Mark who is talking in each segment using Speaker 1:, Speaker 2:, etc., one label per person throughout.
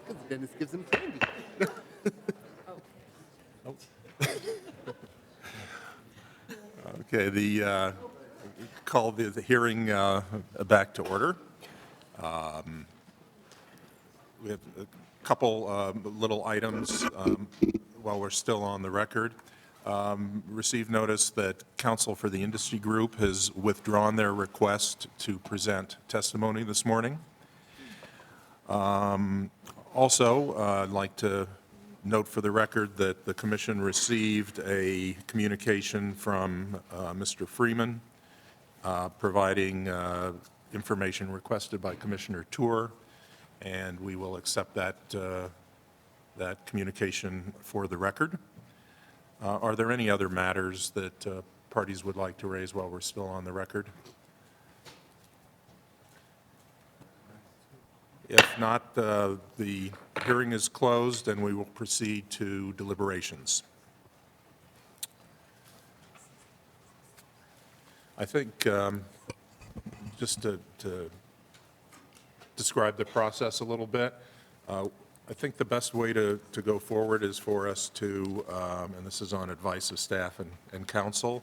Speaker 1: Because Dennis gives him candy.
Speaker 2: Okay, call the hearing back to order. We have a couple little items while we're still on the record. Received notice that Counsel for the Industry Group has withdrawn their request to present testimony this morning. Also, I'd like to note for the record that the Commission received a communication from Mr. Freeman providing information requested by Commissioner Tour, and we will accept that, that communication for the record. Are there any other matters that parties would like to raise while we're still on the record? If not, the hearing is closed and we will proceed to deliberations. I think just to describe the process a little bit, I think the best way to go forward is for us to, and this is on advice of staff and council,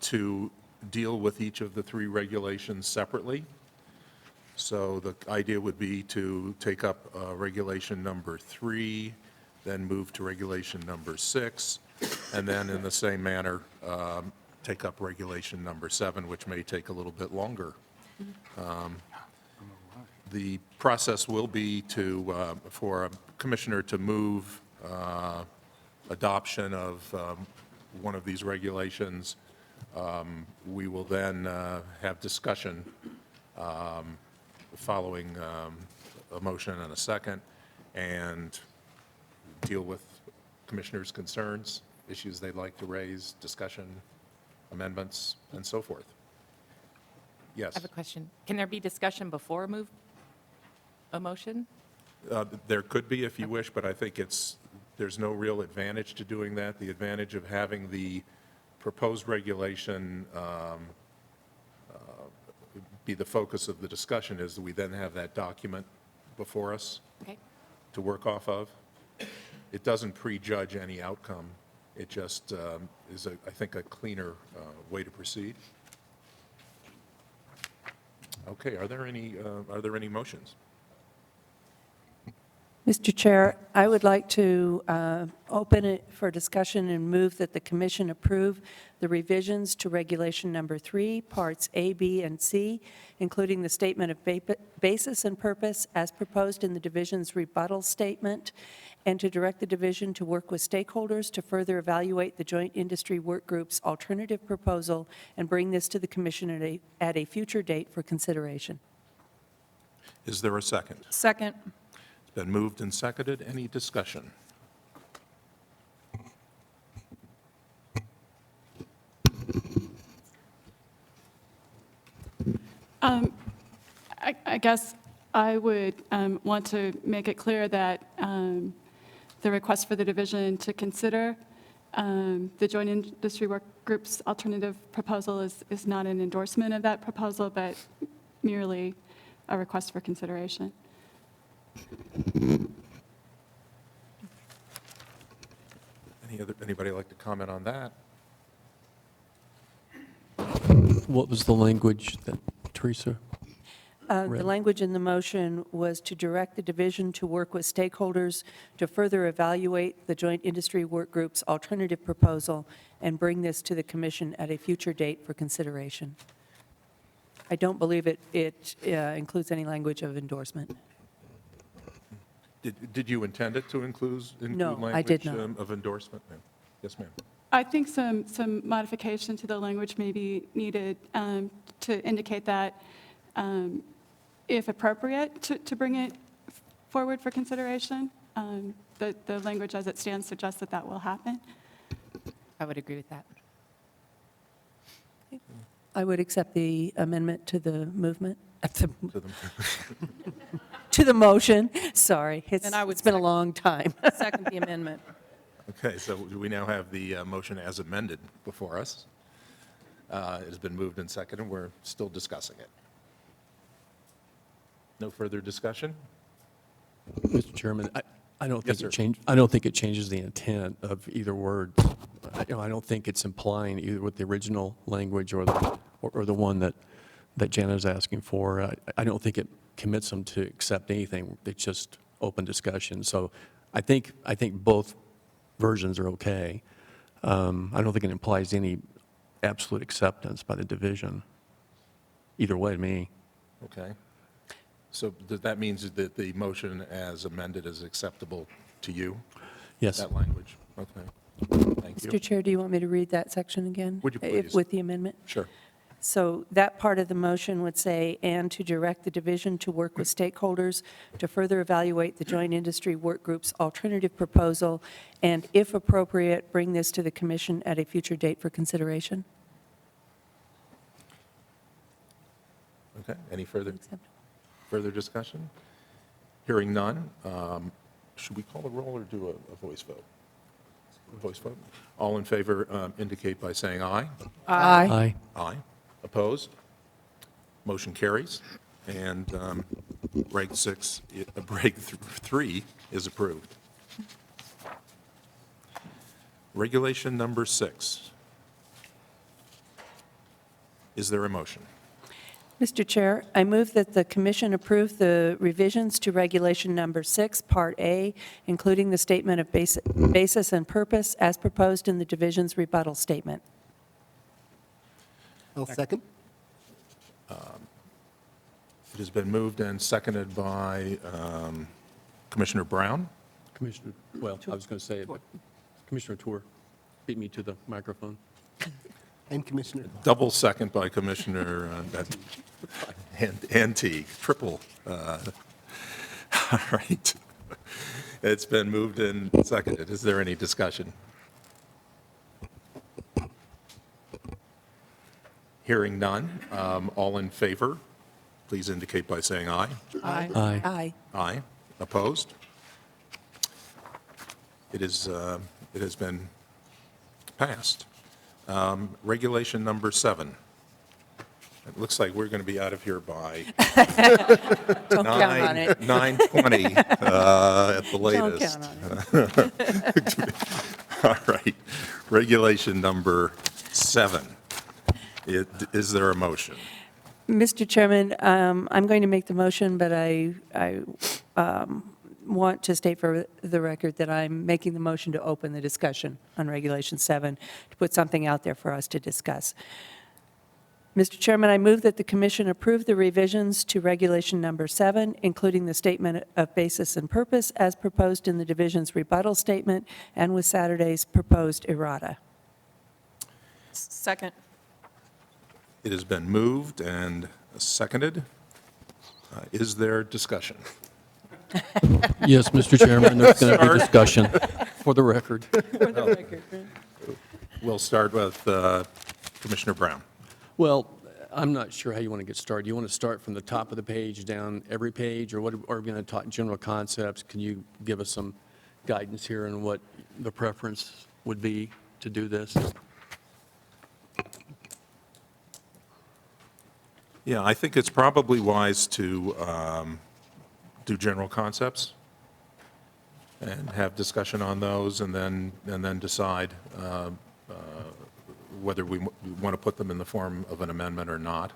Speaker 2: to deal with each of the three regulations separately. So the idea would be to take up regulation number 3, then move to regulation number 6, and then in the same manner, take up regulation number 7, which may take a little bit longer. The process will be to, for a commissioner to move adoption of one of these regulations. We will then have discussion following a motion and a second, and deal with commissioners' concerns, issues they'd like to raise, discussion, amendments, and so forth. Yes?
Speaker 3: I have a question. Can there be discussion before a motion?
Speaker 2: There could be if you wish, but I think there's no real advantage to doing that. The advantage of having the proposed regulation be the focus of the discussion is that we then have that document before us
Speaker 3: Okay.
Speaker 2: to work off of. It doesn't prejudge any outcome. It just is, I think, a cleaner way to proceed. Okay, are there any motions?
Speaker 4: Mr. Chair, I would like to open it for discussion and move that the Commission approve the revisions to Regulation Number 3, Parts A, B, and C, including the statement of basis and purpose as proposed in the Division's rebuttal statement, and to direct the Division to work with stakeholders to further evaluate the Joint Industry Work Group's alternative proposal and bring this to the Commission at a future date for consideration.
Speaker 2: Is there a second?
Speaker 4: Second.
Speaker 2: It's been moved and seconded. Any discussion?
Speaker 5: I guess I would want to make it clear that the request for the division to consider the Joint Industry Work Group's alternative proposal is not an endorsement of that proposal, but merely a request for consideration.
Speaker 2: Anybody like to comment on that?
Speaker 6: What was the language that Teresa?
Speaker 4: The
Speaker 6: Right.
Speaker 4: language in the motion was to direct the division to work with stakeholders to further evaluate the Joint Industry Work Group's alternative proposal and bring this to the Commission at a future date for consideration. I don't believe it includes any language of endorsement.
Speaker 2: Did you intend it to include
Speaker 4: No,
Speaker 2: language
Speaker 4: I did not.
Speaker 2: of endorsement? Ma'am? Yes, ma'am.
Speaker 5: I think some modification to the language may be needed to indicate that, if appropriate, to bring it forward for consideration. The language as it stands suggests that that will happen.
Speaker 3: I would agree with that.
Speaker 4: I would accept the amendment to the movement,
Speaker 2: To the-
Speaker 4: to the motion. Sorry,
Speaker 7: And I would
Speaker 4: it's been a
Speaker 7: second.
Speaker 4: long time.
Speaker 7: Second the amendment.
Speaker 2: Okay, so we now have the motion as amended before us. It has been moved and seconded. We're still discussing it. No further discussion?
Speaker 6: Mr. Chairman, I don't
Speaker 2: Yes,
Speaker 6: think
Speaker 2: sir.
Speaker 6: I don't think it changes the intent of either word. I don't think it's implying either with the original language or the one that that Jana's asking for. I don't think it commits them to accept anything. It's just open discussion. So I think both versions are okay. I don't think it implies any absolute acceptance by the division. Either way to me.
Speaker 2: Okay. So that means that the motion as amended is acceptable to you?
Speaker 6: Yes.
Speaker 2: That language? Okay. Thank you.
Speaker 4: Mr. Chair, do you want me to read that section again?
Speaker 2: Would you please?
Speaker 4: With the amendment?
Speaker 2: Sure.
Speaker 4: So that part of the motion would say, "And to direct the division to work with stakeholders to further evaluate the joint industry work group's alternative proposal, and if appropriate, bring this to the commission at a future date for consideration."
Speaker 2: Okay. Any further
Speaker 4: Acceptable.
Speaker 2: discussion? Hearing none. Should we call the roll or do a voice vote? Voice vote. All in favor indicate by saying aye.
Speaker 6: Aye.
Speaker 2: Aye. Opposed? Motion carries. And Reg 3 is approved. Regulation number 6. Is there a motion?
Speaker 4: Mr. Chair, I move that the commission approve the revisions to Regulation Number 6, Part A, including the statement of basis and purpose as proposed in the division's rebuttal statement.
Speaker 1: I'll second.
Speaker 2: It has been moved and seconded by Commissioner Brown.
Speaker 6: Commissioner, well, I was going to say it, but Commissioner Tour beat me to the microphone.
Speaker 1: And Commissioner.
Speaker 2: Double second by Commissioner Antique, triple. All right. It's been moved and seconded. Is there any discussion? Hearing none. All in favor, please indicate by saying aye.
Speaker 4: Aye.
Speaker 6: Aye.
Speaker 4: Aye.
Speaker 2: Aye. Opposed? It has been passed. Regulation number 7. It looks like we're going to be out of here by
Speaker 4: Don't count on it.
Speaker 2: 9:20 at the
Speaker 4: Don't
Speaker 2: latest.
Speaker 4: count on it.
Speaker 2: All right. Regulation number 7. Is there a motion?
Speaker 4: Mr. Chairman, I'm going to make the motion, but I want to state for the record that I'm making the motion to open the discussion on Regulation 7, to put something out there for us to discuss. Mr. Chairman, I move that the commission approve the revisions to Regulation Number 7, including the statement of basis and purpose as proposed in the division's rebuttal statement and with Saturday's proposed errata.
Speaker 3: Second.
Speaker 2: It has been moved and seconded. Is there discussion?
Speaker 6: Yes, Mr. Chairman, there's going to be discussion, for the record.
Speaker 2: We'll start with Commissioner Brown.
Speaker 6: Well, I'm not sure how you want to get started. You want to start from the top of the page down every page, or what are we going to talk general concepts? Can you give us some guidance here on what the preference would be to do this?
Speaker 2: Yeah, I think it's probably wise to do general concepts and have discussion on those, and then decide whether we want to put them in the form of an amendment or not,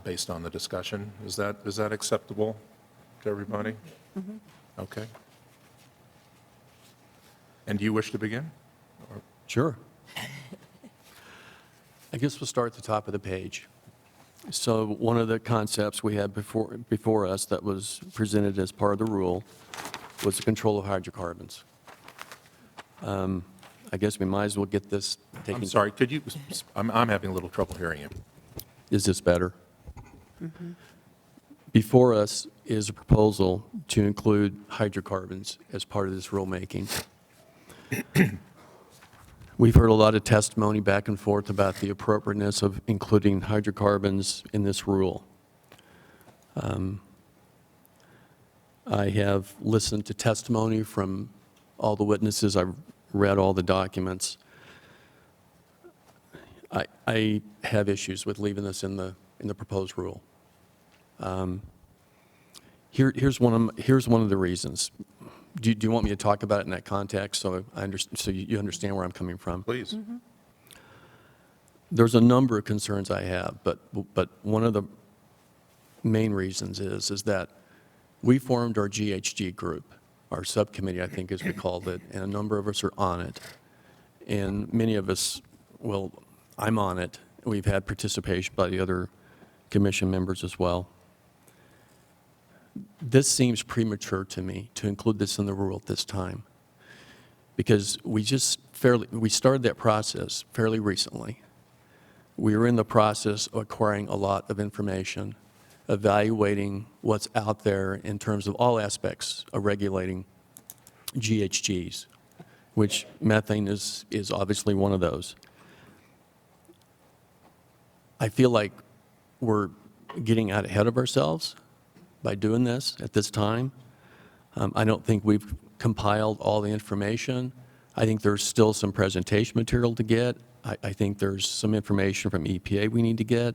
Speaker 2: based on the discussion. Is that acceptable to everybody?
Speaker 4: Mm-hmm.
Speaker 2: Okay. And do you wish to begin?
Speaker 6: Sure. I guess we'll start at the top of the page. So one of the concepts we had before us that was presented as part of the rule was the control of hydrocarbons. I guess we might as well get this taken.
Speaker 2: I'm sorry, could you, I'm having a little trouble hearing you.
Speaker 6: Is this better? Before us is a proposal to include hydrocarbons as part of this rulemaking. We've heard a lot of testimony back and forth about the appropriateness of including hydrocarbons in this rule. I have listened to testimony from all the witnesses. I've read all the documents. I have issues with leaving this in the proposed rule. Here's one of the reasons. Do you want me to talk about it in that context so you understand where I'm coming from?
Speaker 2: Please.
Speaker 6: there's a number of concerns I have, but one of the main reasons is that we formed our GHG group, our subcommittee, I think as we called it, and a number of us are on it. And many of us, well, I'm on it. We've had participation by the other commission members as well. This seems premature to me to include this in the rule at this time, because we started that process fairly recently. We were in the process of acquiring a lot of information, evaluating what's out there in terms of all aspects of regulating GHGs, which methane is obviously one of those. I feel like we're getting out ahead of ourselves by doing this at this time. I don't think we've compiled all the information. I think there's still some presentation material to get. I think there's some information from EPA we need to get.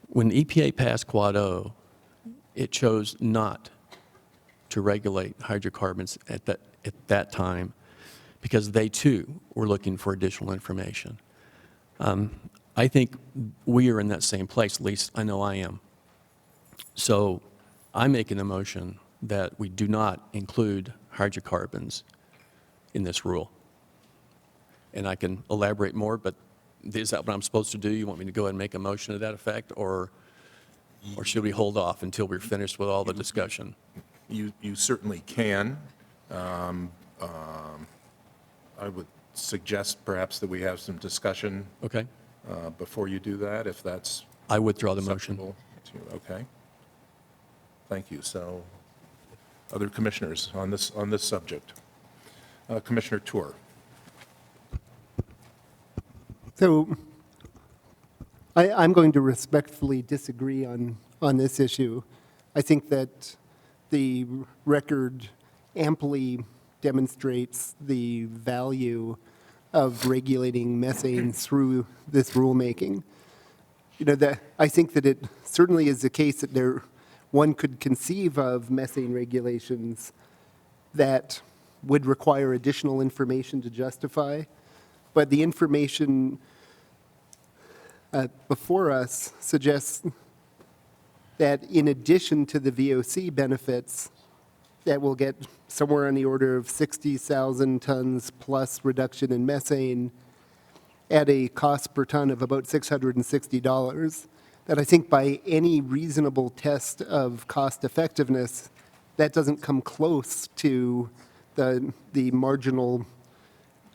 Speaker 6: When EPA passed Quad O, it chose not to regulate hydrocarbons at that time because they too were looking for additional information. I think we are in that same place, at least I know I am. So I'm making a motion that we do not include hydrocarbons in this rule. And I can elaborate more, but is that what I'm supposed to do? You want me to go ahead and make a motion to that effect, or should we hold off until we're finished with all the discussion?
Speaker 2: You certainly can. I would suggest perhaps that we have some discussion
Speaker 6: Okay?
Speaker 2: before you do that, if that's
Speaker 6: I withdraw the motion.
Speaker 2: acceptable to you. Okay. Thank you. So, other commissioners on this subject? Commissioner Tour.
Speaker 1: So I'm going to respectfully disagree on this issue. I think that the record amply demonstrates the value of regulating methane through this rulemaking. You know, that I think that it certainly is the case that one could conceive of methane regulations that would require additional information to justify, but the information before us suggests that in addition to the VOC benefits, that we'll get somewhere on the order of 60,000 tons plus reduction in methane at a cost per ton of about $660, that I think by any reasonable test of cost effectiveness, that doesn't come close to the marginal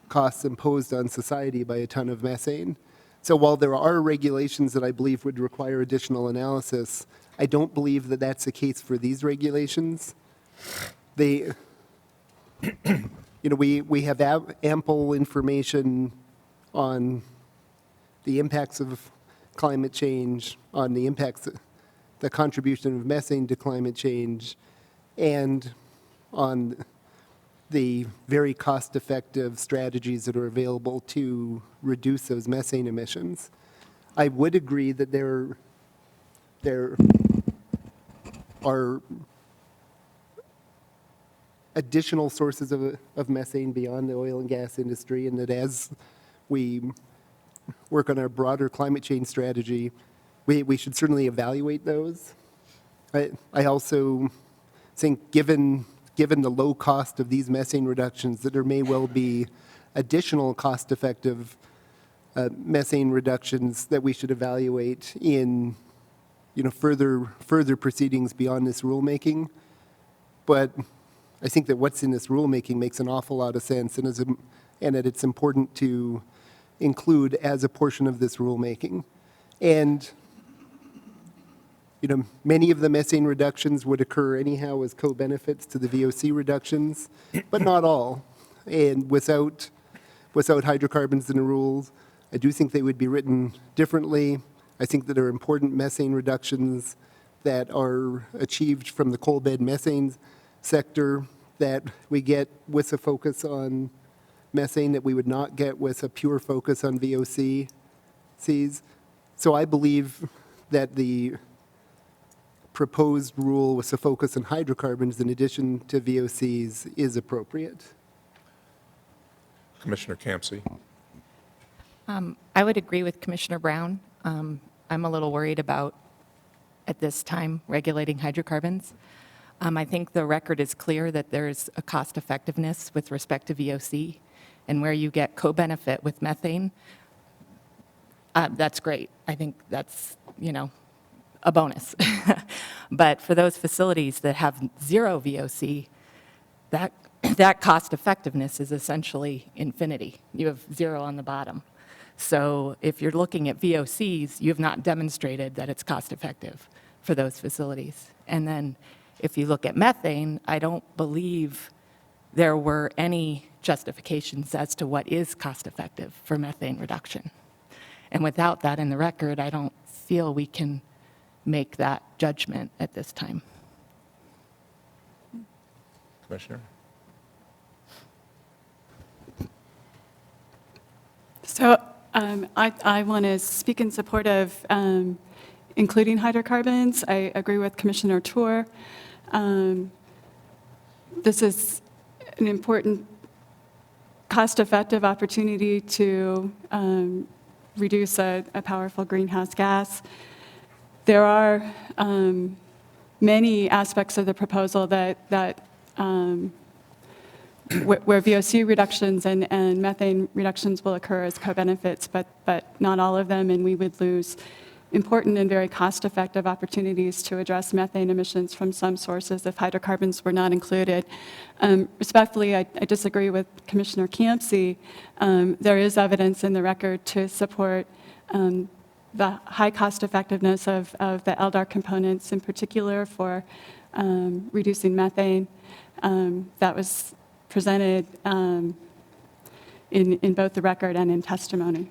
Speaker 1: costs imposed on society by a ton of methane. So while there are regulations that I believe would require additional analysis, I don't believe that that's the case for these regulations. We have ample information on the impacts of climate change, on the impacts, the contribution of methane to climate change, and on the very cost-effective strategies that are available to reduce those methane emissions. I would agree that there are additional sources of methane beyond the oil and gas industry, and that as we work on our broader climate change strategy, we should certainly evaluate those. I also think given the low cost of these methane reductions, that there may well be additional cost-effective methane reductions that we should evaluate in further proceedings beyond this rulemaking. But I think that what's in this rulemaking makes an awful lot of sense, and that it's important to include as a portion of this rulemaking. And many of the methane reductions would occur anyhow as co-benefits to the VOC reductions, but not all. And without hydrocarbons in the rules, I do think they would be written differently. I think that there are important methane reductions that are achieved from the coal bed methane sector that we get with a focus on methane that we would not get with a pure focus on VOCs. So I believe that the proposed rule with a focus on hydrocarbons in addition to VOCs is appropriate.
Speaker 2: Commissioner Campsey.
Speaker 3: I would agree with Commissioner Brown. I'm a little worried about, at this time, regulating hydrocarbons. I think the record is clear that there's a cost effectiveness with respect to VOC, and where you get co-benefit with methane, that's great. I think that's, a bonus. But for those facilities that have zero VOC, that cost effectiveness is essentially infinity. You have zero on the bottom. So if you're looking at VOCs, you have not demonstrated that it's cost effective for those facilities. And then if you look at methane, I don't believe there were any justifications as to what is cost effective for methane reduction. And without that in the record, I don't feel we can make that judgment at this time.
Speaker 2: Commissioner?
Speaker 5: So I want to speak in support of including hydrocarbons. I agree with Commissioner Tour. This is an important cost-effective opportunity to reduce a powerful greenhouse gas. There are many aspects of the proposal that where VOC reductions and methane reductions will occur as co-benefits, but not all of them, and we would lose important and very cost-effective opportunities to address methane emissions from some sources if hydrocarbons were not included. Respectfully, I disagree with Commissioner Campsey. There is evidence in the record to support the high cost-effectiveness of the LDAR components, in particular for reducing methane. That was presented in both the record and in testimony.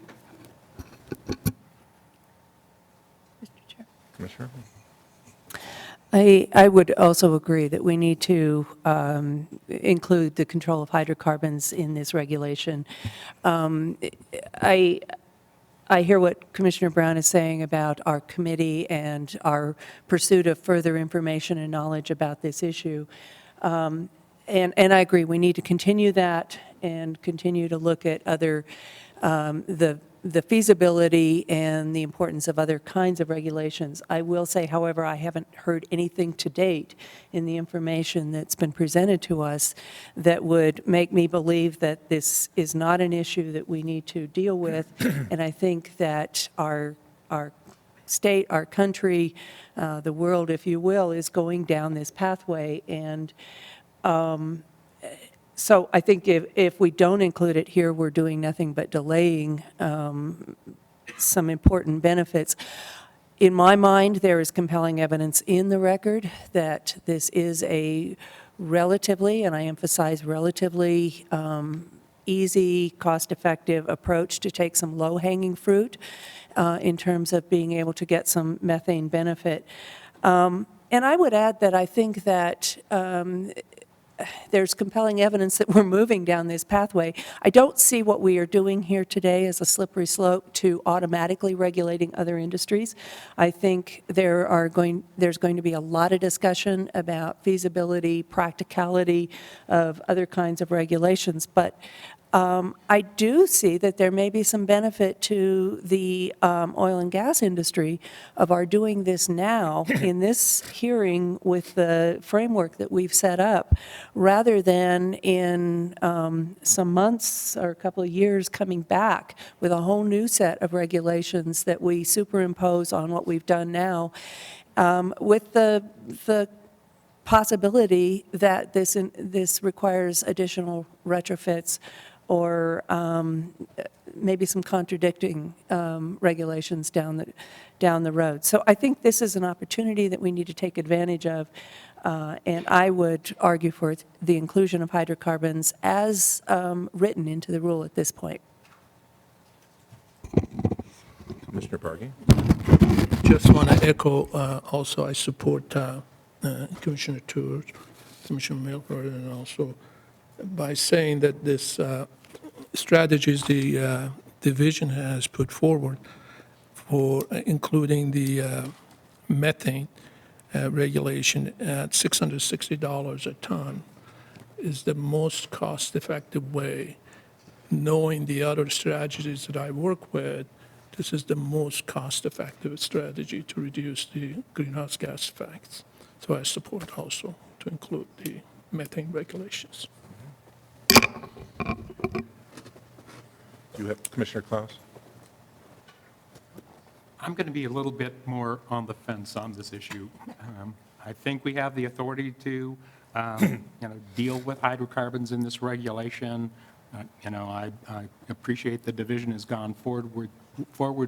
Speaker 2: Commissioner?
Speaker 4: I would also agree that we need to include the control of hydrocarbons in this regulation. I hear what Commissioner Brown is saying about our committee and our pursuit of further information and knowledge about this issue. And I agree, we need to continue that and continue to look at other, the feasibility and the importance of other kinds of regulations. I will say, however, I haven't heard anything to date in the information that's been presented to us that would make me believe that this is not an issue that we need to deal with. And I think that our state, our country, the world, if you will, is going down this pathway. And so I think if we don't include it here, we're doing nothing but delaying some important benefits. In my mind, there is compelling evidence in the record that this is a relatively, and I emphasize relatively, easy, cost-effective approach to take some low-hanging fruit in terms of being able to get some methane benefit. And I would add that I think that there's compelling evidence that we're moving down this pathway. I don't see what we are doing here today as a slippery slope to automatically regulating other industries. I think there's going to be a lot of discussion about feasibility, practicality of other kinds of regulations, but I do see that there may be some benefit to the oil and gas industry of our doing this now in this hearing with the framework that we've set up, rather than in some months or a couple of years coming back with a whole new set of regulations that we superimpose on what we've done now, with the possibility that this requires additional retrofits or maybe some contradicting regulations down the road. So I think this is an opportunity that we need to take advantage of, and I would argue for the inclusion of hydrocarbons as written into the rule at this point.
Speaker 2: Commissioner Parkey?
Speaker 7: Just want to echo, also I support Commissioner Tour, Commissioner Milford, and also by saying that this strategies the division has put forward for including the methane regulation at $660 a ton is the most cost-effective way knowing the other strategies that I work with, this is the most cost-effective strategy to reduce the greenhouse gas effects. So I support also to include the methane regulations.
Speaker 2: You have, Commissioner Klaus?
Speaker 8: I'm going to be a little bit more on the fence on this issue. I think we have the authority to, deal with hydrocarbons in this regulation. I appreciate the division has gone forward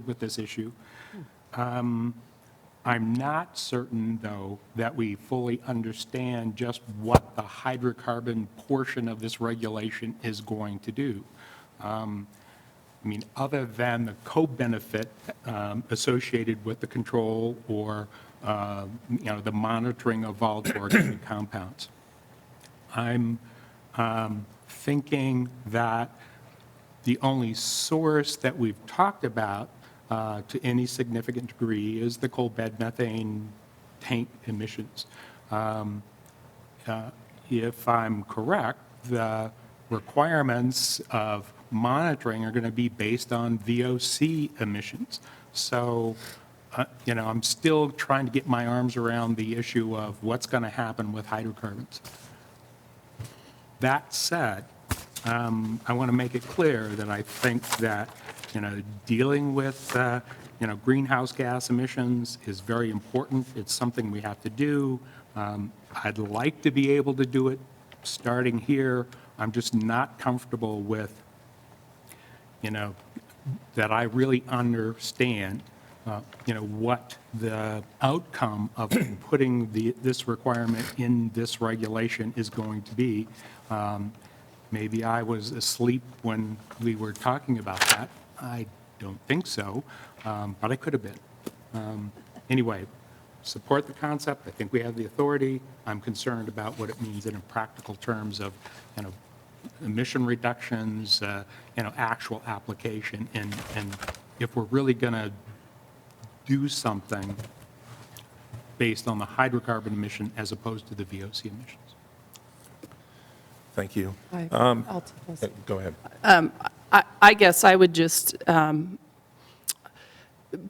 Speaker 8: with this issue. I'm not certain, though, that we fully understand just what the hydrocarbon portion of this regulation is going to do. Other than the co-benefit associated with the control or, the monitoring of volatile organic compounds. I'm thinking that the only source that we've talked about to any significant degree is the coal bed methane tank emissions. If I'm correct, the requirements of monitoring are going to be based on VOC emissions. So, I'm still trying to get my arms around the issue of what's going to happen with hydrocarbons. That said, I want to make it clear that I think that, dealing with, greenhouse gas emissions is very important. It's something we have to do. I'd like to be able to do it starting here. I'm just not comfortable with, that I really understand, what the outcome of putting this requirement in this regulation is going to be. Maybe I was asleep when we were talking about that. I don't think so, but I could have been. Anyway, support the concept. I think we have the authority. I'm concerned about what it means in practical terms of, emission reductions, actual application, and if we're really going to do something based on the hydrocarbon emission as opposed to the VOC emissions.
Speaker 2: Thank you.
Speaker 4: I'll
Speaker 2: Go ahead.
Speaker 9: I guess I would just,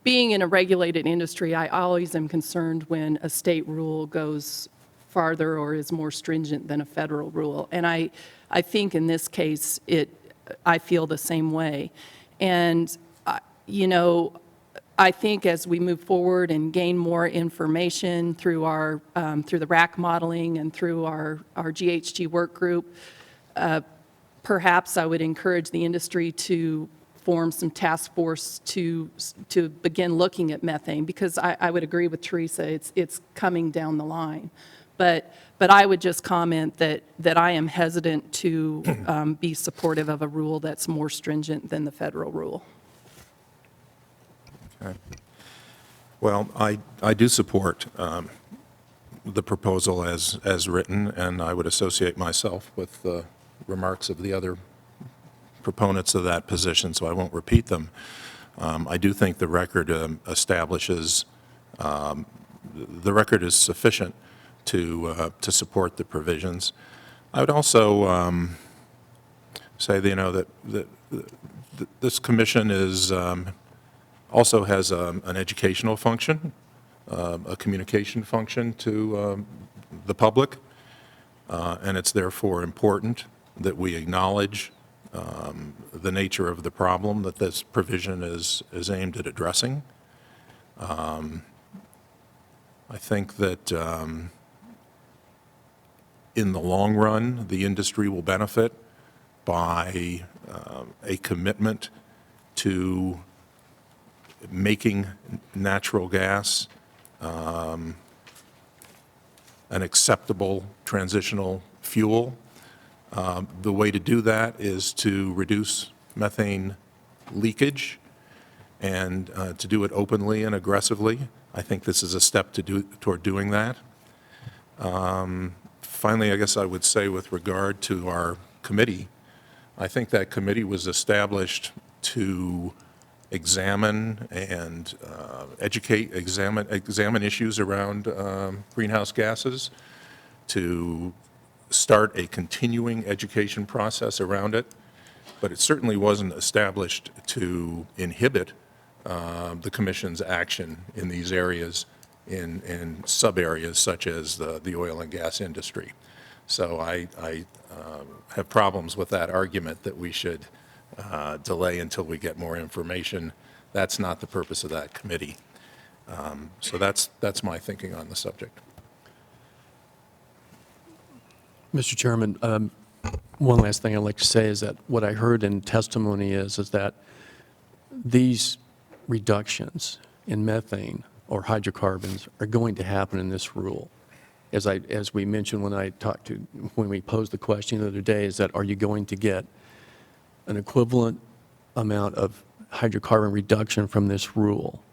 Speaker 9: being in a regulated industry, I always am concerned when a state rule goes farther or is more stringent than a federal rule. And I think in this case, I feel the same way. And, I think as we move forward and gain more information through through the RAC modeling and through our GHG work group, perhaps I would encourage the industry to form some task force to begin looking at methane, because I would agree with Teresa, it's coming down the line. But I would just comment that I am hesitant to be supportive of a rule that's more stringent than the federal rule.
Speaker 2: Okay. Well, I do support the proposal as written, and I would associate myself with the remarks of the other proponents of that position, so I won't repeat them. I do think the record establishes, the record is sufficient to support the provisions. I would also say, that this commission is also has an educational function, a communication function to the public, and it's therefore important that we acknowledge the nature of the problem that this provision is aimed at addressing. I think that in the long run, the industry will benefit by a commitment to making natural gas an acceptable transitional fuel. The way to do that is to reduce methane leakage and to do it openly and aggressively. I think this is a step toward doing that. Finally, I guess I would say with regard to our committee, I think that committee was established to examine and examine issues around greenhouse gases, to start a continuing education process around it, but it certainly wasn't established to inhibit the commission's action in these areas, in sub-areas such as the oil and gas industry. So I have problems with that argument that we should delay until we get more information. That's not the purpose of that committee. So that's my thinking on the subject.
Speaker 6: Mr. Chairman, one last thing I'd like to say is that what I heard in testimony is that these reductions in methane or hydrocarbons are going to happen in this rule. As we mentioned when we posed the question the other day, is that are you going to get an equivalent amount of hydrocarbon reduction from this rule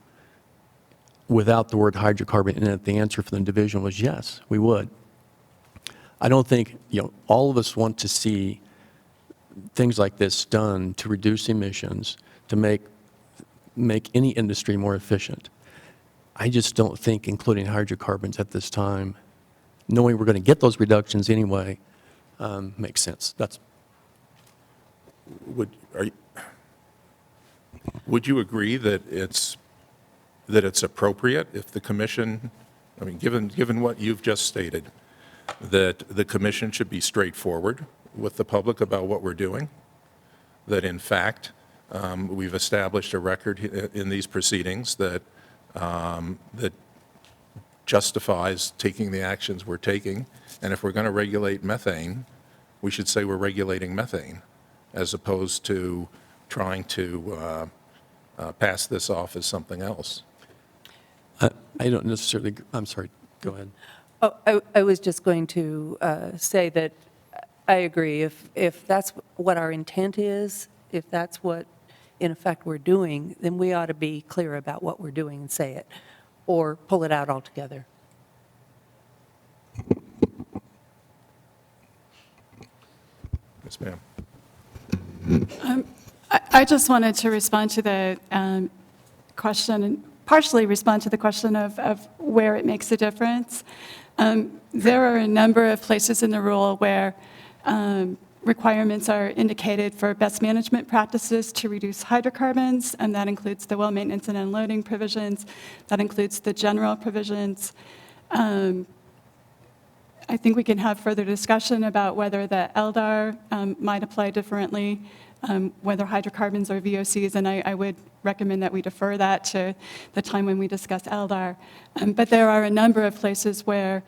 Speaker 6: without the word hydrocarbon in it? The answer from the division was yes, we would. I don't think, all of us want to see things like this done to reduce emissions, to make any industry more efficient. I just don't think including hydrocarbons at this time, knowing we're going to get those reductions anyway, makes sense.
Speaker 2: Would you agree that it's appropriate if the commission, I mean, given what you've just stated, that the commission should be straightforward with the public about what we're doing? That in fact, we've established a record in these proceedings that justifies taking the actions we're taking, and if we're going to regulate methane, we should say we're regulating methane, as opposed to trying to pass this off as something else.
Speaker 6: I don't necessarily, I'm sorry, go ahead.
Speaker 4: Oh, I was just going to say that I agree. If that's what our intent is, if that's what, in effect, we're doing, then we ought to be clear about what we're doing and say it, or pull it out altogether.
Speaker 2: Yes, ma'am.
Speaker 5: I just wanted to respond to the question, and partially respond to the question of where it makes a difference. There are a number of places in the rule where requirements are indicated for best management practices to reduce hydrocarbons, and that includes the well maintenance and unloading provisions. That includes the general provisions. I think we can have further discussion about whether the LDAR might apply differently, whether hydrocarbons or VOCs, and I would recommend that we defer that to the time when we discuss LDAR. But there are a number of places where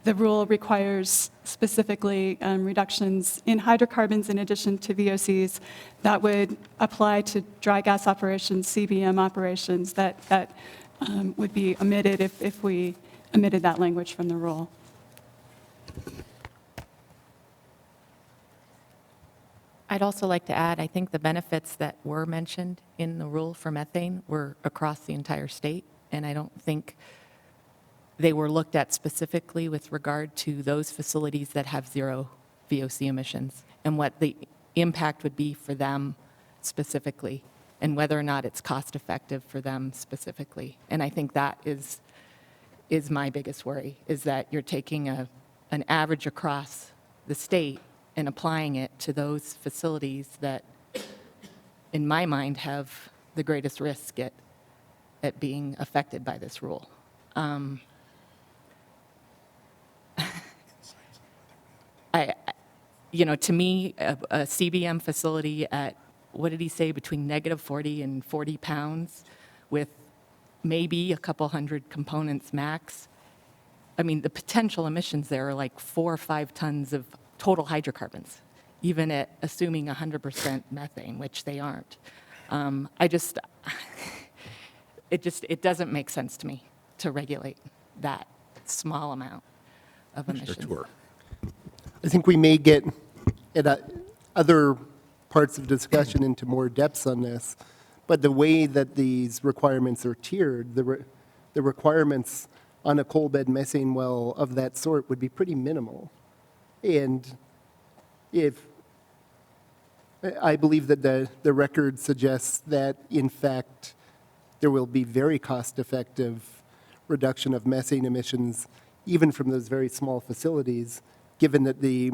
Speaker 5: the rule requires specifically reductions in hydrocarbons in addition to VOCs that would apply to dry gas operations, CBM operations, that would be omitted if we omitted that language from the rule.
Speaker 3: I'd also like to add, I think the benefits that were mentioned in the rule for methane were across the entire state, and I don't think they were looked at specifically with regard to those facilities that have zero VOC emissions and what the impact would be for them specifically, and whether or not it's cost effective for them specifically. And I think that is my biggest worry, is that you're taking an average across the state and applying it to those facilities that, in my mind, have the greatest risk at being affected by this rule. To me, a CBM facility at, what did he say, between -40 and 40 pounds with maybe a couple hundred components max. I mean, the potential emissions there are like 4 or 5 tons of total hydrocarbons, even at assuming 100% methane, which they aren't. It doesn't make sense to me to regulate that small amount of emissions.
Speaker 2: Sure.
Speaker 1: I think we may get at other parts of discussion into more depths on this, but the way that these requirements are tiered, the requirements on a coal bed methane well of that sort would be pretty minimal. And if I believe that the record suggests that, in fact, there will be very cost-effective reduction of methane emissions, even from those very small facilities, given that the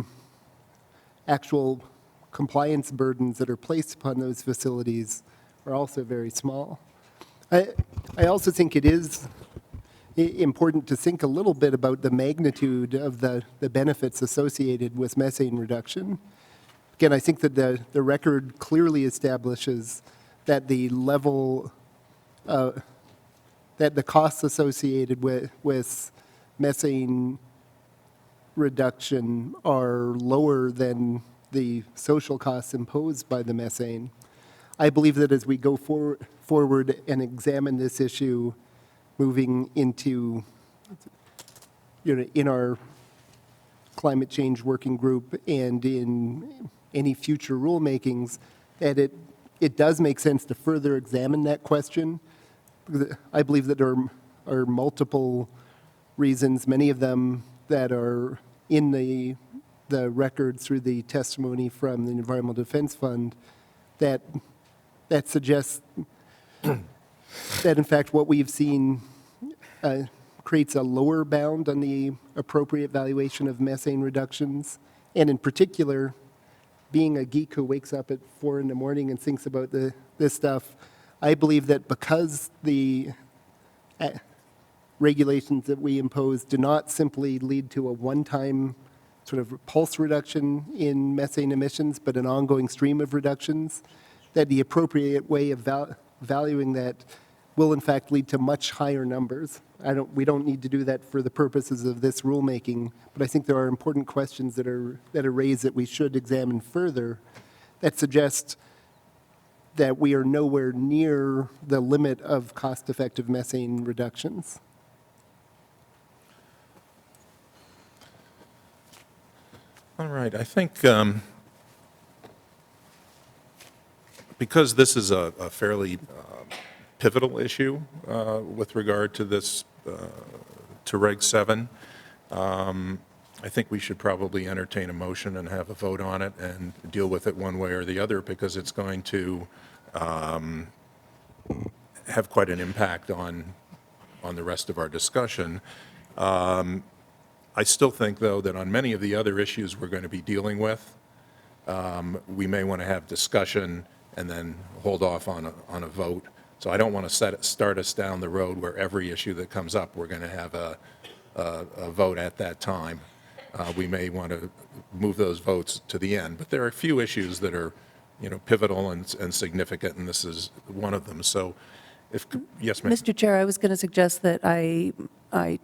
Speaker 1: actual compliance burdens that are placed upon those facilities are also very small. I also think it is important to think a little bit about the magnitude of the benefits associated with methane reduction. Again, I think that the record clearly establishes that the level, that the costs associated with methane reduction are lower than the social costs imposed by the methane. I believe that as we go forward and examine this issue, moving into, in our climate change working group and in any future rulemakings, that it does make sense to further examine that question. I believe that there are multiple reasons, many of them that are in the record through the testimony from the Environmental Defense Fund, that suggests that in fact what we've seen creates a lower bound on the appropriate valuation of methane reductions. And in particular, being a geek who wakes up at 4 in the morning and thinks about this stuff, I believe that because the regulations that we impose do not simply lead to a one-time sort of pulse reduction in methane emissions, but an ongoing stream of reductions, that the appropriate way of valuing that will in fact lead to much higher numbers. We don't need to do that for the purposes of this rulemaking, but I think there are important questions that are raised that we should examine further that suggest that we are nowhere near the limit of cost-effective methane reductions.
Speaker 2: All right, I think because this is a fairly pivotal issue with regard to this, to Reg 7, I think we should probably entertain a motion and have a vote on it and deal with it one way or the other, because it's going to have quite an impact on the rest of our discussion. I still think, though, that on many of the other issues we're going to be dealing with, we may want to have discussion and then hold off on a vote. So I don't want to start us down the road where every issue that comes up, we're going to have a vote at that time. We may want to move those votes to the end. But there are a few issues that are, pivotal and significant, and this is one of them. So yes, ma'am.
Speaker 4: Mr. Chair, I was going to suggest that I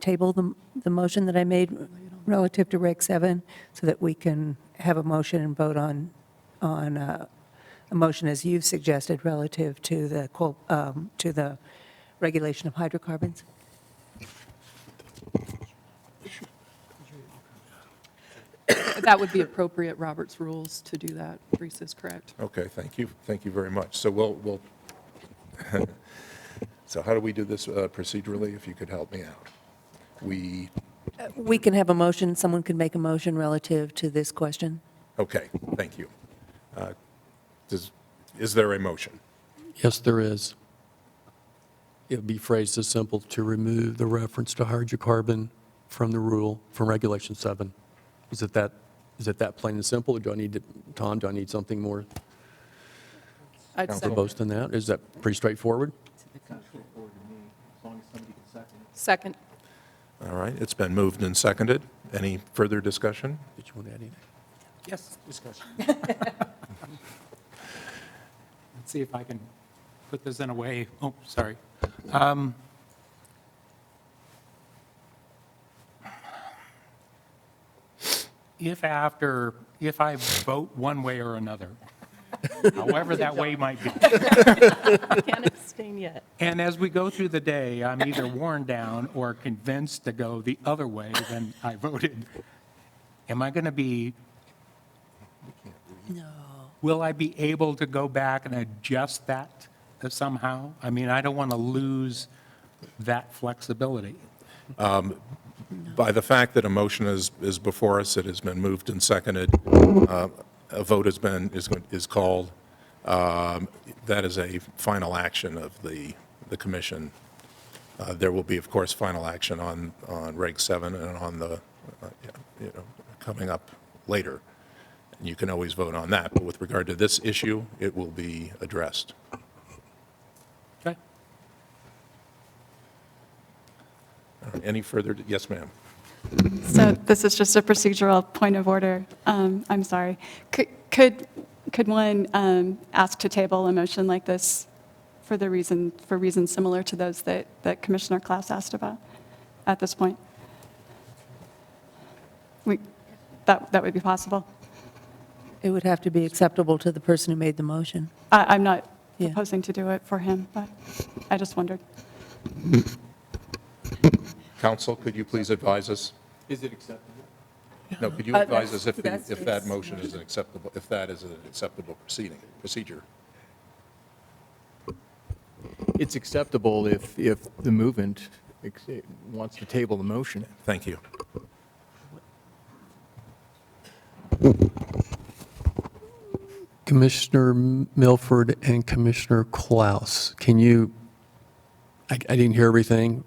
Speaker 4: table the motion that I made relative to Reg 7 so that we can have a motion and vote on a motion as you've suggested relative to the regulation of hydrocarbons.
Speaker 9: That would be appropriate, Robert's rules, to do that. Teresa is correct.
Speaker 2: Okay, thank you. Thank you very much. So we'll so how do we do this procedurally, if you could help me out?
Speaker 4: We can have a motion, someone can make a motion relative to this question.
Speaker 2: Okay, thank you. Is there a motion?
Speaker 6: Yes, there is. It would be phrased as simple: to remove the reference to hydrocarbon from the rule, from Regulation 7. Is it that plain and simple, or do I need to, Tom, do I need something more
Speaker 9: I'd second.
Speaker 6: verbose than that? Is that pretty straightforward?
Speaker 9: Second.
Speaker 2: All right, it's been moved and seconded. Any further discussion?
Speaker 6: Did you want to add anything?
Speaker 8: Yes, discussion. Let's see if I can put this in a way, sorry. If I vote one way or another, however that way might be,
Speaker 9: Can't abstain yet.
Speaker 8: and as we go through the day, I'm either worn down or convinced to go the other way than I voted, am I going to be, will I be able to go back and adjust that somehow? I mean, I don't want to lose that flexibility.
Speaker 2: By the fact that a motion is before us, it has been moved and seconded, a vote is called. That is a final action of the commission. There will be, of course, final action on Reg 7 and on the, coming up later. You can always vote on that, but with regard to this issue, it will be addressed.
Speaker 6: Okay.
Speaker 2: Any further, yes, ma'am.
Speaker 5: So this is just a procedural point of order. I'm sorry. Could one ask to table a motion like this for reasons similar to those that Commissioner Klaus asked about at this point? That would be possible.
Speaker 4: It would have to be acceptable to the person who made the motion.
Speaker 5: I'm not
Speaker 4: Yeah.
Speaker 5: proposing to do it for him, but I just wondered.
Speaker 2: Counsel, could you please advise us?
Speaker 6: Is it acceptable?
Speaker 2: No, could you advise us if that motion is an acceptable, if that is an acceptable procedure?
Speaker 10: It's acceptable if the movement wants to table the motion.
Speaker 2: Thank you.
Speaker 6: Commissioner Milford and Commissioner Klaus, can you, I didn't hear everything.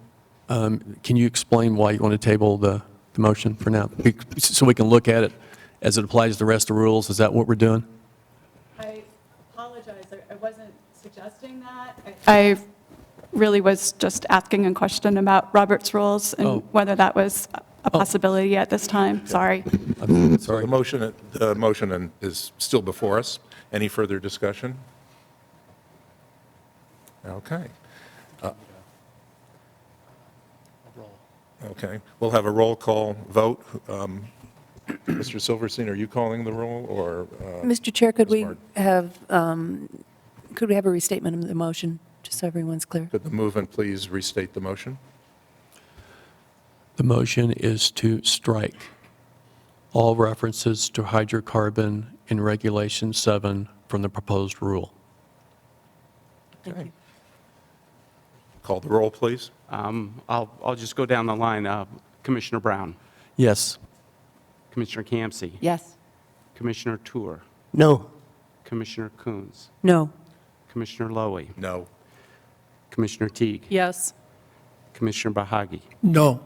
Speaker 6: Can you explain why you want to table the motion for now? So we can look at it as it applies to the rest of the rules? Is that what we're doing?
Speaker 5: I apologize. I wasn't suggesting that. I really was just asking a question about Robert's rules
Speaker 6: Oh.
Speaker 5: and whether that was a possibility at this time. Sorry.
Speaker 6: I'm
Speaker 2: So
Speaker 6: sorry.
Speaker 2: the motion is still before us. Any further discussion? Okay. Okay, we'll have a roll call vote. Mr. Silverstein, are you calling the roll, or?
Speaker 4: Mr. Chair, could
Speaker 2: Ms.
Speaker 4: we
Speaker 2: Martin?
Speaker 4: have a restatement of the motion, just so everyone's clear?
Speaker 2: Could the movement please restate the motion?
Speaker 6: The motion is to strike all references to hydrocarbon in Regulation 7 from the proposed rule.
Speaker 2: Okay. Call the roll, please.
Speaker 11: I'll just go down the line. Commissioner Brown,
Speaker 6: Yes.
Speaker 11: Commissioner Campsey,
Speaker 3: Yes.
Speaker 11: Commissioner Tour,
Speaker 1: No.
Speaker 11: Commissioner Coons,
Speaker 4: No.
Speaker 11: Commissioner Lowy,
Speaker 2: No.
Speaker 11: Commissioner Teague,
Speaker 9: Yes.
Speaker 11: Commissioner Bahagi,
Speaker 7: No.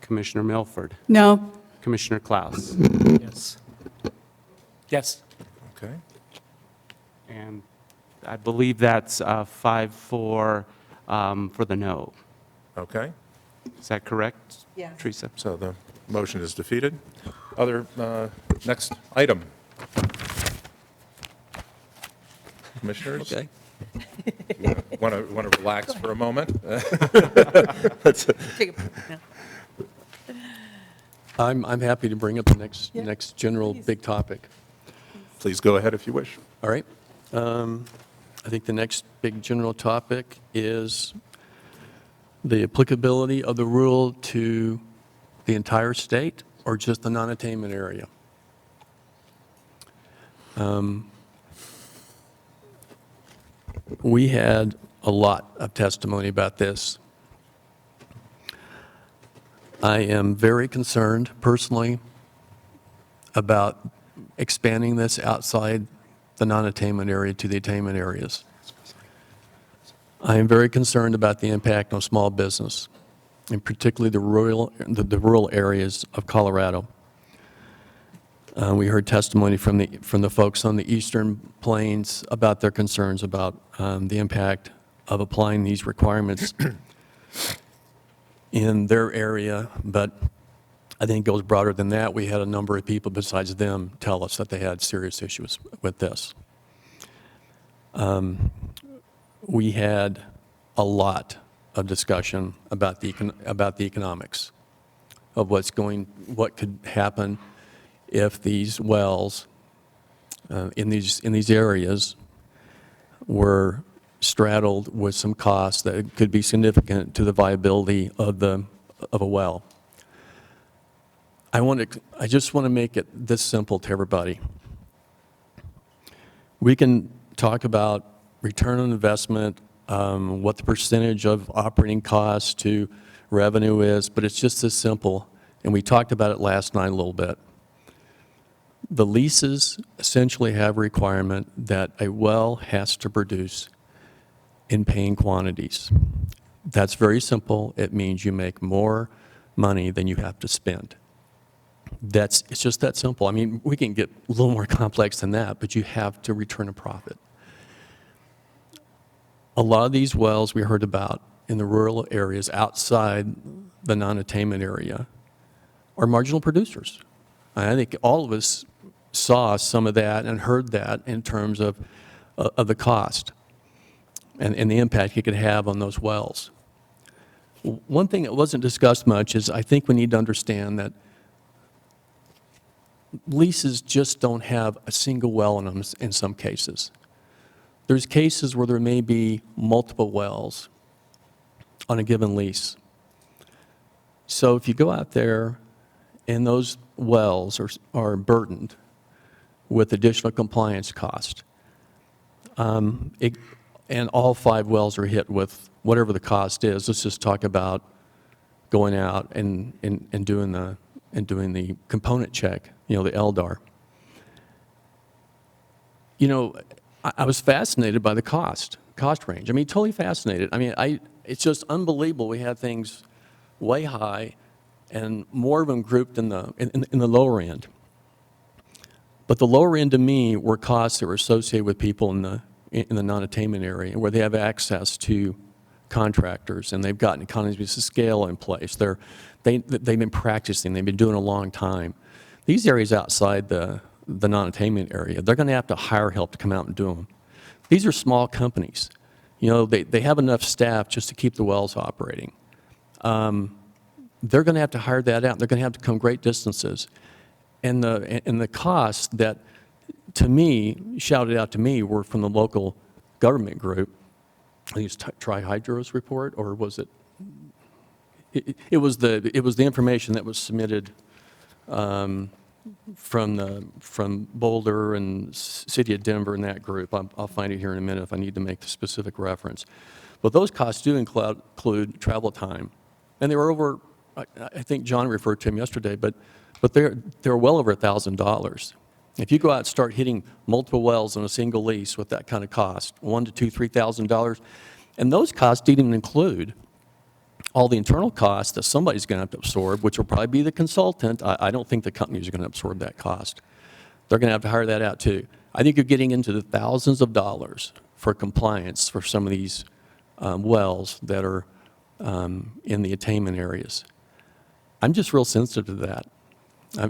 Speaker 11: Commissioner Milford,
Speaker 5: No.
Speaker 11: Commissioner Klaus,
Speaker 10: Yes. Yes.
Speaker 2: Okay.
Speaker 11: and I believe that's 5-4 for the no.
Speaker 2: Okay,
Speaker 11: Is that correct?
Speaker 4: Yeah.
Speaker 11: Teresa?
Speaker 2: so the motion is defeated. Next item. Commissioners?
Speaker 6: Okay.
Speaker 2: Want to relax for a moment?
Speaker 6: I'm happy to bring up the next general big topic.
Speaker 2: Please go ahead if you wish.
Speaker 6: All right. I think the next big general topic is the applicability of the rule to the entire state or just the non-attainment area. We had a lot of testimony about this. I am very concerned personally about expanding this outside the non-attainment area to the attainment areas. I am very concerned about the impact on small business, and particularly the rural areas of Colorado. We heard testimony from the folks on the eastern plains about their concerns about the impact of applying these requirements in their area, but I think it goes broader than that. We had a number of people besides them tell us that they had serious issues with this. We had a lot of discussion about the economics of what could happen if these wells in these areas were straddled with some costs that could be significant to the viability of a well. I just want to make it this simple to everybody. We can talk about return on investment, what the percentage of operating costs to revenue is, but it's just this simple, and we talked about it last night a little bit. The leases essentially have a requirement that a well has to produce in paying quantities. That's very simple. It means you make more money than you have to spend. It's just that simple. I mean, we can get a little more complex than that, but you have to return a profit. A lot of these wells we heard about in the rural areas outside the non-attainment area are marginal producers. I think all of us saw some of that and heard that in terms of the cost and the impact it could have on those wells. One thing that wasn't discussed much is I think we need to understand that leases just don't have a single well in them in some cases. There's cases where there may be multiple wells on a given lease. So if you go out there and those wells are burdened with additional compliance cost, and all 5 wells are hit with whatever the cost is, let's just talk about going out and doing the component check, the LDAR. I was fascinated by the cost range. I mean, totally fascinated. I mean, it's just unbelievable. We have things way high and more of them grouped in the lower end. But the lower end to me were costs that were associated with people in the non-attainment area where they have access to contractors and they've gotten economies of scale in place. They've been practicing. They've been doing it a long time. These areas outside the non-attainment area, they're going to have to hire help to come out and do them. These are small companies. They have enough staff just to keep the wells operating. They're going to have to hire that out. They're going to have to come great distances. And the costs that, to me, shouted out to me were from the local government group. I think it's Tri-Hydro's report, or was it? It was the information that was submitted from Boulder and City of Denver and that group. I'll find it here in a minute if I need to make the specific reference. But those costs do include travel time, and they were over. I think John referred to them yesterday, but they're well over $1,000. If you go out and start hitting multiple wells on a single lease with that kind of cost, $1,000 to $2,000, $3,000, and those costs didn't even include all the internal costs that somebody's going to have to absorb, which will probably be the consultant. I don't think the companies are going to absorb that cost. They're going to have to hire that out too. I think you're getting into the thousands of dollars for compliance for some of these wells that are in the attainment areas. I'm just real sensitive to that.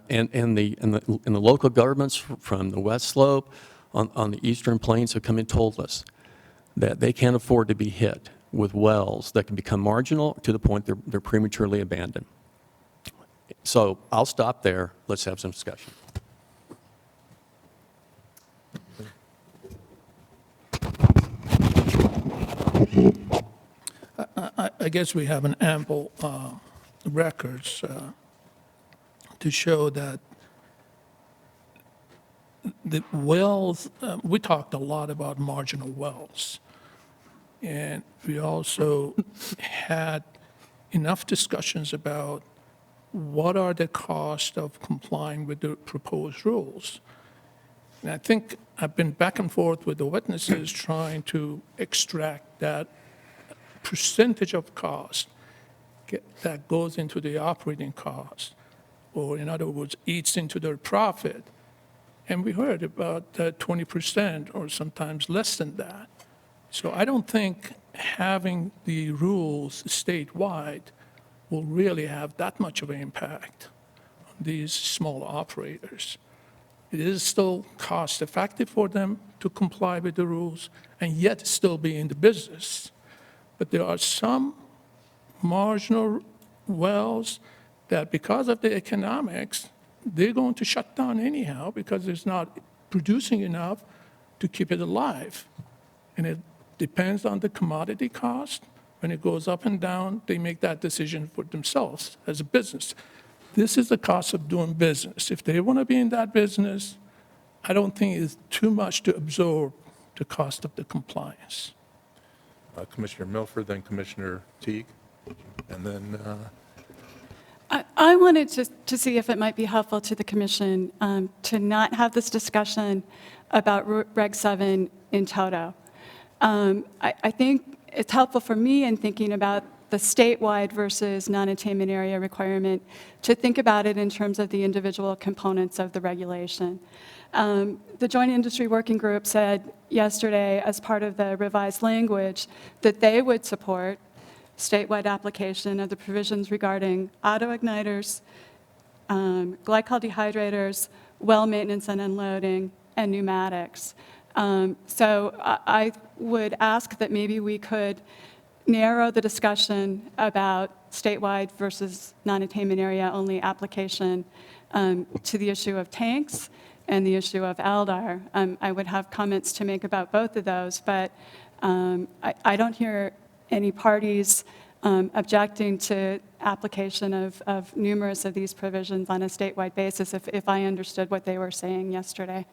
Speaker 6: And the local governments from the West Slope on the Eastern Plains have come and told us that they can't afford to be hit with wells that can become marginal to the point they're prematurely abandoned. So I'll stop there. Let's have some discussion.
Speaker 7: I guess we have an ample records to show that the wells, we talked a lot about marginal wells. And we also had enough discussions about what are the costs of complying with the proposed rules. And I think I've been back and forth with the witnesses trying to extract that percentage of cost that goes into the operating cost, or in other words, eats into their profit. And we heard about 20% or sometimes less than that. So I don't think having the rules statewide will really have that much of an impact on these small operators. It is still cost effective for them to comply with the rules and yet still be in the business. But there are some marginal wells that because of the economics, they're going to shut down anyhow because it's not producing enough to keep it alive. And it depends on the commodity cost. When it goes up and down, they make that decision for themselves as a business. This is the cost of doing business. If they want to be in that business, I don't think it's too much to absorb the cost of the compliance.
Speaker 2: Commissioner Milford, then Commissioner Teague, and then
Speaker 5: I wanted to see if it might be helpful to the commission to not have this discussion about Reg 7 in toto. I think it's helpful for me in thinking about the statewide versus non-attainment area requirement, to think about it in terms of the individual components of the regulation. The Joint Industry Working Group said yesterday, as part of the revised language, that they would support statewide application of the provisions regarding auto-igniters, glycol dehydrators, well maintenance and unloading, and pneumatics. So I would ask that maybe we could narrow the discussion about statewide versus non-attainment area only application to the issue of tanks and the issue of LDAR. I would have comments to make about both of those, but I don't hear any parties objecting to application of numerous of these provisions on a statewide basis, if I understood what they were saying yesterday.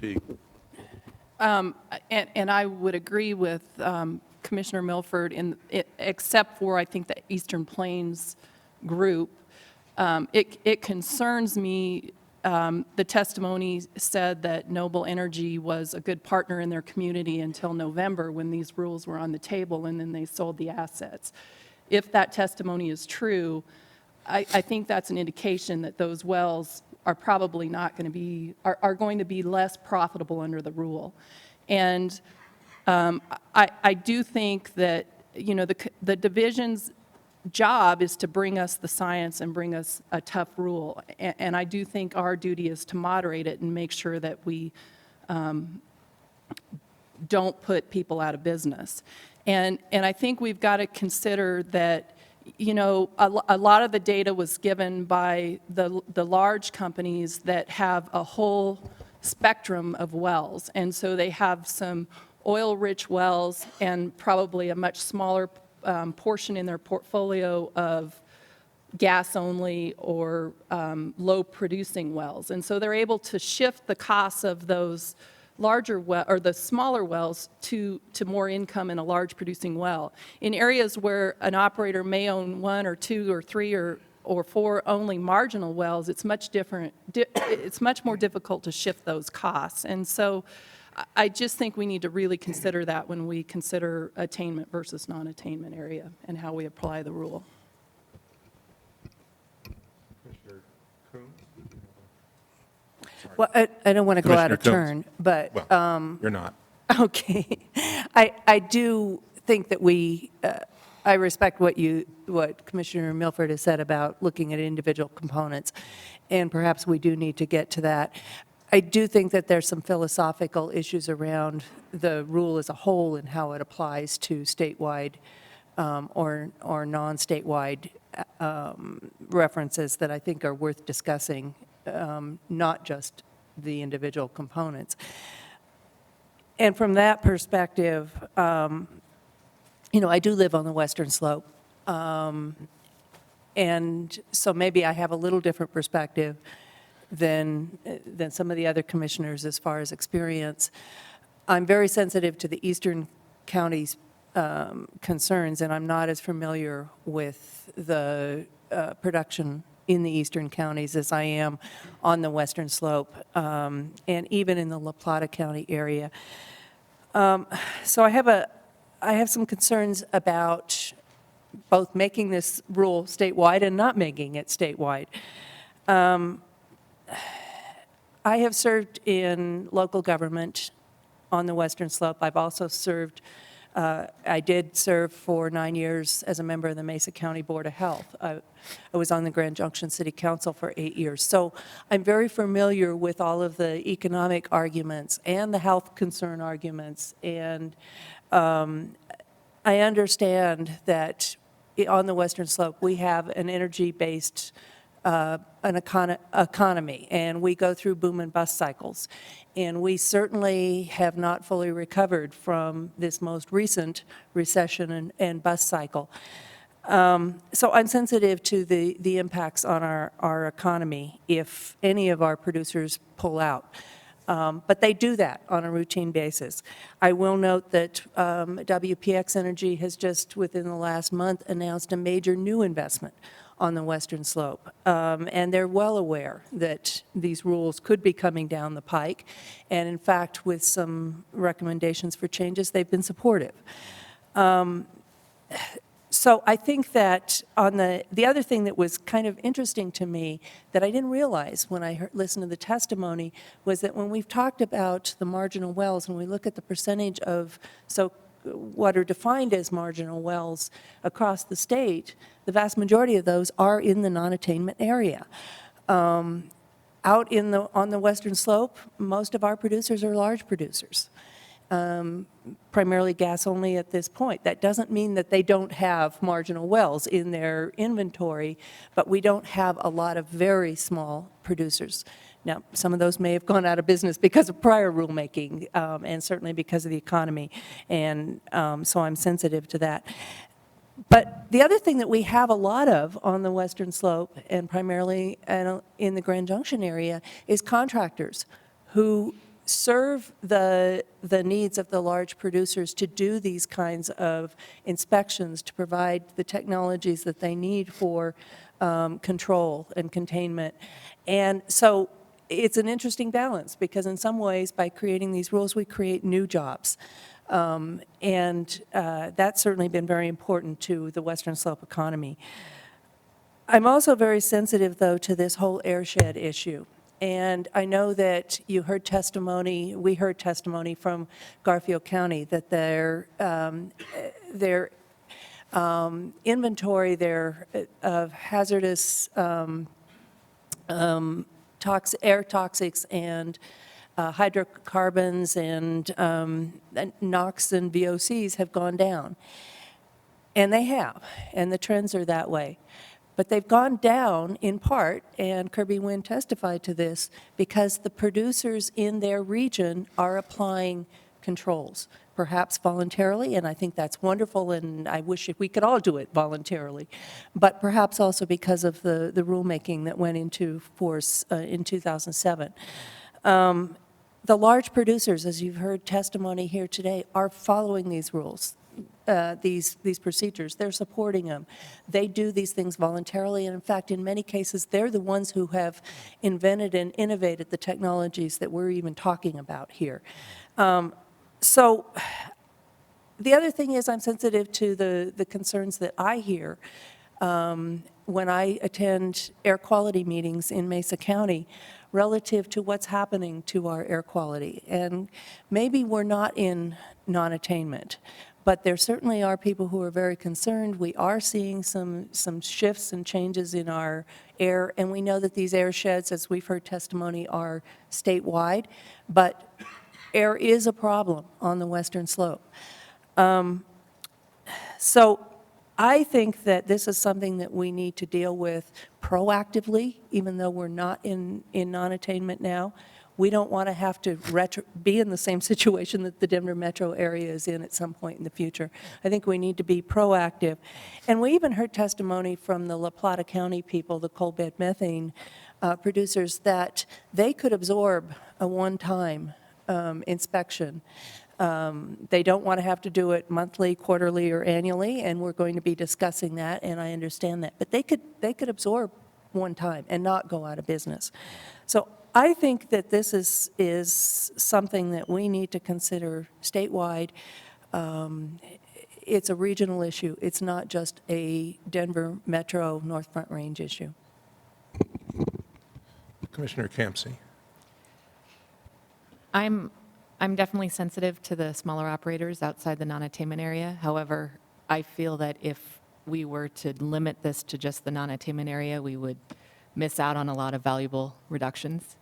Speaker 2: Teague.
Speaker 9: And I would agree with Commissioner Milford, except for, I think, the Eastern Plains group. It concerns me, the testimony said that Noble Energy was a good partner in their community until November, when these rules were on the table, and then they sold the assets. If that testimony is true, I think that's an indication that those wells are probably not going to be, are going to be less profitable under the rule. And I do think that, you know, the division's job is to bring us the science and bring us a tough rule. And I do think our duty is to moderate it and make sure that we don't put people out of business. And I think we've got to consider that, you know, a lot of the data was given by the large companies that have a whole spectrum of wells. And so they have some oil-rich wells and probably a much smaller portion in their portfolio of gas-only or low-producing wells. And so they're able to shift the costs of those larger well, or the smaller wells to more income in a large producing well. In areas where an operator may own 1 or 2 or 3 or 4 only marginal wells, it's much different. It's much more difficult to shift those costs. And so I just think we need to really consider that when we consider attainment versus non-attainment area and how we apply the rule.
Speaker 2: Commissioner Coons?
Speaker 4: Well, I don't want to go out of
Speaker 2: Commissioner
Speaker 4: turn, but,
Speaker 2: Well, you're not.
Speaker 4: okay. I do think that I respect what Commissioner Milford has said about looking at individual components, and perhaps we do need to get to that. I do think that there's some philosophical issues around the rule as a whole and how it applies to statewide or non-statewide references that I think are worth discussing, not just the individual components. And from that perspective, you know, I do live on the western slope, and so maybe I have a little different perspective than some of the other commissioners as far as experience. I'm very sensitive to the eastern counties' concerns, and I'm not as familiar with the production in the eastern counties as I am on the western slope, and even in the La Plata County area. So I have some concerns about both making this rule statewide and not making it statewide. I have served in local government on the western slope. I've also served, I did serve for 9 years as a member of the Mesa County Board of Health. I was on the Grand Junction City Council for 8 years. So I'm very familiar with all of the economic arguments and the health concern arguments. And I understand that on the western slope, we have an energy-based economy, and we go through boom and bust cycles. And we certainly have not fully recovered from this most recent recession and bust cycle. So I'm sensitive to the impacts on our economy if any of our producers pull out. But they do that on a routine basis. I will note that WPX Energy has just within the last month announced a major new investment on the western slope. And they're well aware that these rules could be coming down the pike. And in fact, with some recommendations for changes, they've been supportive. So I think that on the other thing that was kind of interesting to me that I didn't realize when I listened to the testimony was that when we've talked about the marginal wells, and we look at the percentage of what are defined as marginal wells across the state, the vast majority of those are in the non-attainment area. Out on the western slope, most of our producers are large producers. Primarily gas only at this point. That doesn't mean that they don't have marginal wells in their inventory, but we don't have a lot of very small producers. Now, some of those may have gone out of business because of prior rulemaking, and certainly because of the economy, and so I'm sensitive to that. But the other thing that we have a lot of on the western slope, and primarily in the Grand Junction area, is contractors who serve the needs of the large producers to do these kinds of inspections, to provide the technologies that they need for control and containment. And so it's an interesting balance, because in some ways, by creating these rules, we create new jobs. And that's certainly been very important to the Western Slope economy. I'm also very sensitive, though, to this whole airshed issue. And I know that we heard testimony from Garfield County that their inventory of hazardous air toxics and hydrocarbons and NOx and VOCs have gone down. And they have, and the trends are that way. But they've gone down in part, and Kirby Wynn testified to this, because the producers in their region are applying controls, perhaps voluntarily, and I think that's wonderful, and I wish we could all do it voluntarily, but perhaps also because of the rulemaking that went into force in 2007. The large producers, as you've heard testimony here today, are following these rules. These procedures. They're supporting them. They do these things voluntarily, and in fact, in many cases, they're the ones who have invented and innovated the technologies that we're even talking about here. So the other thing is, I'm sensitive to the concerns that I hear when I attend air quality meetings in Mesa County relative to what's happening to our air quality. And maybe we're not in non-attainment, but there certainly are people who are very concerned. We are seeing some shifts and changes in our air, and we know that these air sheds, as we've heard testimony, are statewide, but air is a problem on the western slope. So I think that this is something that we need to deal with proactively, even though we're not in non-attainment now. We don't want to have to be in the same situation that the Denver metro area is in at some point in the future. I think we need to be proactive. And we even heard testimony from the La Plata County people, the coal bed methane producers, that they could absorb a one-time inspection. They don't want to have to do it monthly, quarterly, or annually, and we're going to be discussing that, and I understand that. But they could absorb one time and not go out of business. So I think that this is something that we need to consider statewide. It's a regional issue. It's not just a Denver Metro North Front Range issue.
Speaker 2: Commissioner Campsey.
Speaker 3: I'm definitely sensitive to the smaller operators outside the non-attainment area. However, I feel that if we were to limit this to just the non-attainment area, we would miss out on a lot of valuable reductions,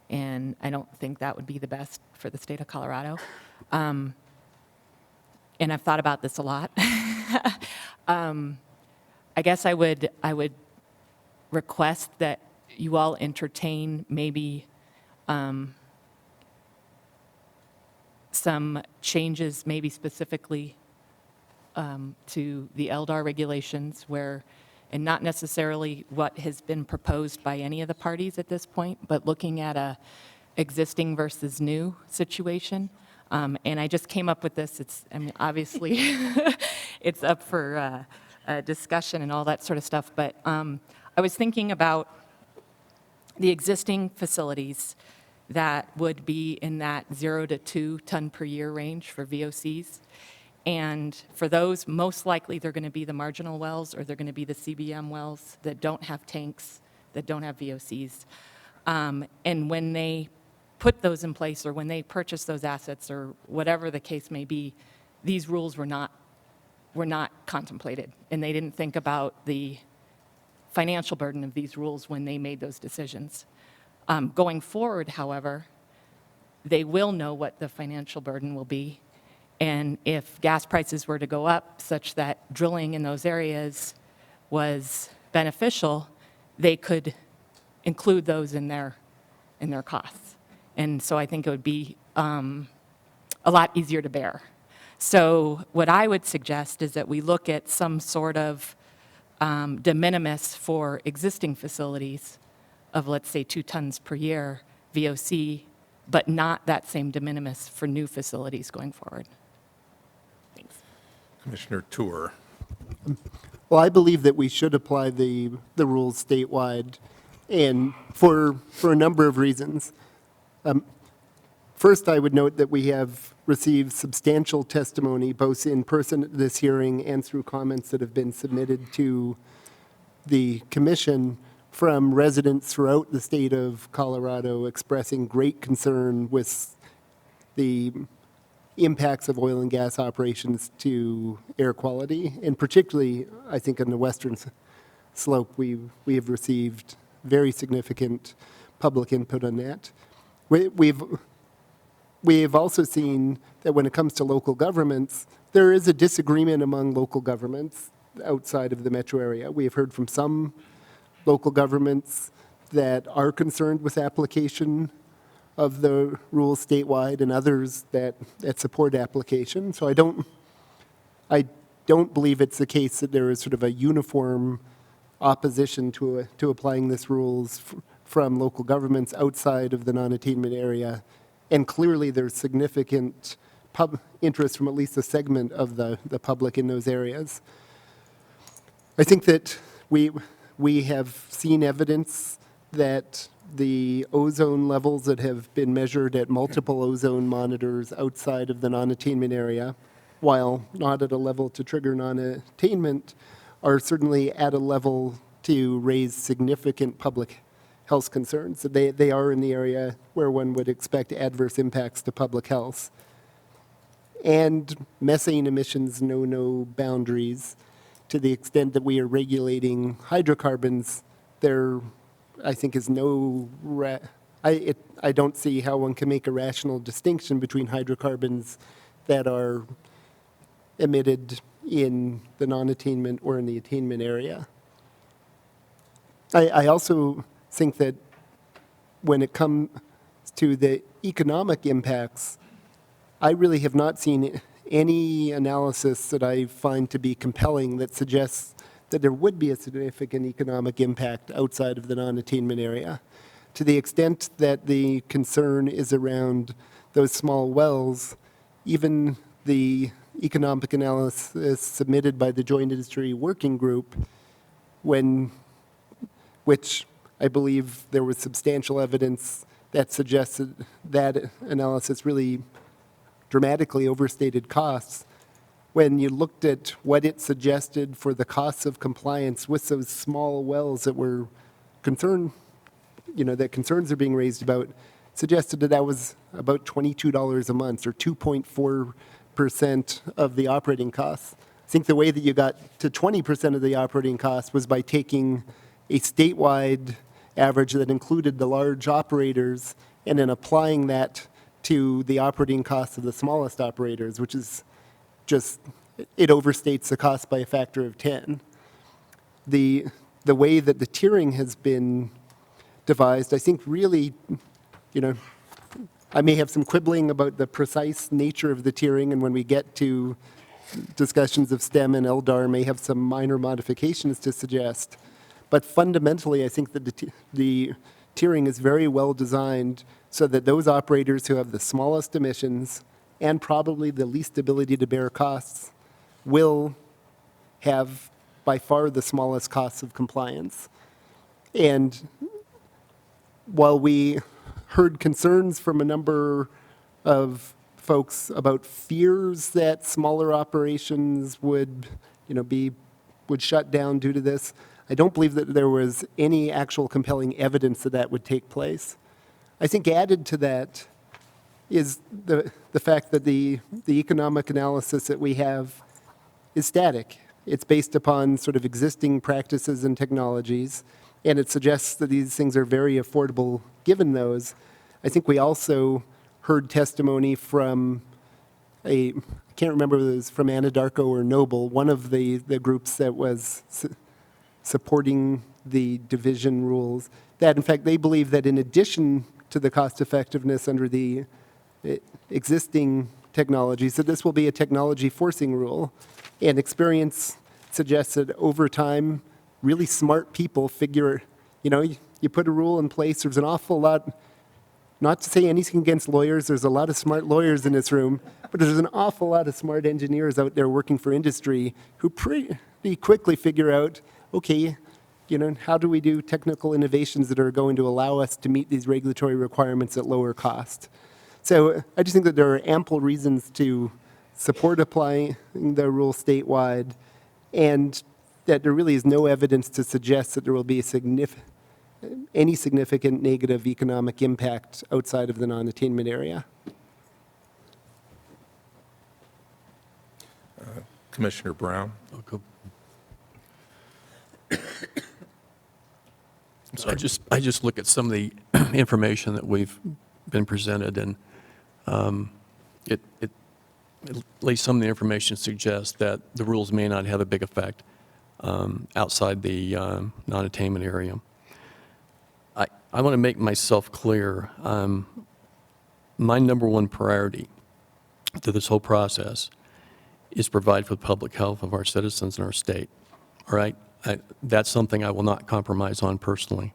Speaker 3: and I don't think that would be the best for the state of Colorado. And I've thought about this a lot. I guess I would request that you all entertain maybe some changes, maybe specifically to the LDAR regulations, and not necessarily what has been proposed by any of the parties at this point, but looking at a existing versus new situation. And I just came up with this. Obviously, it's up for discussion and all that sort of stuff, but I was thinking about the existing facilities that would be in that 0 to 2 ton per year range for VOCs. And for those, most likely they're going to be the marginal wells, or they're going to be the CBM wells that don't have tanks, that don't have VOCs. And when they put those in place, or when they purchase those assets, or whatever the case may be, these rules were not contemplated, and they didn't think about the financial burden of these rules when they made those decisions. Going forward, however, they will know what the financial burden will be, and if gas prices were to go up such that drilling in those areas was beneficial, they could include those in their costs. And so I think it would be a lot easier to bear. So what I would suggest is that we look at some sort of de minimis for existing facilities of, let's say, 2 tons per year VOC, but not that same de minimis for new facilities going forward. Thanks.
Speaker 2: Commissioner Tour.
Speaker 1: Well, I believe that we should apply the rules statewide, and for a number of reasons. First, I would note that we have received substantial testimony, both in person at this hearing and through comments that have been submitted to the commission from residents throughout the state of Colorado expressing great concern with the impacts of oil and gas operations to air quality. And particularly, I think on the western slope, we have received very significant public input on that. We have also seen that when it comes to local governments, there is a disagreement among local governments outside of the metro area. We have heard from some local governments that are concerned with application of the rules statewide, and others that support application. So I don't believe it's the case that there is sort of a uniform opposition to applying this rules from local governments outside of the non-attainment area. And clearly, there's significant interest from at least a segment of the public in those areas. I think that we have seen evidence that the ozone levels that have been measured at multiple ozone monitors outside of the non-attainment area, while not at a level to trigger non-attainment, are certainly at a level to raise significant public health concerns. They are in the area where one would expect adverse impacts to public health. And methane emissions know no boundaries. To the extent that we are regulating hydrocarbons, there, I think, is no, I don't see how one can make a rational distinction between hydrocarbons that are emitted in the non-attainment or in the attainment area. I also think that when it comes to the economic impacts, I really have not seen any analysis that I find to be compelling that suggests that there would be a significant economic impact outside of the non-attainment area. To the extent that the concern is around those small wells, even the economic analysis submitted by the Joint Industry Working Group, which I believe there was substantial evidence that suggested that analysis really dramatically overstated costs. When you looked at what it suggested for the costs of compliance with those small wells that were concerned, that concerns are being raised about, suggested that was about $22 a month, or 2.4% of the operating costs. I think the way that you got to 20% of the operating costs was by taking a statewide average that included the large operators and then applying that to the operating costs of the smallest operators, which is just, it overstates the cost by a factor of 10. The way that the tiering has been devised, I think really, I may have some quibbling about the precise nature of the tiering, and when we get to discussions of STEM and LDAR, may have some minor modifications to suggest. But fundamentally, I think that the tiering is very well designed so that those operators who have the smallest emissions and probably the least ability to bear costs will have by far the smallest costs of compliance. And while we heard concerns from a number of folks about fears that smaller operations would, would shut down due to this. I don't believe that there was any actual compelling evidence that that would take place. I think added to that is the fact that the economic analysis that we have is static. It's based upon sort of existing practices and technologies, and it suggests that these things are very affordable given those. I think we also heard testimony from I can't remember if it was from Anadarko or Noble, one of the groups that was supporting the division rules, that in fact they believe that in addition to the cost effectiveness under the existing technologies, that this will be a technology forcing rule. And experience suggests that over time, really smart people figure, you put a rule in place, there's an awful lot, not to say anything against lawyers, there's a lot of smart lawyers in this room, but there's an awful lot of smart engineers out there working for industry who pretty quickly figure out, okay, how do we do technical innovations that are going to allow us to meet these regulatory requirements at lower cost? So I just think that there are ample reasons to support applying the rule statewide, and that there really is no evidence to suggest that there will be any significant negative economic impact outside of the non-attainment area.
Speaker 2: Commissioner Brown?
Speaker 6: I just look at some of the information that we've been presented, and at least some of the information suggests that the rules may not have a big effect outside the non-attainment area. I want to make myself clear. My number one priority to this whole process is provide for the public health of our citizens in our state. All right? That's something I will not compromise on personally.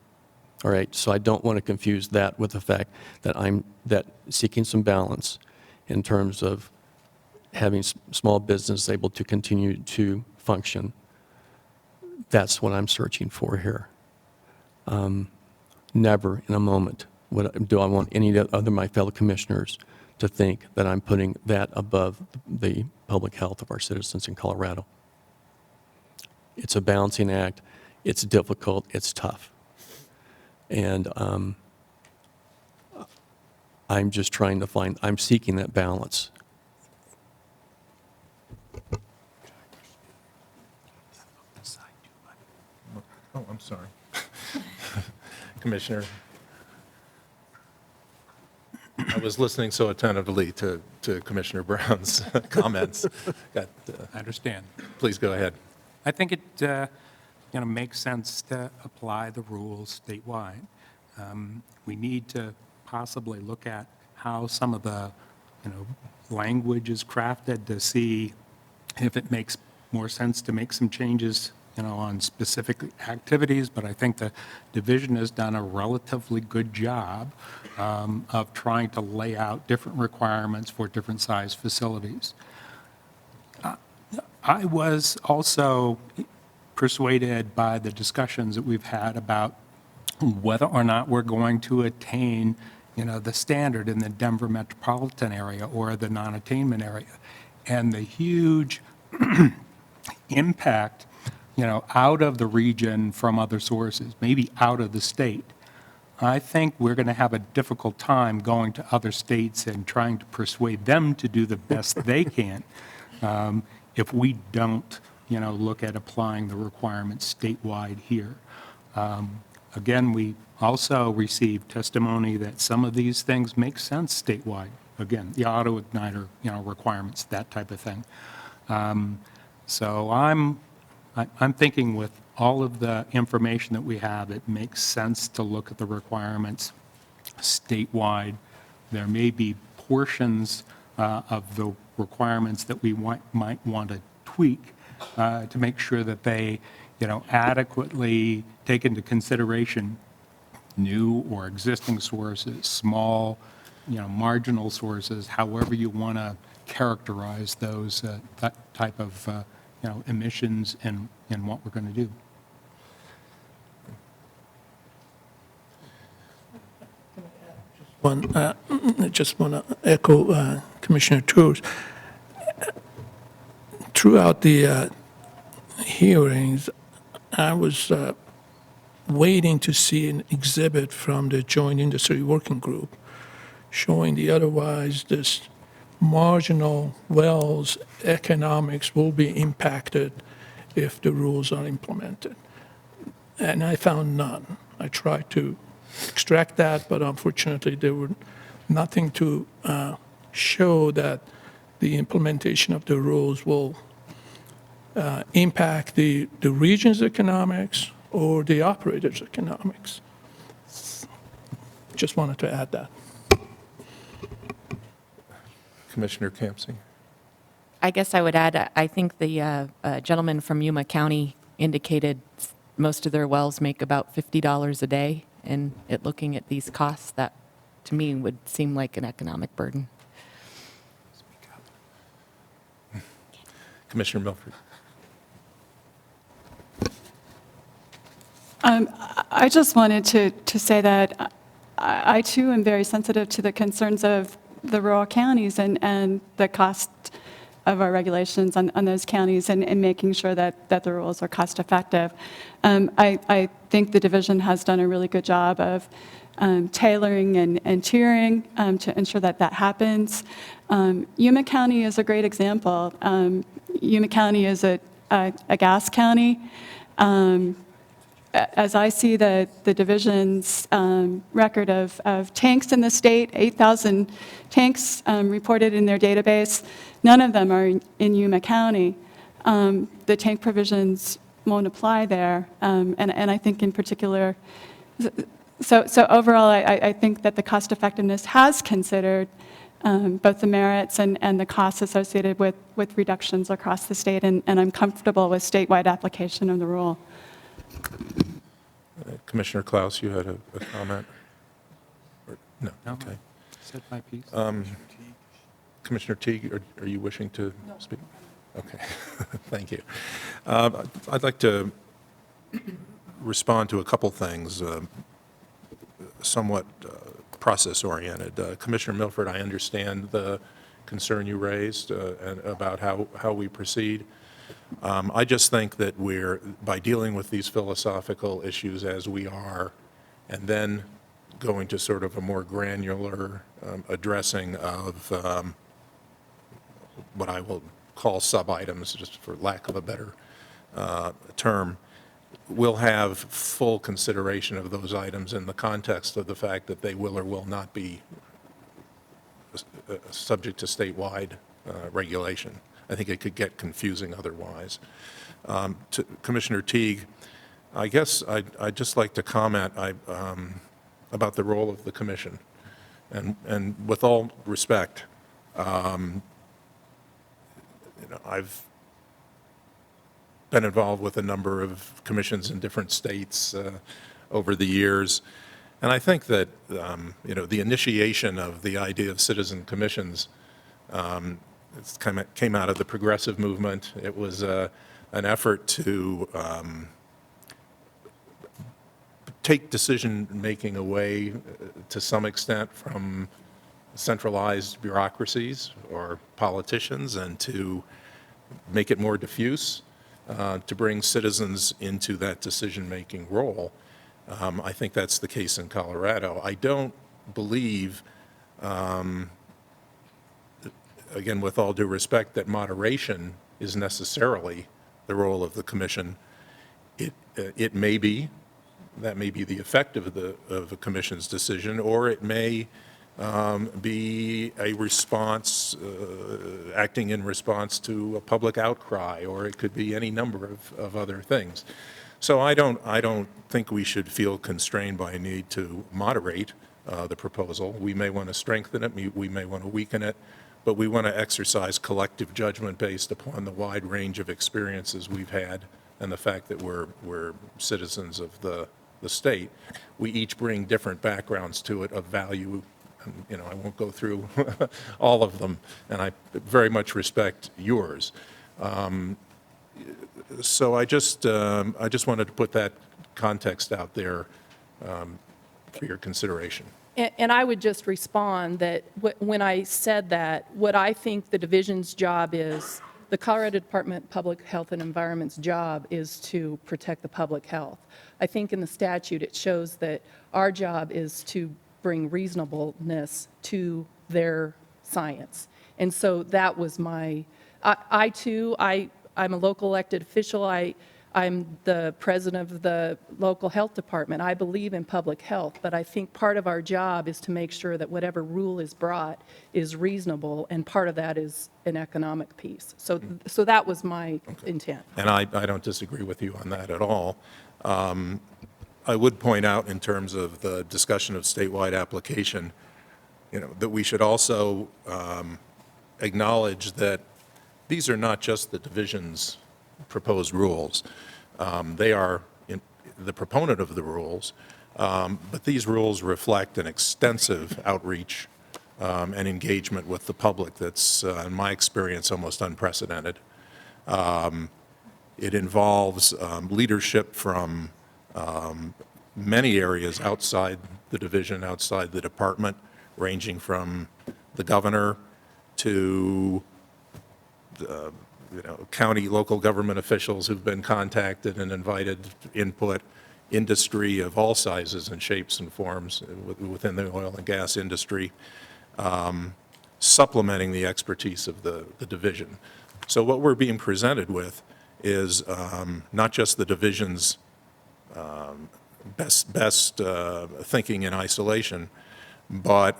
Speaker 6: All right? So I don't want to confuse that with the fact that I'm seeking some balance in terms of having small business able to continue to function. That's what I'm searching for here. Never in a moment do I want any other my fellow commissioners to think that I'm putting that above the public health of our citizens in Colorado. It's a balancing act. It's difficult. It's tough. And I'm just trying to I'm seeking that balance.
Speaker 2: Oh, I'm sorry. Commissioner. I was listening so attentively to Commissioner Brown's comments.
Speaker 8: I understand.
Speaker 2: Please go ahead.
Speaker 8: I think it makes sense to apply the rules statewide. We need to possibly look at how some of the language is crafted to see if it makes more sense to make some changes on specific activities, but I think the division has done a relatively good job of trying to lay out different requirements for different size facilities. I was also persuaded by the discussions that we've had about whether or not we're going to attain, the standard in the Denver metropolitan area or the non-attainment area, and the huge impact, out of the region from other sources, maybe out of the state. I think we're going to have a difficult time going to other states and trying to persuade them to do the best they can if we don't, look at applying the requirements statewide here. Again, we also received testimony that some of these things make sense statewide. Again, the auto igniter, requirements, that type of thing. So I'm thinking with all of the information that we have, it makes sense to look at the requirements statewide. There may be portions of the requirements that we might want to tweak to make sure that they, adequately take into consideration new or existing sources, small, marginal sources, however you want to characterize those, that type of emissions and what we're going to do.
Speaker 7: I just want to echo Commissioner Tours. Throughout the hearings, I was waiting to see an exhibit from the Joint Industry Working Group showing the otherwise this marginal wells economics will be impacted if the rules are implemented. And I found none. I tried to extract that, but unfortunately there were nothing to show that the implementation of the rules will impact the region's economics or the operator's economics. Just wanted to add that.
Speaker 2: Commissioner Campsey?
Speaker 3: I guess I would add, I think the gentleman from Yuma County indicated most of their wells make about $50 a day, and looking at these costs, that to me would seem like an economic burden.
Speaker 2: Commissioner Milford?
Speaker 5: I just wanted to say that I too am very sensitive to the concerns of the rural counties and the cost of our regulations on those counties and making sure that the rules are cost effective. I think the division has done a really good job of tailoring and tiering to ensure that happens. Yuma County is a great example. Yuma County is a gas county. As I see the division's record of tanks in the state, 8,000 tanks reported in their database, none of them are in Yuma County. The tank provisions won't apply there, and I think in particular, so overall, I think that the cost effectiveness has considered both the merits and the costs associated with reductions across the state, and I'm comfortable with statewide application of the rule.
Speaker 2: Commissioner Klaus, you had a comment? No?
Speaker 8: No.
Speaker 2: Okay.
Speaker 8: Said my piece.
Speaker 2: Commissioner Teague, are you wishing to speak? Okay, thank you. I'd like to respond to a couple things, somewhat process-oriented. Commissioner Milford, I understand the concern you raised and about how we proceed. I just think that by dealing with these philosophical issues as we are, and then going to sort of a more granular addressing of what I will call sub-items, just for lack of a better term, we'll have full consideration of those items in the context of the fact that they will or will not be subject to statewide regulation. I think it could get confusing otherwise. To Commissioner Teague, I guess I'd just like to comment about the role of the commission. And with all respect, I've been involved with a number of commissions in different states over the years. And I think that, the initiation of the idea of citizen commissions it came out of the progressive movement. It was an effort to take decision-making away to some extent from centralized bureaucracies or politicians and to make it more diffuse, to bring citizens into that decision-making role. I think that's the case in Colorado. I don't believe, again, with all due respect, that moderation is necessarily the role of the commission. It may be, that may be the effect of a commission's decision, or it may be a response, acting in response to a public outcry, or it could be any number of other things. So I don't think we should feel constrained by a need to moderate the proposal. We may want to strengthen it, we may want to weaken it, but we want to exercise collective judgment based upon the wide range of experiences we've had and the fact that we're citizens of the state. We each bring different backgrounds to it of value. I won't go through all of them, and I very much respect yours. So I just wanted to put that context out there for your consideration.
Speaker 9: And I would just respond that when I said that, what I think the division's job is, the Colorado Department of Public Health and Environment's job is to protect the public health. I think in the statute, it shows that our job is to bring reasonableness to their science. And so that was I'm a local elected official. I'm the president of the local health department. I believe in public health, but I think part of our job is to make sure that whatever rule is brought is reasonable, and part of that is an economic piece. So that was my intent.
Speaker 2: And I don't disagree with you on that at all. I would point out, in terms of the discussion of statewide application, that we should also acknowledge that these are not just the division's proposed rules. They are the proponent of the rules, but these rules reflect an extensive outreach and engagement with the public that's, in my experience, almost unprecedented. It involves leadership from many areas outside the division, outside the department, ranging from the governor to county, local government officials who've been contacted and invited input, industry of all sizes and shapes and forms within the oil and gas industry, supplementing the expertise of the division. So what we're being presented with is not just the division's best thinking in isolation, but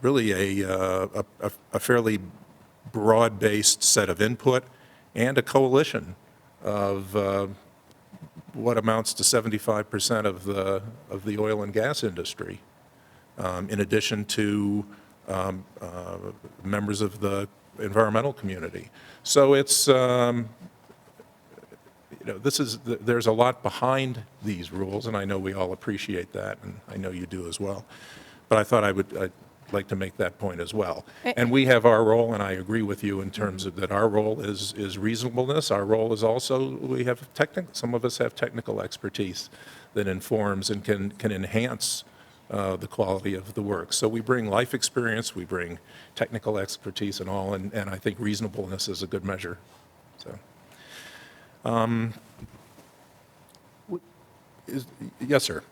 Speaker 2: really a fairly broad-based set of input and a coalition of what amounts to 75% of the oil and gas industry, in addition to members of the environmental community. So it's there's a lot behind these rules, and I know we all appreciate that, and I know you do as well. But I thought I'd like to make that point as well. And we have our role, and I agree with you in terms of that our role is reasonableness. Our role is also, some of us have technical expertise that informs and can enhance the quality of the work. So we bring life experience, we bring technical expertise and all, and I think reasonableness is a good measure. So, yes, sir.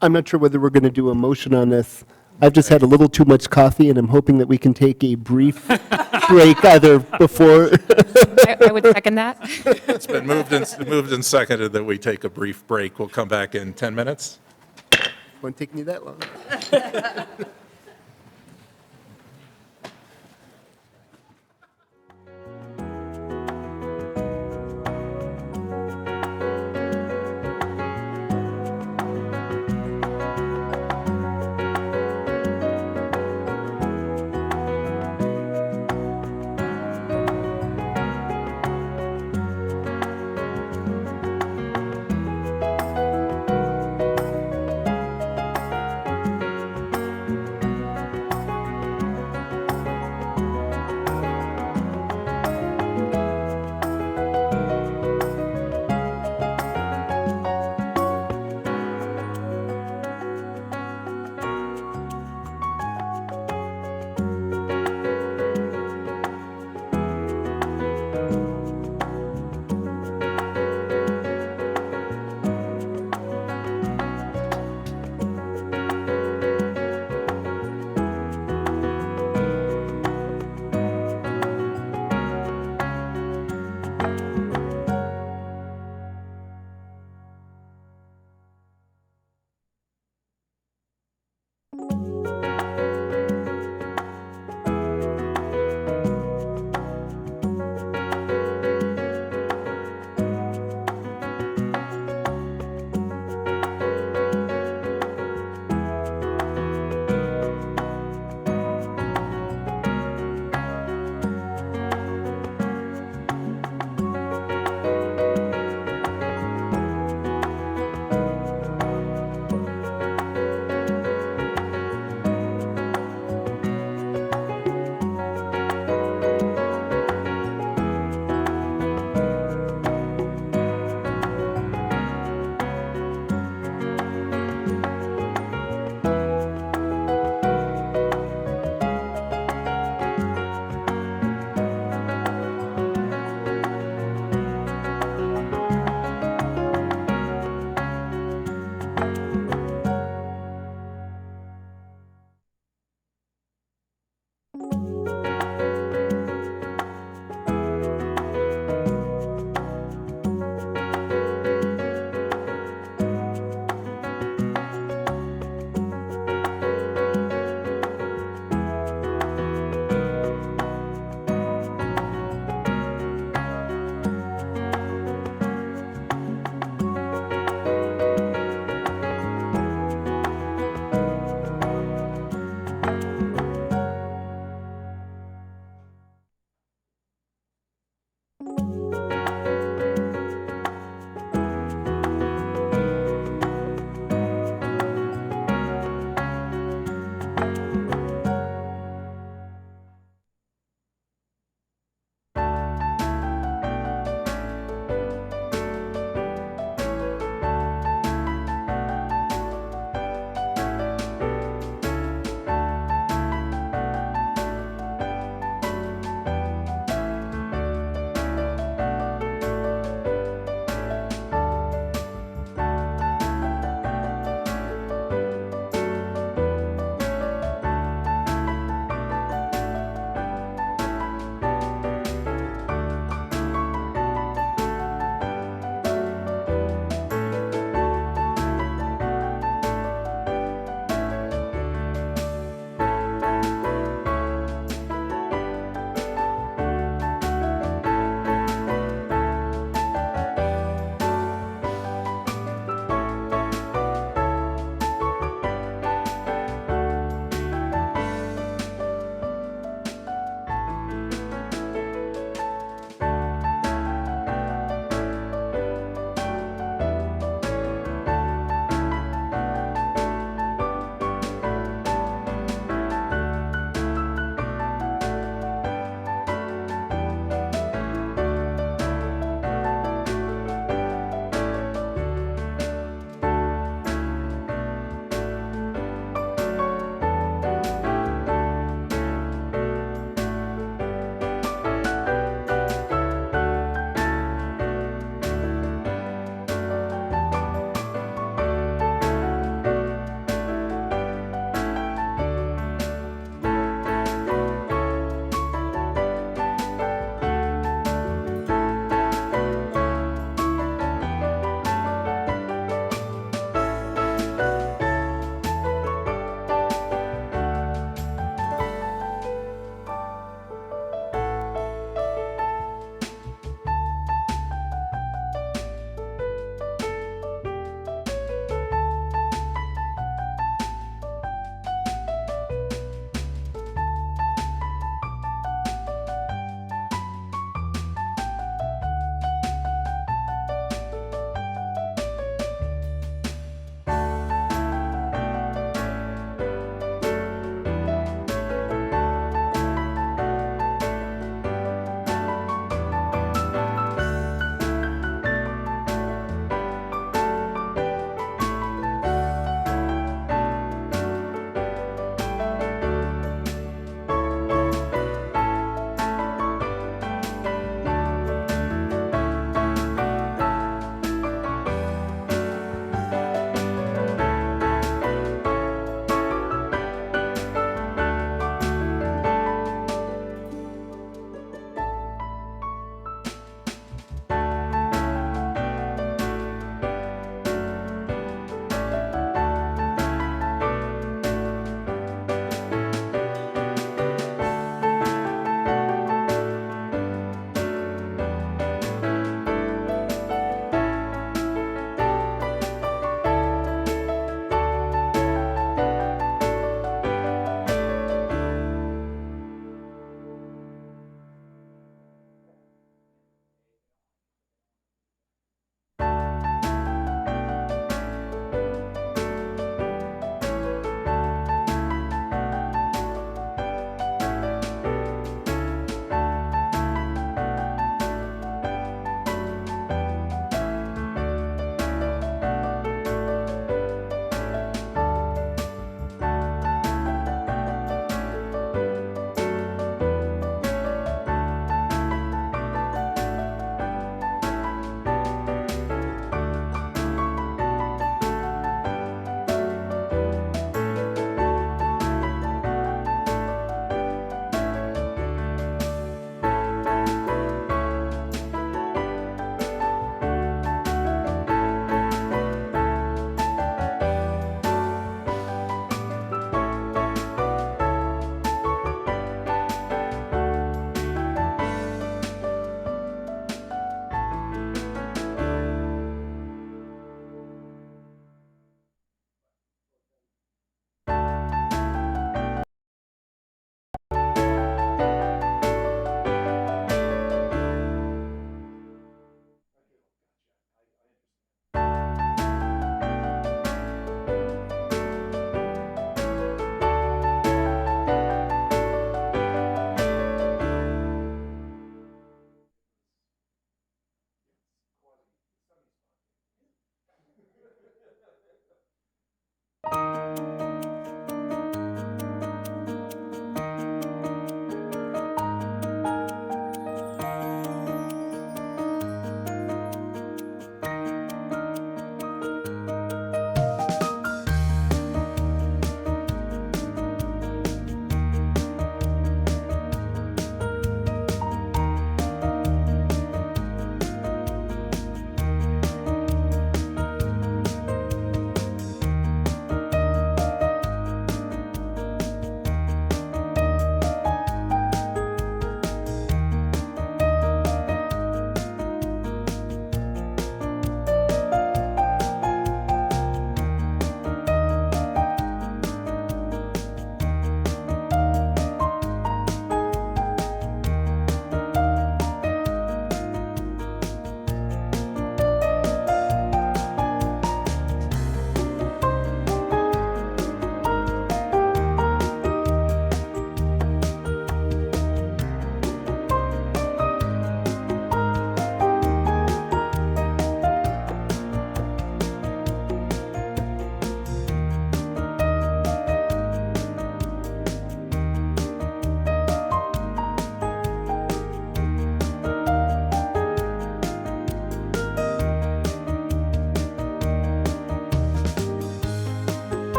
Speaker 1: I'm not sure whether we're going to do a motion on this. I've just had a little too much coffee, and I'm hoping that we can take a brief break either before.
Speaker 3: I would second that.
Speaker 2: It's been moved and seconded that we take a brief break. We'll come back in 10 minutes.
Speaker 1: Won't take me that long.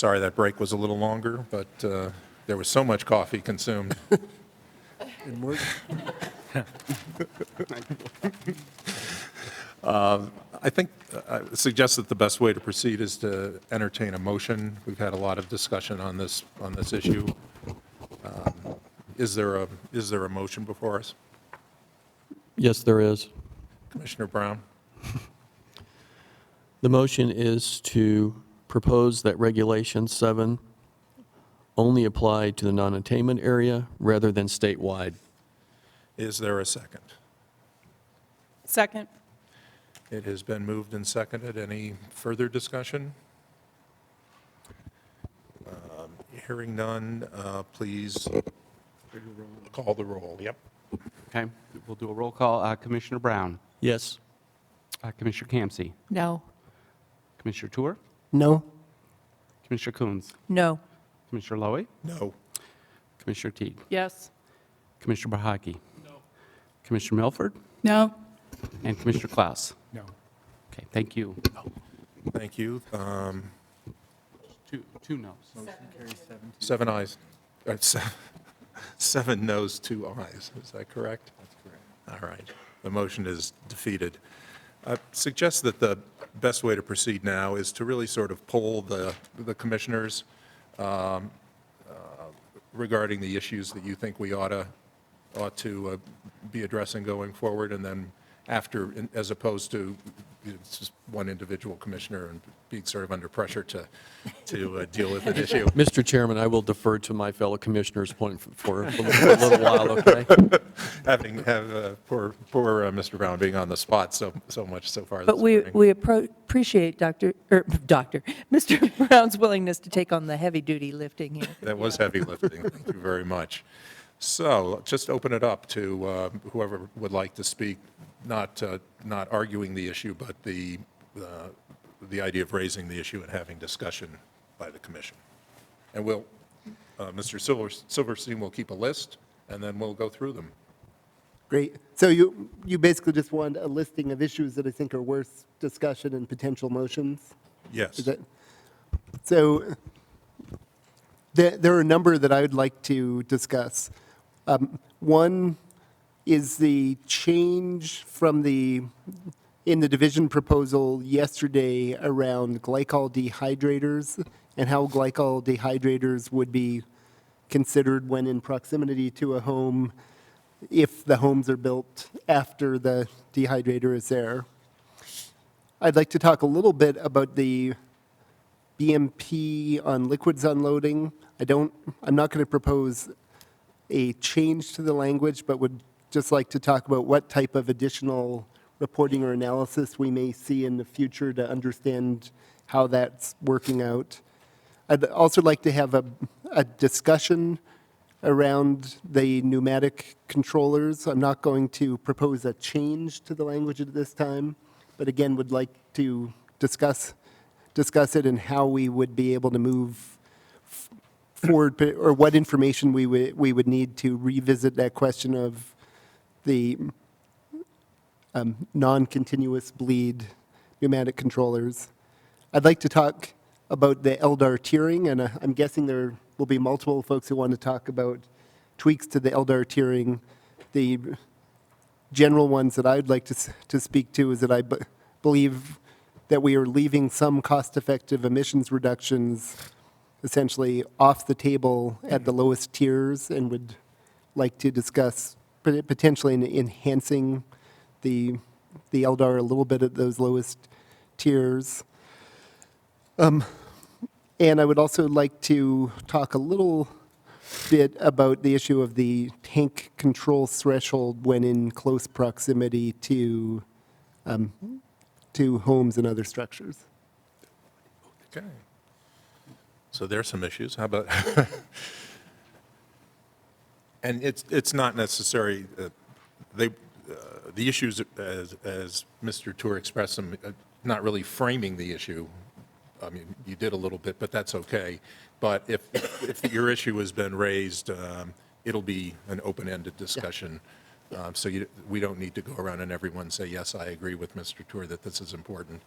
Speaker 2: Sorry that break was a little longer, but there was so much coffee consumed.
Speaker 1: And more-
Speaker 2: I think, I suggest that the best way to proceed is to entertain a motion. We've had a lot of discussion on this issue. Is there a motion before us?
Speaker 6: Yes, there is.
Speaker 2: Commissioner Brown?
Speaker 6: The motion is to propose that Regulation 7 only apply to the non-attainment area rather than statewide.
Speaker 2: Is there a second?
Speaker 9: Second.
Speaker 2: It has been moved and seconded. Any further discussion? Hearing none, please call the roll. Yep.
Speaker 11: Okay, we'll do a roll call. Commissioner Brown,
Speaker 6: Yes?
Speaker 11: Commissioner Campsey,
Speaker 3: No.
Speaker 11: Commissioner Tour,
Speaker 1: No?
Speaker 11: Commissioner Coons,
Speaker 4: No.
Speaker 11: Commissioner Lowy,
Speaker 2: No.
Speaker 11: Commissioner Teague,
Speaker 9: Yes.
Speaker 11: Commissioner Bahaki. No. Commissioner Milford,
Speaker 5: No?
Speaker 11: and Commissioner Klaus.
Speaker 8: No.
Speaker 11: Okay, thank you.
Speaker 2: Thank you.
Speaker 11: Two noes.
Speaker 2: 7 ayes. 7 noes, 2 ayes. Is that correct? That's correct. All right. The motion is defeated. I suggest that the best way to proceed now is to really sort of poll the commissioners regarding the issues that you think we ought to be addressing going forward, and then after, as opposed to just one individual commissioner and being sort of under pressure to deal with an issue.
Speaker 6: Mr. Chairman, I will defer to my fellow commissioners point for a little while, okay?
Speaker 2: Poor Mr. Brown being on the spot so much so far this
Speaker 4: But
Speaker 2: morning.
Speaker 4: we appreciate Mr. Brown's willingness to take on the heavy-duty lifting here.
Speaker 2: That was heavy lifting. Thank you very much. So just open it up to whoever would like to speak, not arguing the issue, but the idea of raising the issue and having discussion by the commission. And we'll, Mr. Silverstein will keep a list, and then we'll go through them.
Speaker 1: Great. So you basically just want a listing of issues that I think are worth discussion and potential motions?
Speaker 2: Yes.
Speaker 1: Is that, so there are a number that I would like to discuss. One is the change from in the division proposal yesterday around glycol dehydrators and how glycol dehydrators would be considered when in proximity to a home if the homes are built after the dehydrator is there. I'd like to talk a little bit about the BMP on liquids unloading. I'm not going to propose a change to the language, but would just like to talk about what type of additional reporting or analysis we may see in the future to understand how that's working out. I'd also like to have a discussion around the pneumatic controllers. I'm not going to propose a change to the language at this time, but again, would like to discuss it and how we would be able to move forward, or what information we would need to revisit that question of the non-continuous bleed pneumatic controllers. I'd like to talk about the LDAR tiering, and I'm guessing there will be multiple folks who want to talk about tweaks to the LDAR tiering. The general ones that I'd like to speak to is that I believe that we are leaving some cost-effective emissions reductions essentially off the table at the lowest tiers, and would like to discuss potentially enhancing the LDAR a little bit at those lowest tiers. And I would also like to talk a little bit about the issue of the tank control threshold when in close proximity to homes and other structures.
Speaker 2: Okay. So there's some issues. How about? And it's not necessary, the issues, as Mr. Tour expressed them, not really framing the issue. I mean, you did a little bit, but that's okay. But if your issue has been raised, it'll be an open-ended discussion. So we don't need to go around and everyone say, yes, I agree with Mr. Tour that this is important.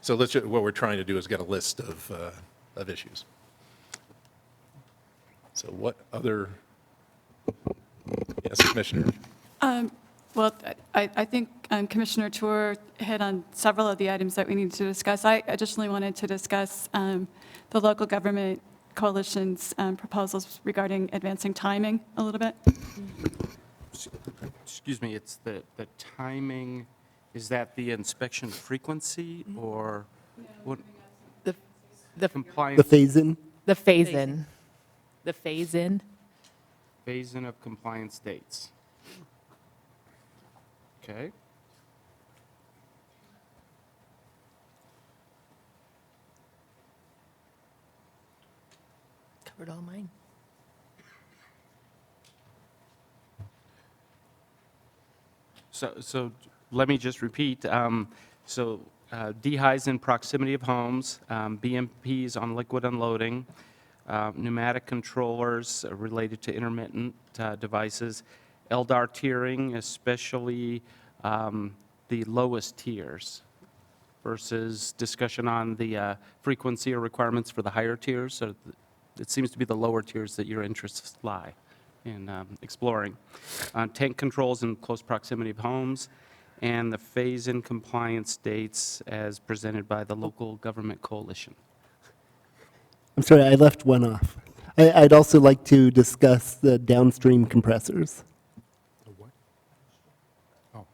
Speaker 2: So what we're trying to do is get a list of issues. So what other, yes, Commissioner?
Speaker 5: Well, I think Commissioner Tour hit on several of the items that we need to discuss. I additionally wanted to discuss the local government coalition's proposals regarding advancing timing a little bit.
Speaker 11: Excuse me, it's the timing, is that the inspection frequency or what?
Speaker 3: The
Speaker 11: Compliance.
Speaker 1: The phase-in?
Speaker 3: the phase-in. The phase-in.
Speaker 11: Phase-in of compliance dates. Okay.
Speaker 3: Covered all mine.
Speaker 11: So let me just repeat. DHIs in proximity of homes, BMPs on liquid unloading, pneumatic controllers related to intermittent devices, LDAR tiering, especially the lowest tiers, versus discussion on the frequency or requirements for the higher tiers. So it seems to be the lower tiers that your interests lie in exploring. Tank controls in close proximity of homes, and the phase-in compliance dates as presented by the local government coalition.
Speaker 1: I'm sorry, I left one off. I'd also like to discuss the downstream compressors.
Speaker 8: What? Oh,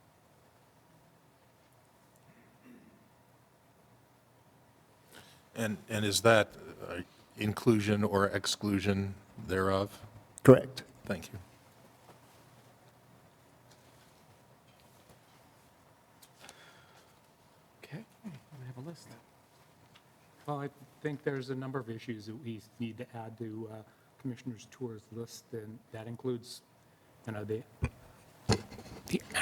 Speaker 2: And is that inclusion or exclusion thereof?
Speaker 1: Correct.
Speaker 2: Thank you.
Speaker 11: Okay, I have a list.
Speaker 8: well, I think there's a number of issues that we need to add to Commissioner's Tour's list, and that includes, the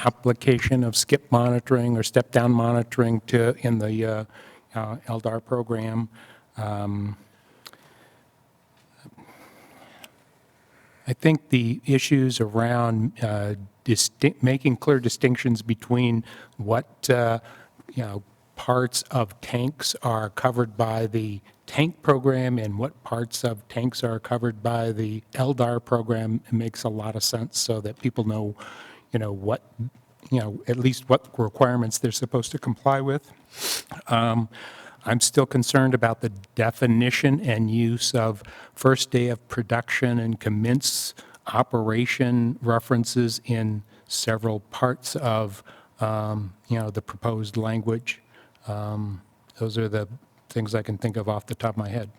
Speaker 8: application of skip monitoring or step-down monitoring in the LDAR program. I think the issues around making clear distinctions between what, parts of tanks are covered by the tank program and what parts of tanks are covered by the LDAR program makes a lot of sense, so that people know, what, at least what requirements they're supposed to comply with. I'm still concerned about the definition and use of first day of production and commence operation references in several parts of, the proposed language. Those are the things I can think of off the top of my head.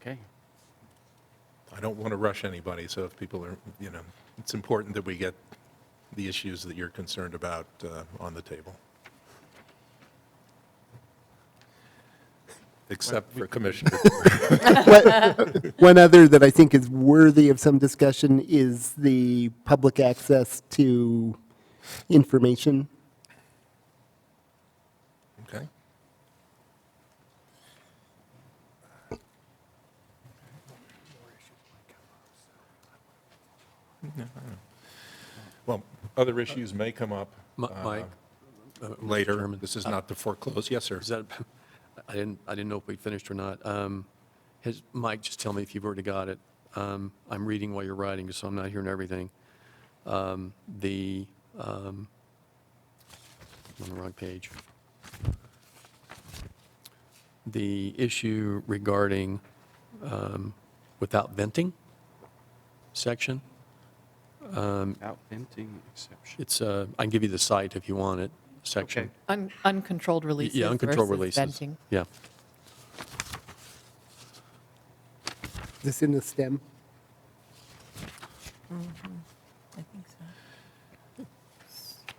Speaker 11: Okay.
Speaker 2: I don't want to rush anybody, so if people are, it's important that we get the issues that you're concerned about on the table. Except for Commissioner.
Speaker 1: One other that I think is worthy of some discussion is the public access to information.
Speaker 2: Okay. Well, other issues may come up
Speaker 6: Mike?
Speaker 2: later.
Speaker 6: Chairman.
Speaker 2: This is not to foreclose. Yes, sir.
Speaker 6: Is that, I didn't know if we finished or not. Mike, just tell me if you've already got it. I'm reading while you're writing, so I'm not hearing everything. I'm on the wrong page. The issue regarding without venting section.
Speaker 11: Without venting exception.
Speaker 6: It's, I can give you the site if you want it, section.
Speaker 11: Okay.
Speaker 3: Uncontrolled releases
Speaker 6: Yeah, uncontrolled
Speaker 3: versus
Speaker 6: releases.
Speaker 3: venting.
Speaker 6: Yeah.
Speaker 1: Is this in the STEM?
Speaker 3: I think so.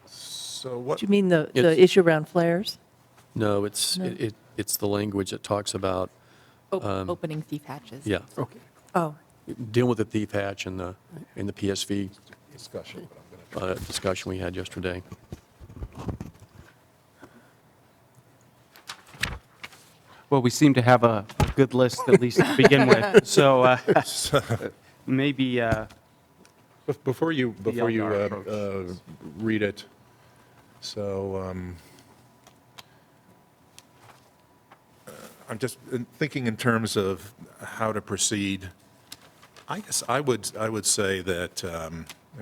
Speaker 2: So what,
Speaker 4: Do you mean the
Speaker 6: It's-
Speaker 4: issue around flares?
Speaker 6: No, it's, it's the language that talks about,
Speaker 3: Opening thief hatches.
Speaker 6: yeah,
Speaker 1: Okay.
Speaker 4: Oh,
Speaker 6: dealing with the thief hatch and the PSV
Speaker 2: discussion, but I'm going to
Speaker 6: discussion we had yesterday.
Speaker 11: Well, we seem to have a good list, at least to begin with. So maybe,
Speaker 2: Before you
Speaker 11: LDR approach.
Speaker 2: read it, so I'm just thinking in terms of how to proceed. I guess I would say that, I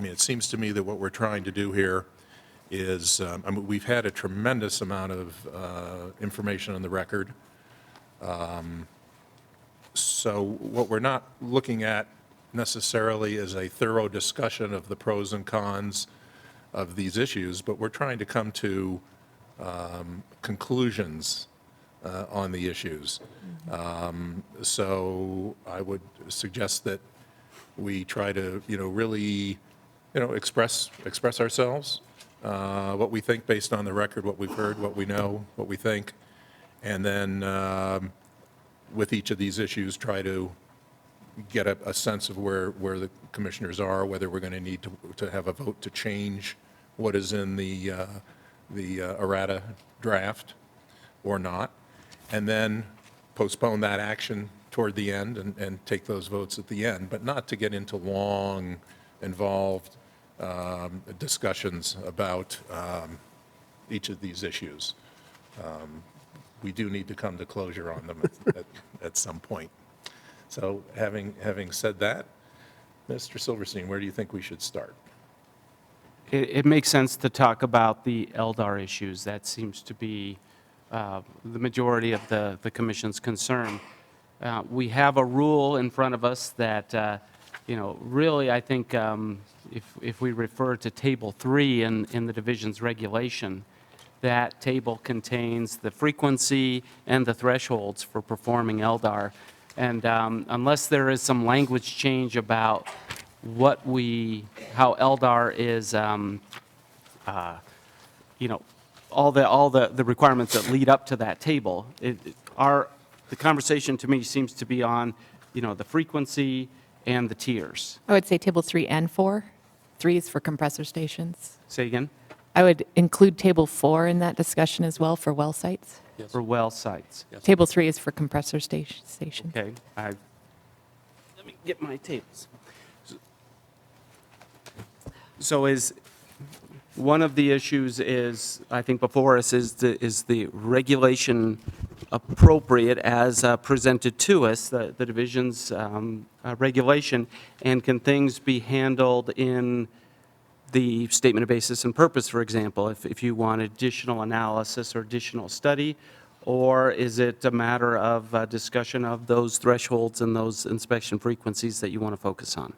Speaker 2: mean, it seems to me that what we're trying to do here is, I mean, we've had a tremendous amount of information on the record. So what we're not looking at necessarily is a thorough discussion of the pros and cons of these issues, but we're trying to come to conclusions on the issues. So I would suggest that we try to, really, express ourselves, what we think based on the record, what we've heard, what we know, what we think, and then with each of these issues, try to get a sense of where the commissioners are, whether we're going to need to have a vote to change what is in the errata draft or not, and then postpone that action toward the end and take those votes at the end, but not to get into long, involved discussions about each of these issues. We do need to come to closure on them at some point. So having said that, Mr. Silverstein, where do you think we should start?
Speaker 11: It makes sense to talk about the LDAR issues. That seems to be the majority of the commission's concern. We have a rule in front of us that, really, I think if we refer to Table 3 in the division's regulation, that table contains the frequency and the thresholds for performing LDAR. And unless there is some language change about how LDAR is, all the requirements that lead up to that table, the conversation to me seems to be on, the frequency and the tiers.
Speaker 3: I would say Table 3 and 4. 3 is for compressor stations.
Speaker 11: Say again?
Speaker 3: I would include Table 4 in that discussion as well for well sites.
Speaker 11: For well sites.
Speaker 3: Table 3 is for compressor stations.
Speaker 11: Okay, let me get my tables. So is, one of the issues is, I think before us, is the regulation appropriate as presented to us, the division's regulation, and can things be handled in the statement of basis and purpose, for example, if you want additional analysis or additional study, or is it a matter of discussion of those thresholds and those inspection frequencies that you want to focus on?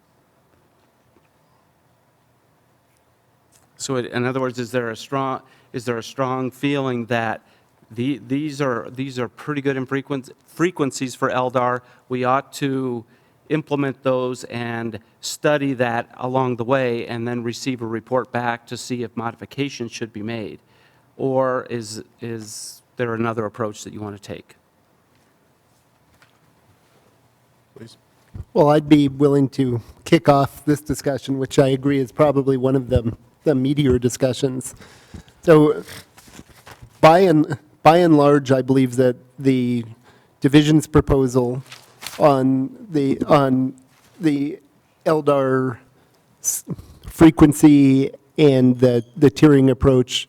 Speaker 11: So in other words, is there a strong feeling that these are pretty good in frequencies for LDAR? We ought to implement those and study that along the way and then receive a report back to see if modifications should be made? Or is there another approach that you want to take?
Speaker 2: Please.
Speaker 1: Well, I'd be willing to kick off this discussion, which I agree is probably one of the meatier discussions. So by and large, I believe that the division's proposal on the LDAR frequency and the tiering approach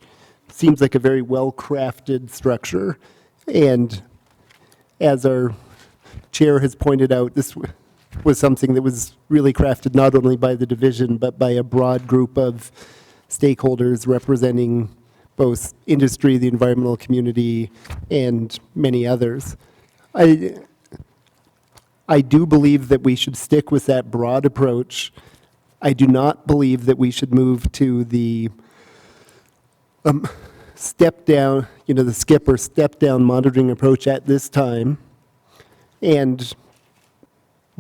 Speaker 1: seems like a very well-crafted structure. And as our chair has pointed out, this was something that was really crafted not only by the division, but by a broad group of stakeholders representing both industry, the environmental community, and many others. I do believe that we should stick with that broad approach. I do not believe that we should move to the step down, the skip or step down monitoring approach at this time, and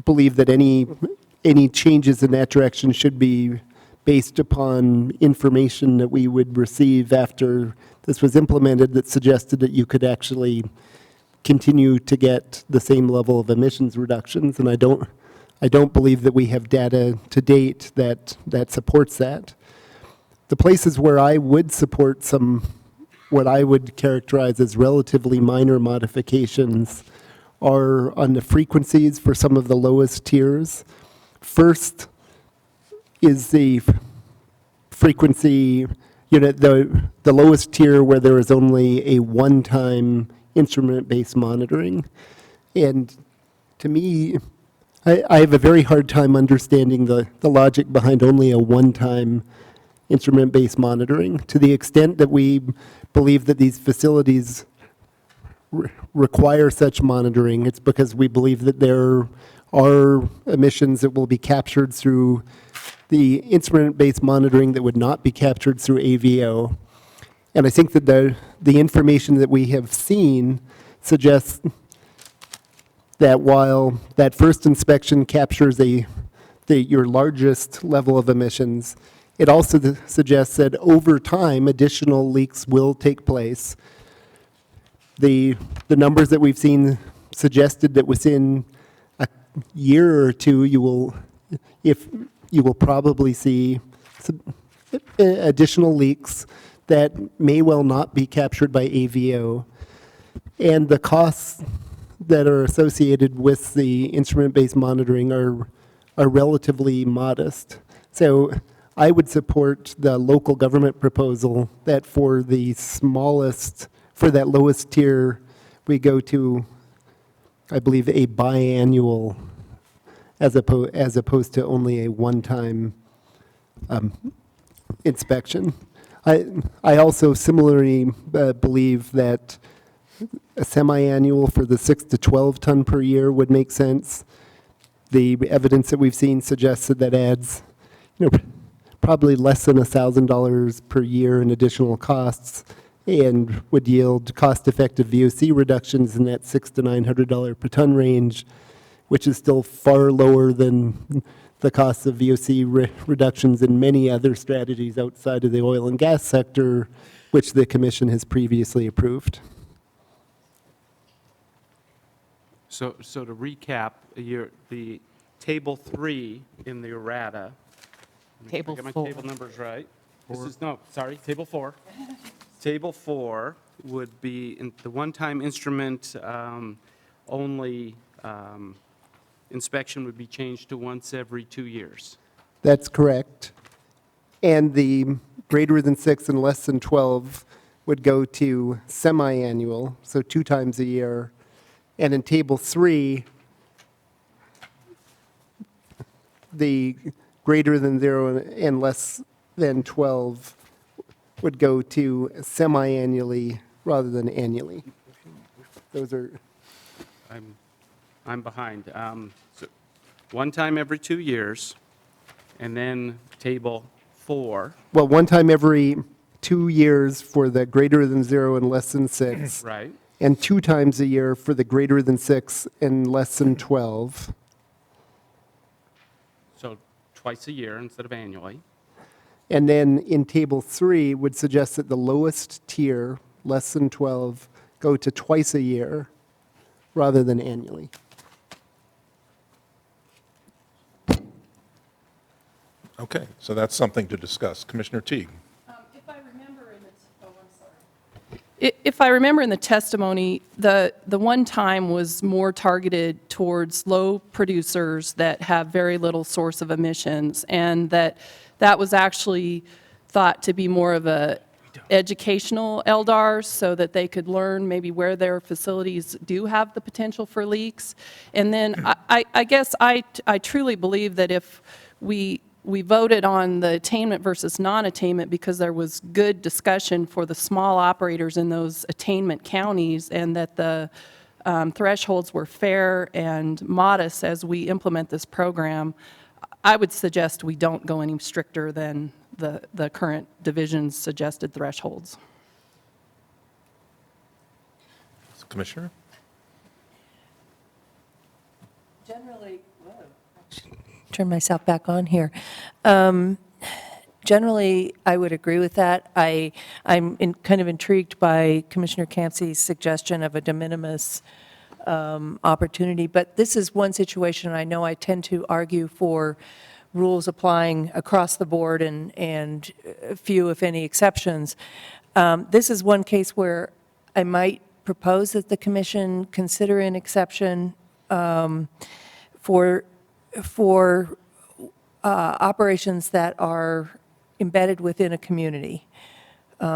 Speaker 1: believe that any changes in that direction should be based upon information that we would receive after this was implemented that suggested that you could actually continue to get the same level of emissions reductions. And I don't believe that we have data to date that supports that. The places where I would support what I would characterize as relatively minor modifications are on the frequencies for some of the lowest tiers. First is the frequency, the lowest tier where there is only a one-time instrument-based monitoring. And to me, I have a very hard time understanding the logic behind only a one-time instrument-based monitoring. To the extent that we believe that these facilities require such monitoring, it's because we believe that there are emissions that will be captured through the instrument-based monitoring that would not be captured through AVO. And I think that the information that we have seen suggests that while that first inspection captures your largest level of emissions, it also suggests that over time, additional leaks will take place. The numbers that we've seen suggested that within a year or two, you will probably see some additional leaks that may well not be captured by AVO. And the costs that are associated with the instrument-based monitoring are relatively modest. So I would support the local government proposal that for the smallest, for that lowest tier, we go to, I believe, a biannual as opposed to only a one-time inspection. I also similarly believe that a semi-annual for the 6 to 12 ton per year would make sense. The evidence that we've seen suggests that adds, probably less than $1,000 per year in additional costs and would yield cost-effective VOC reductions in that $600 to $900 per ton range, which is still far lower than the cost of VOC reductions in many other strategies outside of the oil and gas sector, which the Commission has previously approved.
Speaker 11: So to recap, the table 3 in the errata.
Speaker 3: Table
Speaker 11: I got my
Speaker 3: 4.
Speaker 11: table numbers right. Table 4. Table 4 would be the one-time instrument only inspection would be changed to once every 2 years.
Speaker 1: That's correct. And the greater than 6 and less than 12 would go to semi-annual, so 2 times a year. And in Table 3, the greater than 0 and less than 12 would go to semi-annually rather than annually. Those are...
Speaker 11: I'm behind. So one time every 2 years, and then table 4.
Speaker 1: Well, one time every 2 years for the greater than 0 and less than 6.
Speaker 11: Right.
Speaker 1: And 2 times a year for the greater than 6 and less than 12.
Speaker 11: So twice a year instead of annually.
Speaker 1: And then in Table 3 would suggest that the lowest tier, less than 12, go to twice a year rather than annually.
Speaker 2: Okay, so that's something to discuss. Commissioner Teague.
Speaker 9: If I remember in the testimony, the one time was more targeted towards low producers that have very little source of emissions, and that was actually thought to be more of a educational LDAR so that they could learn maybe where their facilities do have the potential for leaks. And then I guess I truly believe that if we voted on the attainment versus non-attainment because there was good discussion for the small operators in those attainment counties, and that the thresholds were fair and modest as we implement this program. I would suggest we don't go any stricter than the current division's suggested thresholds.
Speaker 2: Commissioner?
Speaker 4: Generally, turn myself back on here. Generally, I would agree with that. I'm kind of intrigued by Commissioner Campsey's suggestion of a de minimis opportunity, but this is one situation I know I tend to argue for rules applying across the board and few, if any, exceptions. This is one case where I might propose that the Commission consider an exception for operations that are embedded within a community.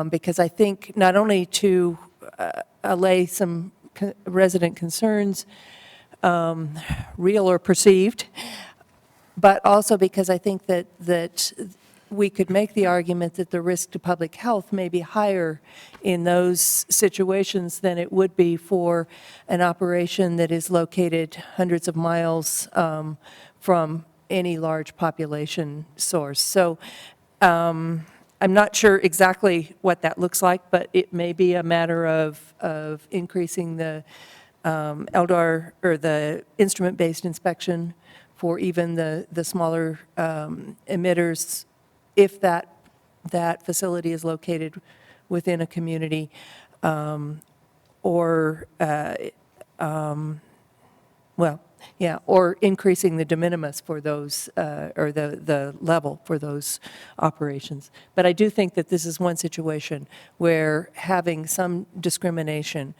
Speaker 4: Because I think not only to allay some resident concerns, real or perceived, but also because I think that we could make the argument that the risk to public health may be higher in those situations than it would be for an operation that is located hundreds of miles from any large population source. So I'm not sure exactly what that looks like, but it may be a matter of increasing the LDAR or the instrument-based inspection for even the smaller emitters if that facility is located within a community, or increasing the de minimis for those, or the level for those operations. But I do think that this is one situation where having some discrimination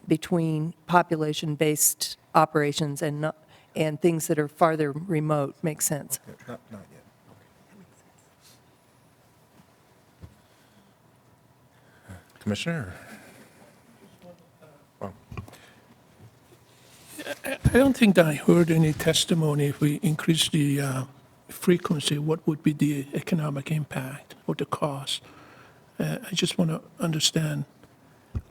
Speaker 4: between population-based operations and things that are farther remote makes sense.
Speaker 2: Not yet. Commissioner? Oh.
Speaker 7: I don't think that I heard any testimony if we increase the frequency, what would be the economic impact or the cost? I just want to understand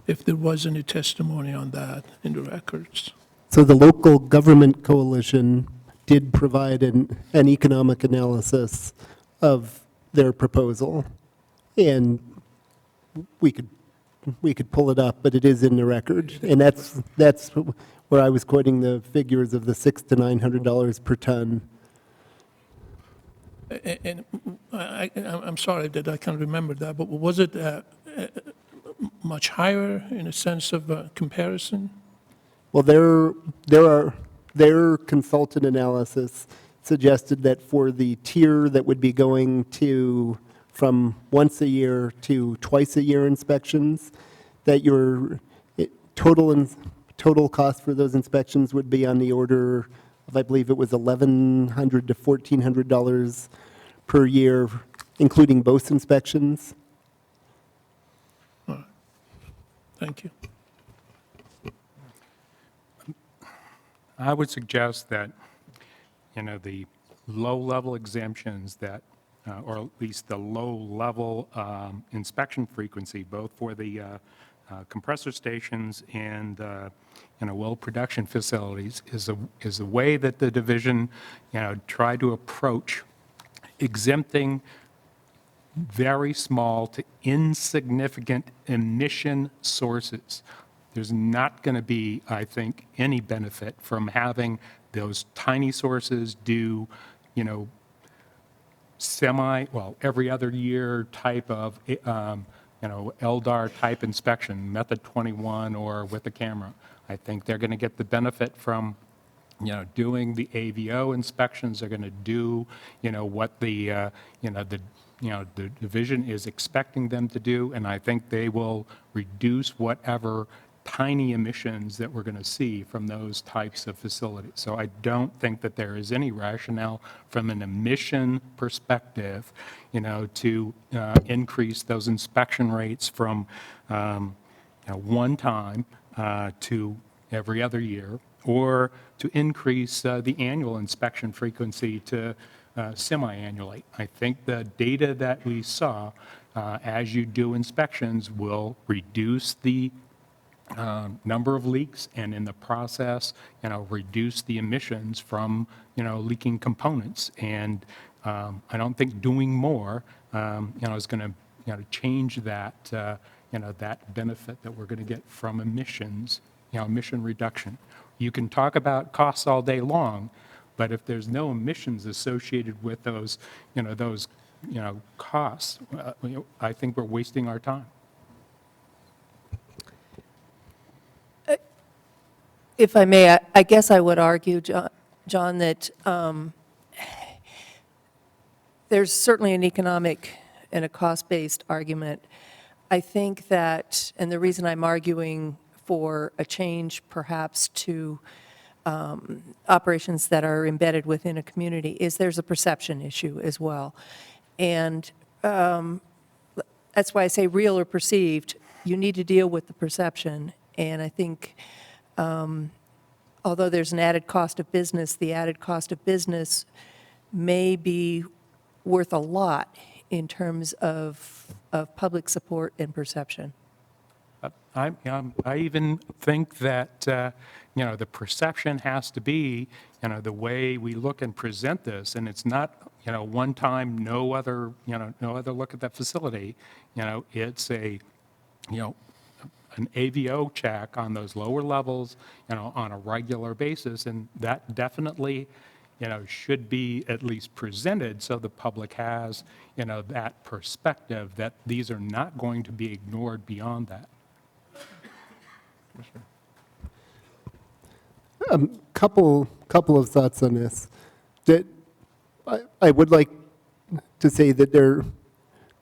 Speaker 7: if there was any testimony on that in the records.
Speaker 1: So the local government coalition did provide an economic analysis of their proposal, and we could pull it up, but it is in the record, and that's where I was quoting the figures of the $600 to $900 per ton.
Speaker 7: And I'm sorry that I can't remember that, but was it much higher in a sense of comparison?
Speaker 1: Well, their consultant analysis suggested that for the tier that would be going to from once a year to twice a year inspections, that your total cost for those inspections would be on the order of, I believe it was $1,100 to $1,400 per year, including both inspections.
Speaker 7: Thank you.
Speaker 8: I would suggest that, the low-level exemptions that, or at least the low-level inspection frequency, both for the compressor stations and, well production facilities, is a way that the division, tried to approach exempting very small to insignificant emission sources. There's not going to be, I think, any benefit from having those tiny sources do, every other year type of, LDAR type inspection, method 21 or with the camera. I think they're going to get the benefit from, doing the AVO inspections. They're going to do, what the division is expecting them to do, and I think they will reduce whatever tiny emissions that we're going to see from those types of facilities. So I don't think that there is any rationale from an emission perspective, to increase those inspection rates from one time to every other year, or to increase the annual inspection frequency to semi-annually. I think the data that we saw as you do inspections will reduce the number of leaks, and in the process, reduce the emissions from, leaking components. And I don't think doing more, is going to, change that, that benefit that we're going to get from emissions, emission reduction. You can talk about costs all day long, but if there's no emissions associated with those, costs, I think we're wasting our time.
Speaker 4: If I may, I guess I would argue, John, that there's certainly an economic and a cost-based argument. I think that, and the reason I'm arguing for a change perhaps to operations that are embedded within a community, is there's a perception issue as well. And that's why I say real or perceived, you need to deal with the perception. And I think although there's an added cost of business, the added cost of business may be worth a lot in terms of public support and perception.
Speaker 8: I even think that, the perception has to be, the way we look and present this, and it's not, one time, no other look at that facility. It's an AVO check on those lower levels, on a regular basis, and that definitely, should be at least presented so the public has, that perspective that these are not going to be ignored beyond that.
Speaker 1: Couple of thoughts on this. That I would like to say that there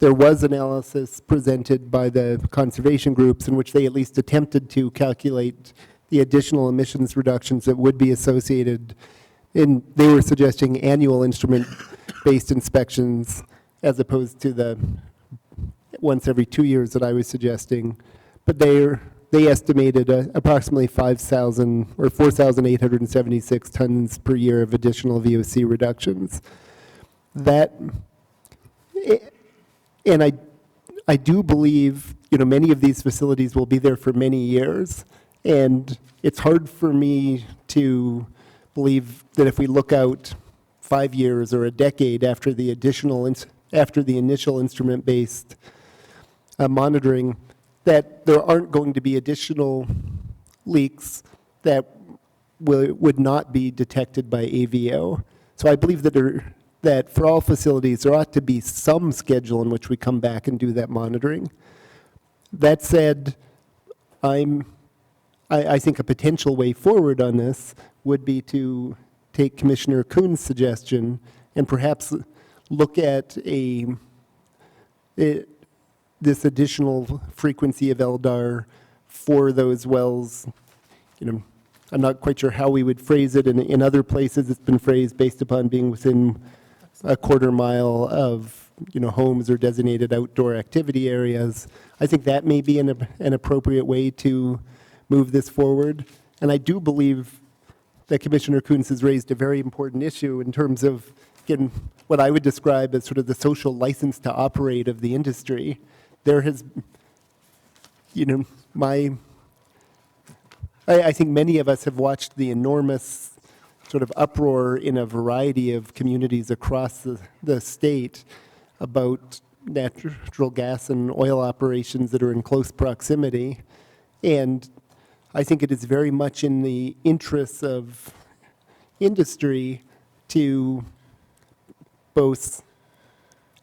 Speaker 1: was analysis presented by the conservation groups in which they at least attempted to calculate the additional emissions reductions that would be associated. And they were suggesting annual instrument-based inspections as opposed to the once every 2 years that I was suggesting. But they estimated approximately 5,000 or 4,876 tons per year of additional VOC reductions. That, and I do believe, many of these facilities will be there for many years, and it's hard for me to believe that if we look out 5 years or a decade after the initial instrument-based monitoring, that there aren't going to be additional leaks that would not be detected by AVO. So I believe that for all facilities, there ought to be some schedule in which we come back and do that monitoring. That said, I think a potential way forward on this would be to take Commissioner Kuhn's suggestion and perhaps look at this additional frequency of LDAR for those wells. I'm not quite sure how we would phrase it. In other places, it's been phrased based upon being within a quarter mile of, homes or designated outdoor activity areas. I think that may be an appropriate way to move this forward. And I do believe that Commissioner Kuhns has raised a very important issue in terms of, again, what I would describe as sort of the social license to operate of the industry. There has, I think many of us have watched the enormous sort of uproar in a variety of communities across the state about natural gas and oil operations that are in close proximity. And I think it is very much in the interests of industry to both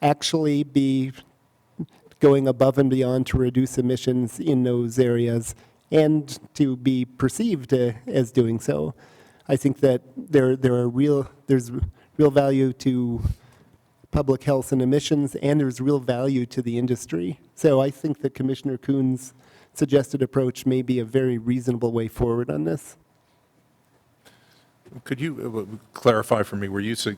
Speaker 1: actually be going above and beyond to reduce emissions in those areas and to be perceived as doing so. I think that there's real value to public health and emissions, and there's real value to the industry. So I think that Commissioner Kuhn's suggested approach may be a very reasonable way forward on this.
Speaker 2: Could you clarify for me, where you said,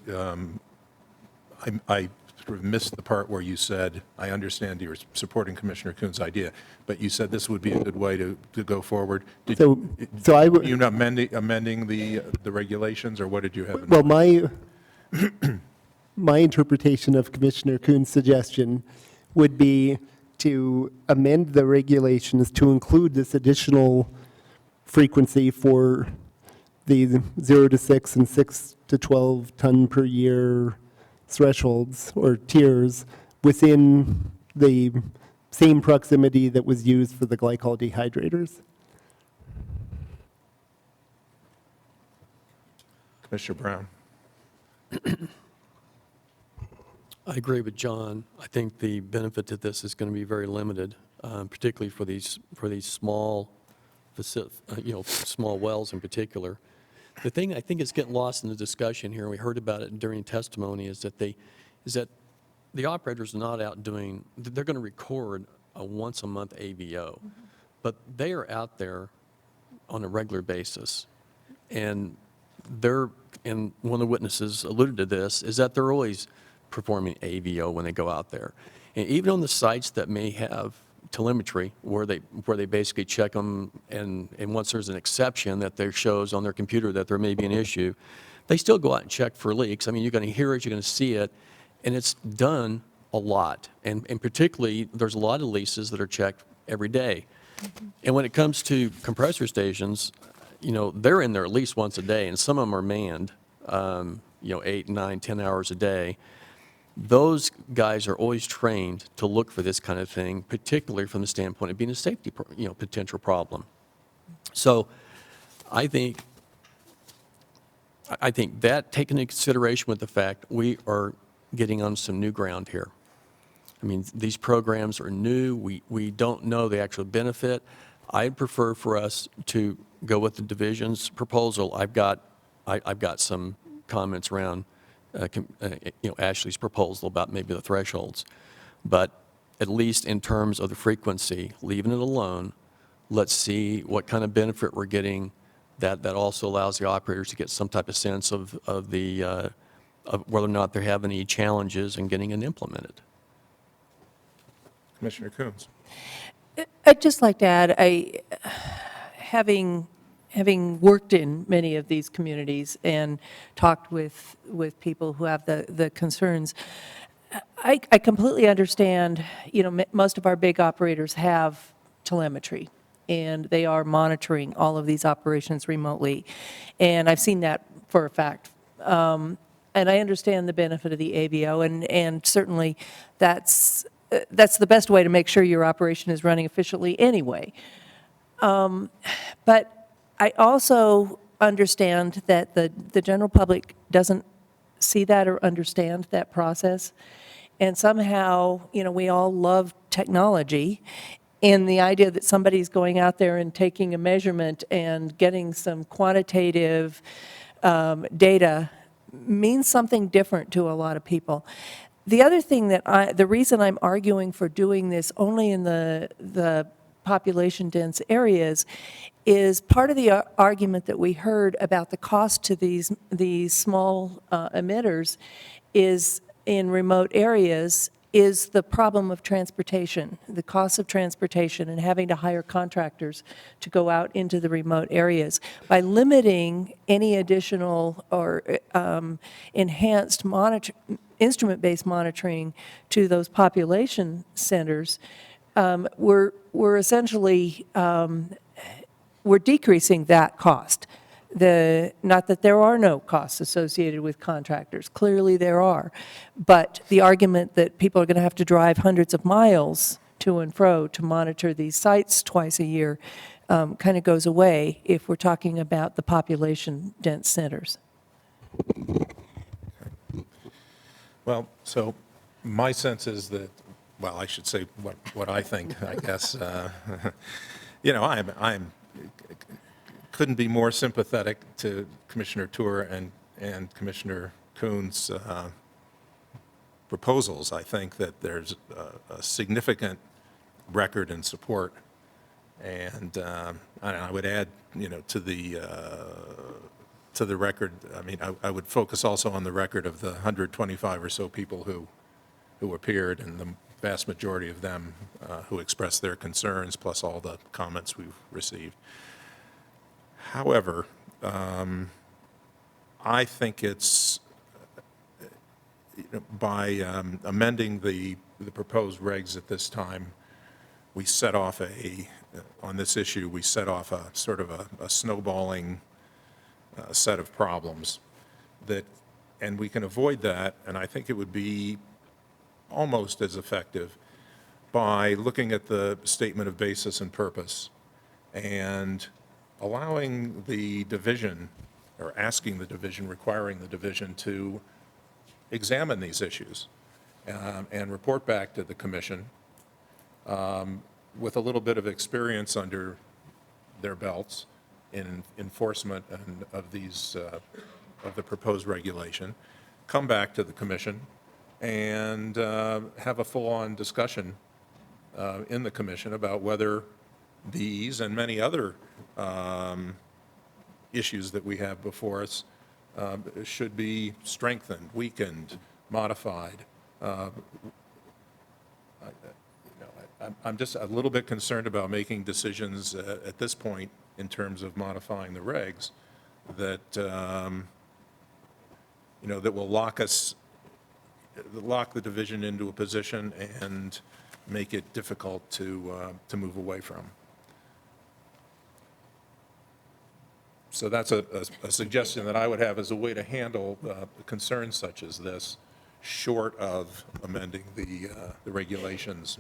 Speaker 2: I sort of missed the part where you said, I understand you're supporting Commissioner Kuhn's idea, but you said this would be a good way to go forward.
Speaker 1: So I would.
Speaker 2: You amending the regulations, or what did you have in
Speaker 1: Well,
Speaker 2: mind?
Speaker 1: my interpretation of Commissioner Kuhn's suggestion would be to amend the regulations to include this additional frequency for the 0 to 6 and 6 to 12 ton per year thresholds or tiers within the same proximity that was used for the glycol dehydrators.
Speaker 2: Commissioner Brown.
Speaker 6: I agree with John. I think the benefit to this is going to be very limited, particularly for these small, small wells in particular. The thing I think is getting lost in the discussion here, and we heard about it during testimony, is that the operators are not out doing. They're going to record a once-a-month AVO, but they are out there on a regular basis, and and one of the witnesses alluded to this, is that they're always performing AVO when they go out there. And even on the sites that may have telemetry, where they basically check them, and once there's an exception that there shows on their computer that there may be an issue, they still go out and check for leaks. I mean, you're going to hear it, you're going to see it, and it's done a lot. And particularly, there's a lot of leases that are checked every day. And when it comes to compressor stations, they're in there at least once a day, and some of them are manned, 8, 9, 10 hours a day. Those guys are always trained to look for this kind of thing, particularly from the standpoint of being a safety, potential problem. So I think that, taken into consideration with the fact we are getting on some new ground here. I mean, these programs are new. We don't know the actual benefit. I'd prefer for us to go with the division's proposal. I've got some comments around Ashley's proposal about maybe the thresholds. But at least in terms of the frequency, leaving it alone, let's see what kind of benefit we're getting. That also allows the operators to get some type of sense of whether or not they're having any challenges in getting it implemented.
Speaker 2: Commissioner Coons.
Speaker 4: I'd just like to add, having worked in many of these communities and talked with people who have the concerns, I completely understand, most of our big operators have telemetry, and they are monitoring all of these operations remotely. And I've seen that for a fact. And I understand the benefit of the AVO, and certainly that's the best way to make sure your operation is running efficiently anyway. But I also understand that the general public doesn't see that or understand that process. And somehow, we all love technology, and the idea that somebody's going out there and taking a measurement and getting some quantitative data means something different to a lot of people. The other thing the reason I'm arguing for doing this only in the population-dense areas is part of the argument that we heard about the cost to these small emitters is in remote areas is the problem of transportation, the cost of transportation, and having to hire contractors to go out into the remote areas. By limiting any additional or enhanced instrument-based monitoring to those population centers, we're essentially we're decreasing that cost. Not that there are no costs associated with contractors. Clearly there are. But the argument that people are going to have to drive hundreds of miles to and fro to monitor these sites twice a year kind of goes away if we're talking about the population-dense centers.
Speaker 2: Well, so my sense is that, well, I should say what I think, I guess. I'm couldn't be more sympathetic to Commissioner Tour and Commissioner Coons' proposals. I think that there's a significant record and support, and I would add, to the record. I mean, I would focus also on the record of the 125 or so people who appeared, and the vast majority of them who expressed their concerns, plus all the comments we've received. However, I think it's, by amending the proposed regs at this time, we set off on this issue, we set off a sort of a snowballing set of problems and we can avoid that, and I think it would be almost as effective by looking at the statement of basis and purpose and allowing the division, or asking the division, requiring the division to examine these issues and report back to the commission with a little bit of experience under their belts in enforcement of these, of the proposed regulation, come back to the commission and have a full-on discussion in the commission about whether these and many other issues that we have before us should be strengthened, weakened, modified. I'm just a little bit concerned about making decisions at this point in terms of modifying the regs that, that will lock the division into a position and make it difficult to move away from. So that's a suggestion that I would have as a way to handle concerns such as this, short of amending the regulations.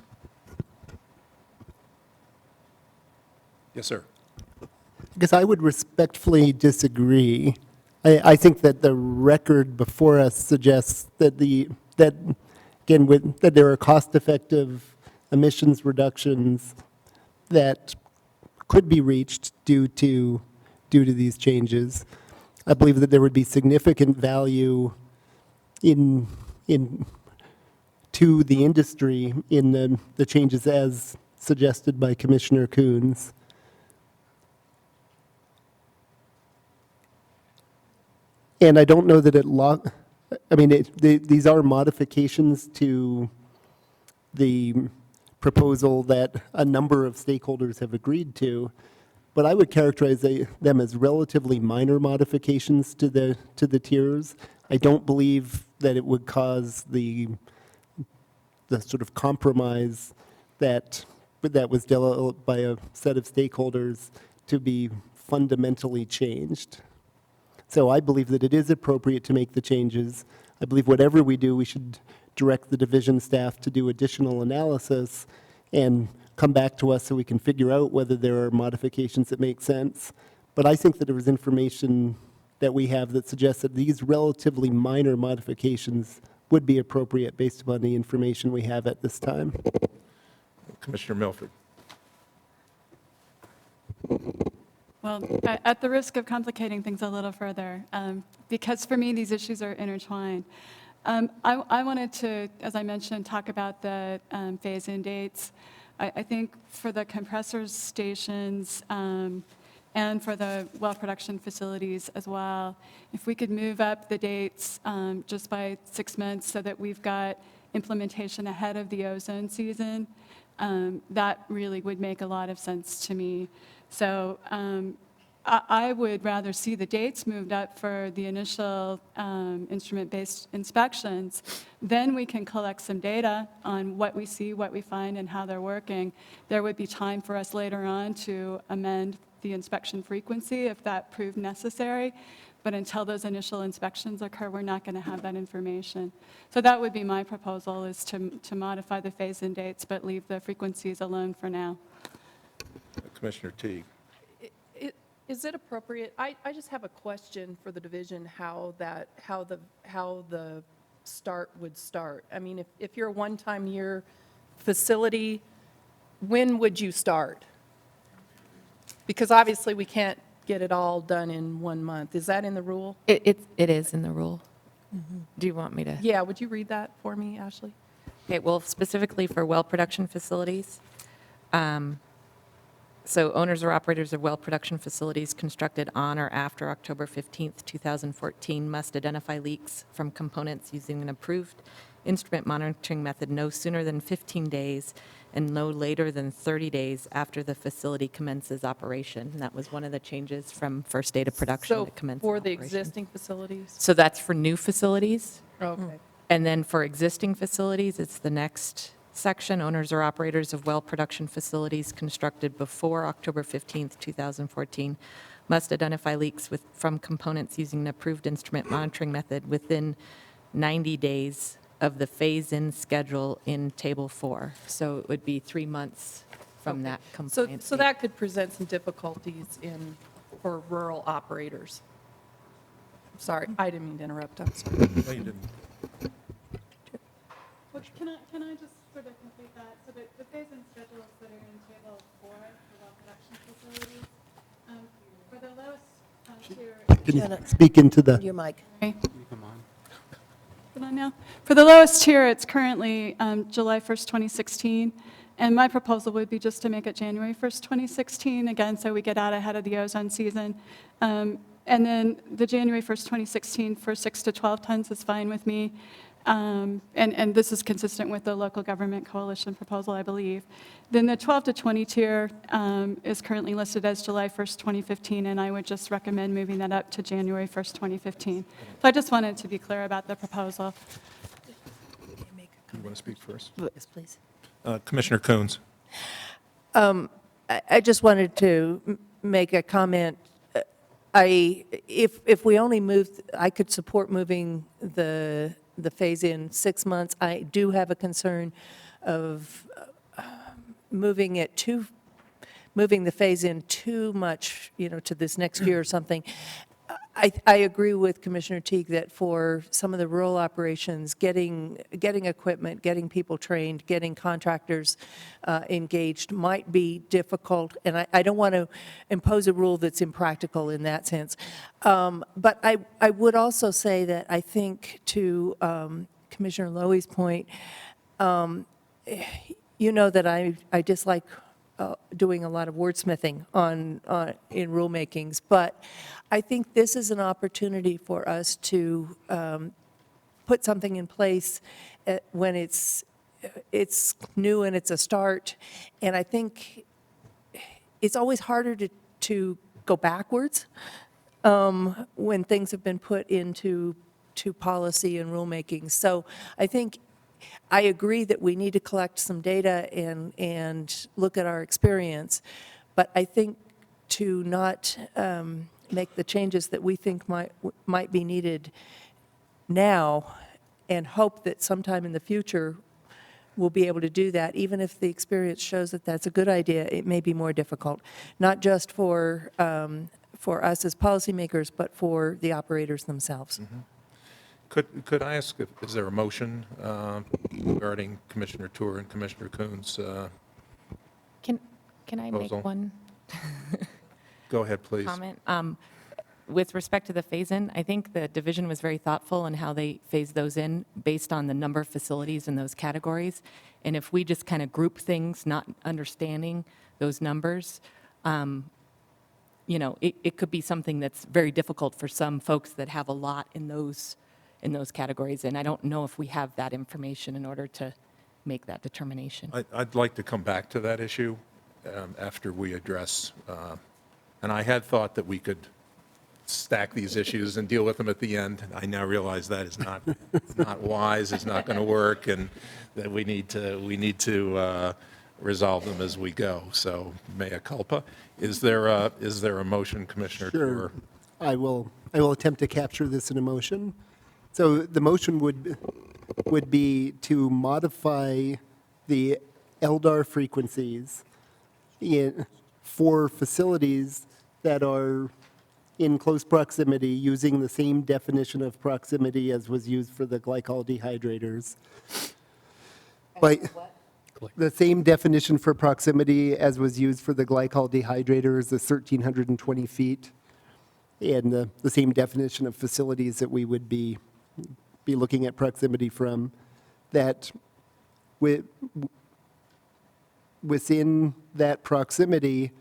Speaker 2: Yes, sir.
Speaker 1: I guess I would respectfully disagree. I think that the record before us suggests that that there are cost-effective emissions reductions that could be reached due to these changes. I believe that there would be significant value to the industry in the changes as suggested by Commissioner Coons. And I don't know that these are modifications to the proposal that a number of stakeholders have agreed to, but I would characterize them as relatively minor modifications to the tiers. I don't believe that it would cause the sort of compromise that was developed by a set of stakeholders to be fundamentally changed. So I believe that it is appropriate to make the changes. I believe whatever we do, we should direct the division staff to do additional analysis and come back to us so we can figure out whether there are modifications that make sense. But I think that there is information that we have that suggests that these relatively minor modifications would be appropriate based upon the information we have at this time.
Speaker 2: Commissioner Milford.
Speaker 5: Well, at the risk of complicating things a little further, because for me, these issues are intertwined, I wanted to, as I mentioned, talk about the phase-in dates. I think for the compressor stations and for the well production facilities as well, if we could move up the dates just by 6 months so that we've got implementation ahead of the ozone season, that really would make a lot of sense to me. So I would rather see the dates moved up for the initial instrument-based inspections. Then we can collect some data on what we see, what we find, and how they're working. There would be time for us later on to amend the inspection frequency if that proved necessary. But until those initial inspections occur, we're not going to have that information. So that would be my proposal, is to modify the phase-in dates, but leave the frequencies alone for now.
Speaker 2: Commissioner Teague.
Speaker 9: Is it appropriate, I just have a question for the division, how the start would start. I mean, if you're a one-time year facility, when would you start? Because obviously we can't get it all done in 1 month. Is that in the rule?
Speaker 3: It is in the rule. Do you want me to?
Speaker 9: Yeah, would you read that for me, Ashley?
Speaker 3: Okay, well, specifically for well production facilities, so owners or operators of well production facilities constructed on or after October 15th, 2014 must identify leaks from components using an approved instrument monitoring method no sooner than 15 days and no later than 30 days after the facility commences operation. And that was one of the changes from first date of production
Speaker 9: So
Speaker 3: to commence
Speaker 9: for the
Speaker 3: operation.
Speaker 9: existing facilities?
Speaker 3: So that's for new facilities.
Speaker 9: Okay.
Speaker 3: And then for existing facilities, it's the next section. Owners or operators of well production facilities constructed before October 15th, 2014 must identify leaks from components using an approved instrument monitoring method within 90 days of the phase-in schedule in Table 4. So it would be 3 months from that compliance
Speaker 9: So
Speaker 3: date.
Speaker 9: that could present some difficulties for rural operators. Sorry, I didn't mean to interrupt, I'm sorry.
Speaker 2: No, you didn't.
Speaker 5: Well, can I just sort of complete that? So the phase-in schedules that are in Table 4 for well production facilities, for the lowest tier.
Speaker 1: Can you speak into the?
Speaker 4: Your mic.
Speaker 5: Hold on now. For the lowest tier, it's currently July 1st, 2016, and my proposal would be just to make it January 1st, 2016, again, so we get out ahead of the ozone season. And then the January 1st, 2016 for 6 to 12 tons is fine with me. and this is consistent with the local government coalition proposal, I believe. Then the 12 to 20 tier is currently listed as July 1st, 2015, and I would just recommend moving that up to January 1st, 2015. So I just wanted to be clear about the proposal.
Speaker 2: You want to speak first?
Speaker 4: Yes, please.
Speaker 2: Commissioner Coons?
Speaker 4: I just wanted to make a comment. If we only moved, I could support moving the phase-in 6 months. I do have a concern of moving the phase-in too much, to this next year or something. I agree with Commissioner Teague that for some of the rural operations, getting equipment, getting people trained, getting contractors engaged might be difficult, and I don't want to impose a rule that's impractical in that sense. But I would also say that I think, to Commissioner Lowy's point, you know that I dislike doing a lot of wordsmithing in rulemakings, but I think this is an opportunity for us to put something in place when it's new and it's a start. And I think it's always harder to go backwards when things have been put into policy and rulemaking. So I think I agree that we need to collect some data and look at our experience, but I think to not make the changes that we think might be needed now and hope that sometime in the future we'll be able to do that, even if the experience shows that that's a good idea, it may be more difficult, not just for us as policymakers, but for the operators themselves.
Speaker 2: Mm-hmm. Could I ask, is there a motion regarding Commissioner Tour and Commissioner Coons'
Speaker 3: Can I make
Speaker 2: Proposal.
Speaker 3: one
Speaker 2: Go ahead, please.
Speaker 3: comment? With respect to the phase-in, I think the division was very thoughtful in how they phased those in based on the number of facilities in those categories. And if we just kind of group things, not understanding those numbers, it could be something that's very difficult for some folks that have a lot in those categories. And I don't know if we have that information in order to make that determination.
Speaker 2: I'd like to come back to that issue after we address, and I had thought that we could stack these issues and deal with them at the end. I now realize that is not wise, it's not going to work, and that we need to resolve them as we go. So mea culpa. Is there a motion, Commissioner
Speaker 1: Sure.
Speaker 2: Tour?
Speaker 1: I will attempt to capture this in a motion. So the motion would be to modify the LDAR frequencies for facilities that are in close proximity using the same definition of proximity as was used for the glycol dehydrators. The same definition for proximity as was used for the glycol dehydrators, the 1,320 feet, and the same definition of facilities that we would be looking at proximity from, that within that proximity,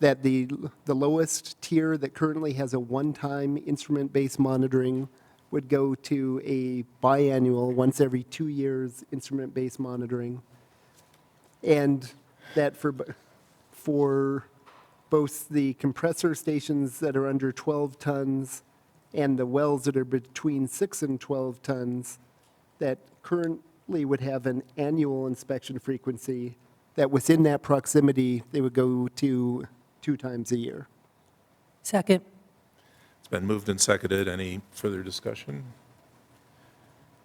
Speaker 1: that the lowest tier that currently has a one-time instrument-based monitoring would go to a biannual, once every 2 years, instrument-based monitoring. And that for both the compressor stations that are under 12 tons and the wells that are between 6 and 12 tons, that currently would have an annual inspection frequency, that within that proximity, they would go to 2 times a year.
Speaker 4: Second.
Speaker 2: It's been moved and seconded. Any further discussion?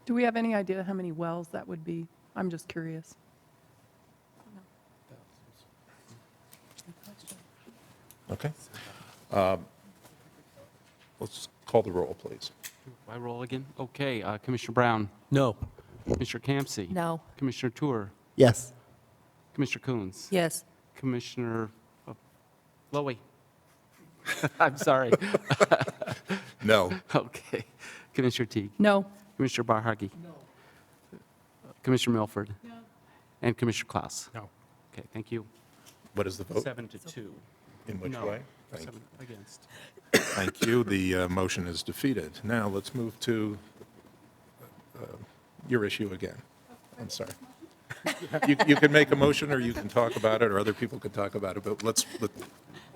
Speaker 12: Do we have any idea how many wells that would be? I'm just curious.
Speaker 2: Okay. Let's call the roll, please.
Speaker 11: I roll again? Okay, Commissioner Brown,
Speaker 6: No.
Speaker 11: Commissioner Campsey.
Speaker 3: No.
Speaker 11: Commissioner Tour,
Speaker 1: Yes.
Speaker 11: Commissioner Coons.
Speaker 4: Yes.
Speaker 11: Commissioner Lowy. I'm sorry.
Speaker 2: No.
Speaker 11: Okay. Commissioner Teague.
Speaker 12: No.
Speaker 11: Commissioner Barhagi. No. Commissioner Milford.
Speaker 5: No.
Speaker 11: And Commissioner Klaus.
Speaker 8: No.
Speaker 11: Okay, thank you.
Speaker 2: What is the vote?
Speaker 11: 7-2.
Speaker 2: In which
Speaker 11: No.
Speaker 2: way? Thank
Speaker 11: 7 against.
Speaker 2: Thank you. The motion is defeated. Now, let's move to your issue again. I'm sorry. You can make a motion, or you can talk about it, or other people can talk about it, but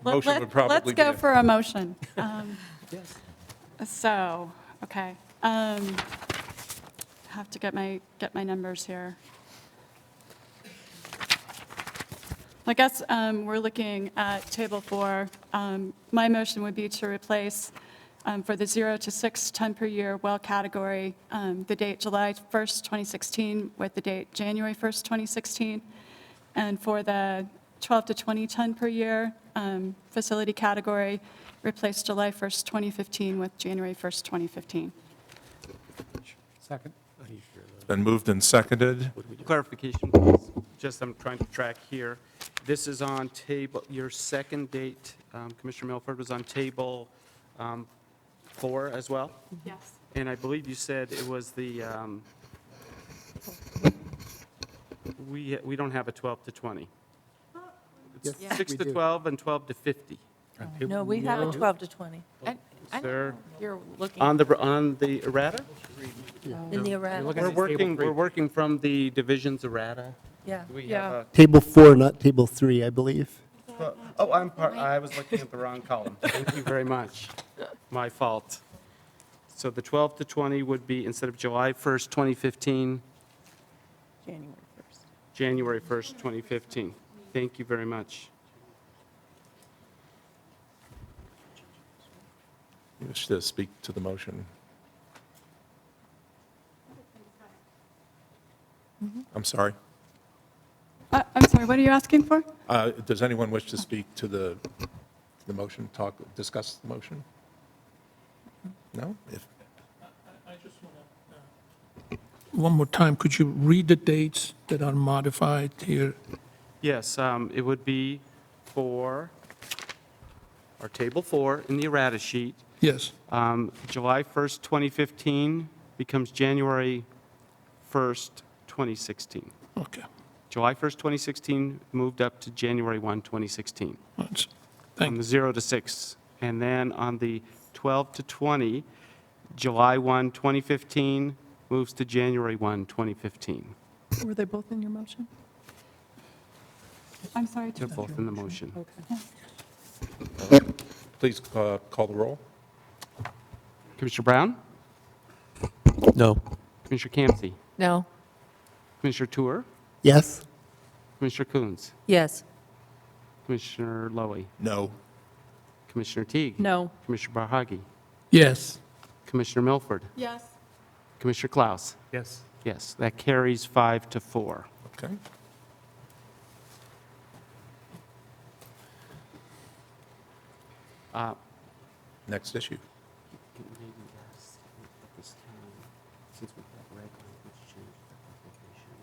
Speaker 2: motion would probably be...
Speaker 5: Let's go for a motion. So, okay. Have to get my numbers here. I guess we're looking at Table 4. My motion would be to replace for the 0 to 6 ton per year well category, the date July 1st, 2016 with the date January 1st, 2016. And for the 12 to 20 ton per year facility category, replace July 1st, 2015 with January 1st, 2015.
Speaker 8: Second.
Speaker 2: Been moved and seconded.
Speaker 11: Clarification, please. Just I'm trying to track here. This is on table, your second date, Commissioner Milford, was on table 4 as well?
Speaker 5: Yes.
Speaker 11: And I believe you said it was the, we don't have a 12 to 20. It's
Speaker 1: Yes,
Speaker 11: 6
Speaker 1: we
Speaker 11: to
Speaker 1: do.
Speaker 11: 12 and 12 to 50.
Speaker 4: No, we have a 12 to 20
Speaker 11: Sir,
Speaker 3: You're looking.
Speaker 11: on the errata?
Speaker 4: in the errata.
Speaker 11: We're working from the division's errata.
Speaker 4: Yeah.
Speaker 11: Do we have
Speaker 12: Yeah.
Speaker 11: a?
Speaker 1: Table 4, not Table 3, I believe.
Speaker 11: Oh, I was looking at the wrong column. Thank you very much. My fault. So the 12 to 20 would be, instead of July 1st, 2015,
Speaker 9: January 1st.
Speaker 11: January 1st, 2015. Thank you very much.
Speaker 2: You wish to speak to the motion? I'm sorry.
Speaker 5: I'm sorry, what are you asking for?
Speaker 2: Does anyone wish to speak to the motion, discuss the motion? No?
Speaker 7: One more time, could you read the dates that are modified here?
Speaker 11: Yes, it would be for our Table 4 in the errata sheet.
Speaker 7: Yes.
Speaker 11: July 1st, 2015 becomes January 1st, 2016.
Speaker 7: Okay.
Speaker 11: July 1st, 2016 moved up to January 1, 2016.
Speaker 7: That's-
Speaker 11: From
Speaker 7: Thank
Speaker 11: the 0 to 6. And then on the 12 to 20, July 1, 2015 moves to January 1, 2015.
Speaker 12: Were they both in your motion?
Speaker 5: I'm sorry.
Speaker 11: They're both in the motion.
Speaker 2: Please call the roll.
Speaker 11: Commissioner Brown?
Speaker 6: No.
Speaker 11: Commissioner Campsey?
Speaker 3: No.
Speaker 11: Commissioner Tour?
Speaker 1: Yes?
Speaker 11: Commissioner Coons?
Speaker 4: Yes.
Speaker 11: Commissioner Lowy?
Speaker 2: No.
Speaker 11: Commissioner Teague?
Speaker 9: No.
Speaker 11: Commissioner Barhagi?
Speaker 7: Yes.
Speaker 11: Commissioner Milford?
Speaker 5: Yes.
Speaker 11: Commissioner Klaus?
Speaker 8: Yes.
Speaker 11: Yes, that carries 5 to 4.
Speaker 2: Okay. Next issue.
Speaker 11: Since we have red language change application,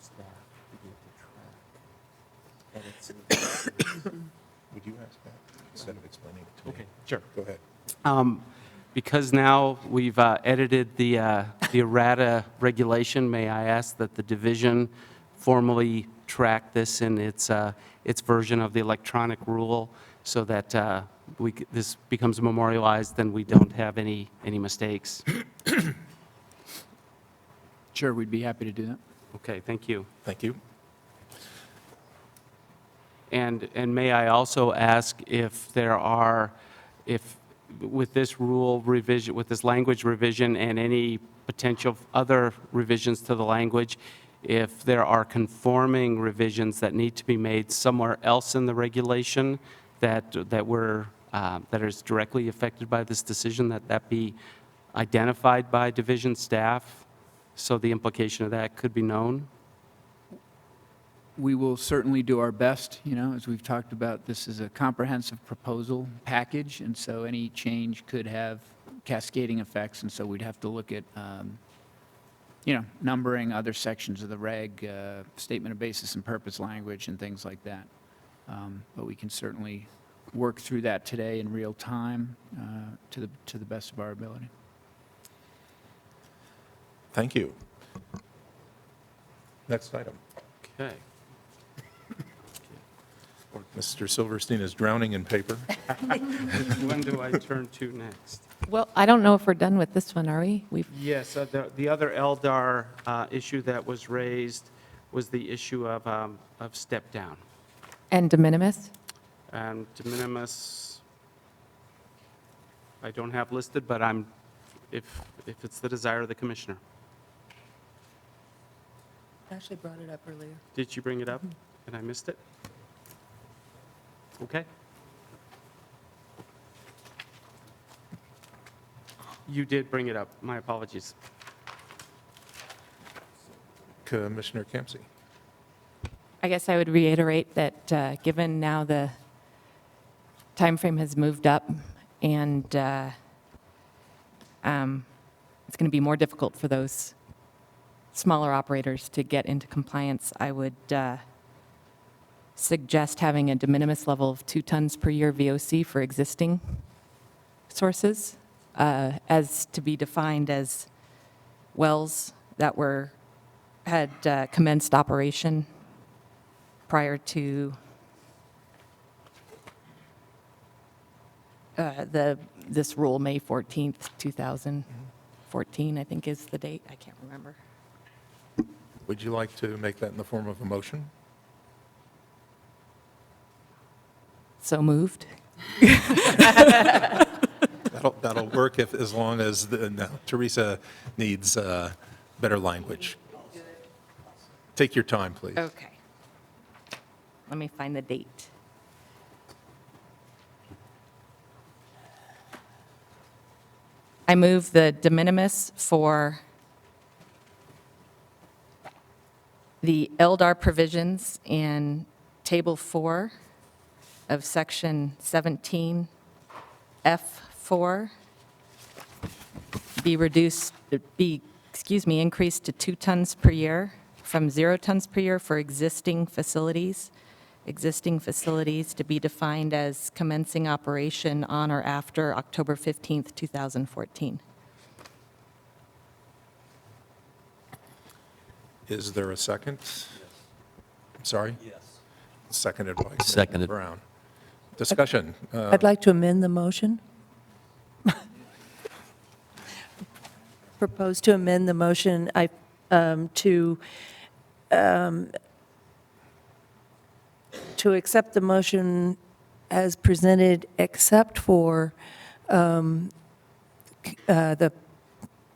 Speaker 11: staff begin to track edits.
Speaker 2: Would you ask that instead of explaining it to me?
Speaker 11: Okay, sure.
Speaker 2: Go ahead.
Speaker 11: Because now we've edited the errata regulation, may I ask that the division formally track this in its version of the electronic rule so that this becomes memorialized and we don't have any mistakes?
Speaker 13: Sure, we'd be happy to do that.
Speaker 11: Okay, thank you.
Speaker 2: Thank you.
Speaker 11: And may I also ask if there are, if with this rule revision, with this language revision and any potential other revisions to the language, if there are conforming revisions that need to be made somewhere else in the regulation that is directly affected by this decision, that be identified by division staff so the implication of that could be known?
Speaker 13: We will certainly do our best, as we've talked about, this is a comprehensive proposal package, and so any change could have cascading effects, and so we'd have to look at, numbering other sections of the reg, statement of basis and purpose language and things like that. But we can certainly work through that today in real time to the best of our ability.
Speaker 2: Thank you. Next item.
Speaker 11: Okay.
Speaker 2: Mr. Silverstein is drowning in paper.
Speaker 11: When do I turn to next?
Speaker 3: Well, I don't know if we're done with this one, are we?
Speaker 11: Yes, the other LDAR issue that was raised was the issue of step down.
Speaker 3: And de minimis?
Speaker 11: And de minimis, I don't have listed, but if it's the desire of the commissioner.
Speaker 4: Ashley brought it up earlier.
Speaker 11: Did you bring it up and I missed it? Okay. You did bring it up. My apologies.
Speaker 2: Commissioner Campsey.
Speaker 3: I guess I would reiterate that given now the timeframe has moved up and it's going to be more difficult for those smaller operators to get into compliance, I would suggest having a de minimis level of 2 tons per year VOC for existing sources, as to be defined as wells that had commenced operation prior to this rule, May 14th, 2014, I think is the date. I can't remember.
Speaker 2: Would you like to make that in the form of a motion?
Speaker 3: So moved.
Speaker 2: That'll work as long as no, Teresa needs better language. Take your time, please.
Speaker 3: Okay. Let me find the date. I move the de minimis for the LDAR provisions in Table 4 of Section 17F4 increased to 2 tons per year from 0 tons per year for existing facilities. Existing facilities to be defined as commencing operation on or after October 15th, 2014.
Speaker 2: Is there a second? I'm sorry? Yes. Seconded by Commissioner
Speaker 6: Seconded.
Speaker 2: Brown. Discussion.
Speaker 4: I'd like to amend the motion. Propose to amend the motion to accept the motion as presented, except for the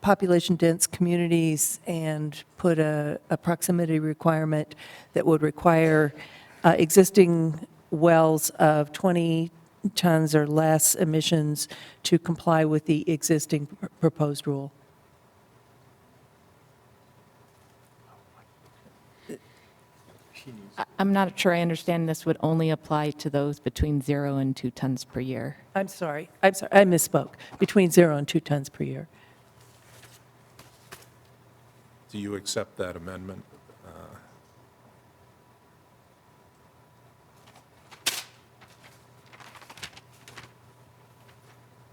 Speaker 4: population-dense communities, and put a proximity requirement that would require existing wells of 20 tons or less emissions to comply with the existing proposed rule.
Speaker 3: I'm not sure I understand this would only apply to those between 0 and 2 tons per year.
Speaker 4: I'm sorry, I misspoke. Between 0 and 2 tons per year.
Speaker 2: Do you accept that amendment?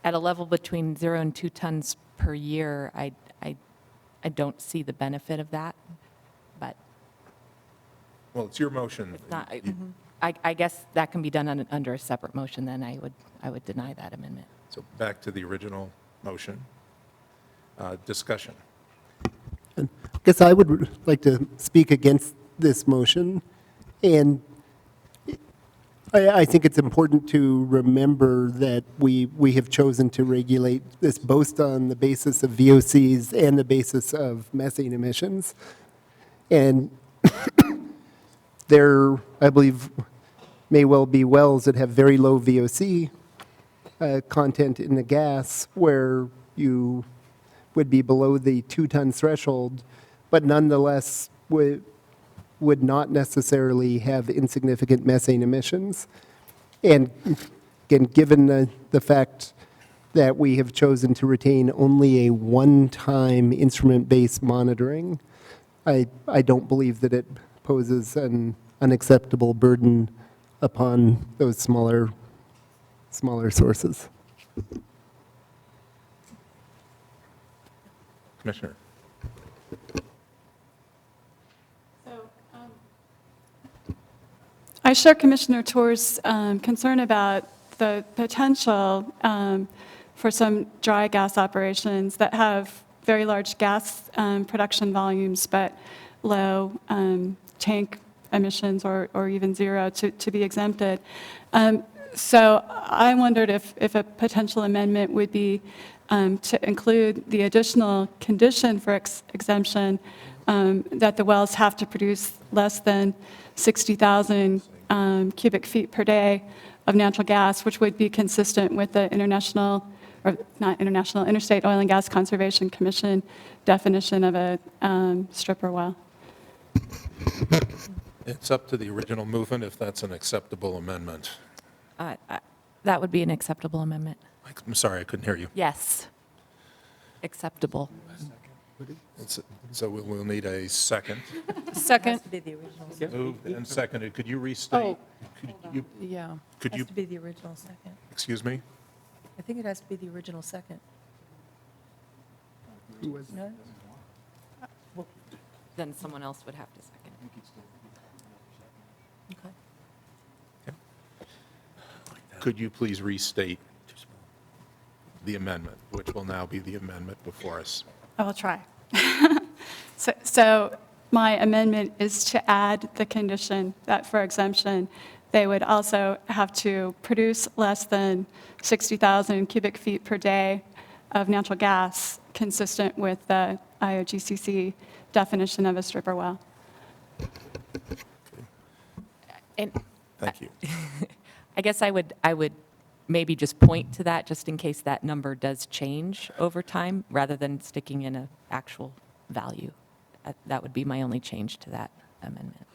Speaker 3: At a level between 0 and 2 tons per year, I don't see the benefit of that, but
Speaker 2: Well, it's your motion.
Speaker 3: it's not, I guess that can be done under a separate motion, then I would deny that amendment.
Speaker 2: So back to the original motion. Discussion.
Speaker 1: I guess I would like to speak against this motion, and I think it's important to remember that we have chosen to regulate this both on the basis of VOCs and the basis of methane emissions. And there, I believe, may well be wells that have very low VOC content in the gas where you would be below the 2-ton threshold, but nonetheless would not necessarily have insignificant methane emissions. And again, given the fact that we have chosen to retain only a one-time instrument-based monitoring, I don't believe that it poses an unacceptable burden upon those smaller sources.
Speaker 2: Commissioner.
Speaker 5: I share Commissioner Torr's concern about the potential for some dry gas operations that have very large gas production volumes, but low tank emissions or even zero to be exempted. So I wondered if a potential amendment would be to include the additional condition for exemption that the wells have to produce less than 60,000 cubic feet per day of natural gas, which would be consistent with the Interstate Oil and Gas Conservation Commission definition of a stripper well.
Speaker 2: It's up to the original movement if that's an acceptable amendment.
Speaker 3: That would be an acceptable amendment.
Speaker 2: I'm sorry, I couldn't hear you.
Speaker 3: Yes. Acceptable.
Speaker 2: So we'll need a second.
Speaker 12: Second.
Speaker 2: Moved and seconded. Could you restate?
Speaker 12: Yeah.
Speaker 2: Could you,
Speaker 4: Has to be the original second.
Speaker 2: excuse me?
Speaker 4: I think it has to be the original second.
Speaker 1: Who was
Speaker 4: No?
Speaker 3: Then someone else would have to second.
Speaker 4: Okay.
Speaker 2: Could you please restate the amendment, which will now be the amendment before us?
Speaker 5: I will try. So my amendment is to add the condition that for exemption, they would also have to produce less than 60,000 cubic feet per day of natural gas, consistent with the IOGCC definition of a stripper well.
Speaker 3: And
Speaker 2: Thank you.
Speaker 3: I guess I would maybe just point to that just in case that number does change over time, rather than sticking in an actual value. That would be my only change to that amendment.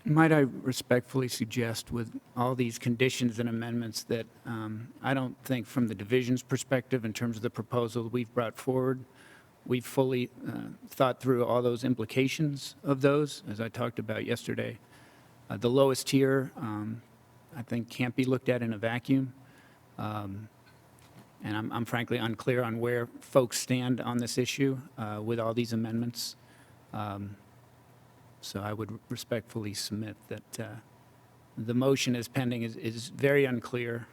Speaker 13: Might I respectfully suggest with all these conditions and amendments that I don't think from the division's perspective in terms of the proposal we've brought forward, we've fully thought through all those implications of those, as I talked about yesterday. The lowest tier, I think, can't be looked at in a vacuum. And I'm frankly unclear on where folks stand on this issue with all these amendments. So I would respectfully submit that the motion as pending is very unclear,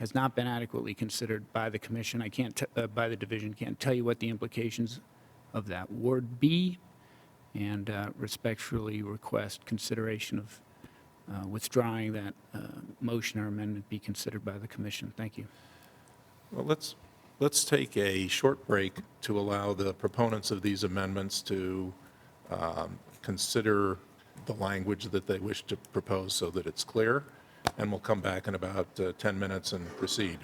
Speaker 13: has not been adequately considered by the commission. I can't, by the division, can't tell you what the implications of that would be, and respectfully request consideration of withdrawing that motion or amendment be considered by the commission. Thank you.
Speaker 2: Well, let's take a short break to allow the proponents of these amendments to consider the language that they wish to propose so that it's clear, and we'll come back in about 10 minutes and proceed.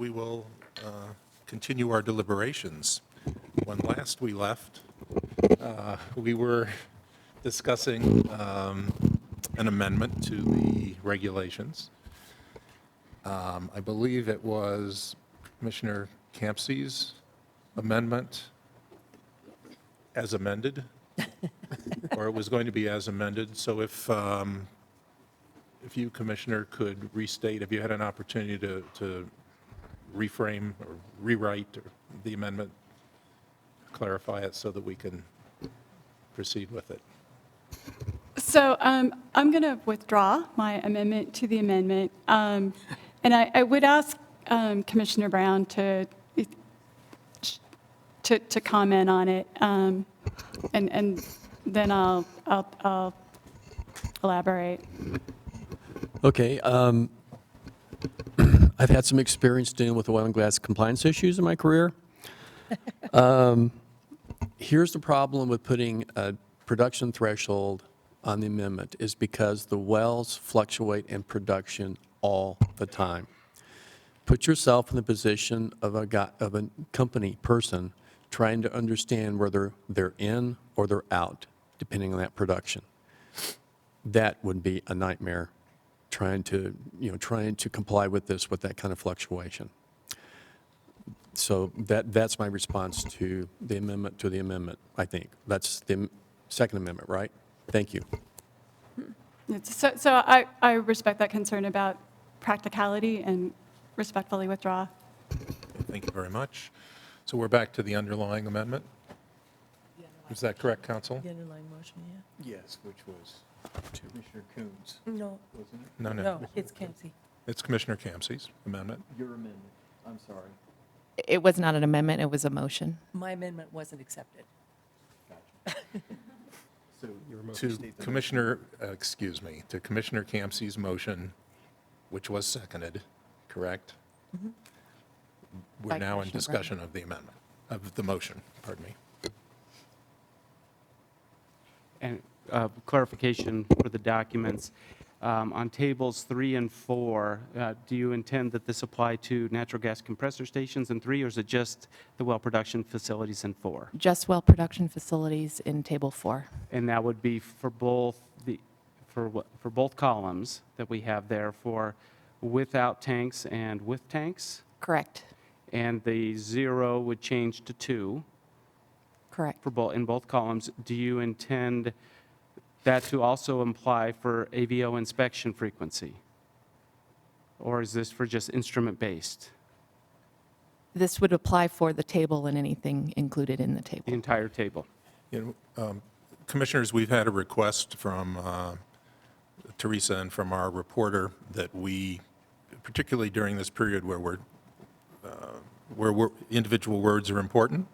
Speaker 2: we will continue our deliberations. When last we left, we were discussing an amendment to the regulations. I believe it was Commissioner Campsey's amendment as amended, or it was going to be as amended. So if you, Commissioner, could restate, if you had an opportunity to reframe or rewrite the amendment, clarify it so that we can proceed with it.
Speaker 5: So I'm going to withdraw my amendment to the amendment. And I would ask Commissioner Brown to comment on it. And then I'll elaborate.
Speaker 6: Okay. I've had some experience dealing with oil and gas compliance issues in my career. Here's the problem with putting a production threshold on the amendment is because the wells fluctuate in production all the time. Put yourself in the position of a company person trying to understand whether they're in or they're out, depending on that production. That would be a nightmare, trying to comply with this, with that kind of fluctuation. So that's my response to the amendment, I think. That's the Second Amendment, right? Thank you.
Speaker 5: So I respect that concern about practicality and respectfully withdraw.
Speaker 2: Thank you very much. So we're back to the underlying amendment. Is that correct, Counsel?
Speaker 4: The underlying motion,
Speaker 10: Yes, which was Commissioner Coons,
Speaker 4: No,
Speaker 10: wasn't it?
Speaker 2: No.
Speaker 4: it's Campsey.
Speaker 2: It's Commissioner Campsey's amendment.
Speaker 10: Your amendment, I'm sorry.
Speaker 3: It was not an amendment, it was a motion.
Speaker 4: My amendment wasn't accepted.
Speaker 10: So
Speaker 2: To Commissioner Campsey's motion, which was seconded, correct? We're
Speaker 3: By
Speaker 2: now in
Speaker 3: Commissioner
Speaker 2: discussion of the amendment, of the motion, pardon me.
Speaker 11: And clarification for the documents. On tables 3 and 4, do you intend that this apply to natural gas compressor stations in 3, or is it just the well production facilities in 4?
Speaker 3: Just well production facilities in Table 4.
Speaker 11: And that would be for both for both columns that we have there, for without tanks and with tanks?
Speaker 3: Correct,
Speaker 11: And the 0 would change to 2
Speaker 3: correct.
Speaker 11: for in both columns. Do you intend that to also imply for AVO inspection frequency? Or is this for just instrument-based,
Speaker 3: This would apply for the table and anything included in the
Speaker 11: the
Speaker 3: table.
Speaker 11: entire table?
Speaker 2: Commissioners, we've had a request from Teresa and from our reporter that we, particularly during this period where individual words are important,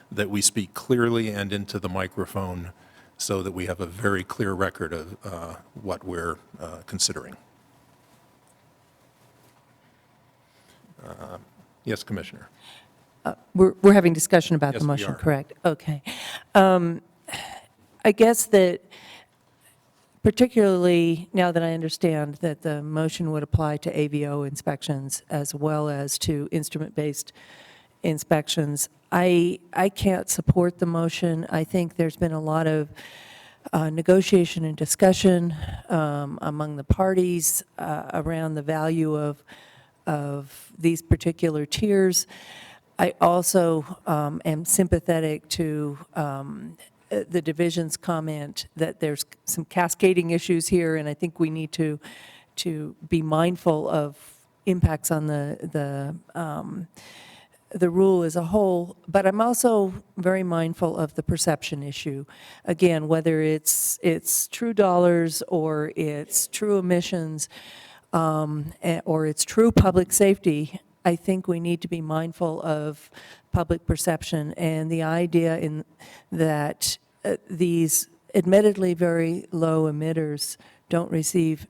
Speaker 2: that we speak clearly and into the microphone so that we have a very clear record of what we're considering. Yes, Commissioner.
Speaker 4: We're having discussion about
Speaker 2: Yes,
Speaker 4: the
Speaker 2: we
Speaker 4: motion,
Speaker 2: are.
Speaker 4: correct? Okay. I guess that particularly now that I understand that the motion would apply to AVO inspections as well as to instrument-based inspections, I can't support the motion. I think there's been a lot of negotiation and discussion among the parties around the value of these particular tiers. I also am sympathetic to the division's comment that there's some cascading issues here, and I think we need to be mindful of impacts on the rule as a whole, but I'm also very mindful of the perception issue. Again, whether it's true dollars or it's true emissions or it's true public safety, I think we need to be mindful of public perception and the idea that these admittedly very low emitters don't receive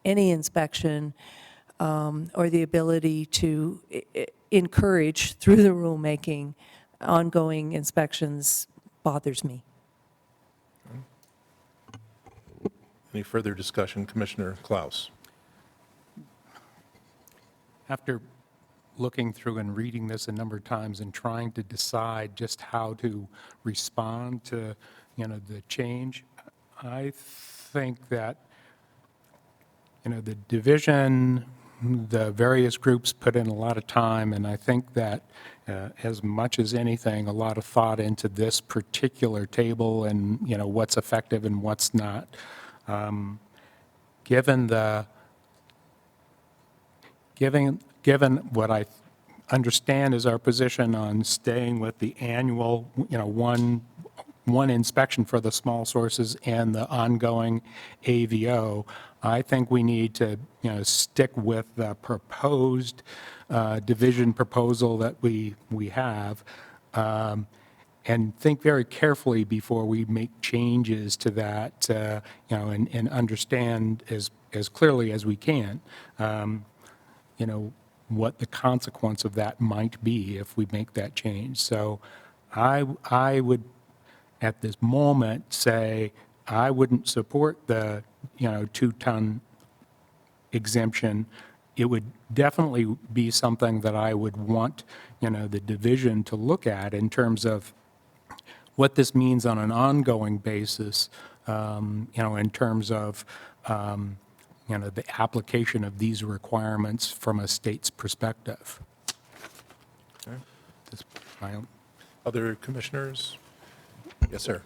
Speaker 4: any inspection or the ability to encourage, through the rulemaking, ongoing inspections bothers me.
Speaker 2: Any further discussion? Commissioner Klaus.
Speaker 8: After looking through and reading this a number of times and trying to decide just how to respond to, the change, I think that, the division, the various groups put in a lot of time, and I think that as much as anything, a lot of thought into this particular table and, what's effective and what's not. Given what I understand is our position on staying with the annual, one inspection for the small sources and the ongoing AVO, I think we need to, stick with the proposed division proposal that we have, and think very carefully before we make changes to that, and understand as clearly as we can, what the consequence of that might be if we make that change. So I would, at this moment, say I wouldn't support the, 2-ton exemption. It would definitely be something that I would want, the division to look at in terms of what this means on an ongoing basis, in terms of, the application of these requirements from a state's perspective.
Speaker 2: Okay.
Speaker 8: That's my own.
Speaker 2: Other commissioners? Yes, sir.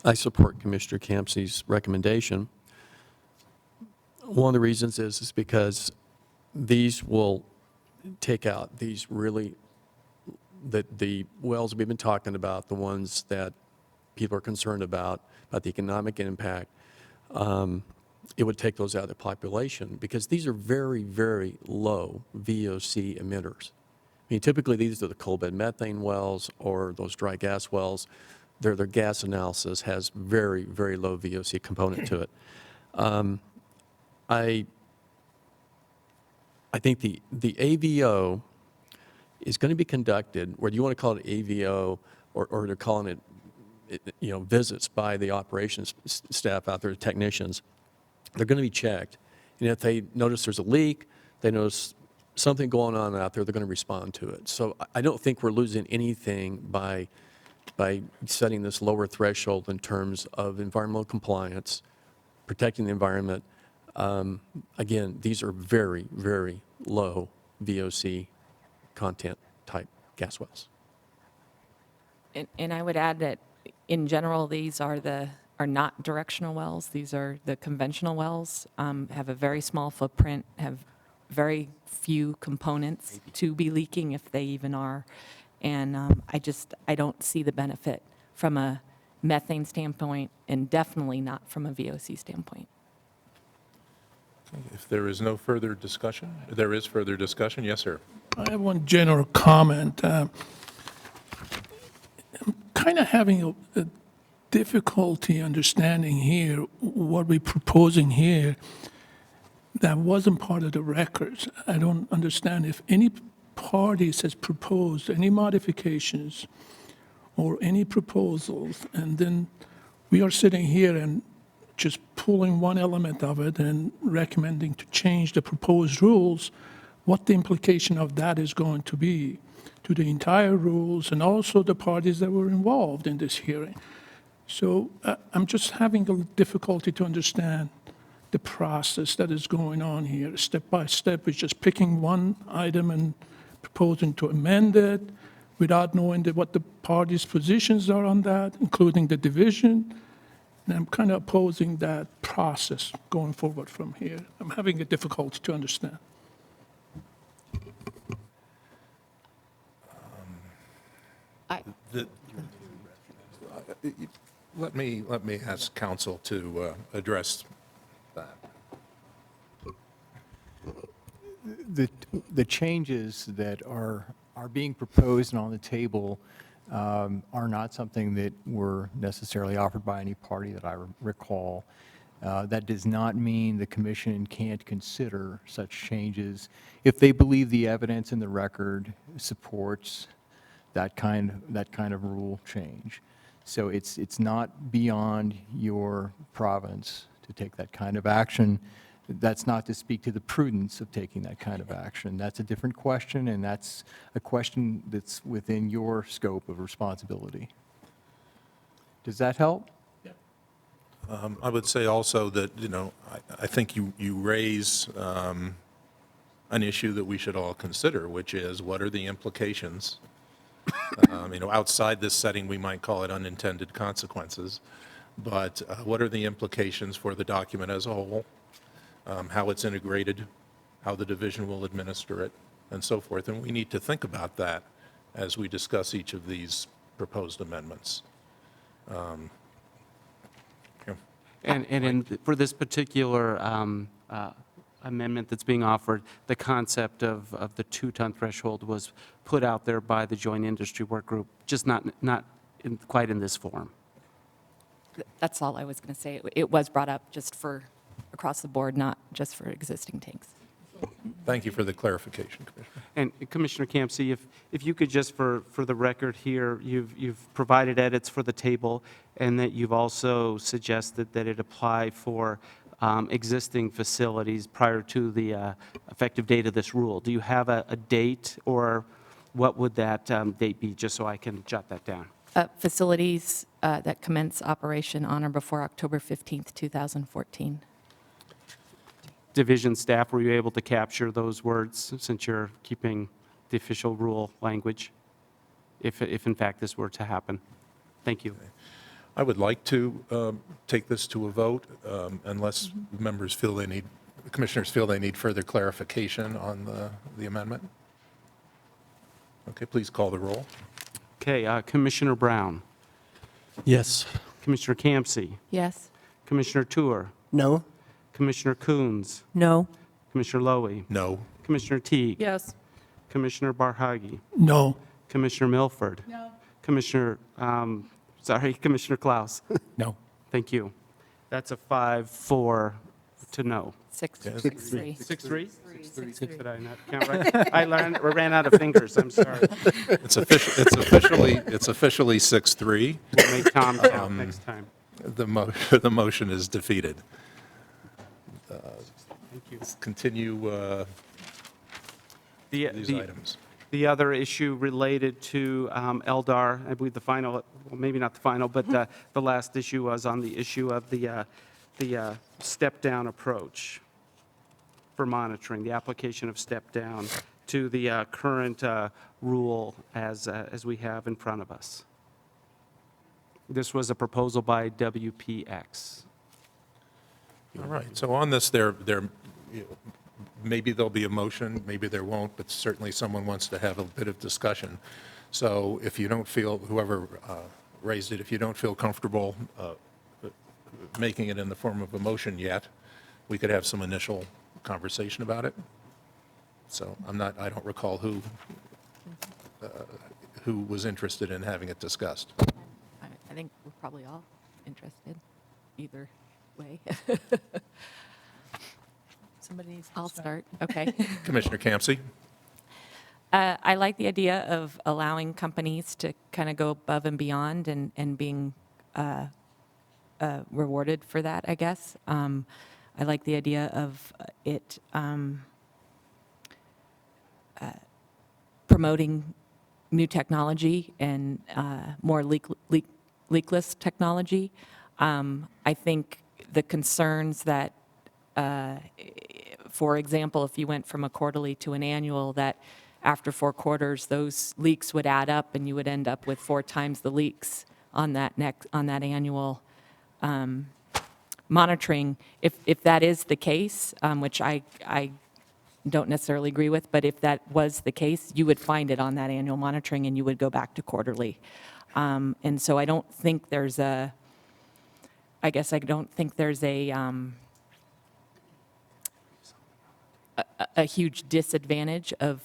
Speaker 6: I support Commissioner Campsey's recommendation. One of the reasons is because these will take out these really, the wells we've been talking about, the ones that people are concerned about the economic impact. It would take those out of the population because these are very, very low VOC emitters. I mean, typically these are the coal bed methane wells or those dry gas wells. Their gas analysis has very, very low VOC component to it. I think the AVO is going to be conducted, whether you want to call it AVO or they're calling it, visits by the operations staff out there, the technicians. They're going to be checked. And if they notice there's a leak, they notice something going on out there, they're going to respond to it. So I don't think we're losing anything by setting this lower threshold in terms of environmental compliance, protecting the environment. Again, these are very, very low VOC content type gas wells.
Speaker 3: And I would add that in general, these are not directional wells. These are the conventional wells, have a very small footprint, have very few components to be leaking if they even are. And I don't see the benefit from a methane standpoint and definitely not from a VOC standpoint.
Speaker 2: If there is no further discussion, there is further discussion. Yes, sir.
Speaker 7: I have one general comment. I'm kind of having a difficulty understanding here what we're proposing here that wasn't part of the records. I don't understand if any parties has proposed any modifications or any proposals, and then we are sitting here and just pulling one element of it and recommending to change the proposed rules, what the implication of that is going to be to the entire rules and also the parties that were involved in this hearing. So I'm just having a difficulty to understand the process that is going on here. Step by step, we're just picking one item and proposing to amend it without knowing what the parties' positions are on that, including the division. And I'm kind of opposing that process going forward from here. I'm having a difficulty to understand.
Speaker 2: Let me ask counsel to address that.
Speaker 10: The changes that are being proposed and on the table are not something that were necessarily offered by any party that I recall. That does not mean the commission can't consider such changes if they believe the evidence in the record supports that kind of rule change. So it's not beyond your province to take that kind of action. That's not to speak to the prudence of taking that kind of action. That's a different question, and that's a question that's within your scope of responsibility. Does that help?
Speaker 2: I would say also that, I think you raise an issue that we should all consider, which is what are the implications? Outside this setting, we might call it unintended consequences, but what are the implications for the document as a whole? How it's integrated, how the division will administer it, and so forth. And we need to think about that as we discuss each of these proposed amendments.
Speaker 11: For this particular amendment that's being offered, the concept of the 2-ton threshold was put out there by the Joint Industry Work Group, just not quite in this form.
Speaker 3: That's all I was going to say. It was brought up just for across the board, not just for existing tanks.
Speaker 2: Thank you for the clarification, Commissioner.
Speaker 11: And Commissioner Campsey, if you could just for the record here, you've provided edits for the table, and that you've also suggested that it apply for existing facilities prior to the effective date of this rule. Do you have a date, or what would that date be, just so I can jot that down?
Speaker 3: Facilities that commence operation on or before October 15th, 2014.
Speaker 11: Division staff, were you able to capture those words, since you're keeping the official rule language, if in fact this were to happen? Thank you.
Speaker 2: I would like to take this to a vote unless members feel they need, commissioners feel they need further clarification on the amendment. Okay, please call the roll.
Speaker 11: Okay, Commissioner Brown,
Speaker 6: Yes.
Speaker 11: Commissioner Campsey,
Speaker 3: Yes.
Speaker 11: Commissioner Tour,
Speaker 1: No?
Speaker 11: Commissioner Coons,
Speaker 4: No.
Speaker 11: Commissioner Lowy,
Speaker 2: No.
Speaker 11: Commissioner Teague,
Speaker 12: Yes.
Speaker 11: Commissioner Barhagi,
Speaker 7: No.
Speaker 11: Commissioner Milford,
Speaker 12: No.
Speaker 11: Commissioner Commissioner Klaus.
Speaker 8: No.
Speaker 11: Thank you. That's a 5-4 to no.
Speaker 3: 6-3.
Speaker 11: 6-3? Did I not count right? I ran out of fingers, I'm sorry.
Speaker 2: It's officially 6-3.
Speaker 11: We'll make Tom count next time.
Speaker 2: The motion is defeated.
Speaker 11: Thank you.
Speaker 2: Let's continue these items.
Speaker 11: The other issue related to LDAR, I believe the final, well, maybe not the final, but the last issue was on the issue of the step-down approach for monitoring, the application of step-down to the current rule as we have in front of us. This was a proposal by WPX.
Speaker 2: All right, so on this, maybe there'll be a motion, maybe there won't, but certainly someone wants to have a bit of discussion. So if you don't feel, whoever raised it, if you don't feel comfortable making it in the form of a motion yet, we could have some initial conversation about it. So I don't recall who was interested in having it discussed.
Speaker 3: I think we're probably all interested, either way.
Speaker 4: Somebody needs to
Speaker 3: I'll start. Okay.
Speaker 2: Commissioner Campsey?
Speaker 3: I like the idea of allowing companies to kind of go above and beyond and being rewarded for that, I guess. I like the idea of it promoting new technology and more leakless technology. I think the concerns that, for example, if you went from a quarterly to an annual, that after 4 quarters, those leaks would add up and you would end up with 4 times the leaks on that annual monitoring. If that is the case, which I don't necessarily agree with, but if that was the case, you would find it on that annual monitoring and you would go back to quarterly. And so I don't think there's a huge disadvantage of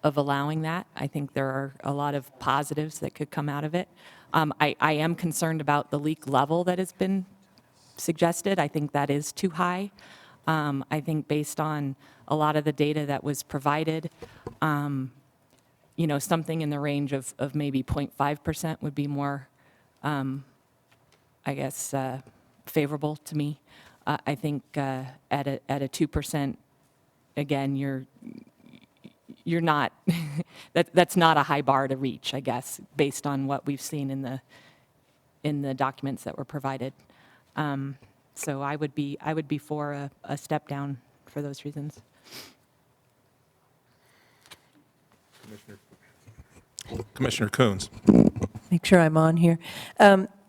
Speaker 3: allowing that. I think there are a lot of positives that could come out of it. I am concerned about the leak level that has been suggested. I think that is too high. I think based on a lot of the data that was provided, something in the range of maybe 0.5% would be more, favorable to me. I think at a 2%, again, you're not, that's not a high bar to reach, I guess, based on what we've seen in the documents that were provided. So I would be for a step down for those reasons.
Speaker 2: Commissioner Coons.
Speaker 4: Make sure I'm on here.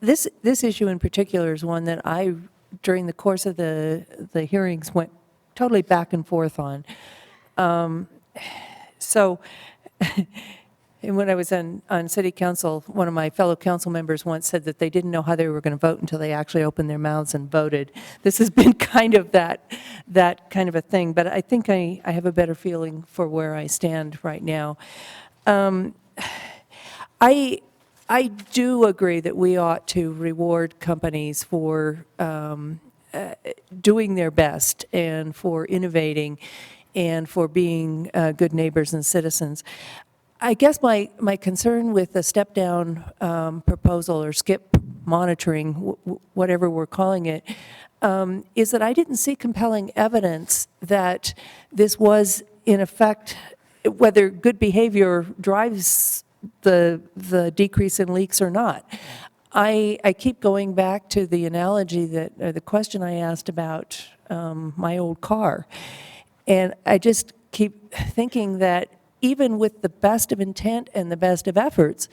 Speaker 4: This issue in particular is one that I, during the course of the hearings, went totally back and forth on. So, and when I was on city council, one of my fellow council members once said that they didn't know how they were going to vote until they actually opened their mouths and voted. This has been kind of that kind of a thing, but I think I have a better feeling for where I stand right now. I do agree that we ought to reward companies for doing their best and for innovating and for being good neighbors and citizens. I guess my concern with the step-down proposal or skip monitoring, whatever we're calling it, is that I didn't see compelling evidence that this was, in effect, whether good behavior drives the decrease in leaks or not. I keep going back to the analogy that, or the question I asked about my old car. And I just keep thinking that even with the best of intent and the best of efforts,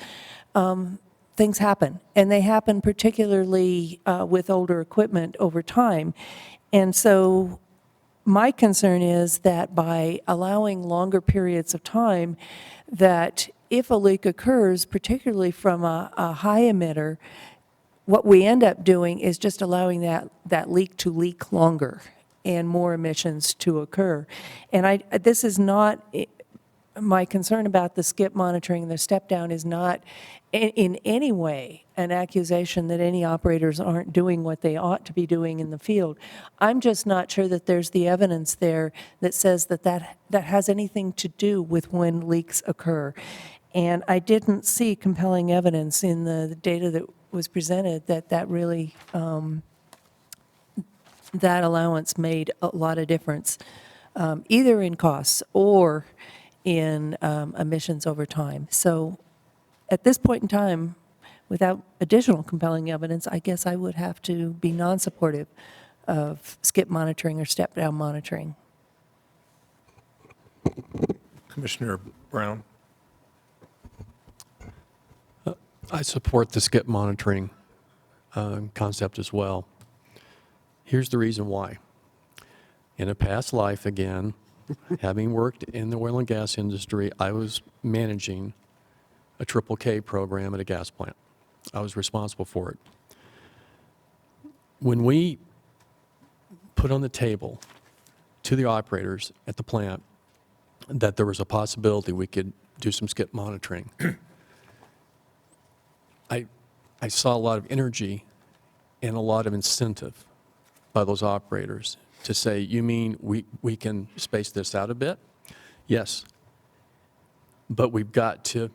Speaker 4: things happen. And they happen particularly with older equipment over time. And so my concern is that by allowing longer periods of time, that if a leak occurs, particularly from a high emitter, what we end up doing is just allowing that leak to leak longer and more emissions to occur. And this is not, my concern about the skip monitoring and the step down is not in any way an accusation that any operators aren't doing what they ought to be doing in the field. I'm just not sure that there's the evidence there that says that has anything to do with when leaks occur. And I didn't see compelling evidence in the data that was presented that really, that allowance made a lot of difference, either in costs or in emissions over time. So at this point in time, without additional compelling evidence, I guess I would have to be non-supportive of skip monitoring or step-down monitoring.
Speaker 2: Commissioner Brown.
Speaker 6: I support the skip monitoring concept as well. Here's the reason why. In a past life, again, having worked in the oil and gas industry, I was managing a triple K program at a gas plant. I was responsible for it. When we put on the table to the operators at the plant that there was a possibility we could do some skip monitoring, I saw a lot of energy and a lot of incentive by those operators to say, you mean we can space this out a bit? Yes. But we've got to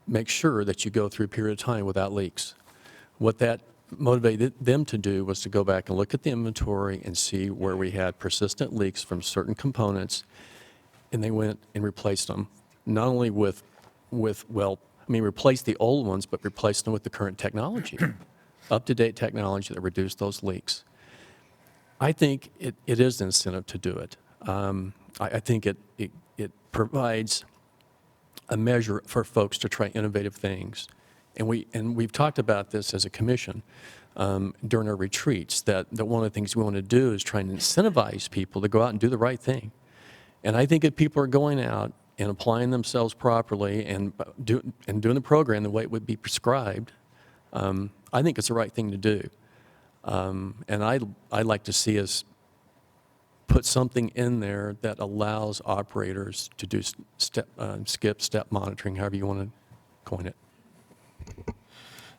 Speaker 6: make sure that you go through a period of time without leaks. What that motivated them to do was to go back and look at the inventory and see where we had persistent leaks from certain components, and they went and replaced them, not only with replaced the old ones, but replaced them with the current technology, up-to-date technology that reduced those leaks. I think it is an incentive to do it. I think it provides a measure for folks to try innovative things. And we've talked about this as a commission during our retreats, that one of the things we want to do is try and incentivize people to go out and do the right thing. And I think if people are going out and applying themselves properly and doing the program the way it would be prescribed, I think it's the right thing to do. And I'd like to see us put something in there that allows operators to do skip, step monitoring, however you want to coin it.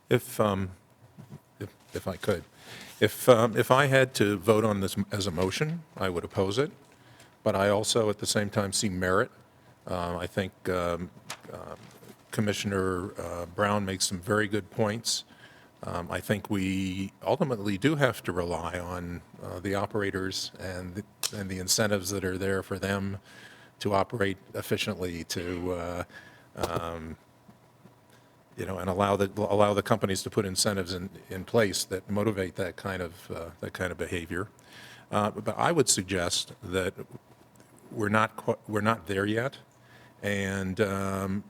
Speaker 2: If I could, if I had to vote on this as a motion, I would oppose it. But I also, at the same time, see merit. I think Commissioner Brown makes some very good points. I think we ultimately do have to rely on the operators and the incentives that are there for them to operate efficiently, to and allow the companies to put incentives in place that motivate that kind of behavior. But I would suggest that we're not there yet, and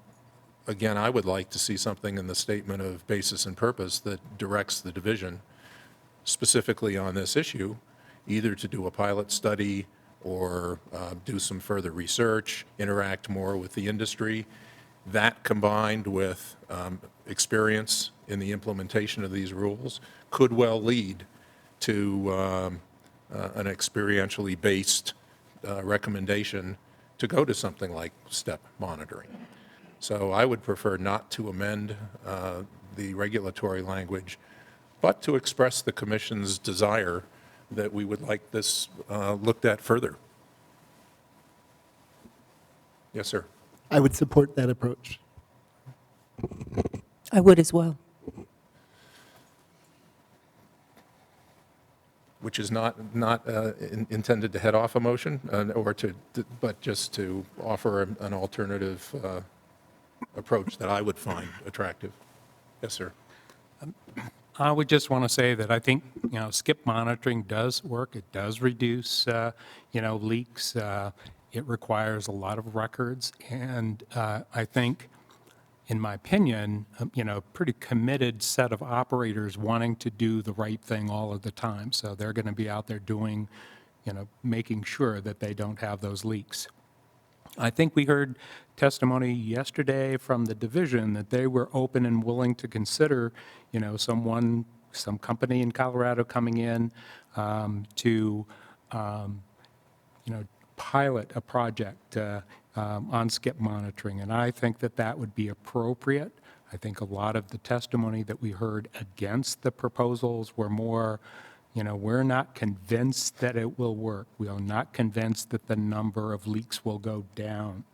Speaker 2: again, I would like to see something in the statement of basis and purpose that directs the division specifically on this issue, either to do a pilot study or do some further research, interact more with the industry. That combined with experience in the implementation of these rules could well lead to an experientially based recommendation to go to something like step monitoring. So I would prefer not to amend the regulatory language, but to express the Commission's desire that we would like this looked at further. Yes, sir.
Speaker 1: I would support that approach.
Speaker 4: I would as well.
Speaker 2: Which is not intended to head off a motion, but just to offer an alternative approach that I would find attractive. Yes, sir.
Speaker 8: I would just want to say that I think, skip monitoring does work. It does reduce, leaks. It requires a lot of records. And I think, in my opinion, pretty committed set of operators wanting to do the right thing all of the time. So they're going to be out there doing, making sure that they don't have those leaks. I think we heard testimony yesterday from the division that they were open and willing to consider, some company in Colorado coming in to, pilot a project on skip monitoring. And I think that would be appropriate. I think a lot of the testimony that we heard against the proposals were more, we're not convinced that it will work. We are not convinced that the number of leaks will go down.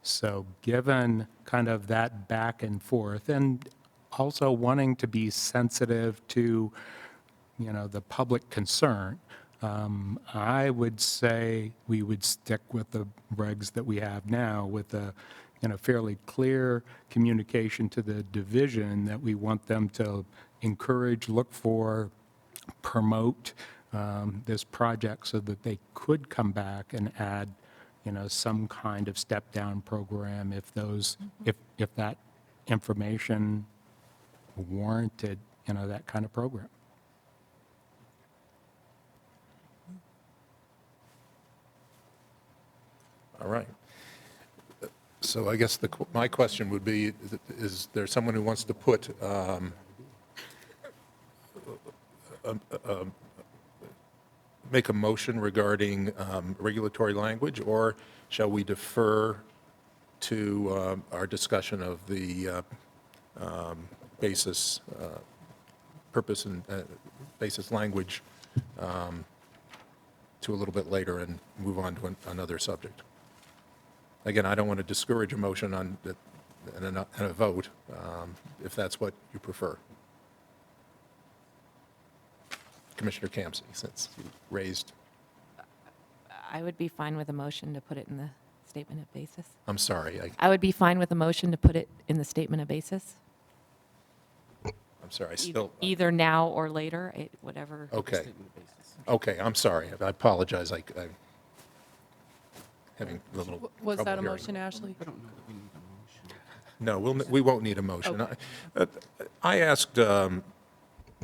Speaker 8: So given kind of that back and forth, and also wanting to be sensitive to, the public concern, I would say we would stick with the regs that we have now with a fairly clear communication to the division that we want them to encourage, look for, promote this project so that they could come back and add, some kind of step-down program if that information warranted, that kind of program.
Speaker 2: All right. So I guess my question would be, is there someone who wants to put make a motion regarding regulatory language, or shall we defer to our discussion of the basis, purpose, and basis language to a little bit later and move on to another subject? Again, I don't want to discourage a motion and a vote, if that's what you prefer. Commissioner Campsey, since you raised.
Speaker 3: I would be fine with a motion to put it in the statement of basis.
Speaker 2: I'm sorry.
Speaker 3: I would be fine with a motion to put it in the statement of basis.
Speaker 2: I'm sorry. I still.
Speaker 3: Either now or later, whatever.
Speaker 2: Okay. Okay. I'm sorry. I apologize. I'm having a little.
Speaker 12: Was
Speaker 2: trouble
Speaker 12: that a
Speaker 2: hearing.
Speaker 12: motion, Ashley?
Speaker 2: No, we won't need a motion.
Speaker 12: Okay.
Speaker 2: I asked.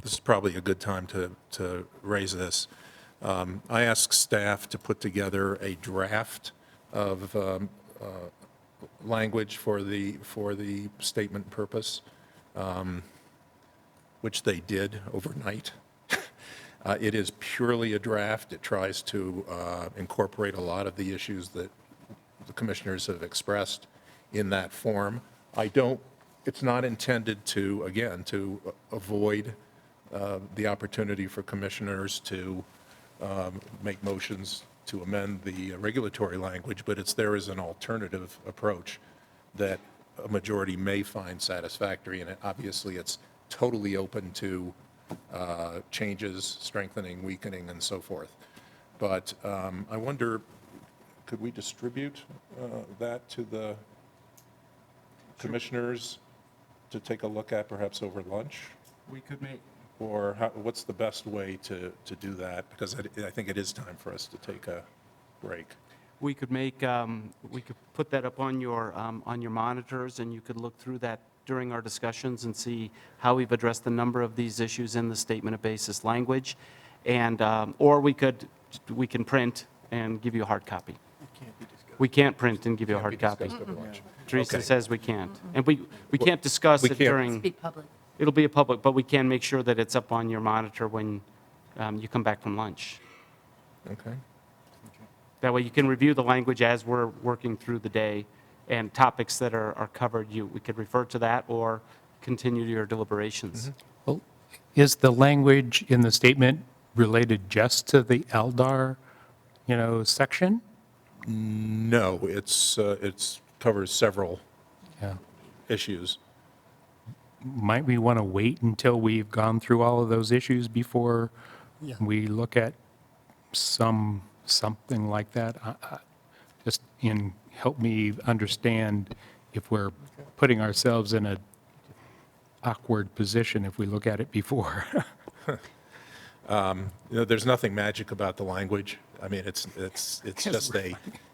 Speaker 2: This is probably a good time to raise this. I asked staff to put together a draft of language for the statement purpose, which they did overnight. It is purely a draft. It tries to incorporate a lot of the issues that the commissioners have expressed in that form. It's not intended to, again, to avoid the opportunity for commissioners to make motions to amend the regulatory language, but it's there as an alternative approach that a majority may find satisfactory, and obviously it's totally open to changes, strengthening, weakening, and so forth. But I wonder, could we distribute that to the commissioners to take a look at perhaps over lunch?
Speaker 11: We could make,
Speaker 2: Or what's the best way to do that? Because I think it is time for us to take a break.
Speaker 11: we could make, we could put that up on your monitors, and you could look through that during our discussions and see how we've addressed a number of these issues in the statement of basis language. And, or we can print and give you a hard copy. We can't print and give you a hard copy. Teresa
Speaker 2: Okay.
Speaker 11: says we can't. And we can't discuss
Speaker 2: we
Speaker 11: it
Speaker 2: can't-
Speaker 11: during.
Speaker 3: Be public.
Speaker 11: It'll be a public, but we can make sure that it's up on your monitor when you come back from lunch.
Speaker 2: Okay.
Speaker 11: That way you can review the language as we're working through the day, and topics that are covered, we could refer to that or continue your deliberations.
Speaker 8: Well, is the language in the statement related just to the LDAR, section?
Speaker 2: No, it's covers several
Speaker 8: Yeah.
Speaker 2: issues.
Speaker 8: Might we want to wait until we've gone through all of those issues before we look at something like that? Just help me understand if we're putting ourselves in a awkward position if we look at it before.
Speaker 2: There's nothing magic about the language. I mean, it's just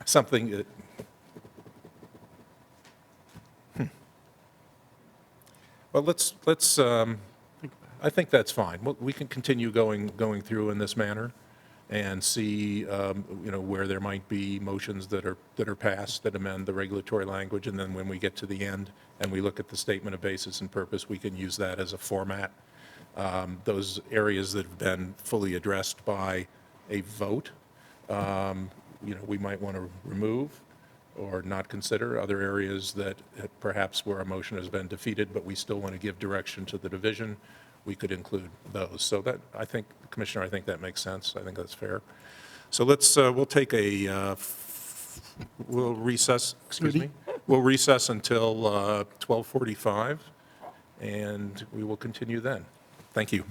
Speaker 2: something that, Well, I think that's fine. We can continue going through in this manner and see, where there might be motions that are passed that amend the regulatory language, and then when we get to the end and we look at the statement of basis and purpose, we can use that as a format. Those areas that have been fully addressed by a vote, we might want to remove or not consider. Other areas that perhaps where a motion has been defeated, but we still want to give direction to the division, we could include those. So that, Commissioner, I think that makes sense. I think that's fair. So we'll take we'll recess, excuse me. We'll recess until 12:45, and we will continue then. Thank you.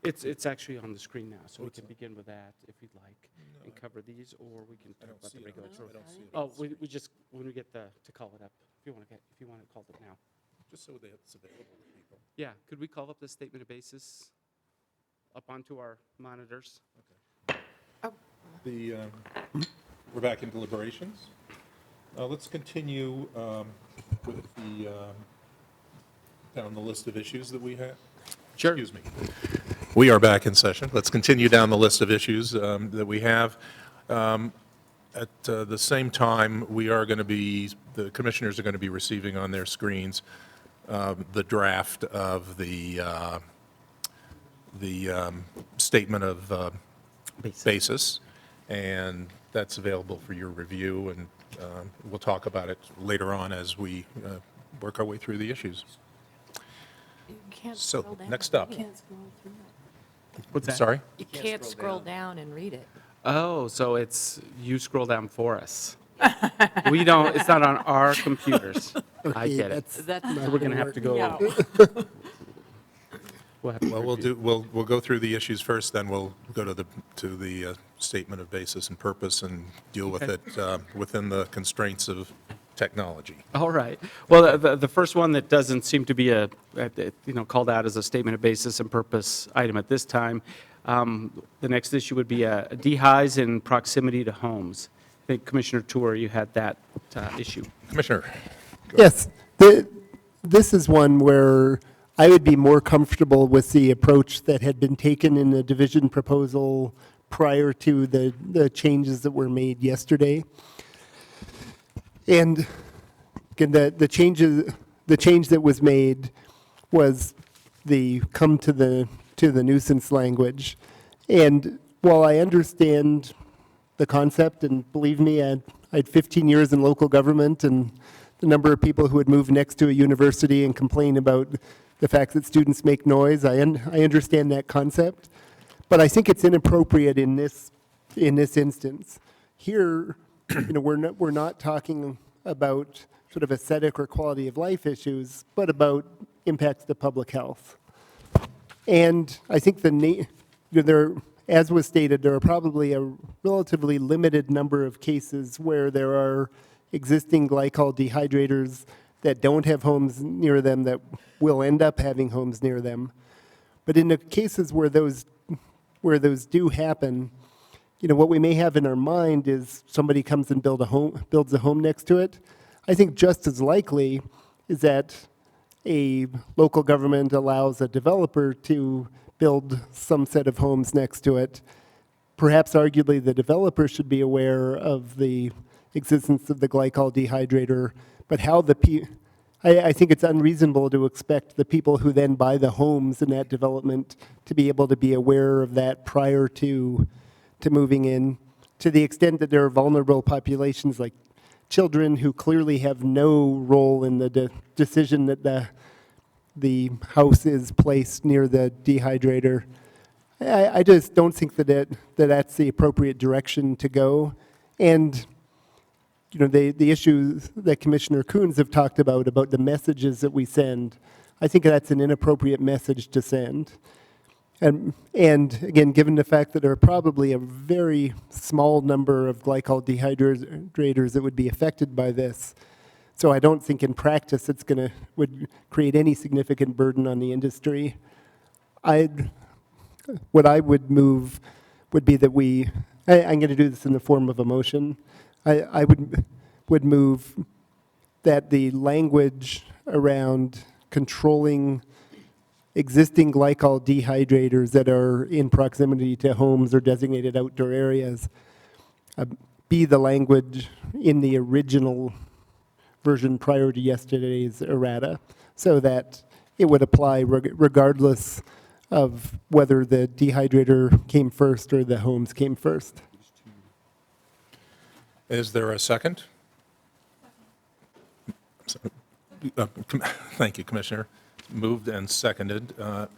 Speaker 11: It's actually on the screen now, so we can begin with that if you'd like, and cover these, or we can talk about the regulatory. Oh, we just, when we get to call it up, if you want to call it now.
Speaker 2: Just so that it's available to people.
Speaker 11: Yeah, could we call up the statement of basis up onto our monitors?
Speaker 2: We're back in deliberations. Let's continue with down the list of issues that we have.
Speaker 11: Sure.
Speaker 2: Excuse me. We are back in session. Let's continue down the list of issues that we have. At the same time, the commissioners are going to be receiving on their screens the draft of the statement of basis, and that's available for your review, and we'll talk about it later on as we work our way through the issues. So, next up.
Speaker 11: What's that?
Speaker 2: Sorry?
Speaker 14: You can't scroll down and read it.
Speaker 11: Oh, so you scroll down for us. We don't, it's not on our computers. I get it.
Speaker 14: That's
Speaker 11: So we're going to have to go.
Speaker 14: No.
Speaker 2: We'll go through the issues first, then we'll go to the statement of basis and purpose and deal with it within the constraints of technology.
Speaker 11: All right. Well, the first one that doesn't seem to be called out as a statement of basis and purpose item at this time, the next issue would be dehighs in proximity to homes. I think Commissioner Tour, you had that issue.
Speaker 2: Commissioner?
Speaker 1: Yes, this is one where I would be more comfortable with the approach that had been taken in the division proposal prior to the changes that were made yesterday. And again, the change that was made was the come to the nuisance language. And while I understand the concept, and believe me, I had 15 years in local government, and the number of people who would move next to a university and complain about the fact that students make noise, I understand that concept. But I think it's inappropriate in this instance. Here, we're not talking about sort of aesthetic or quality of life issues, but about impacts to public health. And I think as was stated, there are probably a relatively limited number of cases where there are existing glycol dehydrators that don't have homes near them that will end up having homes near them. But in the cases where those do happen, what we may have in our mind is somebody comes and builds a home next to it. I think just as likely is that a local government allows a developer to build some set of homes next to it. Perhaps arguably the developer should be aware of the existence of the glycol dehydrator, but I think it's unreasonable to expect the people who then buy the homes in that development to be able to be aware of that prior to moving in, to the extent that there are vulnerable populations like children who clearly have no role in the decision that the house is placed near the dehydrator. I just don't think that's the appropriate direction to go. And the issues that Commissioner Coons have talked about the messages that we send, I think that's an inappropriate message to send. And again, given the fact that there are probably a very small number of glycol dehydrators that would be affected by this, so I don't think in practice would create any significant burden on the industry. What I would move would be that I'm going to do this in the form of a motion. I would move that the language around controlling existing glycol dehydrators that are in proximity to homes or designated outdoor areas be the language in the original version prior to yesterday's errata, so that it would apply regardless of whether the dehydrator came first or the homes came first.
Speaker 2: Is there a second? Thank you, Commissioner. Moved and seconded. I'm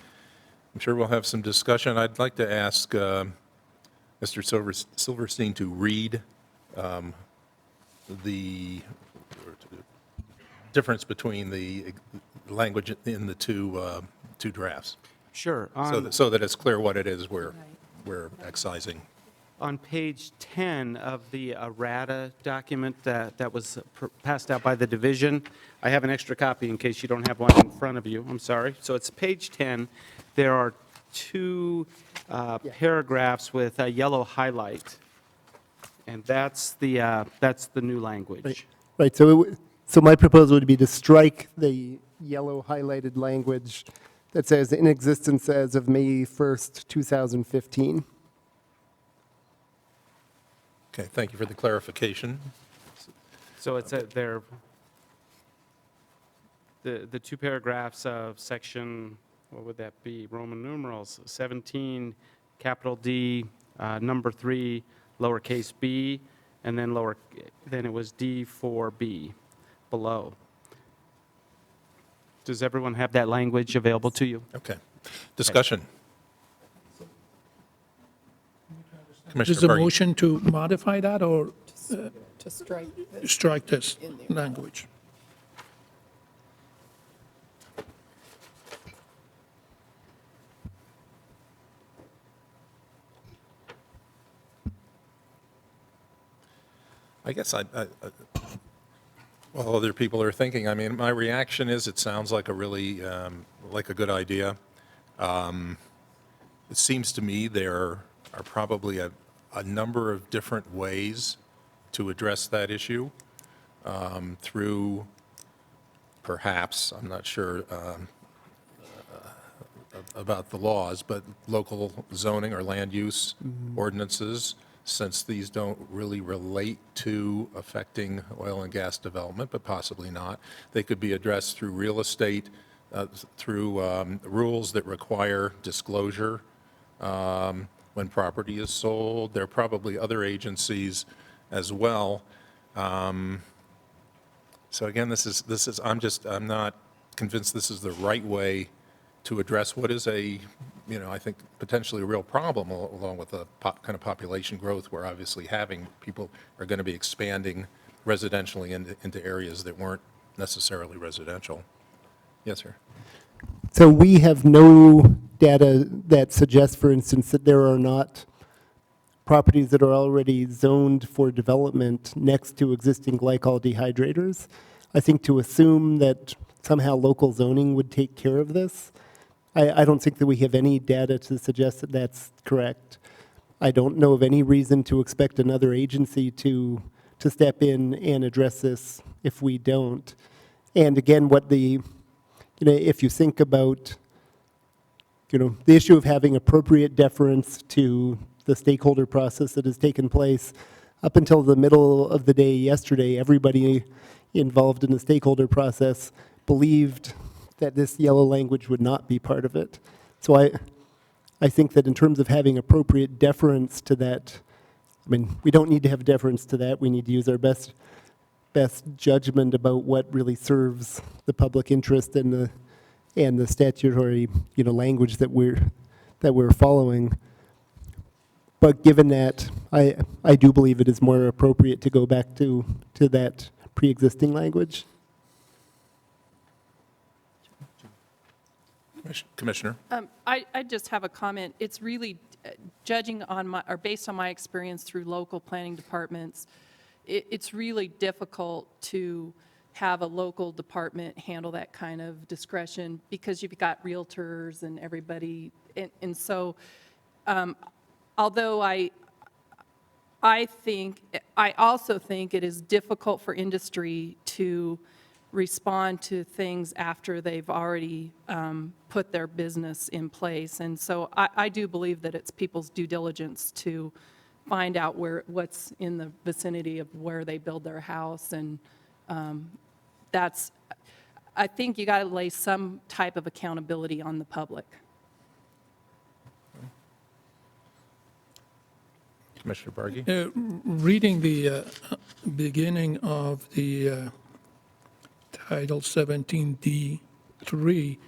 Speaker 2: sure we'll have some discussion. I'd like to ask Mr. Silverstein to read the difference between the language in the two drafts.
Speaker 11: Sure.
Speaker 2: So that it's clear what it is we're excising.
Speaker 11: On page 10 of the errata document that was passed out by the division, I have an extra copy in case you don't have one in front of you. I'm sorry. So it's page 10. There are two paragraphs with a yellow highlight, and that's the new language.
Speaker 1: Right, so my proposal would be to strike the yellow highlighted language that says in existence as of May 1st, 2015.
Speaker 2: Okay, thank you for the clarification.
Speaker 11: So it's the two paragraphs of section, what would that be? Roman numerals, 17, capital D, number 3, lowercase b, and then then it was D4B below. Does everyone have that language available to you?
Speaker 2: Okay. Discussion.
Speaker 7: Is
Speaker 2: Commissioner
Speaker 7: the
Speaker 2: Berge.
Speaker 7: motion to modify that or
Speaker 3: To strike.
Speaker 7: strike this language?
Speaker 2: I guess well, other people are thinking, I mean, my reaction is it sounds like a really, like a good idea. It seems to me there are probably a number of different ways to address that issue through perhaps, I'm not sure about the laws, but local zoning or land use ordinances, since these don't really relate to affecting oil and gas development, but possibly not. They could be addressed through real estate, through rules that require disclosure when property is sold. There are probably other agencies as well. So again, I'm not convinced this is the right way to address what is I think potentially a real problem, along with the kind of population growth we're obviously having. People are going to be expanding residentially into areas that weren't necessarily residential. Yes, sir.
Speaker 1: So we have no data that suggests, for instance, that there are not properties that are already zoned for development next to existing glycol dehydrators. I think to assume that somehow local zoning would take care of this, I don't think that we have any data to suggest that that's correct. I don't know of any reason to expect another agency to step in and address this if we don't. And again, if you think about, the issue of having appropriate deference to the stakeholder process that has taken place up until the middle of the day yesterday, everybody involved in the stakeholder process believed that this yellow language would not be part of it. So I think that in terms of having appropriate deference to that, I mean, we don't need to have deference to that. We need to use our best judgment about what really serves the public interest and the statutory, language that we're following. But given that, I do believe it is more appropriate to go back to that pre-existing language.
Speaker 2: Commissioner?
Speaker 9: I just have a comment. It's really judging on based on my experience through local planning departments, it's really difficult to have a local department handle that kind of discretion because you've got realtors and everybody. And so, although I also think it is difficult for industry to respond to things after they've already put their business in place. And so I do believe that it's people's due diligence to find out what's in the vicinity of where they build their house. And I think you got to lay some type of accountability on the public.
Speaker 2: Commissioner Bargy?
Speaker 7: Reading the beginning of the Title 17D3,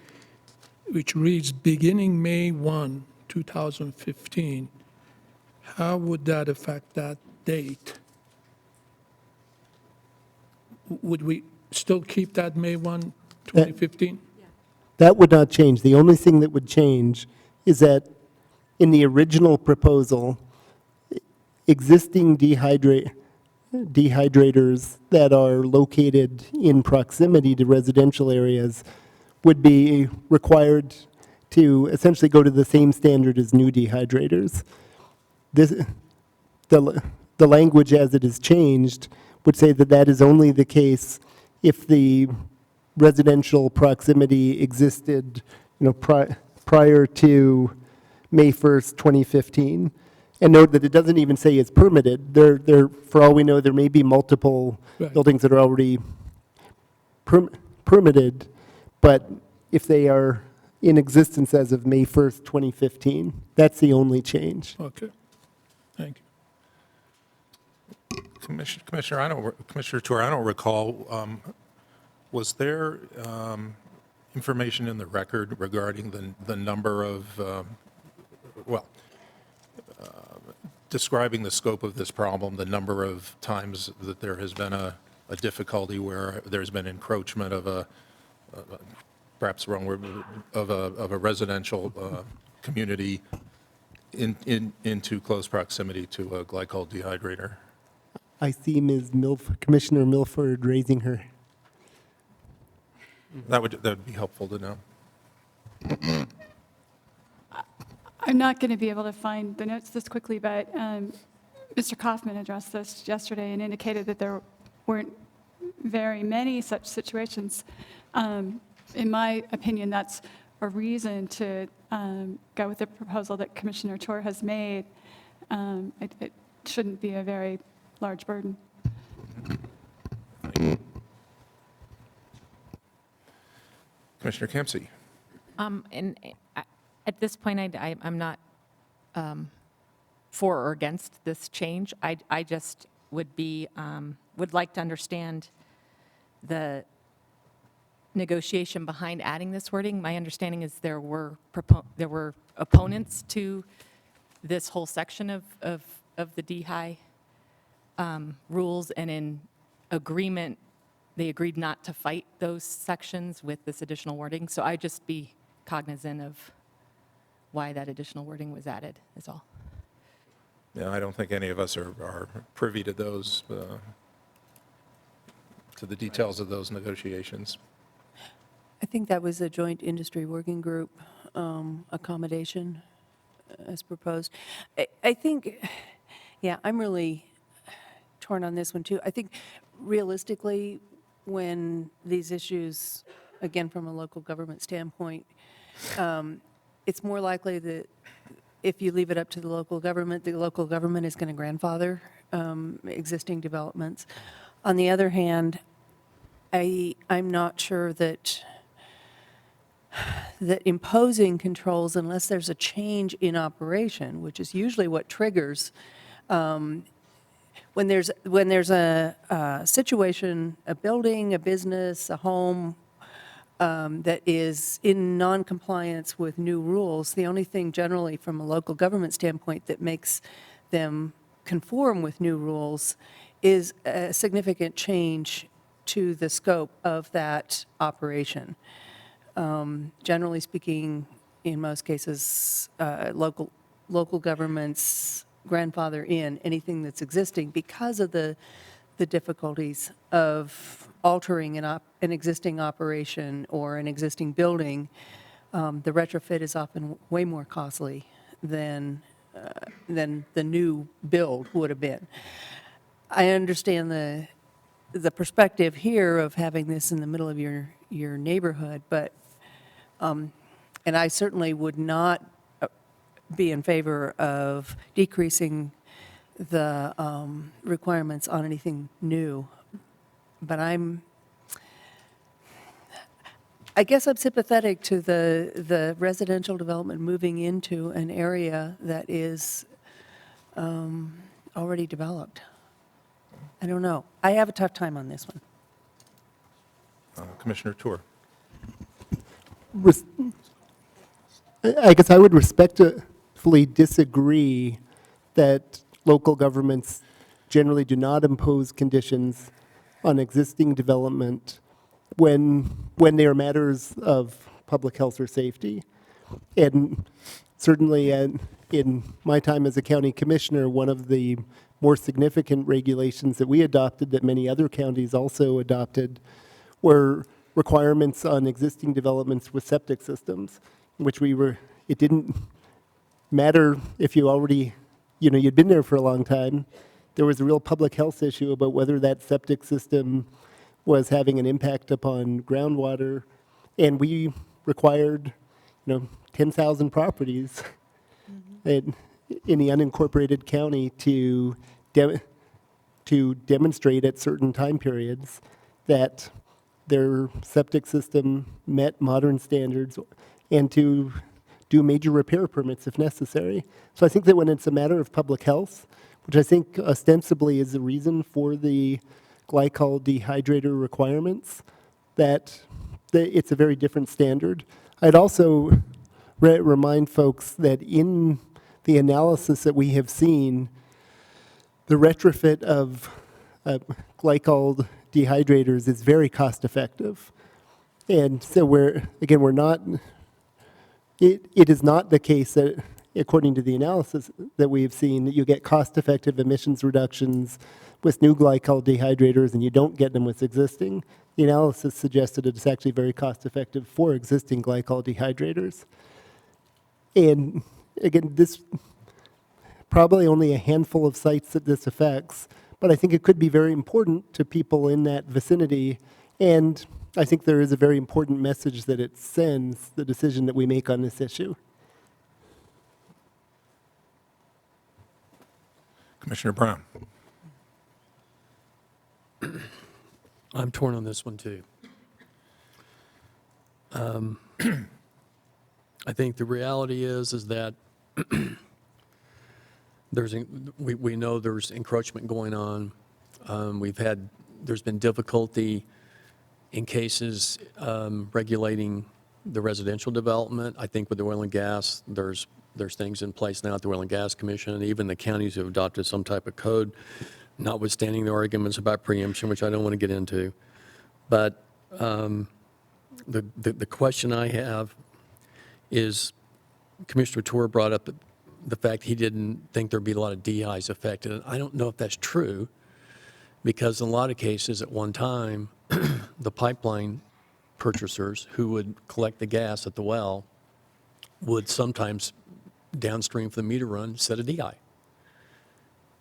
Speaker 7: which reads, beginning May 1, 2015, how would that affect that date? Would we still keep that May 1, 2015?
Speaker 1: That would not change. The only thing that would change is that in the original proposal, existing dehydrators that are located in proximity to residential areas would be required to essentially go to the same standard as new dehydrators. This, the language as it is changed would say that that is only the case if the residential proximity existed, prior to May 1st, 2015. And note that it doesn't even say it's permitted. For all we know, there may be multiple
Speaker 7: Right.
Speaker 1: buildings that are already permitted, but if they are in existence as of May 1st, 2015, that's the only change.
Speaker 7: Okay, thank you.
Speaker 2: Commissioner Tour, I don't recall, was there information in the record regarding the number of, describing the scope of this problem, the number of times that there has been a difficulty where there's been encroachment of perhaps the wrong word, of a residential community into close proximity to a glycol dehydrator?
Speaker 1: I see Commissioner Milford raising her.
Speaker 2: That would be helpful to know.
Speaker 5: I'm not going to be able to find the notes this quickly, but Mr. Kaufman addressed this yesterday and indicated that there weren't very many such situations. In my opinion, that's a reason to go with the proposal that Commissioner Tour has made. It shouldn't be a very large burden.
Speaker 2: Commissioner Kempsey.
Speaker 3: At this point, I'm not for or against this change. I just would like to understand the negotiation behind adding this wording. My understanding is there were opponents to this whole section of the DHI rules, and in agreement, they agreed not to fight those sections with this additional wording. So I'd just be cognizant of why that additional wording was added, is all.
Speaker 2: Yeah, I don't think any of us are privy to those, to the details of those negotiations.
Speaker 4: I think that was a joint industry working group accommodation as proposed. I think, yeah, I'm really torn on this one too. I think realistically, when these issues, again, from a local government standpoint, it's more likely that if you leave it up to the local government is going to grandfather existing developments. On the other hand, I'm not sure that imposing controls, unless there's a change in operation, which is usually what triggers, when there's a situation, a building, a business, a home, that is in non-compliance with new rules, the only thing generally from a local government standpoint that makes them conform with new rules is a significant change to the scope of that operation. Generally speaking, in most cases, local governments grandfather in anything that's existing because of the difficulties of altering an existing operation or an existing building. The retrofit is often way more costly than the new build would have been. I understand the perspective here of having this in the middle of your neighborhood, but and I certainly would not be in favor of decreasing the requirements on anything new. But I guess I'm sympathetic to the residential development moving into an area that is already developed. I don't know. I have a tough time on this one.
Speaker 2: Commissioner Tour.
Speaker 1: I guess I would respectfully disagree that local governments generally do not impose conditions on existing development when they are matters of public health or safety. And certainly in my time as a county commissioner, one of the more significant regulations that we adopted that many other counties also adopted were requirements on existing developments with septic systems, which it didn't matter if you already, you'd been there for a long time. There was a real public health issue about whether that septic system was having an impact upon groundwater. And we required, 10,000 properties in the unincorporated county to demonstrate at certain time periods that their septic system met modern standards and to do major repair permits if necessary. So I think that when it's a matter of public health, which I think ostensibly is the reason for the glycol dehydrator requirements, that it's a very different standard. I'd also remind folks that in the analysis that we have seen, the retrofit of glycol dehydrators is very cost effective. And so we're not, it is not the case that, according to the analysis that we've seen, that you get cost effective emissions reductions with new glycol dehydrators and you don't get them with existing. The analysis suggested it's actually very cost effective for existing glycol dehydrators. And again, this probably only a handful of sites that this affects, but I think it could be very important to people in that vicinity. And I think there is a very important message that it sends, the decision that we make on this issue.
Speaker 2: Commissioner Brown.
Speaker 6: I'm torn on this one, too. I think the reality is that we know there's encroachment going on. There's been difficulty in cases regulating the residential development. I think with the oil and gas, there's things in place now at the Oil and Gas Commission, and even the counties have adopted some type of code, notwithstanding the arguments about preemption, which I don't want to get into. But the question I have is, Commissioner Tour brought up the fact he didn't think there'd be a lot of DIs affected. And I don't know if that's true, because in a lot of cases at one time, the pipeline purchasers who would collect the gas at the well would sometimes downstream from the meter run set a DI,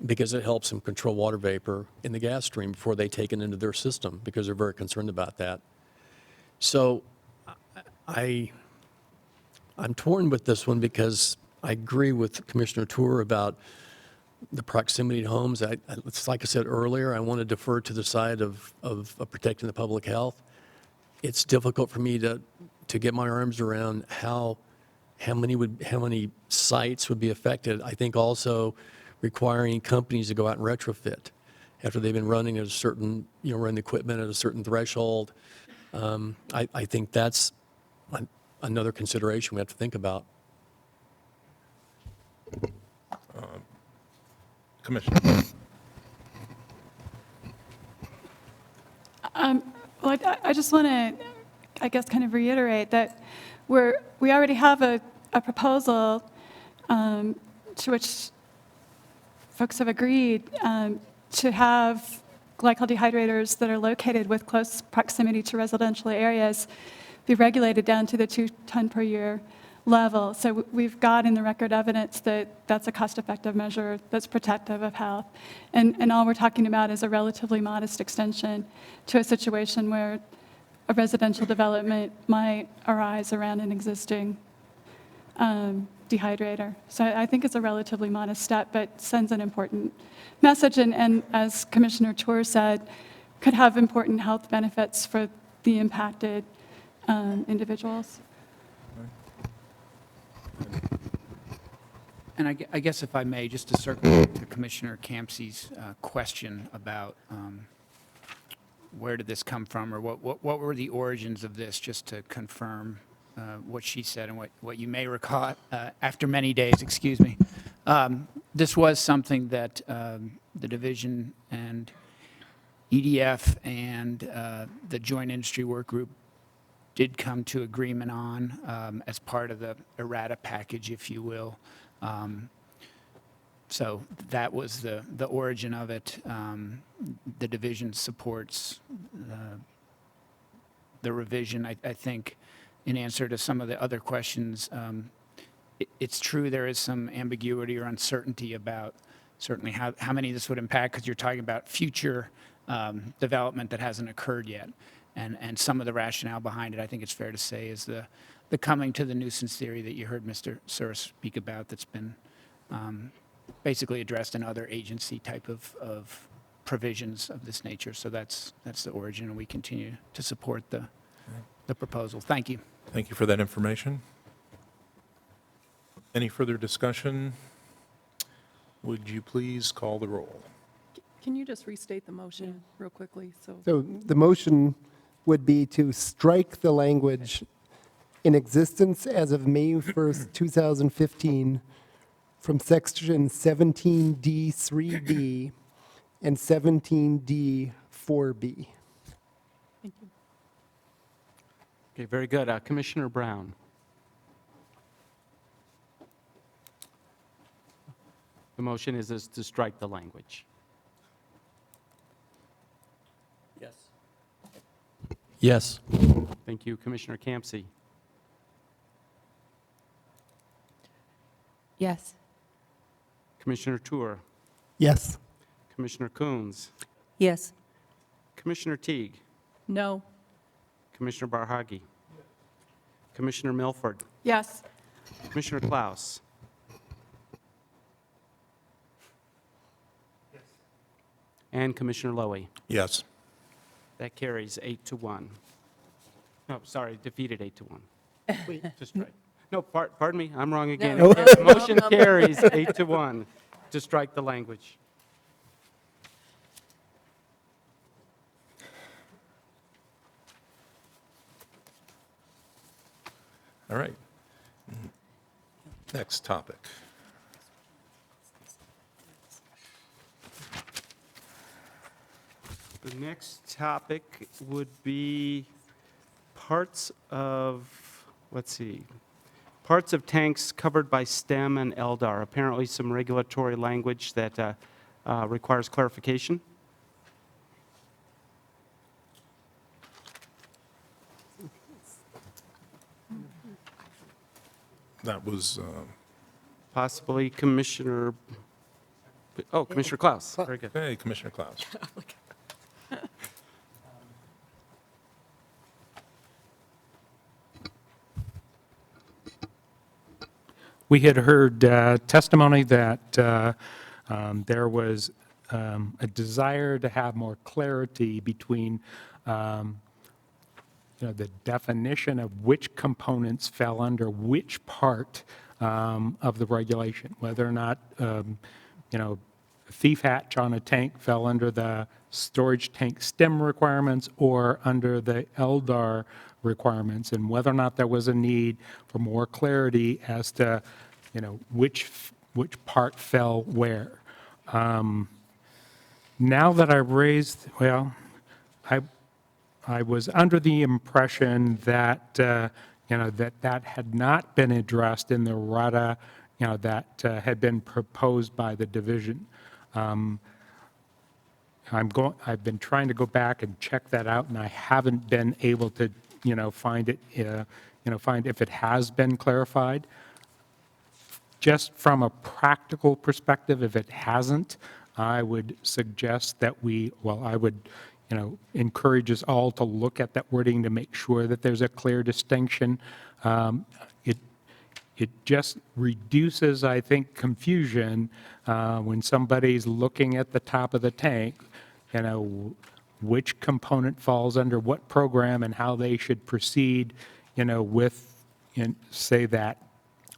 Speaker 6: because it helps them control water vapor in the gas stream before they take it into their system, because they're very concerned about that. So I'm torn with this one, because I agree with Commissioner Tour about the proximity to homes. It's like I said earlier, I want to defer to the side of protecting the public health. It's difficult for me to get my arms around how many sites would be affected. I think also requiring companies to go out and retrofit after they've been running at a certain, run the equipment at a certain threshold. I think that's another consideration we have to think about.
Speaker 2: Commissioner.
Speaker 5: Well, I just want to, I guess, kind of reiterate that we already have a proposal to which folks have agreed to have glycol dehydrators that are located with close proximity to residential areas be regulated down to the 2 ton per year level. So we've got in the record evidence that that's a cost-effective measure that's protective of health. And all we're talking about is a relatively modest extension to a situation where a residential development might arise around an existing dehydrator. So I think it's a relatively modest step, but sends an important message, and as Commissioner Tour said, could have important health benefits for the impacted individuals.
Speaker 13: And I guess if I may, just to circle to Commissioner Campsey's question about where did this come from, or what were the origins of this, just to confirm what she said and what you may recall after many days, excuse me. This was something that the division and EDF and the Joint Industry Work Group did come to agreement on as part of the errata package, if you will. So that was the origin of it. The division supports the revision. I think in answer to some of the other questions, it's true there is some ambiguity or uncertainty about certainly how many this would impact, because you're talking about future development that hasn't occurred yet. And some of the rationale behind it, I think it's fair to say, is the coming to the nuisance theory that you heard Mr. Sura speak about, that's been basically addressed in other agency type of provisions of this nature. So that's the origin, and we continue to support the proposal. Thank you.
Speaker 2: Thank you for that information. Any further discussion? Would you please call the roll?
Speaker 12: Can you just restate the motion real quickly?
Speaker 1: So the motion would be to strike the language "in existence as of May 1st, 2015" from section 17D3B and 17D4B.
Speaker 12: Thank you.
Speaker 11: Okay, very good. Commissioner Brown. The motion is to strike the language.
Speaker 6: Yes. Yes.
Speaker 11: Thank you. Commissioner Campsey.
Speaker 14: Yes.
Speaker 11: Commissioner Tour.
Speaker 1: Yes.
Speaker 11: Commissioner Coons.
Speaker 4: Yes.
Speaker 11: Commissioner Teague.
Speaker 12: No.
Speaker 11: Commissioner Barhagi. Commissioner Milford.
Speaker 5: Yes.
Speaker 11: Commissioner Klaus. And Commissioner Lowy.
Speaker 2: Yes.
Speaker 11: That carries 8-1. No, sorry, defeated 8-1. To strike. No, pardon me, I'm wrong again.
Speaker 14: No.
Speaker 11: The motion carries 8-1 to strike the language.
Speaker 2: All right. Next topic.
Speaker 11: The next topic would be parts of, let's see, parts of tanks covered by STEM and LDAR. Apparently some regulatory language that requires clarification.
Speaker 2: That was,
Speaker 11: Possibly Commissioner, Commissioner Klaus. Very good.
Speaker 2: hey, Commissioner Klaus.
Speaker 8: We had heard testimony that there was a desire to have more clarity between the definition of which components fell under which part of the regulation, whether or not, thief hatch on a tank fell under the storage tank STEM requirements or under the LDAR requirements, and whether or not there was a need for more clarity as to, which part fell where. Now that I've raised, I was under the impression that, that had not been addressed in the RADA, that had been proposed by the division. I've been trying to go back and check that out, and I haven't been able to, find it, find if it has been clarified. Just from a practical perspective, if it hasn't, I would suggest that I would, encourage us all to look at that wording to make sure that there's a clear distinction. It just reduces, I think, confusion when somebody's looking at the top of the tank, which component falls under what program and how they should proceed, with, say, that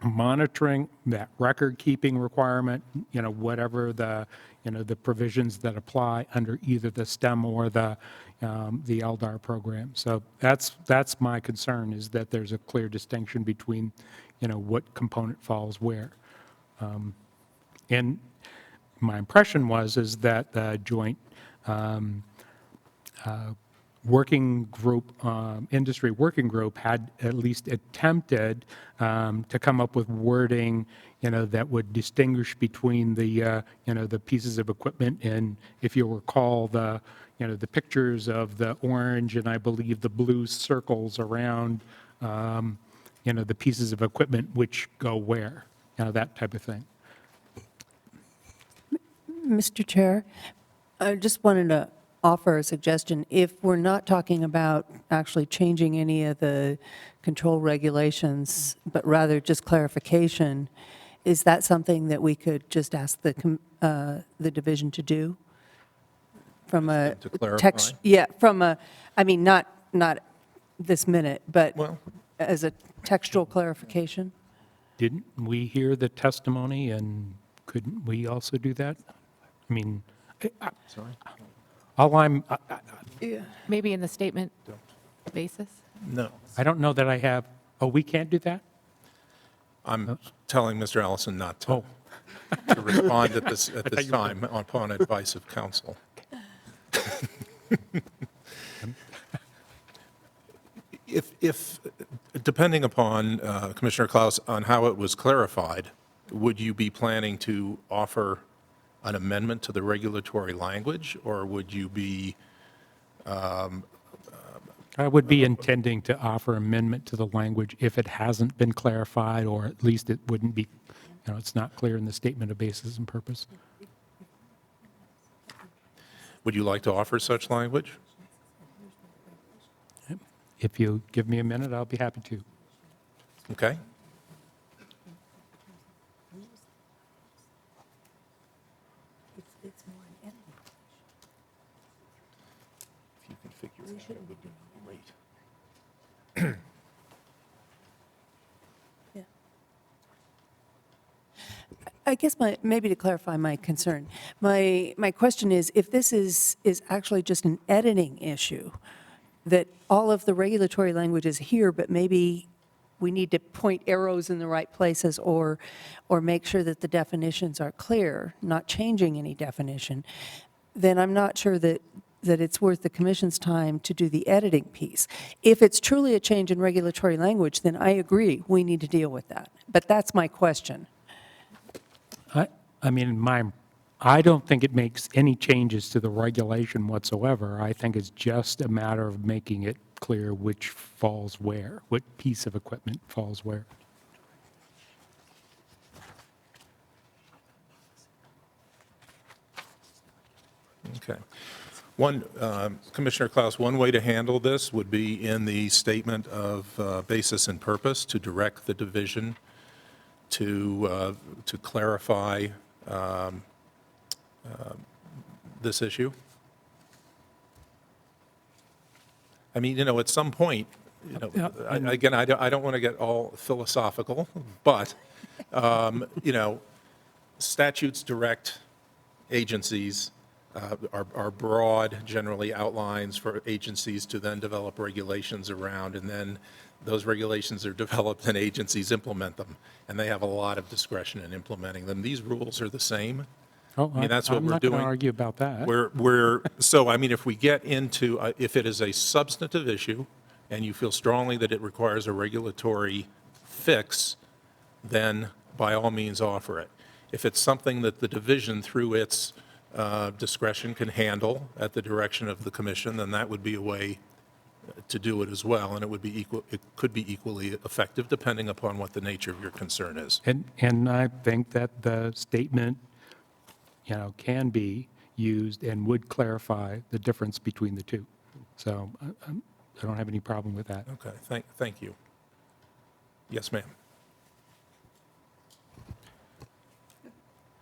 Speaker 8: monitoring, that record-keeping requirement, whatever the, the provisions that apply under either the STEM or the LDAR program. So that's my concern, is that there's a clear distinction between, what component falls where. And my impression is that the joint working group, industry working group had at least attempted to come up with wording, that would distinguish between the, the pieces of equipment. And if you recall, the pictures of the orange and I believe the blue circles around, the pieces of equipment which go where, that type of thing.
Speaker 4: Mr. Chair, I just wanted to offer a suggestion. If we're not talking about actually changing any of the control regulations, but rather just clarification, is that something that we could just ask the division to do? From a
Speaker 2: To clarify?
Speaker 4: text, yeah, from a, I mean, not this minute, but
Speaker 2: Well-
Speaker 4: as a textual clarification?
Speaker 8: Didn't we hear the testimony, and couldn't we also do that? I mean,
Speaker 2: Sorry?
Speaker 8: all I'm,
Speaker 3: Maybe in the statement basis?
Speaker 2: No.
Speaker 8: I don't know that I have, we can't do that?
Speaker 2: I'm telling Mr. Allison not to respond at this time upon advice of counsel. If, depending upon, Commissioner Klaus, on how it was clarified, would you be planning to offer an amendment to the regulatory language, or would you be,
Speaker 8: I would be intending to offer amendment to the language if it hasn't been clarified, or at least it wouldn't be, it's not clear in the statement of basis and purpose.
Speaker 2: would you like to offer such language?
Speaker 8: If you give me a minute, I'll be happy to.
Speaker 2: Okay? If you can figure it out, it would be great.
Speaker 4: I guess maybe to clarify my concern, my question is, if this is actually just an editing issue, that all of the regulatory language is here, but maybe we need to point arrows in the right places or make sure that the definitions are clear, not changing any definition, then I'm not sure that it's worth the commission's time to do the editing piece. If it's truly a change in regulatory language, then I agree, we need to deal with that. But that's my question.
Speaker 8: I mean, I don't think it makes any changes to the regulation whatsoever. I think it's just a matter of making it clear which falls where, what piece of equipment falls where.
Speaker 2: Okay. One, Commissioner Klaus, one way to handle this would be in the statement of basis and purpose to direct the division to clarify this issue. I mean, at some point, again, I don't want to get all philosophical, but, statutes direct agencies, are broad, generally outlines for agencies to then develop regulations around, and then those regulations are developed and agencies implement them, and they have a lot of discretion in implementing them. These rules are the same.
Speaker 8: Oh,
Speaker 2: I mean, that's what
Speaker 8: I'm
Speaker 2: we're
Speaker 8: not going
Speaker 2: doing.
Speaker 8: to argue about that.
Speaker 2: So, I mean, if we get into, if it is a substantive issue, and you feel strongly that it requires a regulatory fix, then by all means offer it. If it's something that the division, through its discretion, can handle at the direction of the commission, then that would be a way to do it as well, and it could be equally effective, depending upon what the nature of your concern is.
Speaker 8: And I think that the statement, can be used and would clarify the difference between the two. So I don't have any problem with that.
Speaker 2: Okay, thank you. Yes, ma'am.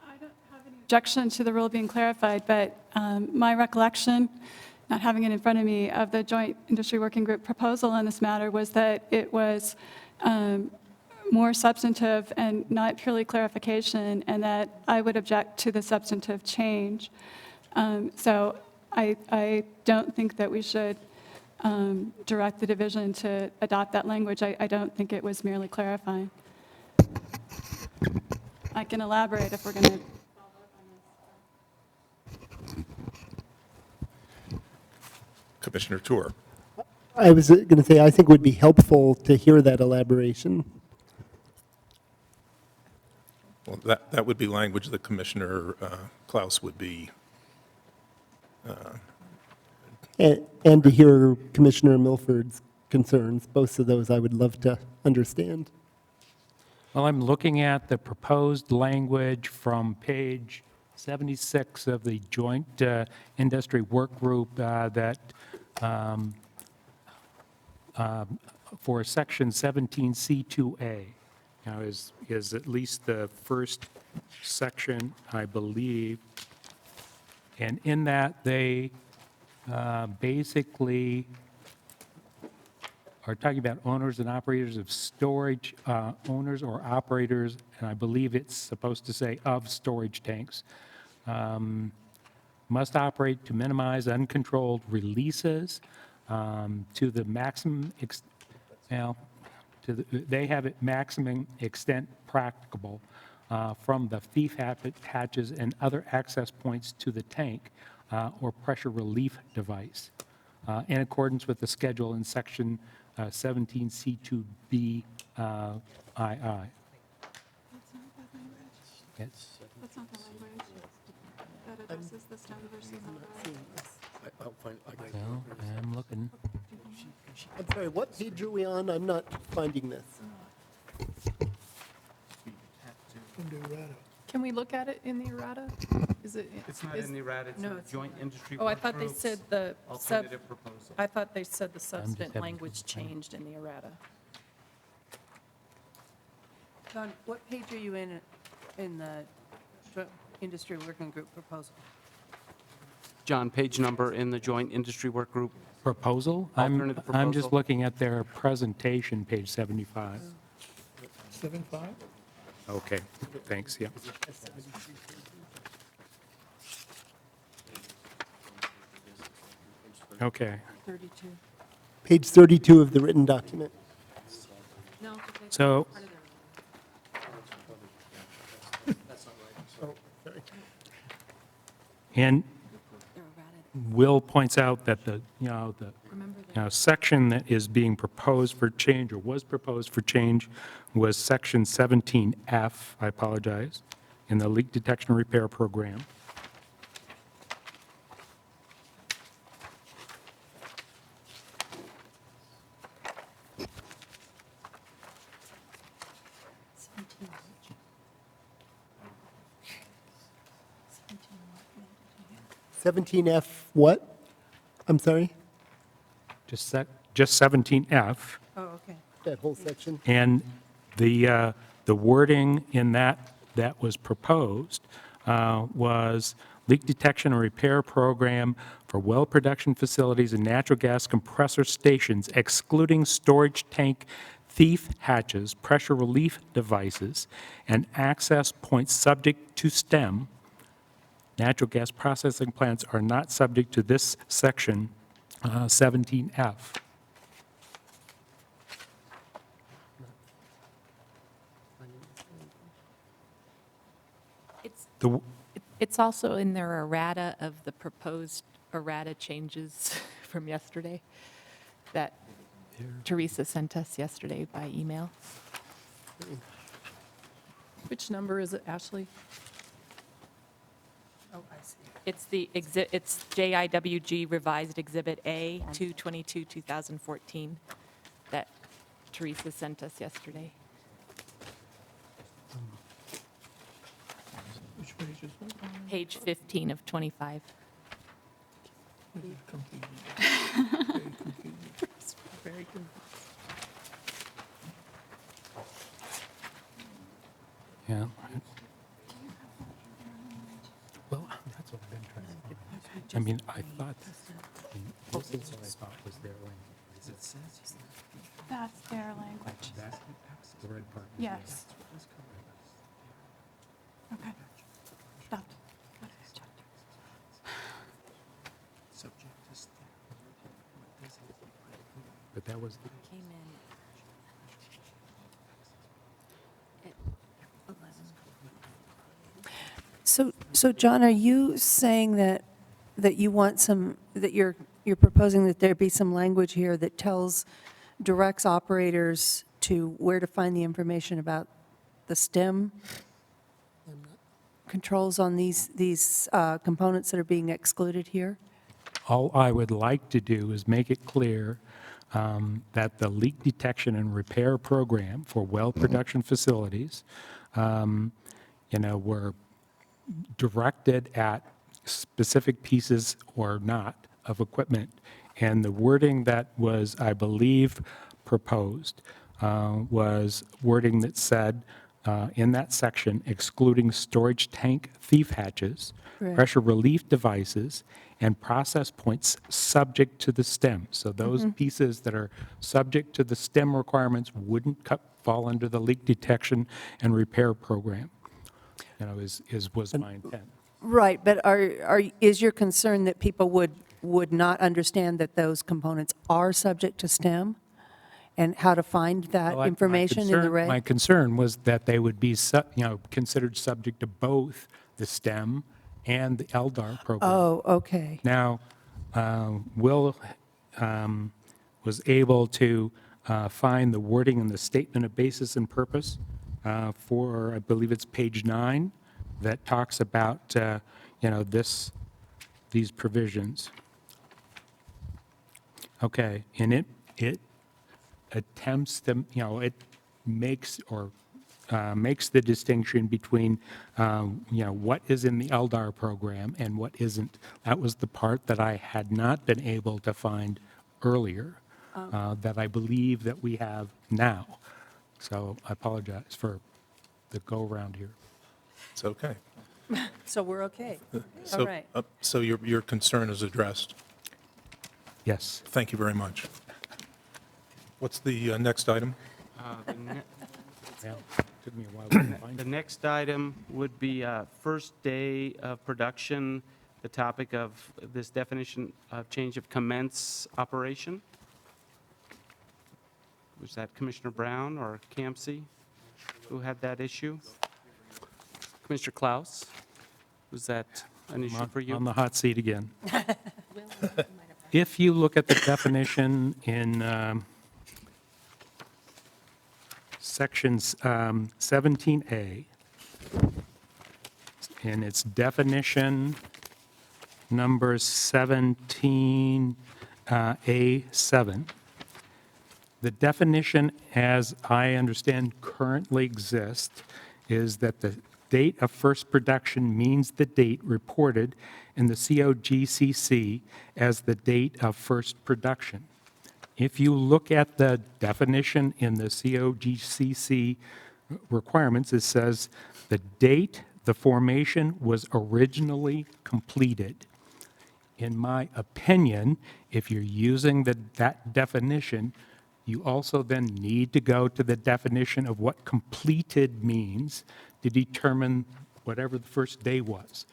Speaker 5: I don't have any objection to the rule being clarified, but my recollection, not having it in front of me, of the Joint Industry Working Group proposal on this matter was that it was more substantive and not purely clarification, and that I would object to the substantive change. So I don't think that we should direct the division to adopt that language. I don't think it was merely clarifying. I can elaborate if we're going to.
Speaker 2: Commissioner Tour.
Speaker 1: I was going to say, I think it would be helpful to hear that elaboration.
Speaker 2: Well, that would be language that Commissioner Klaus would be,
Speaker 1: And to hear Commissioner Milford's concerns. Both of those I would love to understand.
Speaker 8: Well, I'm looking at the proposed language from page 76 of the Joint Industry Work Group that for section 17C2A. Now, is at least the first section, I believe. And in that, they basically are talking about owners and operators of storage, owners or operators, and I believe it's supposed to say of storage tanks, must operate to minimize uncontrolled releases to the maximum, they have it maximum extent practicable from the thief hatches and other access points to the tank or pressure relief device in accordance with the schedule in section 17C2B II. It's-
Speaker 5: That's not the language that addresses the STEM versus
Speaker 8: Well, I'm looking.
Speaker 1: I'm sorry, what page are we on? I'm not finding this.
Speaker 12: Can we look at it in the errata? Is it?
Speaker 11: It's not
Speaker 12: is-
Speaker 11: in the errata, it's
Speaker 12: no,
Speaker 11: in the
Speaker 12: it's
Speaker 11: joint industry
Speaker 12: Oh, I
Speaker 11: work
Speaker 12: thought they
Speaker 11: groups
Speaker 12: said the sub,
Speaker 11: alternative proposal.
Speaker 12: I thought they said the subsequent
Speaker 8: having
Speaker 12: language changed in the errata. Don, what page are you in the Joint Industry Working Group proposal?
Speaker 11: John, page number in the joint industry work group.
Speaker 8: Proposal?
Speaker 11: Alternative
Speaker 8: I'm just
Speaker 11: proposal.
Speaker 8: looking at their presentation, page 75.
Speaker 7: 7.5?
Speaker 8: Okay, thanks, yeah. Okay,
Speaker 12: 32.
Speaker 1: Page 32 of the written document.
Speaker 8: so, and Will points out that the section that is being proposed for change, or was proposed for change, was section 17F, I apologize, in the leak detection and repair program.
Speaker 1: Seventeen F what? I'm sorry?
Speaker 8: Just 17F.
Speaker 12: Oh, okay.
Speaker 1: That whole section?
Speaker 8: And the wording in that was proposed was leak detection and repair program for well production facilities and natural gas compressor stations excluding storage tank thief hatches, pressure relief devices, and access points subject to STEM. Natural gas processing plants are not subject to this section 17F. The-
Speaker 3: It's also in their errata of the proposed errata changes from yesterday that Teresa sent us yesterday by email.
Speaker 12: Which number is it, Ashley? Oh, I see.
Speaker 3: It's JIWG Revised Exhibit A, 2/22/2014, that Teresa sent us yesterday.
Speaker 7: Which page is that?
Speaker 3: Page 15 of 25.
Speaker 7: Confusing.
Speaker 12: Very good.
Speaker 8: Yeah. Well, that's what I've been trying to find. I mean, I thought, this is what I thought was their language.
Speaker 5: That's their language.
Speaker 8: That's the red part.
Speaker 5: Yes. Okay. Done.
Speaker 8: But that was,
Speaker 14: Came in at 11.
Speaker 4: So John, are you saying that you want some, that you're you're proposing that there be some language here that directs operators to where to find the information about the STEM controls on these components that are being excluded here?
Speaker 8: All I would like to do is make it clear that the leak detection and repair program for well production facilities, were directed at specific pieces or not of equipment. And the wording that was, I believe, proposed was wording that said, in that section, excluding storage tank thief hatches,
Speaker 4: Right.
Speaker 8: pressure relief devices, and process points subject to the STEM. So those pieces that are subject to the STEM requirements wouldn't fall under the leak detection and repair program, was my intent.
Speaker 4: Right, but is your concern that people would not understand that those components are subject to STEM? And how to find that
Speaker 8: Well,
Speaker 4: information in the reg?
Speaker 8: My concern was that they would be, considered subject to both the STEM and the LDAR program.
Speaker 4: Oh, okay.
Speaker 8: Now, Will was able to find the wording in the statement of basis and purpose for, I believe it's page 9, that talks about, these provisions. Okay, and it attempts to, it makes the distinction between, what is in the LDAR program and what isn't. That was the part that I had not been able to find earlier, that I believe that we have now. So I apologize for the go-around here.
Speaker 2: It's okay.
Speaker 4: So we're okay.
Speaker 2: So,
Speaker 4: All right.
Speaker 2: So your concern is addressed.
Speaker 8: Yes.
Speaker 2: Thank you very much. What's the next item?
Speaker 8: Yeah, took me a while to find
Speaker 11: The
Speaker 8: it.
Speaker 11: next item would be first day of production, the topic of this definition of change of commence operation. Was that Commissioner Brown or Campsey who had that issue? Commissioner Klaus, was that an issue for you?
Speaker 8: On the hot seat again. If you look at the definition in sections 17A, and its definition number 17A7, the definition, as I understand currently exists, is that the date of first production means the date reported in the COGCC as the date of first production. If you look at the definition in the COGCC requirements, it says the date the formation was originally completed. In my opinion, if you're using that definition, you also then need to go to the definition of what completed means to determine whatever the first day was.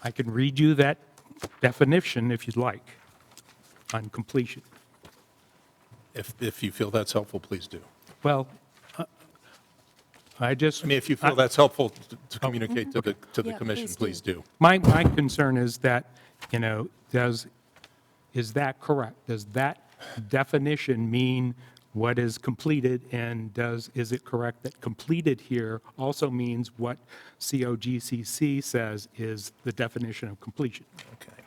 Speaker 8: I can read you that definition if you'd like on completion.
Speaker 2: If you feel that's helpful, please do.
Speaker 8: Well, I
Speaker 2: mean, if you feel that's helpful to communicate to the
Speaker 4: Yeah,
Speaker 2: commission,
Speaker 4: please do.
Speaker 2: please do.
Speaker 8: My concern is that, is that correct? Does that definition mean what is completed, and is it correct that completed here also means what COGCC says is the definition of completion?
Speaker 2: Okay.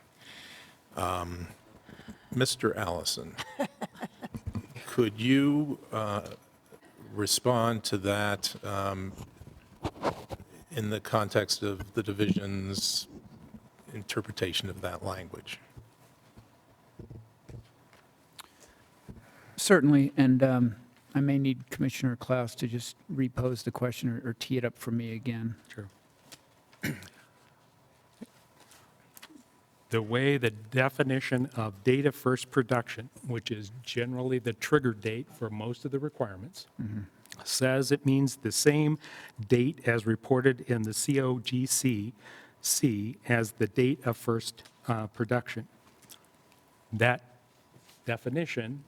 Speaker 2: Mr. Allison, could you respond to that in the context of the division's interpretation of that language?
Speaker 13: Certainly, and I may need Commissioner Klaus to just repose the question or tee it up for me again.
Speaker 8: Sure. The way the definition of date of first production, which is generally the trigger date for most of the requirements, says it means the same date as reported in the COGCC as the date of first production. That definition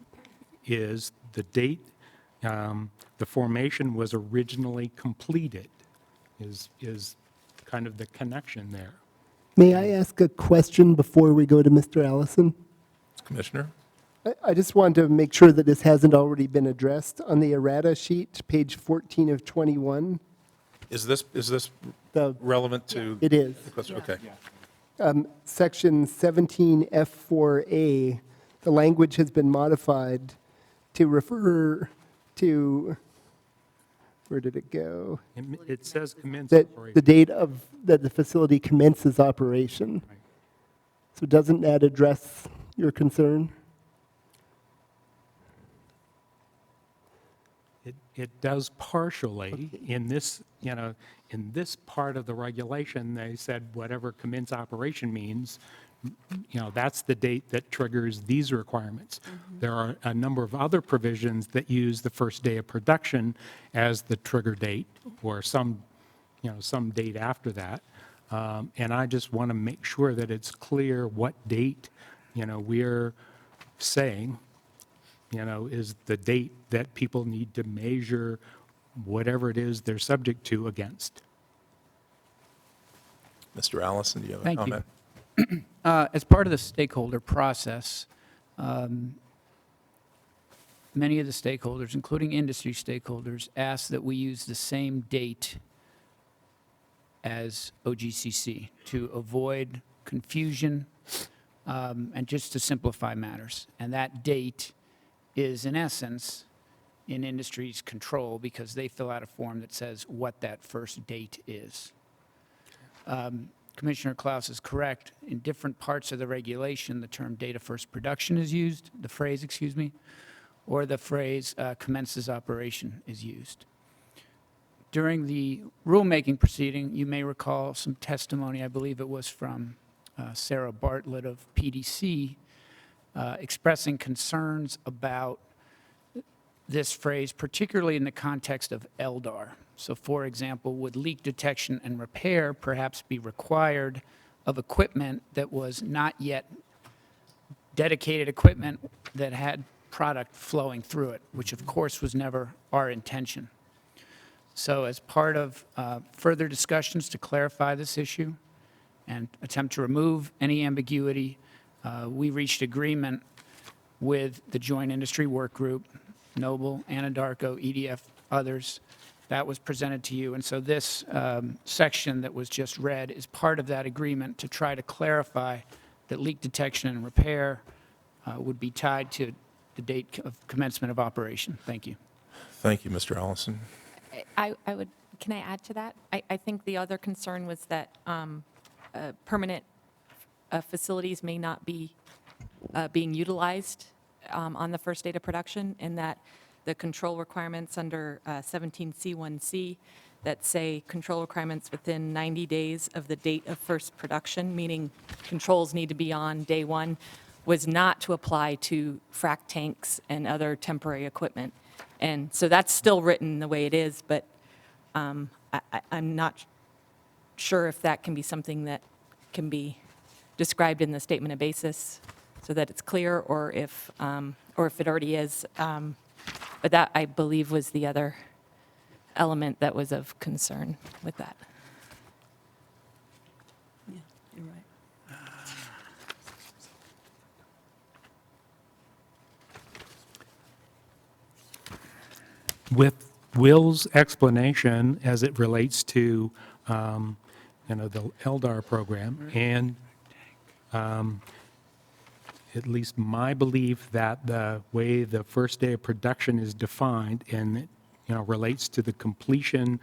Speaker 8: is the date the formation was originally completed, is kind of the connection there.
Speaker 1: May I ask a question before we go to Mr. Allison?
Speaker 2: Commissioner?
Speaker 1: I just want to make sure that this hasn't already been addressed. On the errata sheet, page 14 of 21,
Speaker 2: Is this
Speaker 1: the,
Speaker 2: relevant to?
Speaker 1: it is.
Speaker 2: the question? Okay.
Speaker 1: Section 17F4A, the language has been modified to refer to, where did it go?
Speaker 8: It says commence
Speaker 1: That
Speaker 8: operation.
Speaker 1: the date of, that the facility commences operation. So doesn't that address your concern?
Speaker 8: It does partially. In this, in this part of the regulation, they said whatever commence operation means, that's the date that triggers these requirements. There are a number of other provisions that use the first day of production as the trigger date, or some date after that. And I just want to make sure that it's clear what date, we're saying, is the date that people need to measure whatever it is they're subject to against.
Speaker 2: Mr. Allison, do you have a
Speaker 13: Thank you.
Speaker 2: comment?
Speaker 13: As part of the stakeholder process, many of the stakeholders, including industry stakeholders, asked that we use the same date as OGCC to avoid confusion and just to simplify matters. And that date is, in essence, in industry's control because they fill out a form that says what that first date is. Commissioner Klaus is correct. In different parts of the regulation, the term date of first production is used, the phrase, excuse me, or the phrase commences operation is used. During the rulemaking proceeding, you may recall some testimony, I believe it was from Sarah Bartlett of PDC, expressing concerns about this phrase, particularly in the context of LDAR. So, for example, would leak detection and repair perhaps be required of equipment that was not yet dedicated equipment that had product flowing through it, which of course was never our intention. So as part of further discussions to clarify this issue and attempt to remove any ambiguity, we reached agreement with the Joint Industry Work Group, Noble, Anadarko, EDF, others. That was presented to you. And so this section that was just read is part of that agreement to try to clarify that leak detection and repair would be tied to the date of commencement of operation. Thank you.
Speaker 2: Thank you, Mr. Allison.
Speaker 3: I would, can I add to that? I think the other concern was that permanent facilities may not be being utilized on the first date of production, and that the control requirements under 17C1C that say control requirements within 90 days of the date of first production, meaning controls need to be on day one, was not to apply to frac tanks and other temporary equipment. And so that's still written the way it is, but I'm not sure if that can be something that can be described in the statement of basis so that it's clear, or if it already is. But that, I believe, was the other element that was of concern with that.
Speaker 4: Yeah, you're right.
Speaker 8: With Will's explanation as it relates to, the LDAR program, and at least my belief that the way the first day of production is defined and, relates to the completion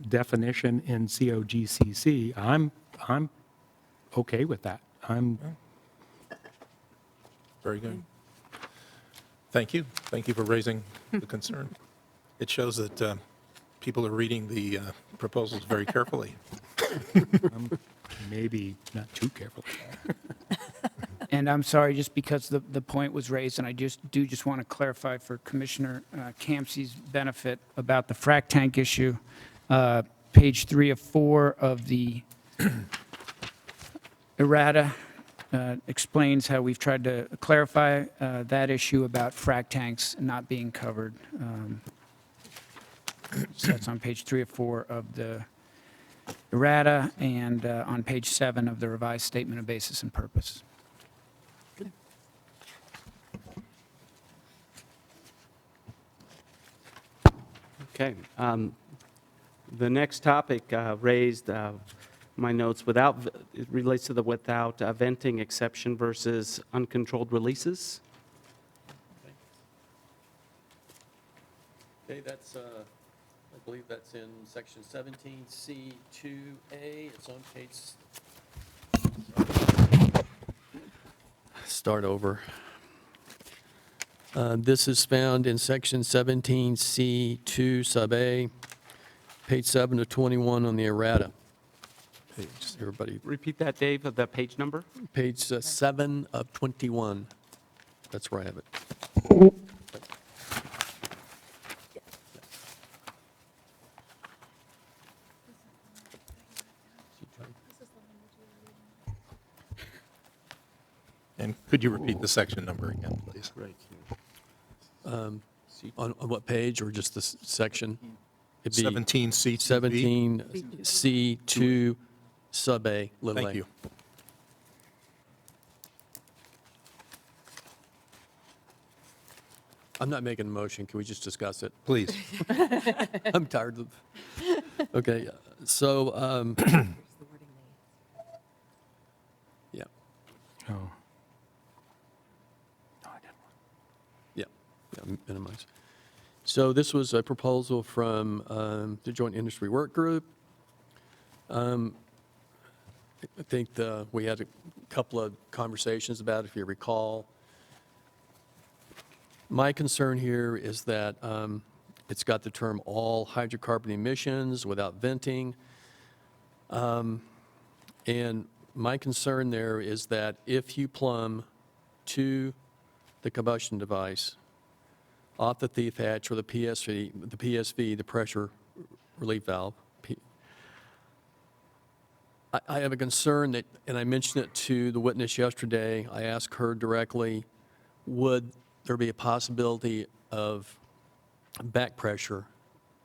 Speaker 8: definition in COGCC, I'm okay with that.
Speaker 2: Very good. Thank you. Thank you for raising the concern. It shows that people are reading the proposals very carefully.
Speaker 8: Maybe not too carefully.
Speaker 13: And I'm sorry, just because the point was raised, and I just want to clarify for Commissioner Campsey's benefit about the frac tank issue. Page 3 of 4 of the errata explains how we've tried to clarify that issue about frac tanks not being covered. So that's on page 3 of 4 of the errata, and on page 7 of the revised statement of basis and purpose.
Speaker 11: Okay. The next topic raised, my notes, it relates to the without venting exception versus uncontrolled releases.
Speaker 6: Okay, that's, I believe that's in section 17C2A. It's on page. Start over. This is found in section 17C2 sub A, page 7 to 21 on the errata. Everybody,
Speaker 11: Repeat that, Dave, of the page number?
Speaker 6: page 7 of 21. That's where I have it.
Speaker 2: And could you repeat the section number again, please?
Speaker 11: Right.
Speaker 6: On what page, or just the section? It'd be
Speaker 2: 17C2B?
Speaker 6: 17C2 sub A, little a.
Speaker 2: Thank you.
Speaker 6: I'm not making a motion. Can we just discuss it?
Speaker 2: Please.
Speaker 6: I'm tired of, okay, so, yeah,
Speaker 8: Oh.
Speaker 6: yeah, minimize. So this was a proposal from the Joint Industry Work Group. I think we had a couple of conversations about it, if you recall. My concern here is that it's got the term all hydrocarbon emissions without venting. And my concern there is that if you plumb to the combustion device off the thief hatch or the PSV, the pressure relief valve, I have a concern that, and I mentioned it to the witness yesterday, I asked her directly, would there be a possibility of back pressure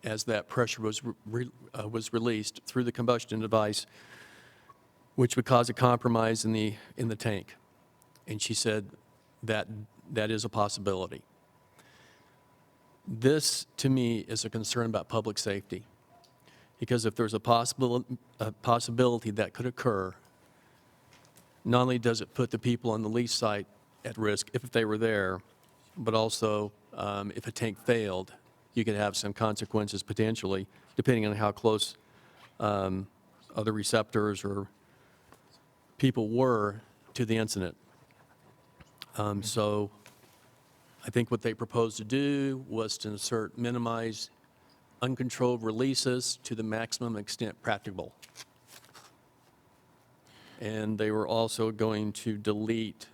Speaker 6: as that pressure was released through the combustion device, which would cause a compromise in the tank? And she said that is a possibility. This, to me, is a concern about public safety, because if there's a possibility that could occur, not only does it put the people on the lease site at risk if they were there, but also if a tank failed, you could have some consequences potentially, depending on how close other receptors or people were to the incident. So I think what they proposed to do was to insert minimize uncontrolled releases to the maximum extent practicable. And they were also going to delete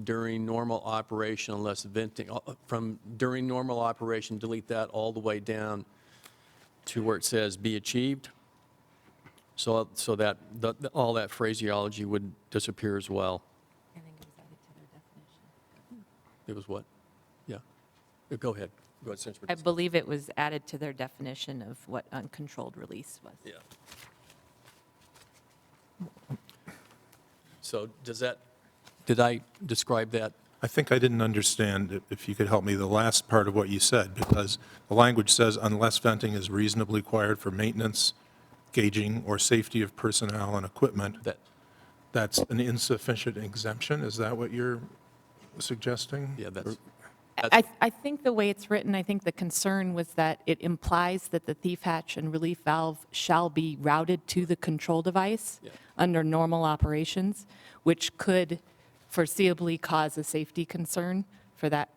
Speaker 6: during normal operation unless venting, from during normal operation, delete that all the way down to where it says be achieved. So that all that phraseology would disappear as well.
Speaker 3: I think it was added to their definition.
Speaker 6: It was what? Yeah. Go ahead. Go ahead, since we're
Speaker 3: I believe it was added to their definition of what uncontrolled release was.
Speaker 6: Yeah. So did I describe that?
Speaker 2: I think I didn't understand, if you could help me, the last part of what you said, because the language says unless venting is reasonably required for maintenance, gauging, or safety of personnel and equipment, that's an insufficient exemption? Is that what you're suggesting?
Speaker 6: Yeah, that's.
Speaker 3: I think the way it's written, I think the concern was that it implies that the thief hatch and relief valve shall be routed to the control device under normal operations, which could foreseeably cause a safety concern for that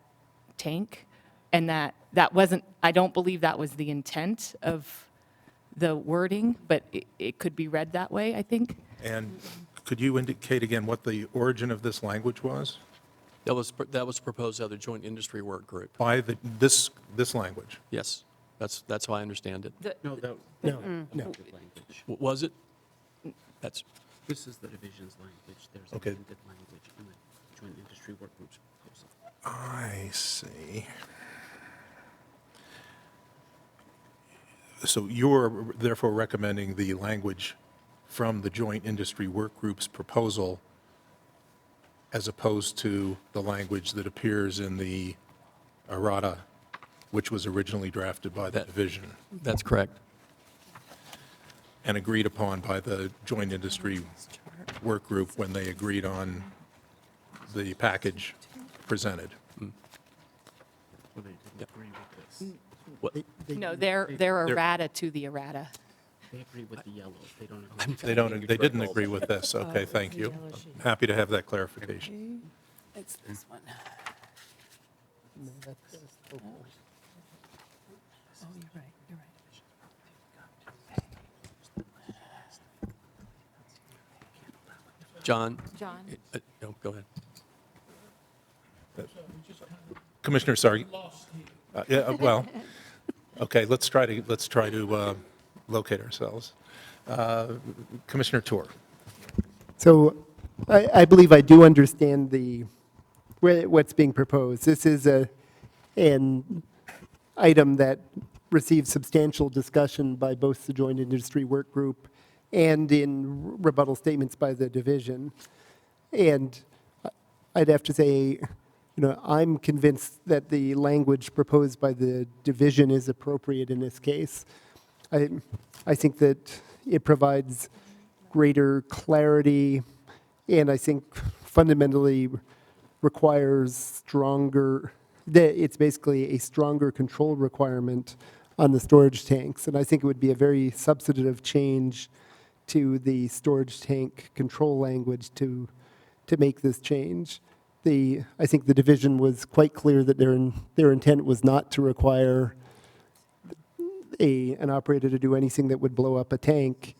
Speaker 3: tank. And that wasn't, I don't believe that was the intent of the wording, but it could be read that way, I think.
Speaker 2: And could you indicate again what the origin of this language was?
Speaker 6: That was proposed by the Joint Industry Work Group.
Speaker 2: By this language?
Speaker 6: Yes, that's how I understand it.
Speaker 11: No.
Speaker 6: Language. Was it? That's.
Speaker 11: This is the division's language. There's
Speaker 2: Okay.
Speaker 11: amended language in the Joint Industry Work Group's proposal.
Speaker 2: I see. So you're therefore recommending the language from the Joint Industry Work Group's proposal as opposed to the language that appears in the errata which was originally drafted by the division
Speaker 6: That's correct.
Speaker 2: and agreed upon by the joint industry work group when they agreed on the package presented.
Speaker 3: No, they're errata to the errata.
Speaker 11: They agree with the yellows, they don't.
Speaker 2: They didn't agree with this. Okay, thank you. I'm happy to have that clarification.
Speaker 12: It's this one. Oh, you're right, you're right.
Speaker 6: John?
Speaker 3: John?
Speaker 6: No, go ahead.
Speaker 2: Commissioner, sorry. Yeah, well, okay, let's try to locate ourselves. Commissioner Tour.
Speaker 1: So I believe I do understand what's being proposed. This is an item that received substantial discussion by both the Joint Industry Work Group and in rebuttal statements by the division. And I'd have to say, I'm convinced that the language proposed by the division is appropriate in this case. I think that it provides greater clarity, and I think fundamentally requires it's basically a stronger control requirement on the storage tanks. And I think it would be a very substantive change to the storage tank control language to make this change. I think the division was quite clear that their intent was not to require an operator to do anything that would blow up a tank,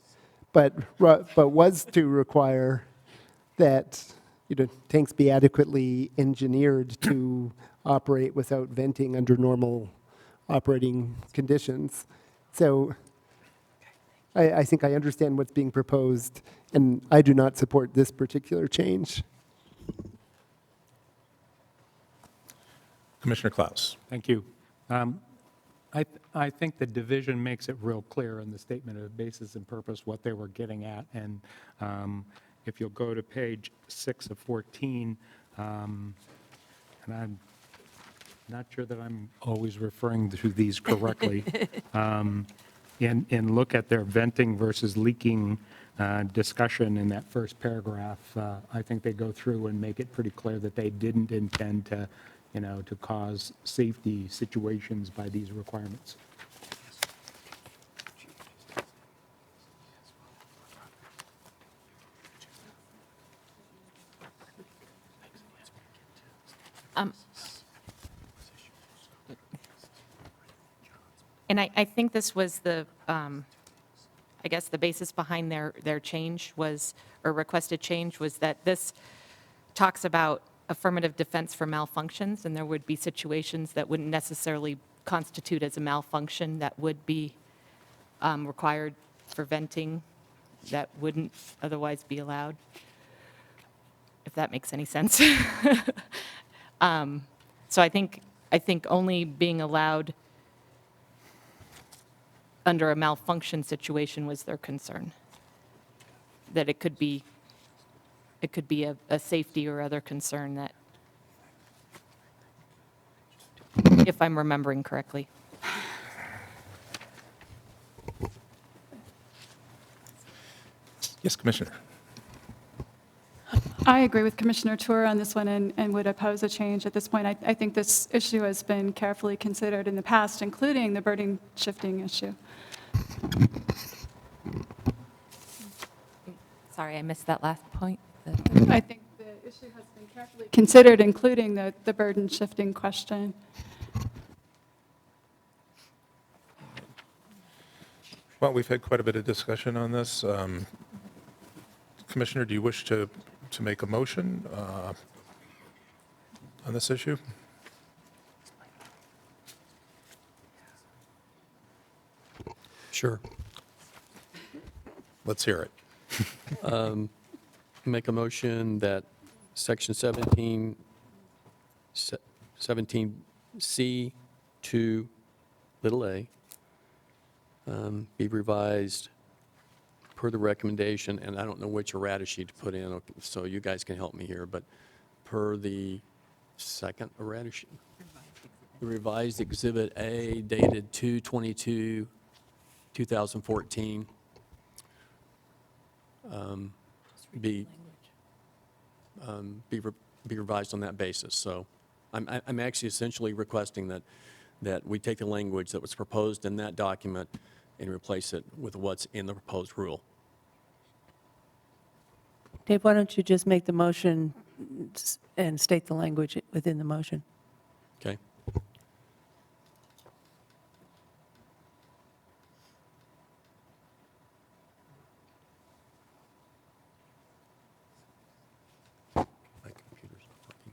Speaker 1: but was to require that tanks be adequately engineered to operate without venting under normal operating conditions. So I think I understand what's being proposed, and I do not support this particular change.
Speaker 2: Commissioner Klaus.
Speaker 8: Thank you. I think the division makes it real clear in the statement of basis and purpose what they were getting at. And if you'll go to page 6 of 14, and I'm not sure that I'm always referring to these correctly, and look at their venting versus leaking discussion in that first paragraph, I think they go through and make it pretty clear that they didn't intend to to cause safety situations by these requirements.
Speaker 3: And I think this was the basis behind their change was, or requested change was that this talks about affirmative defense for malfunctions, and there would be situations that wouldn't necessarily constitute as a malfunction that would be required for venting that wouldn't otherwise be allowed, if that makes any sense. So I think only being allowed under a malfunction situation was their concern, that it could be a safety or other concern that, if I'm remembering correctly.
Speaker 2: Yes, Commissioner.
Speaker 5: I agree with Commissioner Tour on this one and would oppose a change at this point. I think this issue has been carefully considered in the past, including the burden shifting issue.
Speaker 3: Sorry, I missed that last point.
Speaker 5: I think the issue has been carefully considered, including the burden shifting question.
Speaker 2: Well, we've had quite a bit of discussion on this. Commissioner, do you wish to make a motion on this issue?
Speaker 6: Sure.
Speaker 2: Let's hear it.
Speaker 6: Make a motion that Section 17C2 little a be revised per the recommendation, and I don't know which errata sheet to put in, so you guys can help me here, but per the second errata sheet. the revised Exhibit A dated 2/22/2014 be revised on that basis. So I'm actually essentially requesting that we take the language that was proposed in that document and replace it with what's in the proposed rule.
Speaker 4: Dave, why don't you just make the motion and state the language within the motion?
Speaker 6: Okay? My computer's not working.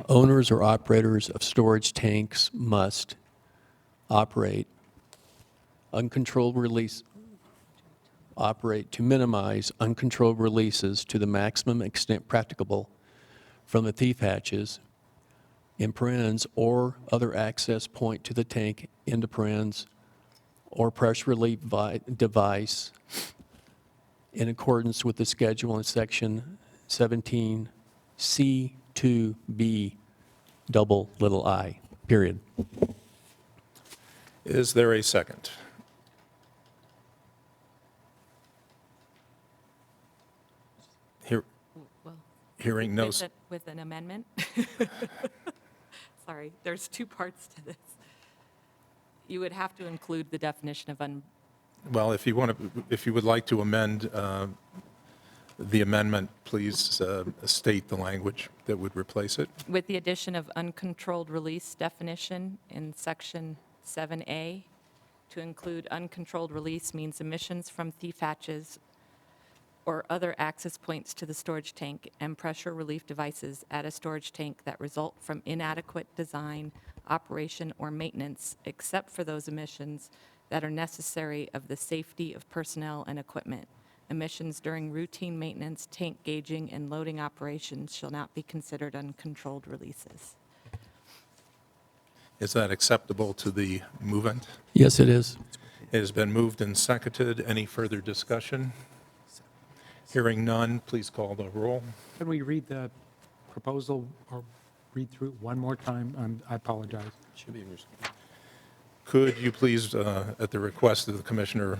Speaker 6: Owners or operators of storage tanks must operate to minimize uncontrolled releases to the maximum extent practicable from the thief hatches, in parens, or other access point to the tank, into parens, or pressure relief device in accordance with the schedule in section 17C2B I, period.
Speaker 2: Is there a second? Hearing no.
Speaker 3: With an amendment? Sorry, there's two parts to this. You would have to include the definition of
Speaker 2: Well, if you would like to amend the amendment, please state the language that would replace it.
Speaker 3: with the addition of uncontrolled release definition in section 7A. To include uncontrolled release means emissions from thief hatches or other access points to the storage tank and pressure relief devices at a storage tank that result from inadequate design, operation, or maintenance, except for those emissions that are necessary of the safety of personnel and equipment. Emissions during routine maintenance, tank gauging, and loading operations shall not be considered uncontrolled releases.
Speaker 2: Is that acceptable to the movant?
Speaker 6: Yes, it is.
Speaker 2: It has been moved and seconded. Any further discussion? Hearing none, please call the roll.
Speaker 8: Can we read the proposal or read through it one more time? I apologize.
Speaker 6: Should be in your.
Speaker 2: Could you please, at the request of the commissioner,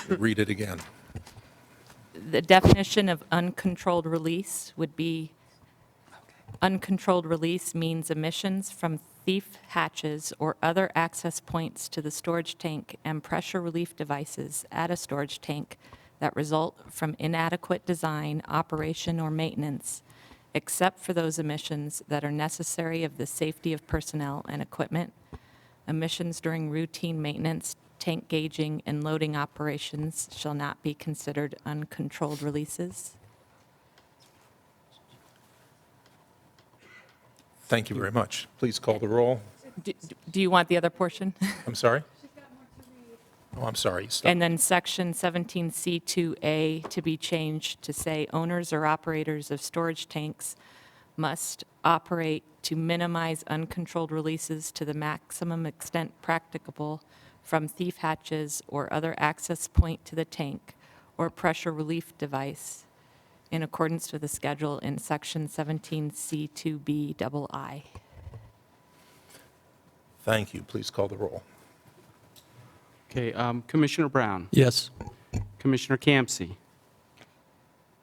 Speaker 2: read it again?
Speaker 3: The definition of uncontrolled release would be, uncontrolled release means emissions from thief hatches or other access points to the storage tank and pressure relief devices at a storage tank that result from inadequate design, operation, or maintenance, except for those emissions that are necessary of the safety of personnel and equipment. Emissions during routine maintenance, tank gauging, and loading operations shall not be considered uncontrolled releases.
Speaker 2: Thank you very much. Please call the roll.
Speaker 3: Do you want the other portion?
Speaker 2: I'm sorry? Oh, I'm sorry. Stop.
Speaker 3: And then section 17C2A to be changed to say owners or operators of storage tanks must operate to minimize uncontrolled releases to the maximum extent practicable from thief hatches or other access point to the tank or pressure relief device in accordance with the schedule in section 17C2B II.
Speaker 2: Thank you. Please call the roll.
Speaker 11: Okay, Commissioner Brown,
Speaker 6: Yes.
Speaker 11: Commissioner Campsey,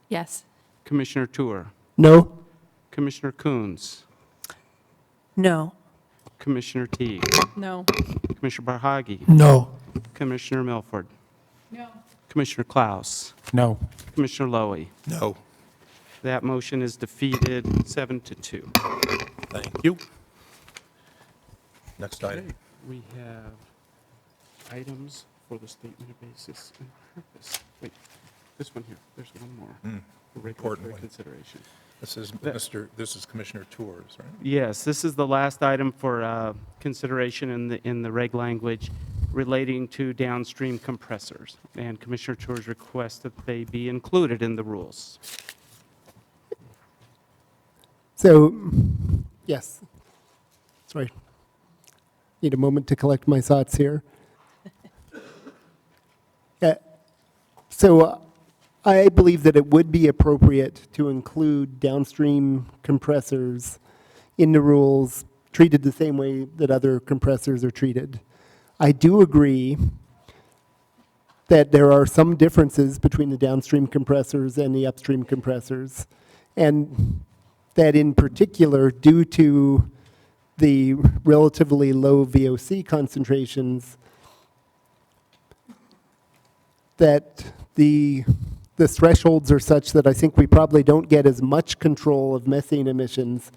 Speaker 3: Yes.
Speaker 11: Commissioner Tour,
Speaker 1: No?
Speaker 11: Commissioner Coons,
Speaker 4: No.
Speaker 11: Commissioner Teague,
Speaker 9: No.
Speaker 11: Commissioner Barhagi,
Speaker 7: No.
Speaker 11: Commissioner Milford. No. Commissioner Klaus,
Speaker 8: No.
Speaker 11: Commissioner Lowy.
Speaker 2: No.
Speaker 11: That motion is defeated 7-2.
Speaker 2: Thank you. Next item.
Speaker 11: We have items for the statement of basis and purpose. Wait, this one here, there's one more. For
Speaker 2: important
Speaker 11: regulatory
Speaker 2: one.
Speaker 11: consideration.
Speaker 2: This is Commissioner Tours, right?
Speaker 11: Yes, this is the last item for consideration in the reg language relating to downstream compressors. And Commissioner Tours request that they be included in the rules.
Speaker 1: So, yes. Sorry. Need a moment to collect my thoughts here. So I believe that it would be appropriate to include downstream compressors in the rules, treated the same way that other compressors are treated. I do agree that there are some differences between the downstream compressors and the upstream compressors, and that in particular, due to the relatively low VOC concentrations, that the thresholds are such that I think we probably don't get as much control of methane emissions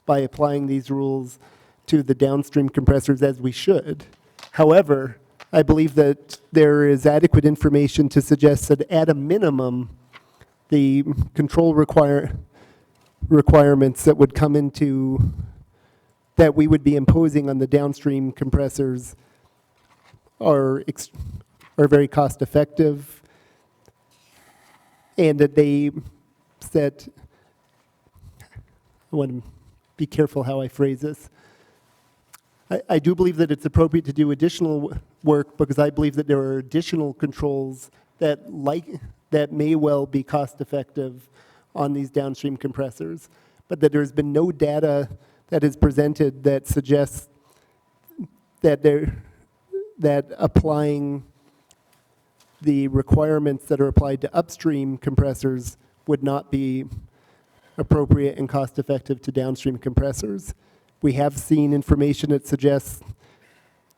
Speaker 1: by applying these rules to the downstream compressors as we should. However, I believe that there is adequate information to suggest that at a minimum, the control requirements that would come into, that we would be imposing on the downstream compressors are very cost effective, and that they set, I want to be careful how I phrase this. I do believe that it's appropriate to do additional work because I believe that there are additional controls that may well be cost effective on these downstream compressors, but that there's been no data that is presented that suggests that applying the requirements that are applied to upstream compressors would not be appropriate and cost effective to downstream compressors. We have seen information that suggests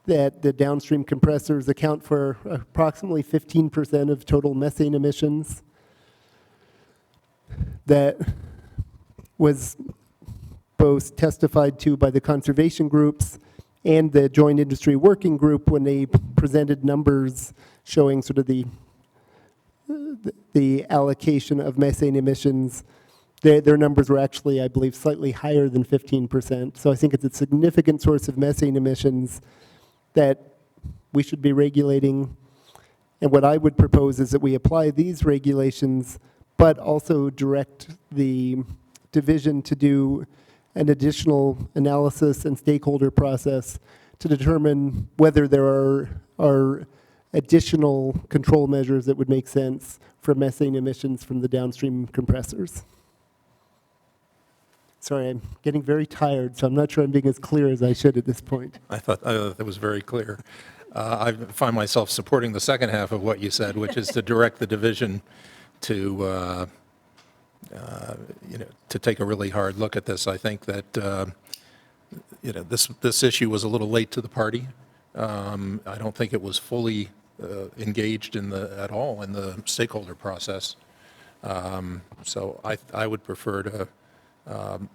Speaker 1: that the downstream compressors account for approximately 15% of total methane emissions. That was both testified to by the conservation groups and the Joint Industry Working Group when they presented numbers showing sort of the allocation of methane emissions. Their numbers were actually, I believe, slightly higher than 15%. So I think it's a significant source of methane emissions that we should be regulating. And what I would propose is that we apply these regulations, but also direct the division to do an additional analysis and stakeholder process to determine whether there are additional control measures that would make sense for methane emissions from the downstream compressors. Sorry, I'm getting very tired, so I'm not sure I'm being as clear as I should at this point.
Speaker 2: I thought that was very clear. I find myself supporting the second half of what you said, which is to direct the division to, to take a really hard look at this. I think that, this issue was a little late to the party. I don't think it was fully engaged at all in the stakeholder process. So I would prefer to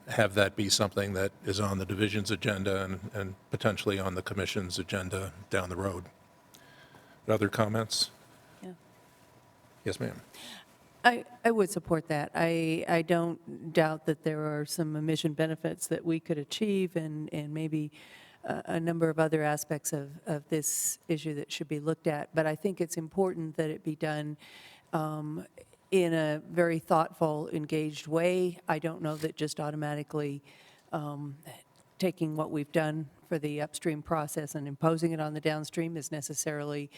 Speaker 2: have that be something that is on the division's agenda and potentially on the commission's agenda down the road. Other comments?
Speaker 12: Yeah.
Speaker 2: Yes, ma'am.
Speaker 12: I would support that. I don't doubt that there are some emission benefits that we could achieve and maybe a number of other aspects of this issue that should be looked at. But I think it's important that it be done in a very thoughtful, engaged way. I don't know that just automatically taking what we've done for the upstream process and imposing it on the downstream is necessarily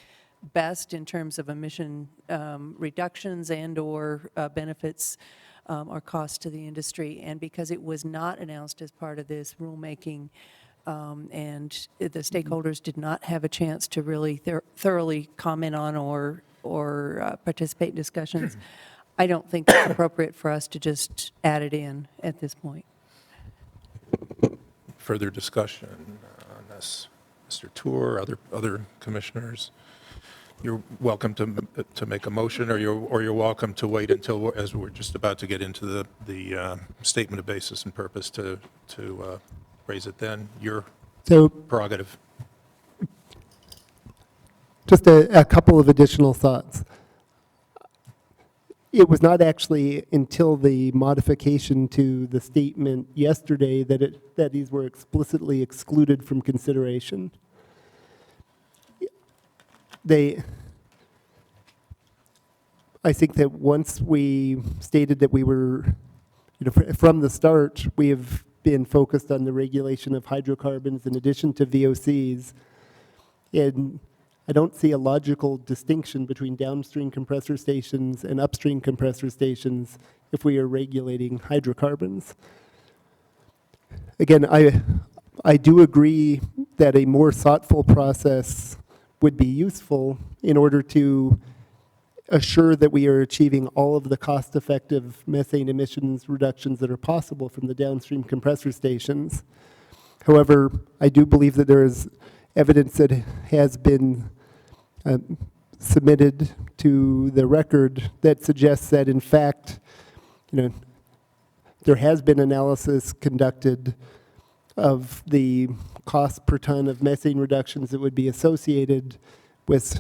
Speaker 12: best in terms of emission reductions and or benefits or costs to the industry. And because it was not announced as part of this rulemaking and the stakeholders did not have a chance to really thoroughly comment on or participate in discussions, I don't think it's appropriate for us to just add it in at this point.
Speaker 2: Further discussion on this, Mr. Tour, other commissioners? You're welcome to make a motion, or you're welcome to wait until, as we're just about to get into the statement of basis and purpose to raise it then. Your prerogative.
Speaker 1: Just a couple of additional thoughts. It was not actually until the modification to the statement yesterday that these were explicitly excluded from consideration. I think that once we stated that we were, from the start, we have been focused on the regulation of hydrocarbons in addition to VOCs. And I don't see a logical distinction between downstream compressor stations and upstream compressor stations if we are regulating hydrocarbons. Again, I do agree that a more thoughtful process would be useful in order to assure that we are achieving all of the cost-effective methane emissions reductions that are possible from the downstream compressor stations. However, I do believe that there is evidence that has been submitted to the record that suggests that, in fact, there has been analysis conducted of the cost per ton of methane reductions that would be associated with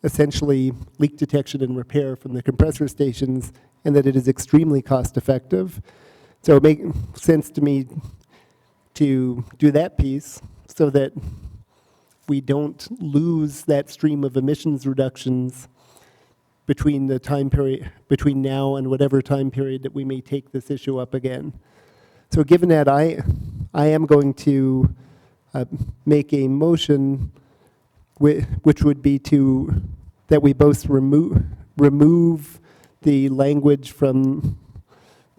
Speaker 1: essentially leak detection and repair from the compressor stations, and that it is extremely cost effective. So it makes sense to me to do that piece so that we don't lose that stream of emissions reductions between the time period, between now and whatever time period that we may take this issue up again. So given that, I am going to make a motion which would be that we both remove the language from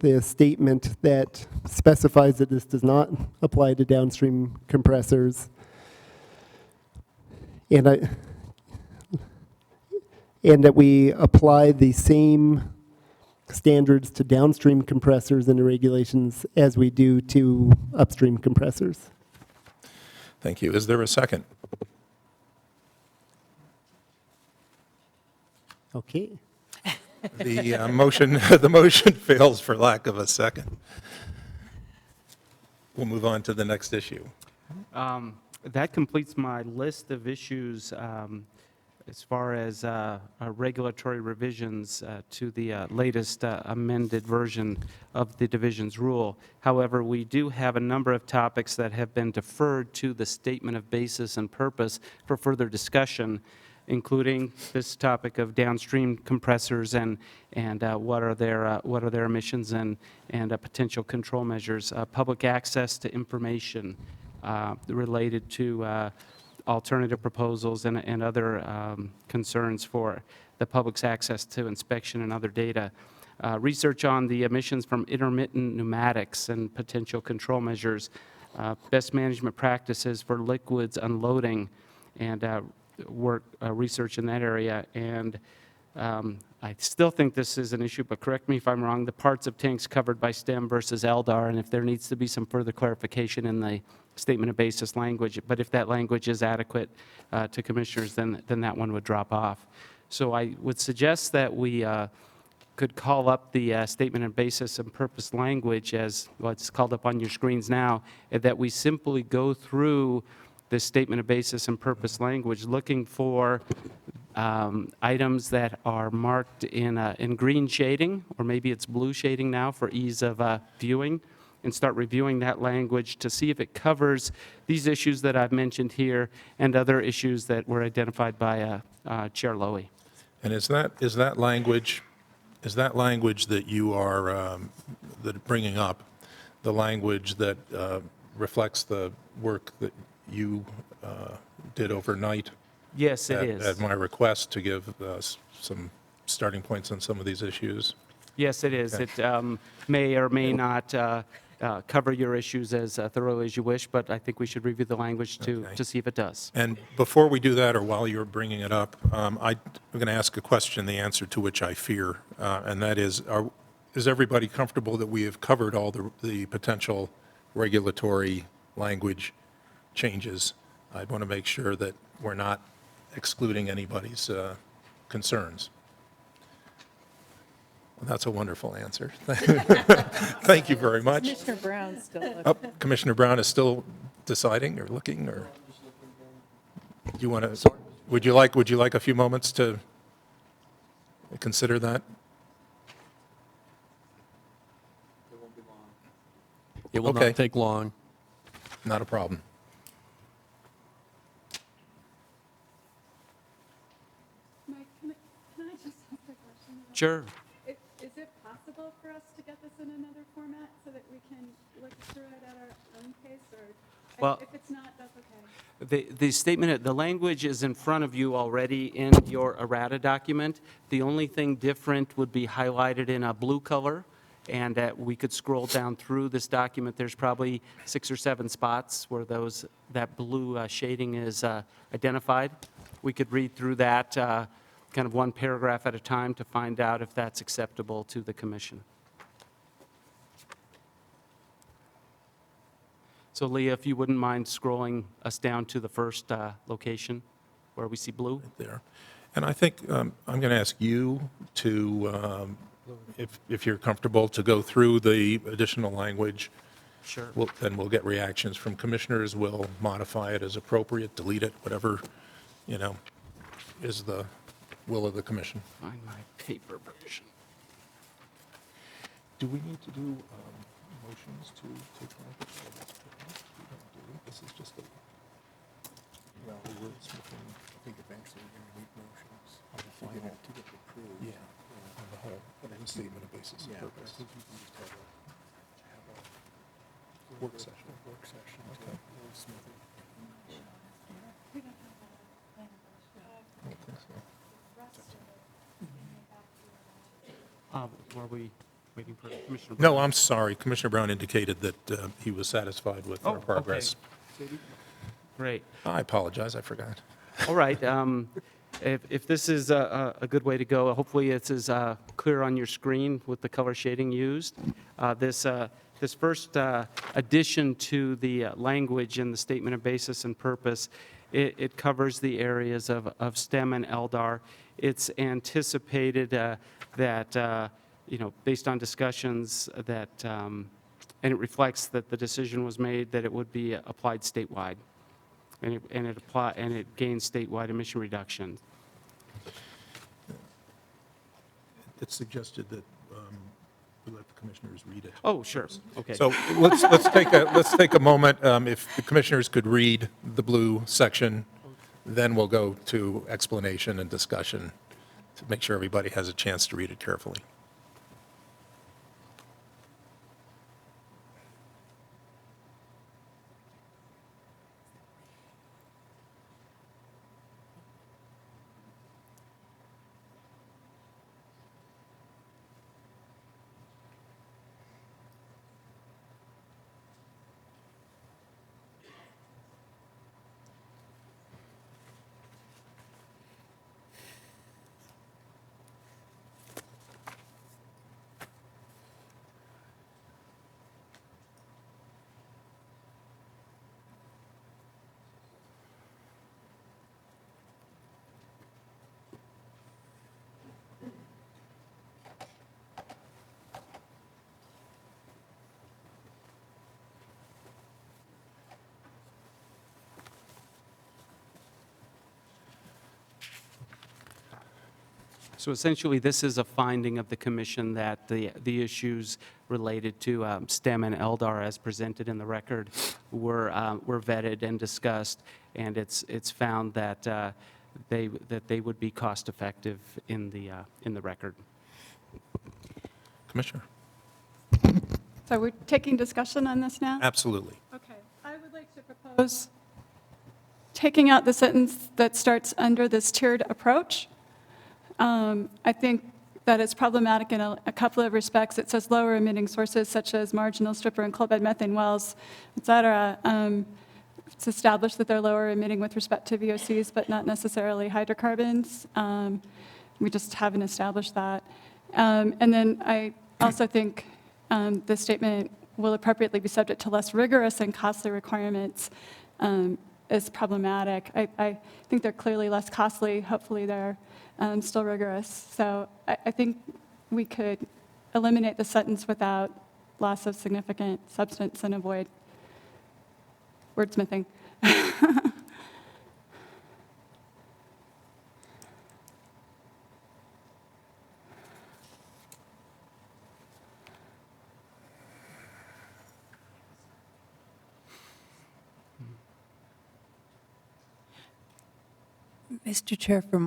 Speaker 1: the statement that specifies that this does not apply to downstream compressors, and that we apply the same standards to downstream compressors and the regulations as we do to upstream compressors.
Speaker 2: Thank you. Is there a second?
Speaker 1: Okay.
Speaker 2: The motion fails for lack of a second. We'll move on to the next issue.
Speaker 11: That completes my list of issues as far as regulatory revisions to the latest amended version of the division's rule. However, we do have a number of topics that have been deferred to the statement of basis and purpose for further discussion, including this topic of downstream compressors and what are their emissions and potential control measures, public access to information related to alternative proposals and other concerns for the public's access to inspection and other data, research on the emissions from intermittent pneumatics and potential control measures, best management practices for liquids unloading, and research in that area. And I still think this is an issue, but correct me if I'm wrong, the parts of tanks covered by STEM versus LDAR, and if there needs to be some further clarification in the statement of basis language, but if that language is adequate to commissioners, then that one would drop off. So I would suggest that we could call up the statement of basis and purpose language as what's called up on your screens now, and that we simply go through this statement of basis and purpose language, looking for items that are marked in green shading, or maybe it's blue shading now for ease of viewing, and start reviewing that language to see if it covers these issues that I've mentioned here and other issues that were identified by Chair Lowy.
Speaker 2: And is that language that you are bringing up, the language that reflects the work that you did overnight?
Speaker 11: Yes, it is.
Speaker 2: At my request to give us some starting points on some of these issues?
Speaker 11: Yes, it is.
Speaker 2: Okay.
Speaker 11: It may or may not cover your issues as thoroughly as you wish, but I think we should review the language to see if it does.
Speaker 2: And before we do that, or while you're bringing it up, I'm going to ask a question, the answer to which I fear, and that is everybody comfortable that we have covered all the potential regulatory language changes? I want to make sure that we're not excluding anybody's concerns. Well, that's a wonderful answer. Thank you very much.
Speaker 4: Commissioner Brown's still looking.
Speaker 2: Oh, Commissioner Brown is still deciding or looking, or do you want to? Would you like a few moments to consider that?
Speaker 6: It will not take long.
Speaker 2: Not a problem.
Speaker 5: Mike, can I just ask a question?
Speaker 11: Sure.
Speaker 5: Is it possible for us to get this in another format so that we can look through it at our own pace, or
Speaker 11: Well,
Speaker 5: if it's not, that's okay?
Speaker 11: the statement, the language is in front of you already in your errata document. The only thing different would be highlighted in a blue color, and we could scroll down through this document. There's probably 6 or 7 spots where that blue shading is identified. We could read through that kind of one paragraph at a time to find out if that's acceptable to the commission. So Leah, if you wouldn't mind scrolling us down to the first location where we see blue.
Speaker 2: There. And I think I'm going to ask you to, if you're comfortable, to go through the additional language.
Speaker 11: Sure.
Speaker 2: Then we'll get reactions from commissioners. We'll modify it as appropriate, delete it, whatever, is the will of the commission.
Speaker 11: Find my paper version.
Speaker 2: Do we need to do motions to take language? We don't do. This is just a, well, wordsmithing.
Speaker 10: I think eventually we're going to need motions to get it approved.
Speaker 2: Yeah, on the whole, statement of basis and purpose.
Speaker 10: I think you can just have a
Speaker 2: Work session.
Speaker 10: work session to
Speaker 2: Okay.
Speaker 10: wordsmith it.
Speaker 2: I don't think so.
Speaker 11: Were we waiting for Commissioner?
Speaker 2: No, I'm sorry. Commissioner Brown indicated that he was satisfied with
Speaker 11: Oh,
Speaker 2: our
Speaker 11: okay.
Speaker 2: progress.
Speaker 11: Great.
Speaker 2: I apologize, I forgot.
Speaker 11: All right. If this is a good way to go, hopefully it's as clear on your screen with the color shading used. This first addition to the language in the statement of basis and purpose, it covers the areas of STEM and LDAR. It's anticipated that, based on discussions that, and it reflects that the decision was made that it would be applied statewide. And it gains statewide emission reduction.
Speaker 2: It's suggested that we let the commissioners read it.
Speaker 11: Oh, sure. Okay.
Speaker 2: So let's take a moment. If the commissioners could read the blue section, then we'll go to explanation and discussion to make sure everybody has a chance to read it carefully.
Speaker 11: So essentially, this is a finding of the commission that the issues related to STEM and LDAR as presented in the record were vetted and discussed, and it's found that they would be cost effective in the record.
Speaker 2: Commissioner?
Speaker 5: So we're taking discussion on this now?
Speaker 2: Absolutely.
Speaker 5: Okay. I would like to propose taking out the sentence that starts under this tiered approach. I think that it's problematic in a couple of respects. It says lower emitting sources such as marginal stripper and coal bed methane wells, et cetera. It's established that they're lower emitting with respect to VOCs, but not necessarily hydrocarbons. We just haven't established that. And then I also think the statement will appropriately be subject to less rigorous and costly requirements is problematic. I think they're clearly less costly. Hopefully they're still rigorous. So I think we could eliminate the sentence without loss of significant substance and avoid wordsmithing.
Speaker 4: Mr. Chair, for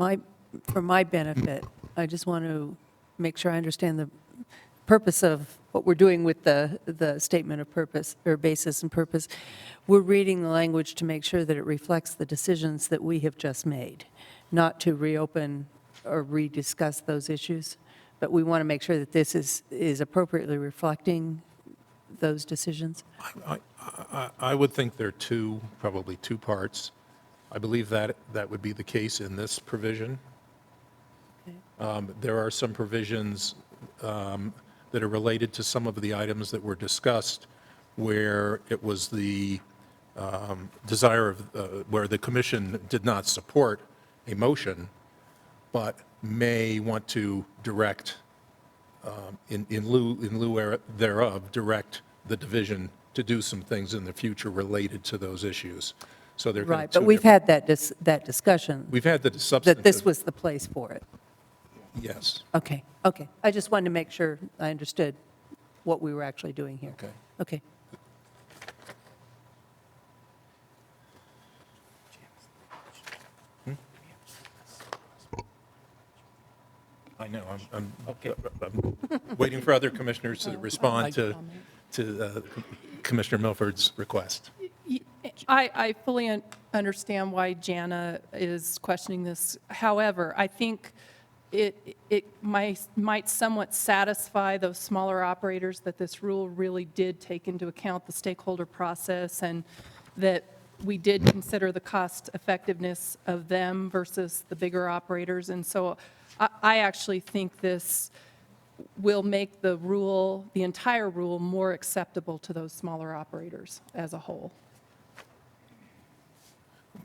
Speaker 4: my benefit, I just want to make sure I understand
Speaker 12: purpose of what we're doing with the statement of purpose, or basis and purpose, we're reading the language to make sure that it reflects the decisions that we have just made, not to reopen or rediscuss those issues. But we want to make sure that this is appropriately reflecting those decisions.
Speaker 2: I would think there are probably two parts. I believe that would be the case in this provision. There are some provisions that are related to some of the items that were discussed where it was the desire of, where the commission did not support a motion, but may want to direct, in lieu thereof, direct the division to do some things in the future related to those issues. So they're kind of
Speaker 12: Right,
Speaker 2: two
Speaker 12: but we've
Speaker 2: different-
Speaker 12: had that discussion,
Speaker 2: We've had the substantive.
Speaker 12: that this was the place for it.
Speaker 2: Yes.
Speaker 12: Okay, okay. I just wanted to make sure I understood what we were actually doing here.
Speaker 2: Okay.
Speaker 12: Okay.
Speaker 2: I know, I'm waiting for other commissioners to respond to Commissioner Milford's request.
Speaker 9: I fully understand why Jana is questioning this. However, I think it might somewhat satisfy those smaller operators that this rule really did take into account the stakeholder process, and that we did consider the cost effectiveness of them versus the bigger operators. And so I actually think this will make the rule, the entire rule, more acceptable to those smaller operators as a whole.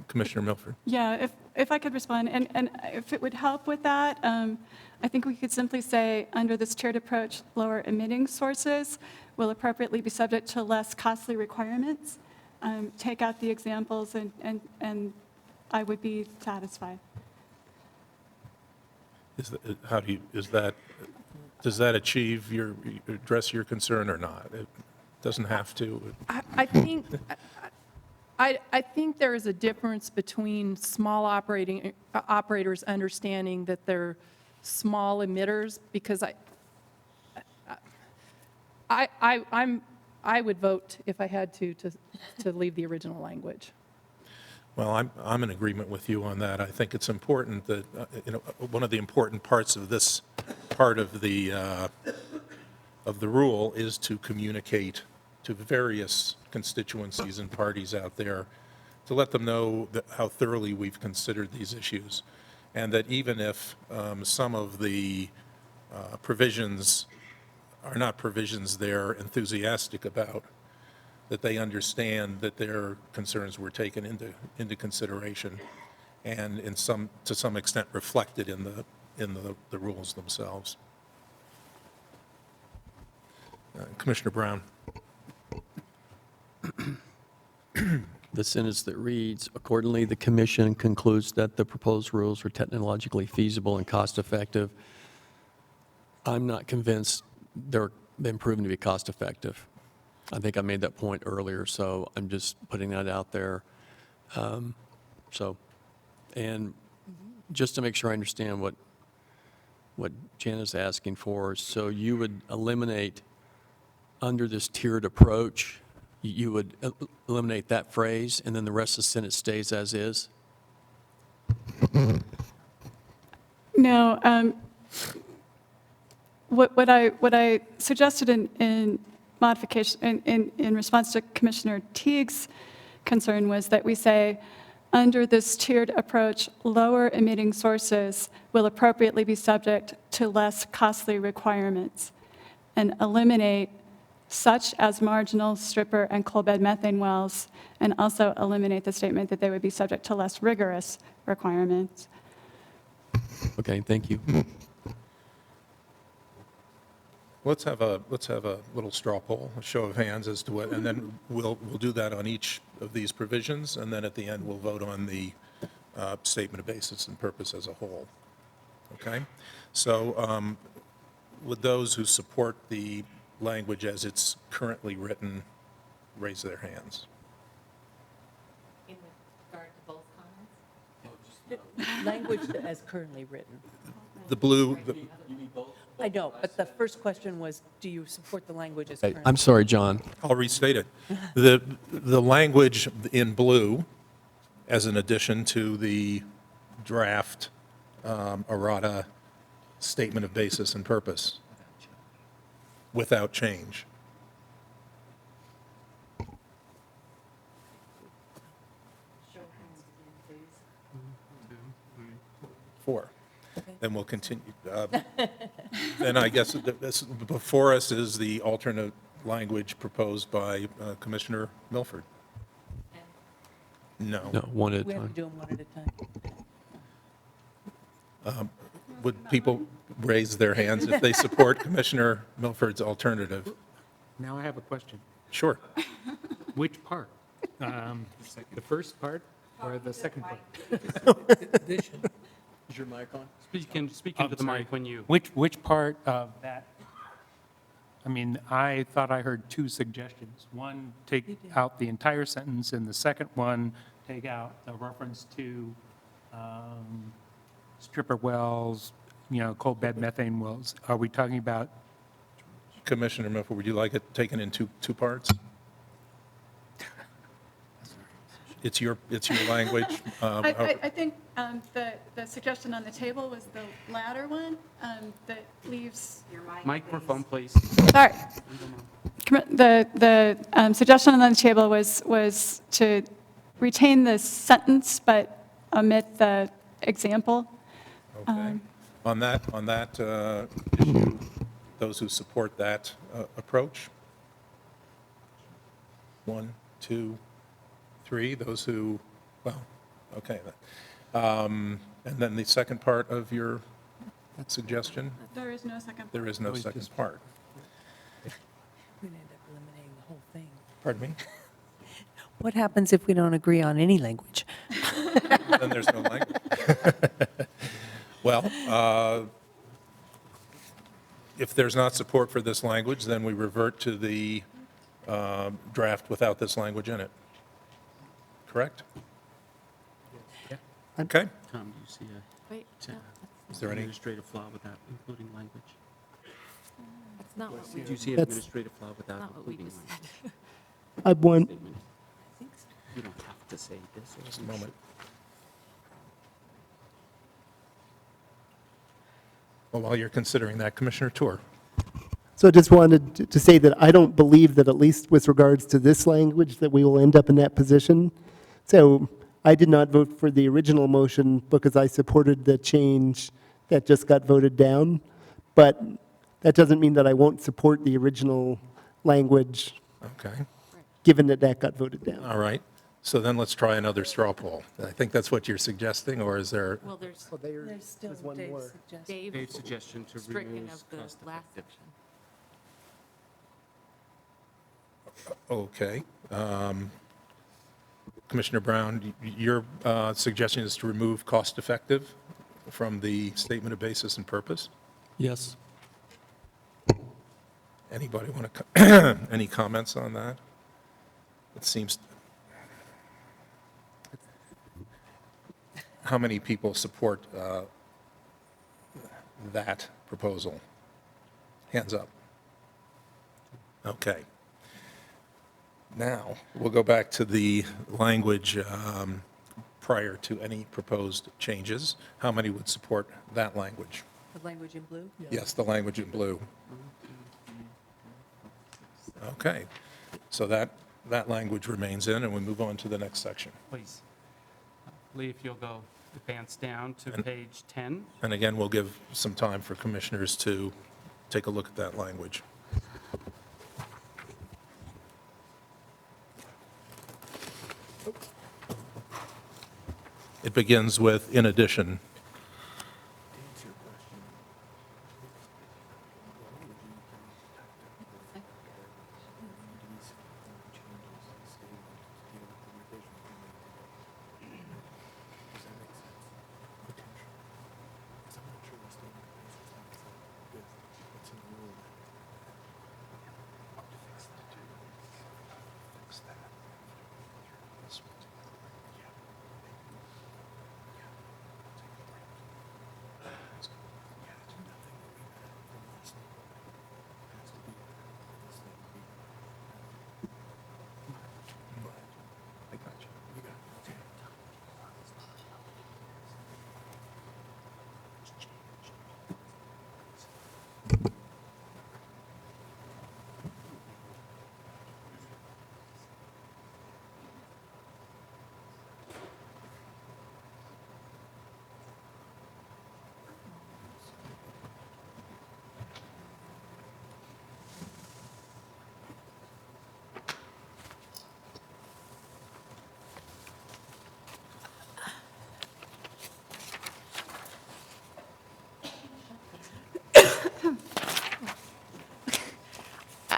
Speaker 2: Commissioner Milford.
Speaker 5: Yeah, if I could respond, and if it would help with that, I think we could simply say, under this tiered approach, lower emitting sources will appropriately be subject to less costly requirements. Take out the examples, and I would be satisfied.
Speaker 2: Does that address your concern or not? It doesn't have to.
Speaker 9: I think there is a difference between small operators understanding that they're small emitters, because I would vote, if I had to leave the original language.
Speaker 2: Well, I'm in agreement with you on that. I think it's important that, one of the important parts of this part of the rule is to communicate to various constituencies and parties out there, to let them know how thoroughly we've considered these issues, and that even if some of the provisions are not provisions they're enthusiastic about, that they understand that their concerns were taken into consideration and to some extent reflected in the rules themselves. Commissioner Brown.
Speaker 6: The sentence that reads, accordingly, the commission concludes that the proposed rules are technologically feasible and cost-effective. I'm not convinced they've been proven to be cost-effective. I think I made that point earlier, so I'm just putting that out there. And just to make sure I understand what Jana's asking for, so you would eliminate, under this tiered approach, you would eliminate that phrase, and then the rest of the sentence stays as is?
Speaker 5: No, what I suggested in modification, in response to Commissioner Teague's concern, was that we say, under this tiered approach, lower emitting sources will appropriately be subject to less costly requirements, and eliminate such as marginal stripper and coal bed methane wells, and also eliminate the statement that they would be subject to less rigorous requirements.
Speaker 6: Okay, thank you.
Speaker 2: Let's have a little straw poll, a show of hands as to what, and then we'll do that on each of these provisions, and then at the end we'll vote on the statement of basis and purpose as a whole. Okay? So would those who support the language as it's currently written raise their hands?
Speaker 3: In regard to both comments?
Speaker 12: Language as currently written.
Speaker 2: The blue,
Speaker 4: I know, but the first question was, do you support the language as
Speaker 6: Hey,
Speaker 4: currently?
Speaker 6: I'm sorry, John.
Speaker 2: I'll restate it. The language in blue as an addition to the draft errata statement of basis and purpose without change. Four. Then we'll continue. Then I guess before us is the alternate language proposed by Commissioner Milford. No.
Speaker 6: No, one at a
Speaker 4: We have to
Speaker 6: time.
Speaker 4: do them one at a time.
Speaker 2: Would people raise their hands if they support Commissioner Milford's alternative?
Speaker 8: Now I have a question.
Speaker 2: Sure.
Speaker 8: Which part? The first part or the second part?
Speaker 6: Is your mic on?
Speaker 11: Speak into
Speaker 8: I'm
Speaker 11: the
Speaker 8: sorry.
Speaker 11: mic when you.
Speaker 8: Which part of that? I mean, I thought I heard two suggestions. One, take out the entire sentence, and the second one, take out the reference to stripper wells, coal bed methane wells. Are we talking about?
Speaker 2: Commissioner Milford, would you like it taken in two parts? It's your language.
Speaker 5: I think the suggestion on the table was the latter one, that leaves.
Speaker 11: Microphone, please.
Speaker 5: Sorry. The suggestion on the table was to retain the sentence but omit the example.
Speaker 2: Okay. On that issue, those who support that approach? 1, 2, 3. Those who, well, okay. And then the second part of your suggestion?
Speaker 5: There is no second.
Speaker 2: There is no second part.
Speaker 4: We're going to end up eliminating the whole thing.
Speaker 2: Pardon me?
Speaker 4: What happens if we don't agree on any language?
Speaker 2: Then there's no language. Well, if there's not support for this language, then we revert to the draft without this language in it. Correct? Okay.
Speaker 11: Tom, do you see
Speaker 3: Wait, no,
Speaker 2: Is there any?
Speaker 11: administrative flaw with that, including language?
Speaker 3: that's not what we,
Speaker 11: Do you see an
Speaker 1: That's-
Speaker 11: administrative flaw without
Speaker 3: not what we
Speaker 11: including
Speaker 3: just
Speaker 11: language?
Speaker 3: said.
Speaker 1: I'd want,
Speaker 11: Statement. You don't have to say this.
Speaker 2: Just a moment. Well, while you're considering that, Commissioner Tour.
Speaker 1: so I just wanted to say that I don't believe that, at least with regards to this language, that we will end up in that position. So I did not vote for the original motion because I supported the change that just got voted down. But that doesn't mean that I won't support the original language,
Speaker 2: Okay.
Speaker 1: given that that got voted down.
Speaker 2: All right. So then let's try another straw poll. I think that's what you're suggesting, or is there?
Speaker 3: Well, there's
Speaker 4: There's still Dave's suggestion.
Speaker 3: Dave's
Speaker 11: suggestion to
Speaker 3: stricken
Speaker 11: remove
Speaker 3: of the
Speaker 11: cost
Speaker 3: last
Speaker 11: effective.
Speaker 3: section.
Speaker 2: Okay. Commissioner Brown, your suggestion is to remove cost-effective from the statement of basis and purpose?
Speaker 6: Yes.
Speaker 2: Anybody want to, any comments on that? It seems, how many people support that proposal? Hands up. Okay. Now, we'll go back to the language prior to any proposed changes. How many would support that language?
Speaker 4: The language in blue?
Speaker 2: Yes, the language in blue. Okay, so that language remains in, and we move on to the next section.
Speaker 11: Please. Lee, if you'll go advance down to page 10.
Speaker 2: And again, we'll give some time for commissioners to take a look at that language. It begins with, in addition.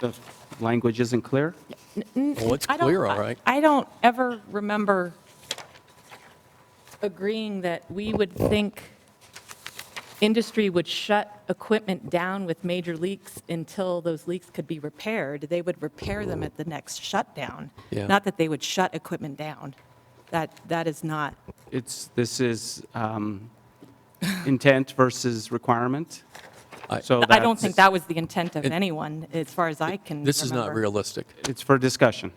Speaker 11: The language isn't clear?
Speaker 6: Well, it's
Speaker 3: I don't-
Speaker 6: clear, all right.
Speaker 3: I don't ever remember agreeing that we would think industry would shut equipment down with major leaks until those leaks could be repaired. They would repair them at the next shutdown.
Speaker 6: Yeah.
Speaker 3: Not that they would shut equipment down. That is not,
Speaker 11: This is intent versus requirement? So
Speaker 3: I don't think
Speaker 11: that's-
Speaker 3: that was the intent of anyone, as far as I can remember.
Speaker 6: This is not realistic.
Speaker 11: It's for discussion.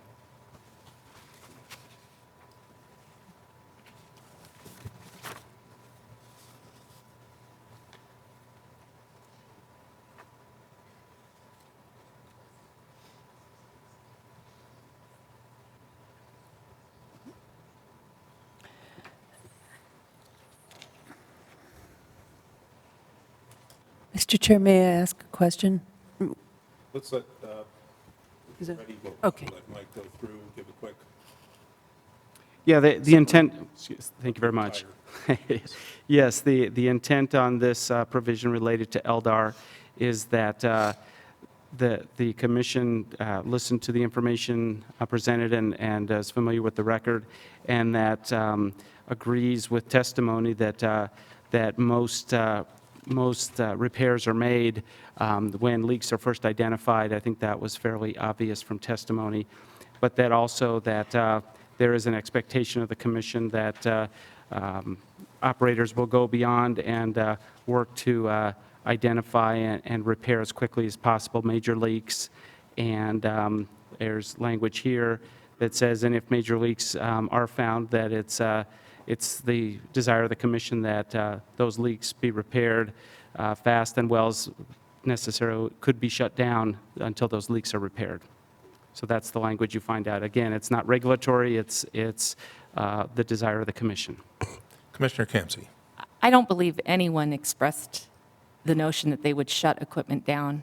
Speaker 4: Mr. Chair, may I ask a question?
Speaker 2: Let's let
Speaker 4: Is it-
Speaker 2: Reddy go.
Speaker 4: Okay.
Speaker 2: Let Mike go through, give a quick.
Speaker 11: Yeah, the intent, thank you very much. Yes, the intent on this provision related to LDAR is that the commission listened to the information presented and is familiar with the record, and that agrees with testimony that most repairs are made when leaks are first identified. I think that was fairly obvious from testimony. But that also that there is an expectation of the commission that operators will go beyond and work to identify and repair as quickly as possible major leaks. And there's language here that says, and if major leaks are found, that it's the desire of the commission that those leaks be repaired fast, and wells necessarily could be shut down until those leaks are repaired. So that's the language you find out. Again, it's not regulatory, it's the desire of the commission.
Speaker 2: Commissioner Campsey.
Speaker 3: I don't believe anyone expressed the notion that they would shut equipment down.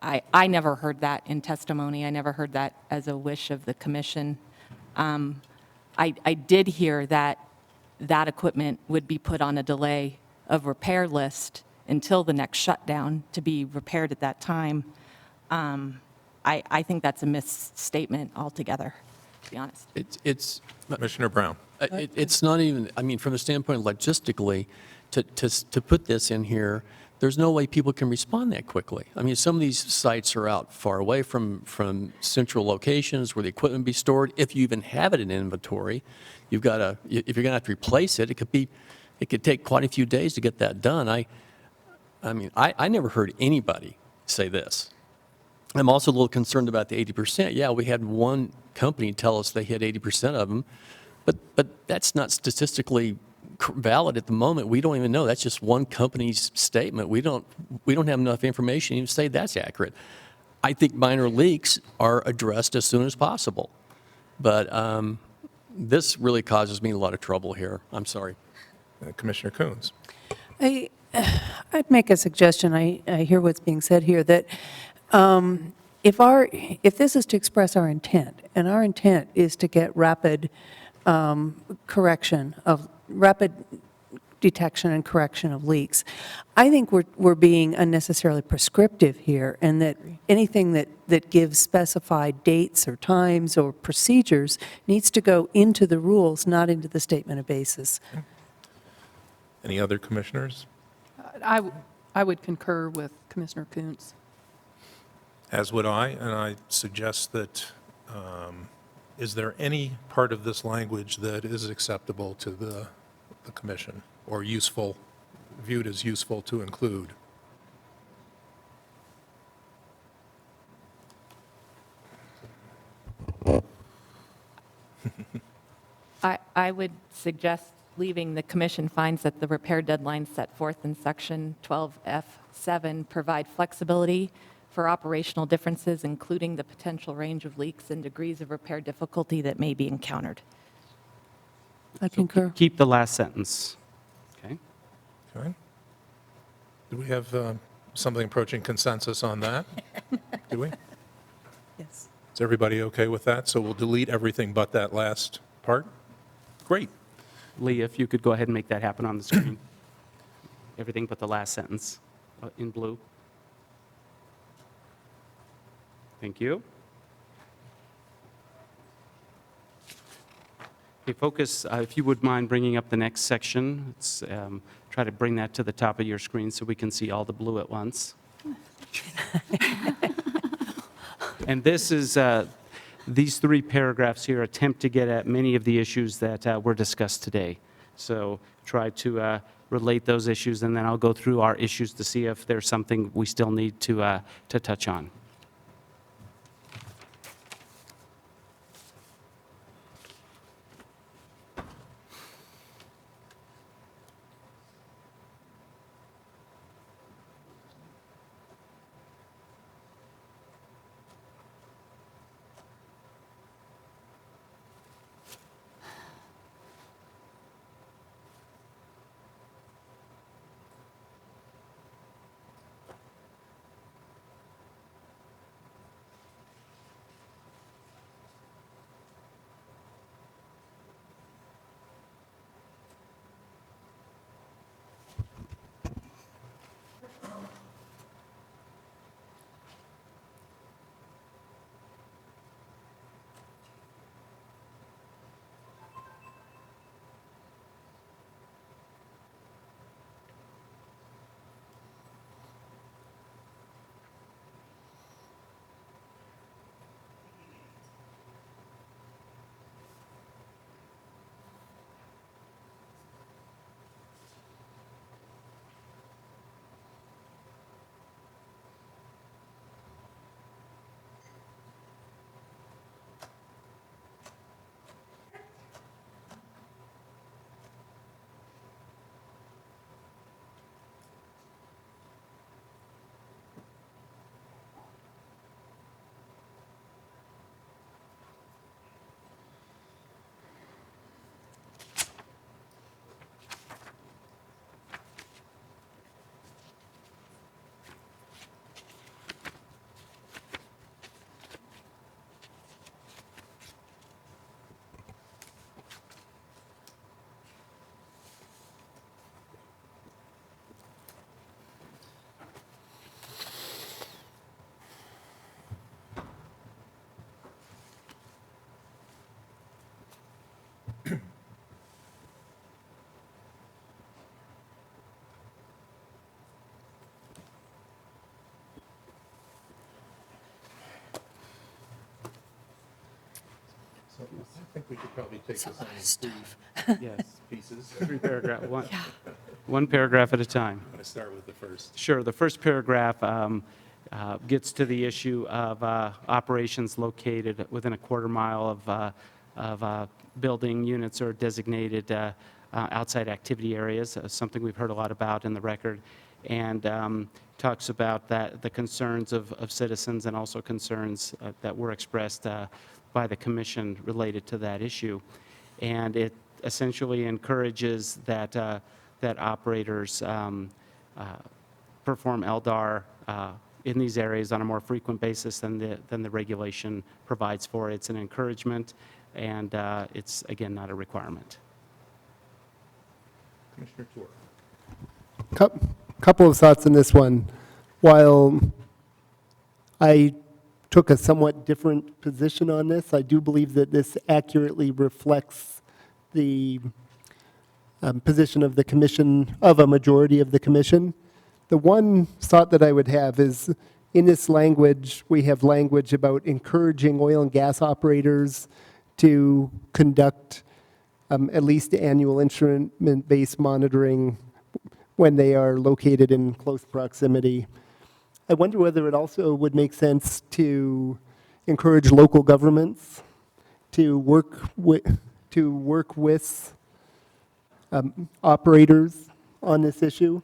Speaker 3: I never heard that in testimony. I never heard that as a wish of the commission. I did hear that that equipment would be put on a delay of repair list until the next shutdown to be repaired at that time. I think that's a misstatement altogether, to be honest.
Speaker 6: It's
Speaker 2: Commissioner Brown.
Speaker 6: It's not even, I mean, from the standpoint logistically, to put this in here, there's no way people can respond that quickly. I mean, some of these sites are out far away from central locations where the equipment be stored. If you even have it in inventory, you've got to, if you're going to have to replace it, it could take quite a few days to get that done. I mean, I never heard anybody say this. I'm also a little concerned about the 80%. Yeah, we had one company tell us they hit 80% of them, but that's not statistically valid at the moment. We don't even know. That's just one company's statement. We don't have enough information to even say that's accurate. I think minor leaks are addressed as soon as possible. But this really causes me a lot of trouble here. I'm sorry.
Speaker 2: Commissioner Coons.
Speaker 4: I'd make a suggestion. I hear what's being said here, that if this is to express our intent, and our intent is to get rapid rapid detection and correction of leaks, I think we're being unnecessarily prescriptive here, and that anything that gives specified dates or times or procedures needs to go into the rules, not into the statement of basis.
Speaker 2: Any other commissioners?
Speaker 9: I would concur with Commissioner Kuntz.
Speaker 2: As would I, and I suggest that, is there any part of this language that is acceptable to the commission or useful, viewed as useful to include?
Speaker 3: I would suggest leaving the commission finds that the repair deadlines set forth in section 12F7 provide flexibility for operational differences, including the potential range of leaks and degrees of repair difficulty that may be encountered.
Speaker 4: I concur.
Speaker 11: Keep the last sentence. Okay?
Speaker 2: Okay. Do we have something approaching consensus on that? Do we?
Speaker 4: Yes.
Speaker 2: Is everybody okay with that? So we'll delete everything but that last part? Great.
Speaker 11: Lee, if you could go ahead and make that happen on the screen. Everything but the last sentence in blue. Thank you. Okay, focus, if you would mind bringing up the next section. Let's try to bring that to the top of your screen so we can see all the blue at once. And this is, these 3 paragraphs here attempt to get at many of the issues that were discussed today. So try to relate those issues, and then I'll go through our issues to see if there's something we still need to touch on.
Speaker 2: I think we could probably take this in
Speaker 11: Yes, pieces, 3 paragraph, one paragraph at a time.
Speaker 2: I'm going to start with the first.
Speaker 11: Sure. The first paragraph gets to the issue of operations located within a quarter mile of building units or designated outside activity areas, something we've heard a lot about in the record, and talks about the concerns of citizens and also concerns that were expressed by the commission related to that issue. And it essentially encourages that that operators perform LDAR in these areas on a more frequent basis than the regulation provides for. It's an encouragement, and it's, again, not a requirement.
Speaker 2: Commissioner Tour.
Speaker 1: Couple of thoughts on this one. While I took a somewhat different position on this, I do believe that this accurately reflects the position of the commission, of a majority of the commission. The one thought that I would have is, in this language, we have language about encouraging oil and gas operators to conduct at least annual instrument-based monitoring when they are located in close proximity. I wonder whether it also would make sense to encourage local governments to work with operators on this issue.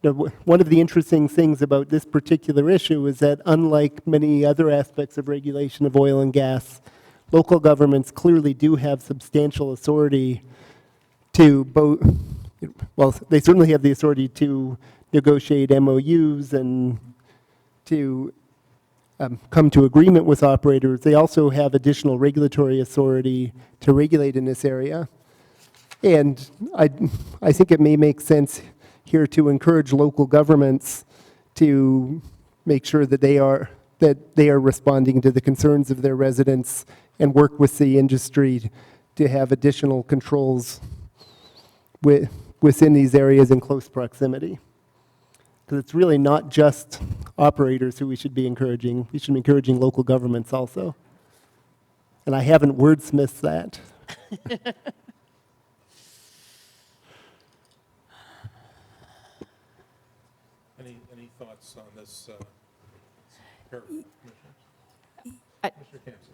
Speaker 1: You know, one of the interesting things about this particular issue is that, unlike many other aspects of regulation of oil and gas, local governments clearly do have substantial authority to both, well, they certainly have the authority to negotiate MOUs and to come to agreement with operators. They also have additional regulatory authority to regulate in this area. And I think it may make sense here to encourage local governments to make sure that they are that they are responding to the concerns of their residents and work with the industry to have additional controls within these areas in close proximity. Because it's really not just operators who we should be encouraging. We should be encouraging local governments also. And I haven't wordsmithed that.
Speaker 2: Any thoughts on this paragraph, Commissioner?
Speaker 3: I-
Speaker 2: Commissioner Campbell?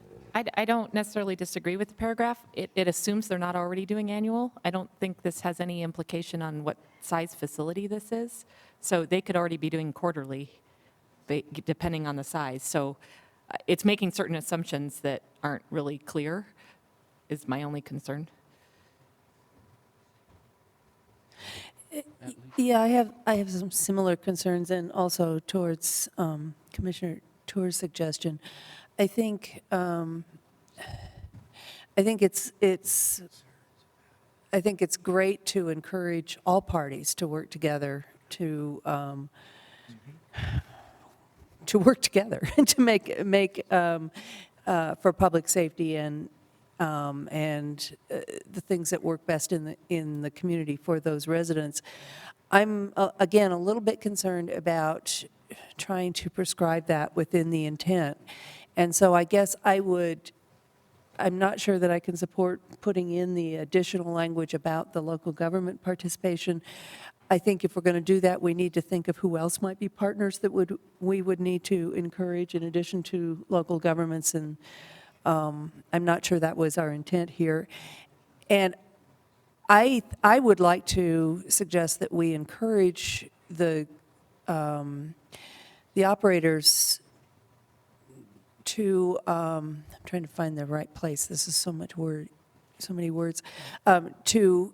Speaker 3: I don't necessarily disagree with the paragraph. It assumes they're not already doing annual. I don't think this has any implication on what size facility this is. So they could already be doing quarterly, depending on the size. So it's making certain assumptions that aren't really clear, is my only concern.
Speaker 4: Yeah, I have some similar concerns, and also towards Commissioner Tour's suggestion. I think it's great to encourage all parties to work together to work together to make for public safety and the things that work best in the community for those residents. I'm, again, a little bit concerned about trying to prescribe that within the intent. And so I guess I'm not sure that I can support putting in the additional language about the local government participation. I think if we're going to do that, we need to think of who else might be partners that we would need to encourage in addition to local governments, and I'm not sure that was our intent here. And I would like to suggest that we encourage the operators to, I'm trying to find the right place, this is so many words, to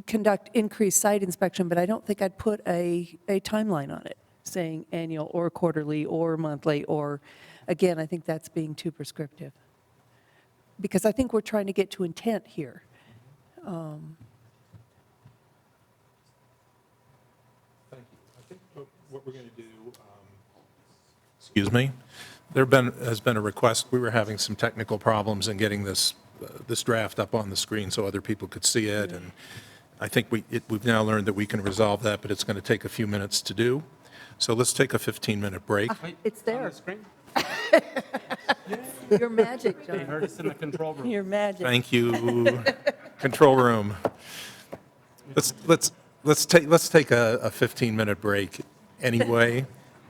Speaker 4: conduct increased site inspection, but I don't think I'd put a timeline on it, saying annual or quarterly or monthly, or, again, I think that's being too prescriptive. Because I think we're trying to get to intent here.
Speaker 2: Thank you. I think what we're going to do, excuse me, has been a request. We were having some technical problems in getting this draft up on the screen so other people could see it, and I think we've now learned that we can resolve that, but it's going to take a few minutes to do. So let's take a 15-minute break.
Speaker 4: It's there.
Speaker 11: Screen?
Speaker 4: Your magic,
Speaker 11: You
Speaker 4: John.
Speaker 11: heard us in the control room.
Speaker 4: Your magic.
Speaker 2: Thank you, control room. Let's take a 15-minute break anyway,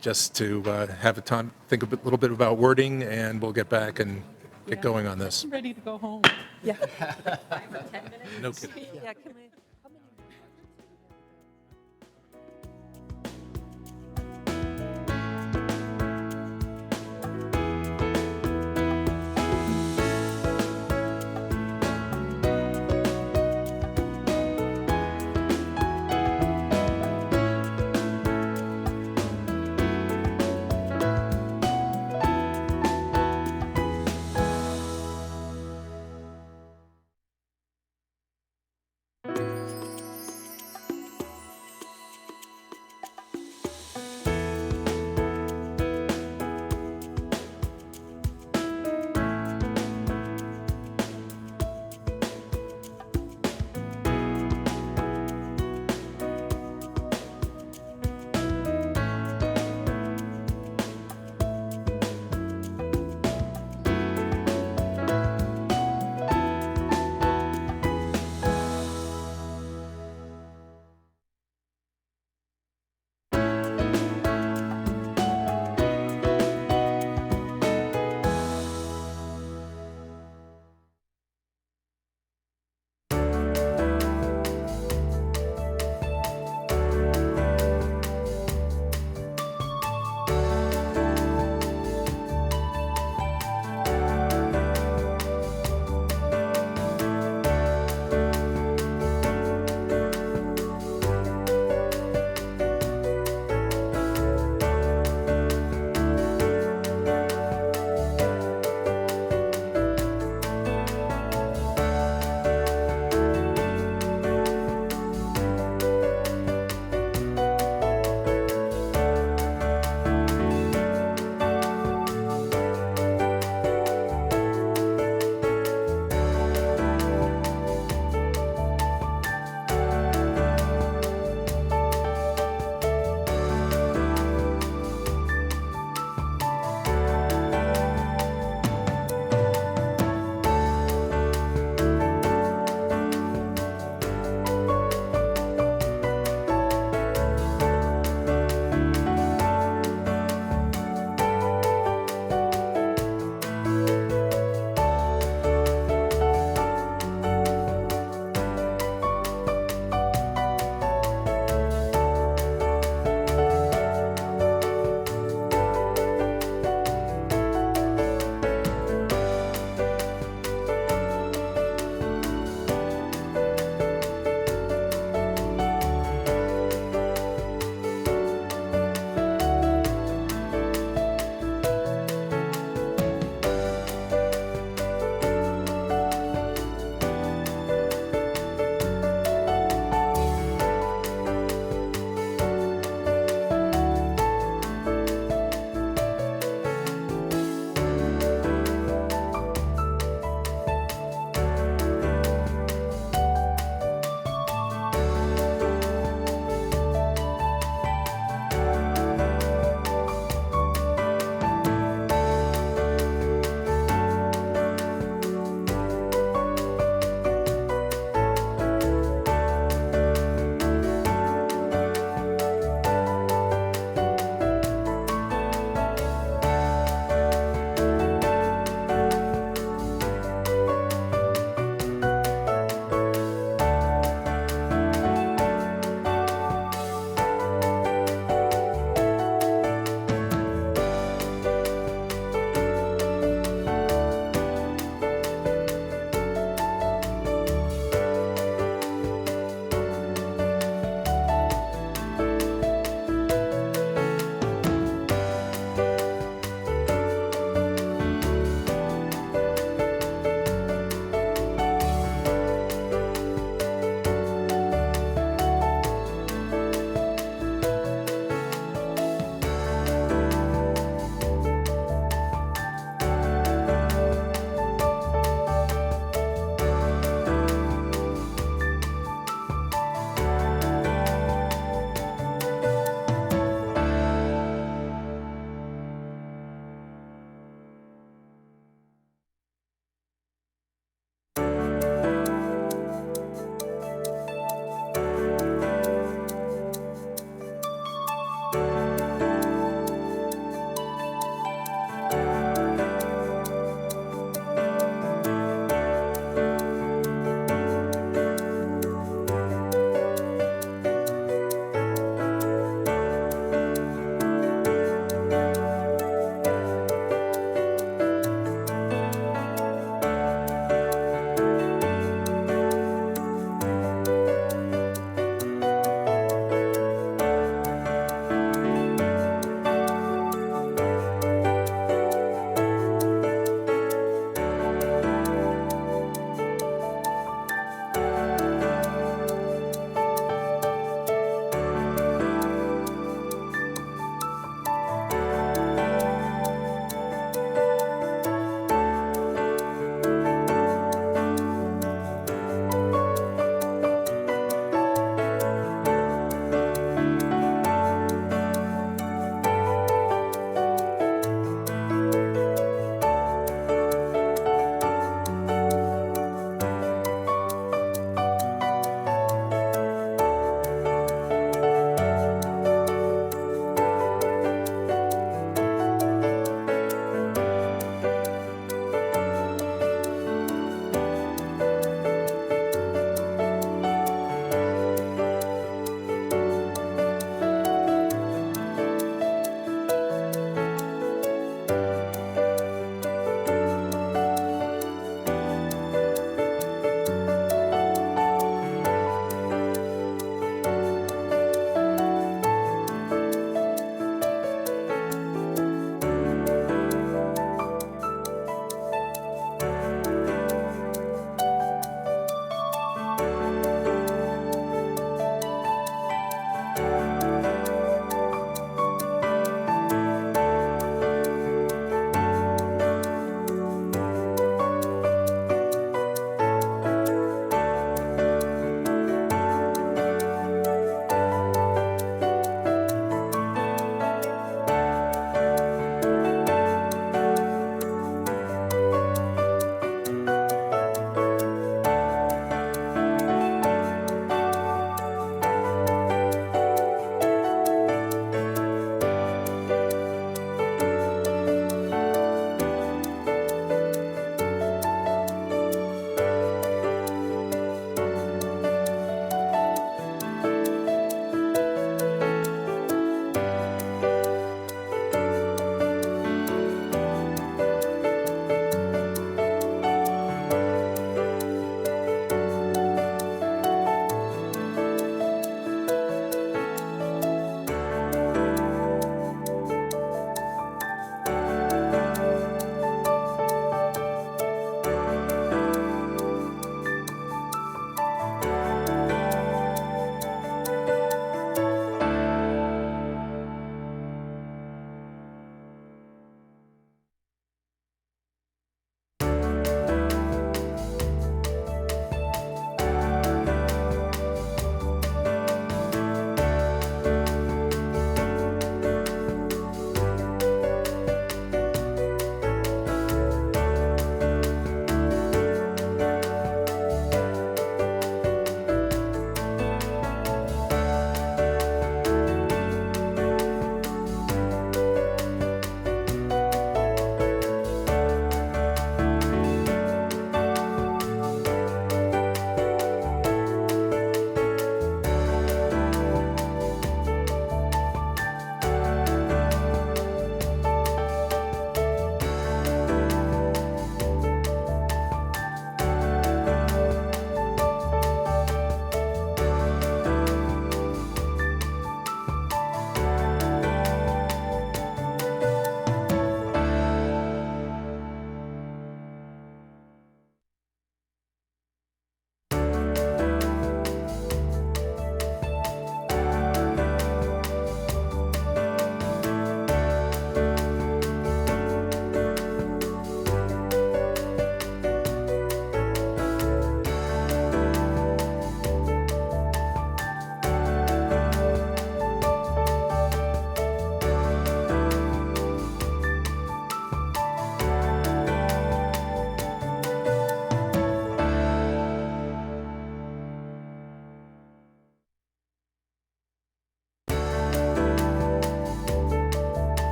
Speaker 2: just to have a time, think a little bit about wording, and we'll get back and get going on this.
Speaker 9: I'm ready to go home.
Speaker 4: Yeah.
Speaker 2: No kidding.
Speaker 4: Yeah, can we?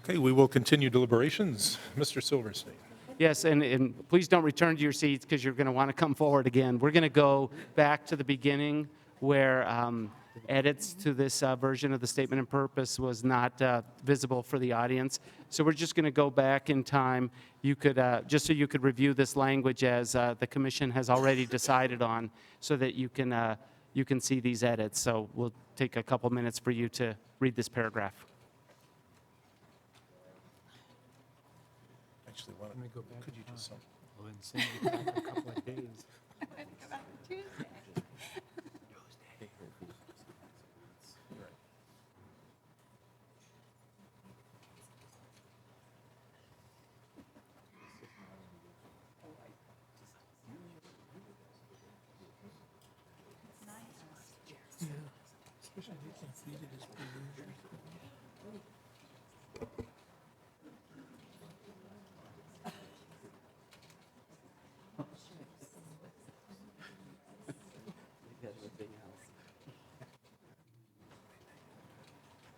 Speaker 2: Okay, we will continue deliberations. Mr. Silverstein.
Speaker 11: Yes, and please don't return to your seats because you're going to want to come forward again. We're going to go back to the beginning where edits to this version of the statement of purpose was not visible for the audience. So we're just going to go back in time. You could, just so you could review this language as the commission has already decided on so that you can see these edits. So we'll take a couple minutes for you to read this paragraph.
Speaker 2: Actually, could you just...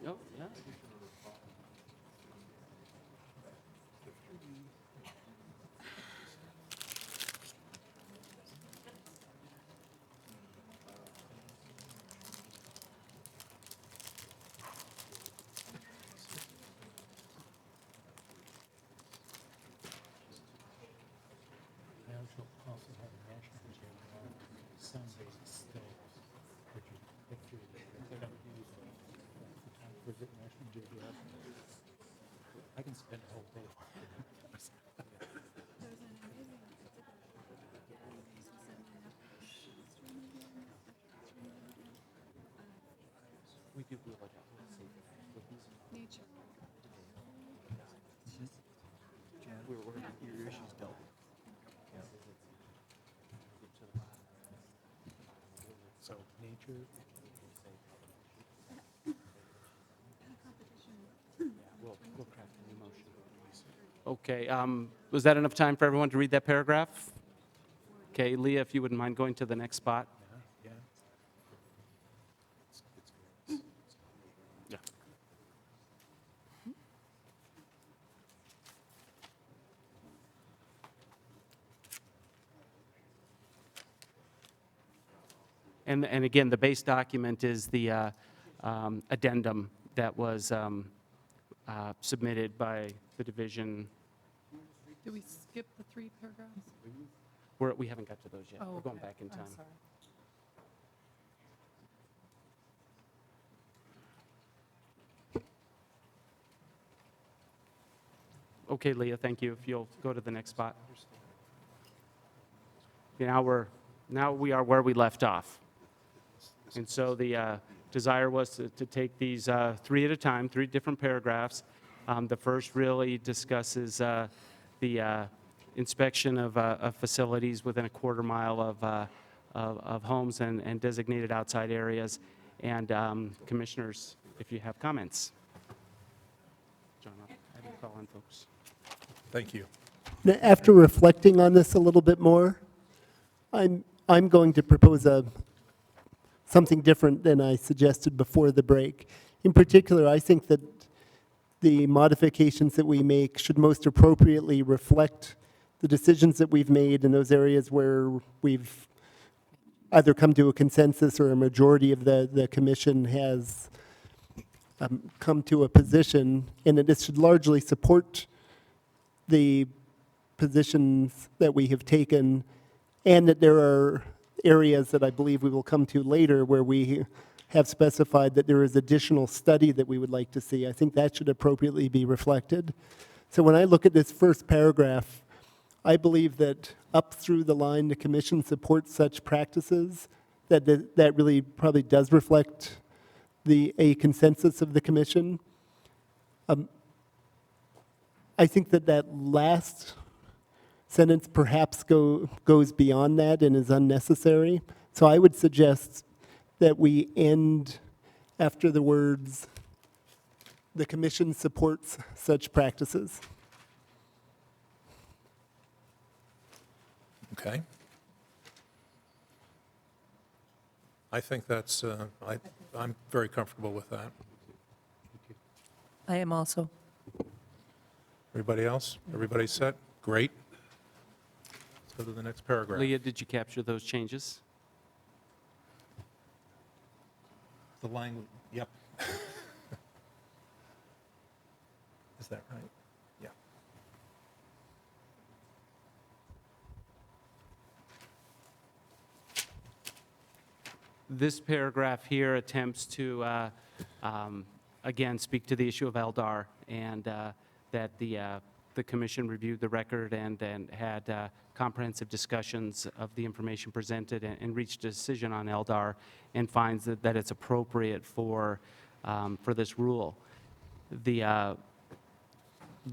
Speaker 11: Oh, yeah.
Speaker 8: I can spend a whole day.
Speaker 11: We do like
Speaker 5: Nature.
Speaker 6: Your issue's dealt with.
Speaker 8: So nature.
Speaker 11: We'll craft a new motion. Okay, was that enough time for everyone to read that paragraph? Okay, Leah, if you wouldn't mind going to the next spot.
Speaker 8: Yeah.
Speaker 11: Yeah. And again, the base document is the addendum that was submitted by the division.
Speaker 5: Did we skip the 3 paragraphs?
Speaker 11: We haven't got to those yet.
Speaker 5: Oh,
Speaker 11: We're going
Speaker 5: okay.
Speaker 11: back in
Speaker 5: I'm
Speaker 11: time.
Speaker 5: sorry.
Speaker 11: Okay, Leah, thank you. If you'll go to the next spot. Now we are where we left off. And so the desire was to take these 3 at a time, 3 different paragraphs. The first really discusses the inspection of facilities within a quarter mile of homes and designated outside areas. And commissioners, if you have comments. John, I will call on folks.
Speaker 2: Thank you.
Speaker 1: Now, after reflecting on this a little bit more, I'm going to propose something different than I suggested before the break. In particular, I think that the modifications that we make should most appropriately reflect the decisions that we've made in those areas where we've either come to a consensus or a majority of the commission has come to a position, and that this should largely support the positions that we have taken, and that there are areas that I believe we will come to later where we have specified that there is additional study that we would like to see. I think that should appropriately be reflected. So when I look at this first paragraph, I believe that up through the line, the commission supports such practices, that really probably does reflect a consensus of the commission. I think that last sentence perhaps goes beyond that and is unnecessary. So I would suggest that we end after the words, "The commission supports such practices."
Speaker 2: Okay. I think that's, I'm very comfortable with that.
Speaker 4: I am also.
Speaker 2: Everybody else? Everybody set? Great. Let's go to the next paragraph.
Speaker 11: Leah, did you capture those changes?
Speaker 2: The language, yep. Is that right? Yeah.
Speaker 11: This paragraph here attempts to, again, speak to the issue of LDAR, and that the commission reviewed the record and had comprehensive discussions of the information presented and reached a decision on LDAR and finds that it's appropriate for this rule. The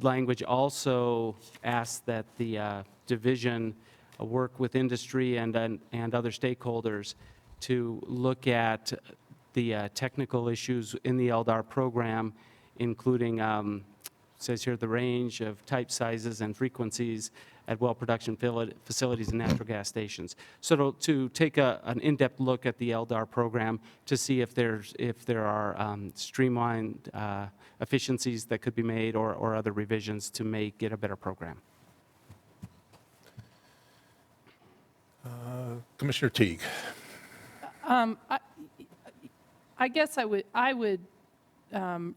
Speaker 11: language also asks that the division work with industry and other stakeholders to look at the technical issues in the LDAR program, including, says here, the range of type sizes and frequencies at well production facilities and natural gas stations. So to take an in-depth look at the LDAR program to see if there are streamlined efficiencies that could be made or other revisions to make it a better program.
Speaker 2: Commissioner Teague.
Speaker 9: I guess I would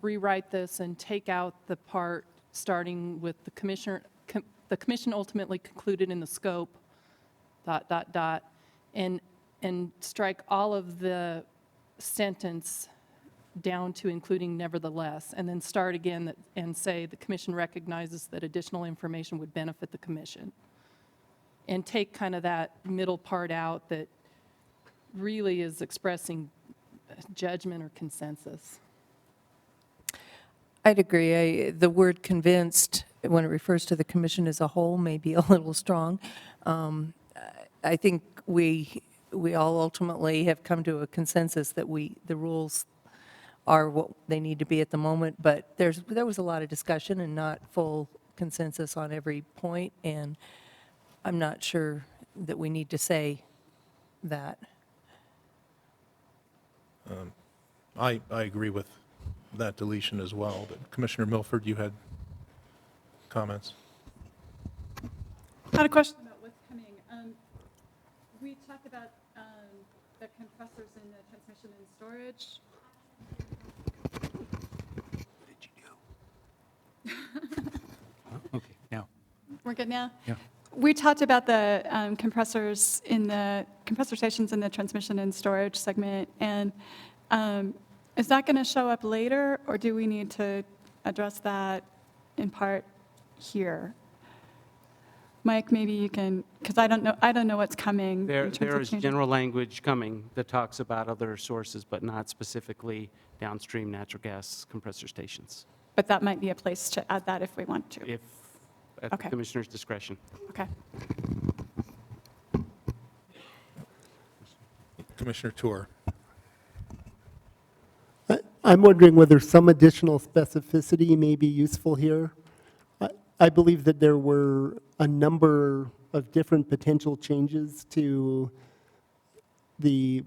Speaker 9: rewrite this and take out the part starting with the commission ultimately concluded in the scope, ... and strike all of the sentence down to including nevertheless, and then start again and say the commission recognizes that additional information would benefit the commission. And take kind of that middle part out that really is expressing judgment or consensus.
Speaker 12: I'd agree. The word convinced, when it refers to the commission as a whole, may be a little strong. I think we all ultimately have come to a consensus that the rules are what they need to be at the moment, but there was a lot of discussion and not full consensus on every point, and I'm not sure that we need to say that.
Speaker 2: I agree with that deletion as well, but Commissioner Milford, you had comments?
Speaker 5: I had a question about what's coming. We talked about the compressors in the transmission and storage.
Speaker 8: Okay, now.
Speaker 5: We're good now?
Speaker 8: Yeah.
Speaker 5: We talked about the compressors in the compressor stations in the transmission and storage segment, and is that going to show up later, or do we need to address that in part here? Mike, maybe you can, because I don't know what's coming.
Speaker 11: There
Speaker 5: in terms of
Speaker 11: is
Speaker 5: changes.
Speaker 11: general language coming that talks about other sources, but not specifically downstream natural gas compressor stations,
Speaker 5: But that might be a place to add that if we want to.
Speaker 11: if at
Speaker 5: Okay.
Speaker 11: the commissioner's discretion.
Speaker 5: Okay.
Speaker 2: Commissioner Tour.
Speaker 1: I'm wondering whether some additional specificity may be useful here. I believe that there were a number of different potential changes to the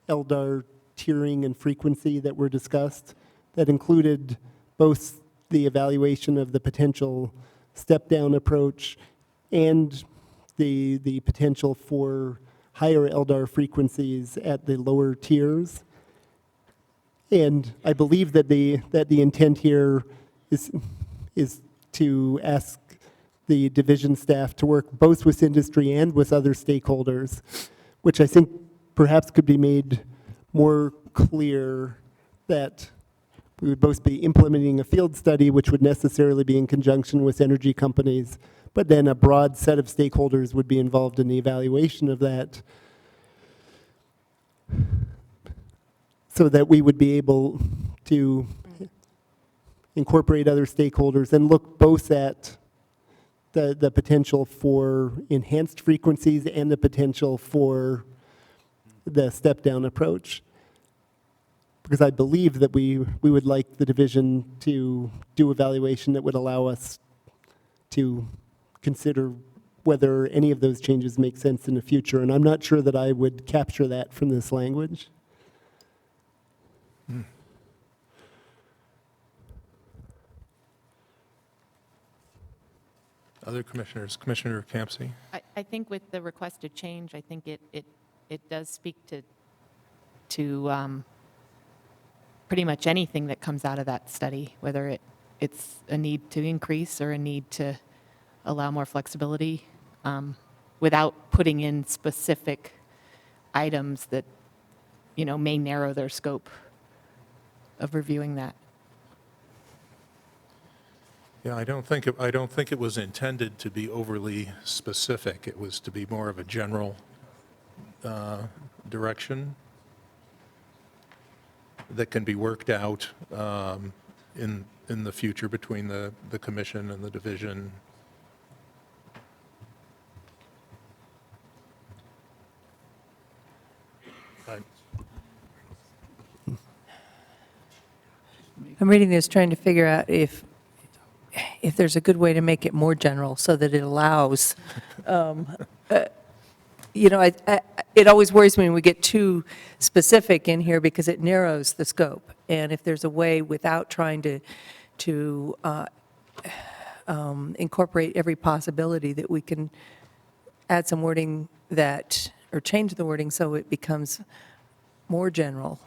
Speaker 1: LDAR tiering and frequency that were discussed that included both the evaluation of the potential step-down approach and the potential for higher LDAR frequencies at the lower tiers. And I believe that the intent here is to ask the division staff to work both with industry and with other stakeholders, which I think perhaps could be made more clear that we would both be implementing a field study, which would necessarily be in conjunction with energy companies, but then a broad set of stakeholders would be involved in the evaluation of that, so that we would be able to incorporate other stakeholders and look both at the potential for enhanced frequencies and the potential for the step-down approach. Because I believe that we would like the division to do evaluation that would allow us to consider whether any of those changes make sense in the future. And I'm not sure that I would capture that from this language.
Speaker 2: Other commissioners, Commissioner Campsey?
Speaker 3: I think with the requested change, I think it does speak to pretty much anything that comes out of that study, whether it's a need to increase or a need to allow more flexibility, without putting in specific items that, may narrow their scope of reviewing that.
Speaker 2: Yeah, I don't think it was intended to be overly specific. It was to be more of a general direction that can be worked out in the future between the commission and the division.
Speaker 4: I'm reading this, trying to figure out if there's a good way to make it more general so that it allows, it always worries me when we get too specific in here because it narrows the scope. And if there's a way without trying to incorporate every possibility that we can add some wording or change the wording so it becomes more general,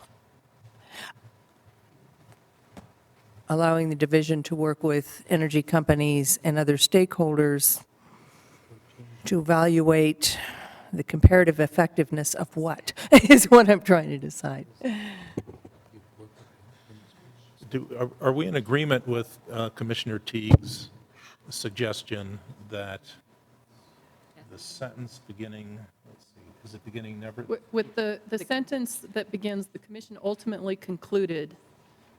Speaker 4: allowing the division to work with energy companies and other stakeholders to evaluate the comparative effectiveness of what is what I'm trying to decide.
Speaker 2: Are we in agreement with Commissioner Teague's suggestion that the sentence beginning, let's see, is it beginning never?
Speaker 9: With the sentence that begins, "The commission ultimately concluded,"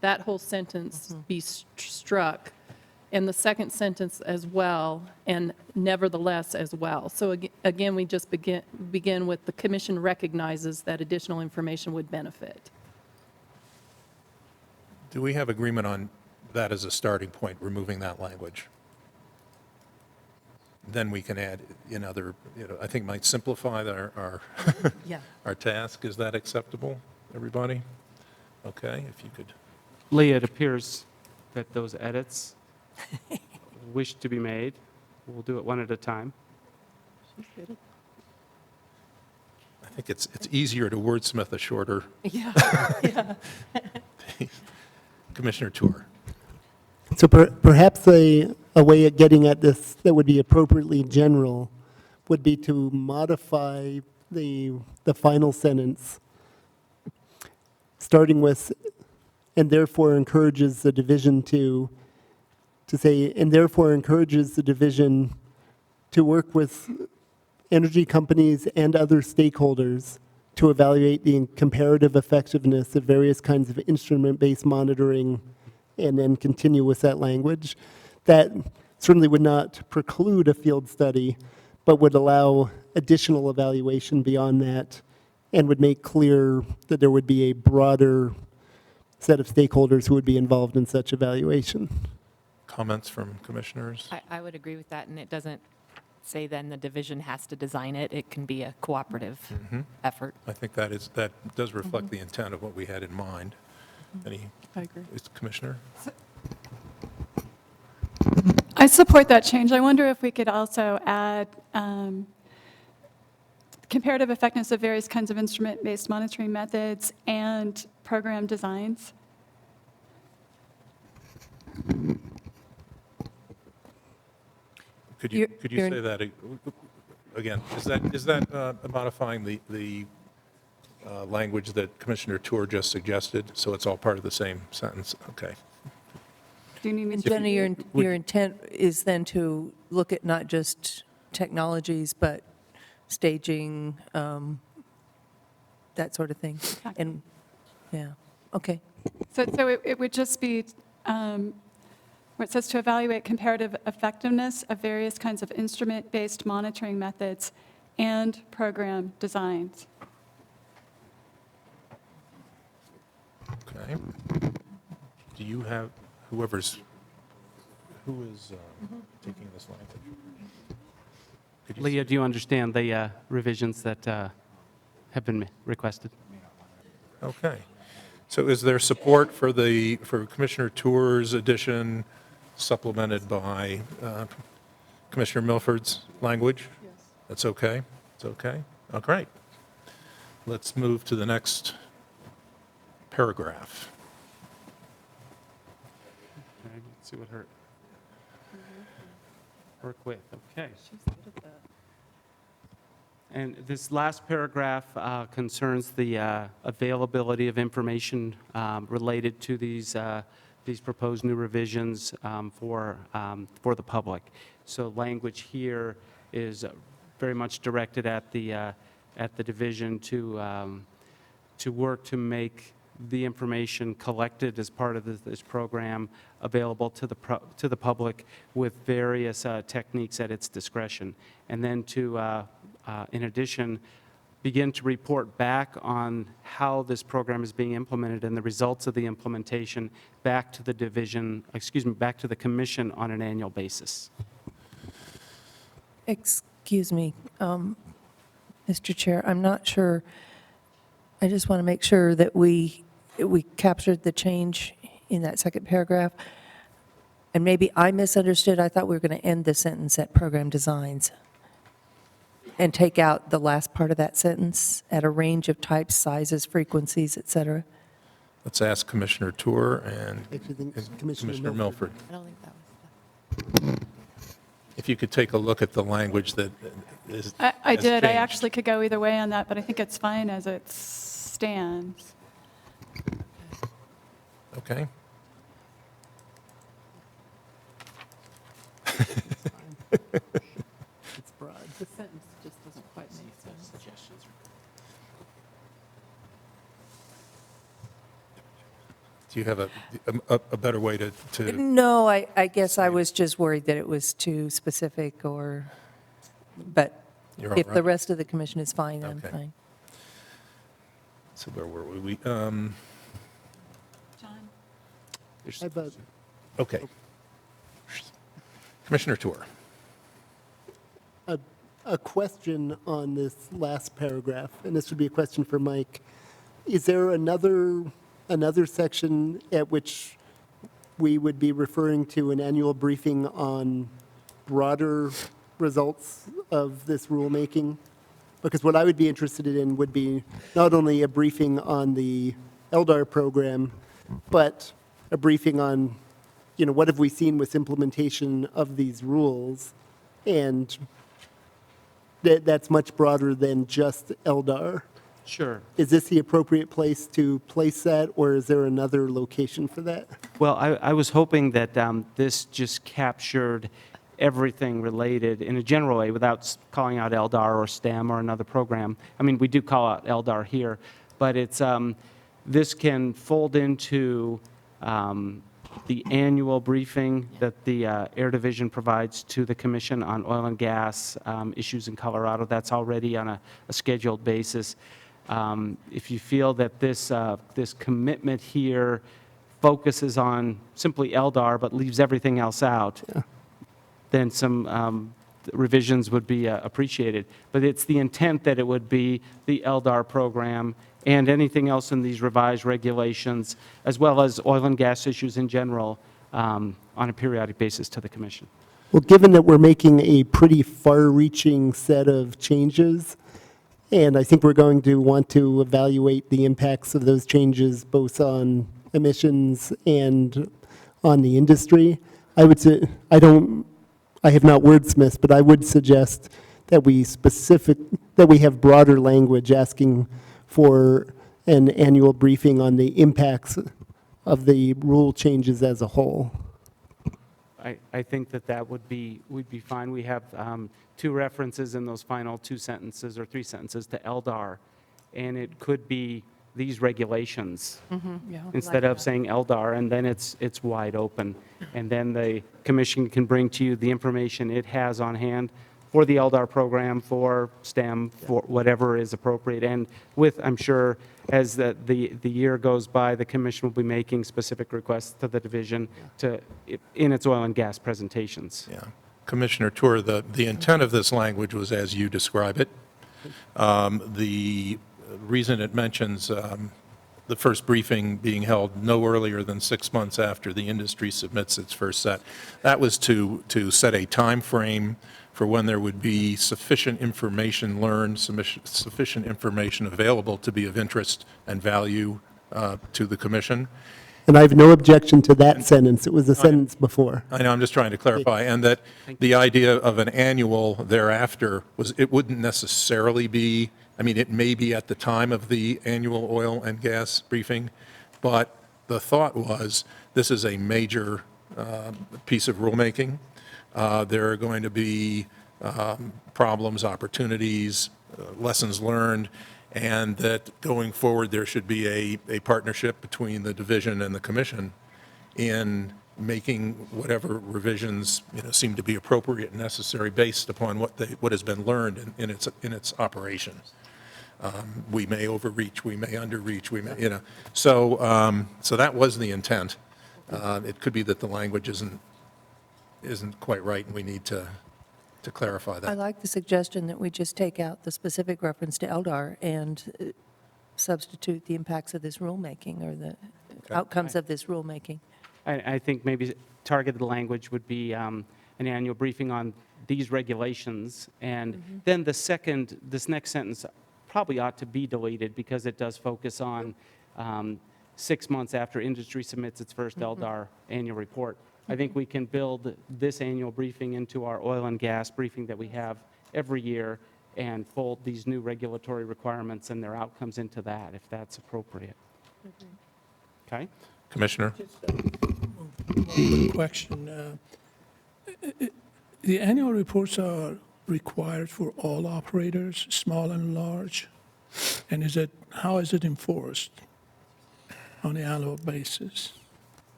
Speaker 9: that whole sentence be struck, and the second sentence as well, and nevertheless as well. So again, we just begin with, "The commission recognizes that additional information would benefit."
Speaker 2: Do we have agreement on that as a starting point, removing that language? Then we can add in other, I think might simplify our
Speaker 4: Yeah.
Speaker 2: our task. Is that acceptable, everybody? Okay, if you could.
Speaker 11: Leah, it appears that those edits wish to be made. We'll do it one at a time.
Speaker 2: I think it's easier to wordsmith a shorter.
Speaker 4: Yeah.
Speaker 2: Commissioner Tour.
Speaker 1: So perhaps a way of getting at this that would be appropriately general would be to modify the final sentence, starting with, and therefore encourages the division to say, and therefore encourages the division to work with energy companies and other stakeholders to evaluate the comparative effectiveness of various kinds of instrument-based monitoring, and then continue with that language. That certainly would not preclude a field study, but would allow additional evaluation beyond that, and would make clear that there would be a broader set of stakeholders who would be involved in such evaluation.
Speaker 2: Comments from commissioners?
Speaker 3: I would agree with that, and it doesn't say then the division has to design it. It can be a cooperative effort.
Speaker 2: I think that does reflect the intent of what we had in mind. Any?
Speaker 5: I agree.
Speaker 2: Commissioner?
Speaker 5: I support that change. I wonder if we could also add comparative effectiveness of various kinds of instrument-based monitoring methods and program designs.
Speaker 2: Could you
Speaker 4: You're-
Speaker 2: say that again? Is that modifying the language that Commissioner Tour just suggested? So it's all part of the same sentence? Okay.
Speaker 5: Do you need me
Speaker 4: And
Speaker 5: to?
Speaker 4: Jenny, your intent is then to look at not just technologies, but staging, that sort of thing?
Speaker 5: Exactly.
Speaker 4: And, yeah, okay.
Speaker 5: So it would just be where it says to evaluate comparative effectiveness of various kinds of instrument-based monitoring methods and program designs.
Speaker 2: Okay. Do you have, who is taking this language? Could you
Speaker 11: Leah, do you understand the revisions that have been requested?
Speaker 2: Okay. So is there support for for Commissioner Tour's addition supplemented by Commissioner Milford's language? Yes. That's okay? It's okay? Oh, great. Let's move to the next paragraph.
Speaker 11: Okay, let's see what her, work with, okay. And this last paragraph concerns the availability of information related to these proposed new revisions for the public. So language here is very much directed at the division to work to make the information collected as part of this program available to the public with various techniques at its discretion, and then to, in addition, begin to report back on how this program is being implemented and the results of the implementation back to the division, back to the commission on an annual basis.
Speaker 4: Excuse me, Mr. Chair, I'm not sure, I just want to make sure that we captured the change in that second paragraph. And maybe I misunderstood, I thought we were going to end the sentence at program designs and take out the last part of that sentence, at a range of types, sizes, frequencies, et cetera.
Speaker 2: Let's ask Commissioner Tour and
Speaker 1: Actually, think
Speaker 2: and
Speaker 1: Commissioner
Speaker 2: Milford.
Speaker 3: I don't think that was
Speaker 2: If you could take a look at the language that is.
Speaker 5: I
Speaker 2: has
Speaker 5: did. I
Speaker 2: changed.
Speaker 5: actually could go either way on that, but I think it's fine as it stands.
Speaker 2: Okay.
Speaker 3: It's broad. The sentence just doesn't quite make sense.
Speaker 2: Do you have a better way to?
Speaker 4: No, I guess I was just worried that it was too specific but
Speaker 2: You're all
Speaker 4: if the
Speaker 2: right.
Speaker 4: rest of the commission is fine, I'm
Speaker 2: Okay.
Speaker 4: fine.
Speaker 2: So where were we?
Speaker 5: John?
Speaker 1: I have a-
Speaker 2: Okay. Commissioner Tour.
Speaker 1: a question on this last paragraph, and this would be a question for Mike. Is there another section at which we would be referring to an annual briefing on broader results of this rulemaking? Because what I would be interested in would be not only a briefing on the LDAR program, but a briefing on, what have we seen with implementation of these rules? And that's much broader than just LDAR.
Speaker 11: Sure.
Speaker 1: Is this the appropriate place to place that, or is there another location for that?
Speaker 11: Well, I was hoping that this just captured everything related in a general way without calling out LDAR or STEM or another program. I mean, we do call out LDAR here, but it's this can fold into the annual briefing that the Air Division provides to the Commission on oil and gas issues in Colorado. That's already on a scheduled basis. If you feel that this commitment here focuses on simply LDAR but leaves everything else out, then some revisions would be appreciated. But it's the intent that it would be the LDAR program and anything else in these revised regulations, as well as oil and gas issues in general, on a periodic basis to the Commission.
Speaker 1: Well, given that we're making a pretty far-reaching set of changes, and I think we're going to want to evaluate the impacts of those changes both on emissions and on the industry, I would say, I have not wordsmithed, but I would suggest that that we have broader language asking for an annual briefing on the impacts of the rule changes as a whole.
Speaker 11: I think that would be fine. We have two references in those final two sentences or three sentences to LDAR, and it could be these regulations instead of saying LDAR, and then it's wide open. And then the Commission can bring to you the information it has on hand for the LDAR program, for STEM, for whatever is appropriate. And with, I'm sure, as the year goes by, the Commission will be making specific requests to the division in its oil and gas presentations.
Speaker 2: Yeah. Commissioner Tour, the intent of this language was as you describe it. The reason it mentions the first briefing being held no earlier than 6 months after the industry submits its first set. That was to set a time frame for when there would be sufficient information learned, sufficient information available to be of interest and value to the commission.
Speaker 1: And I have no objection to that sentence. It was the sentence before.
Speaker 2: I know, I'm just trying to clarify, and that the idea of an annual thereafter was, it wouldn't necessarily be, I mean, it may be at the time of the annual oil and gas briefing, but the thought was, this is a major piece of rulemaking. There are going to be problems, opportunities, lessons learned, and that going forward, there should be a partnership between the division and the commission in making whatever revisions, seem to be appropriate and necessary based upon what has been learned in its operation. We may overreach, we may underreach, we may, so that was the intent. It could be that the language isn't quite right, and we need to clarify
Speaker 4: I
Speaker 2: that.
Speaker 4: like the suggestion that we just take out the specific reference to LDAR and substitute the impacts of this rulemaking or the outcomes of this rulemaking.
Speaker 11: I think maybe targeted language would be an annual briefing on these regulations, and then this next sentence probably ought to be deleted because it does focus on 6 months after industry submits its first LDAR annual report. I think we can build this annual briefing into our oil and gas briefing that we have every year and fold these new regulatory requirements and their outcomes into that, if that's appropriate. Okay?
Speaker 2: Commissioner?
Speaker 7: One question. The annual reports are required for all operators, small and large, and how is it enforced on an annual basis?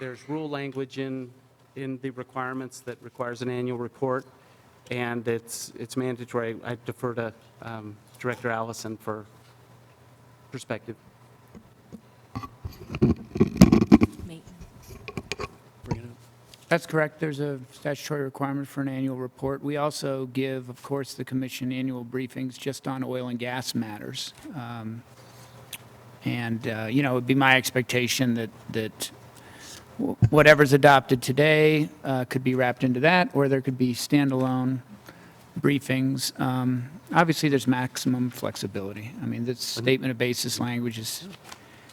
Speaker 11: There's rule language in the requirements that requires an annual report, and it's mandatory. I defer to Director Allison for perspective.
Speaker 13: That's correct. There's a statutory requirement for an annual report. We also give, of course, the commission annual briefings just on oil and gas matters. It would be my expectation that whatever's adopted today could be wrapped into that, or there could be standalone briefings. Obviously, there's maximum flexibility. I mean, this statement of basis language is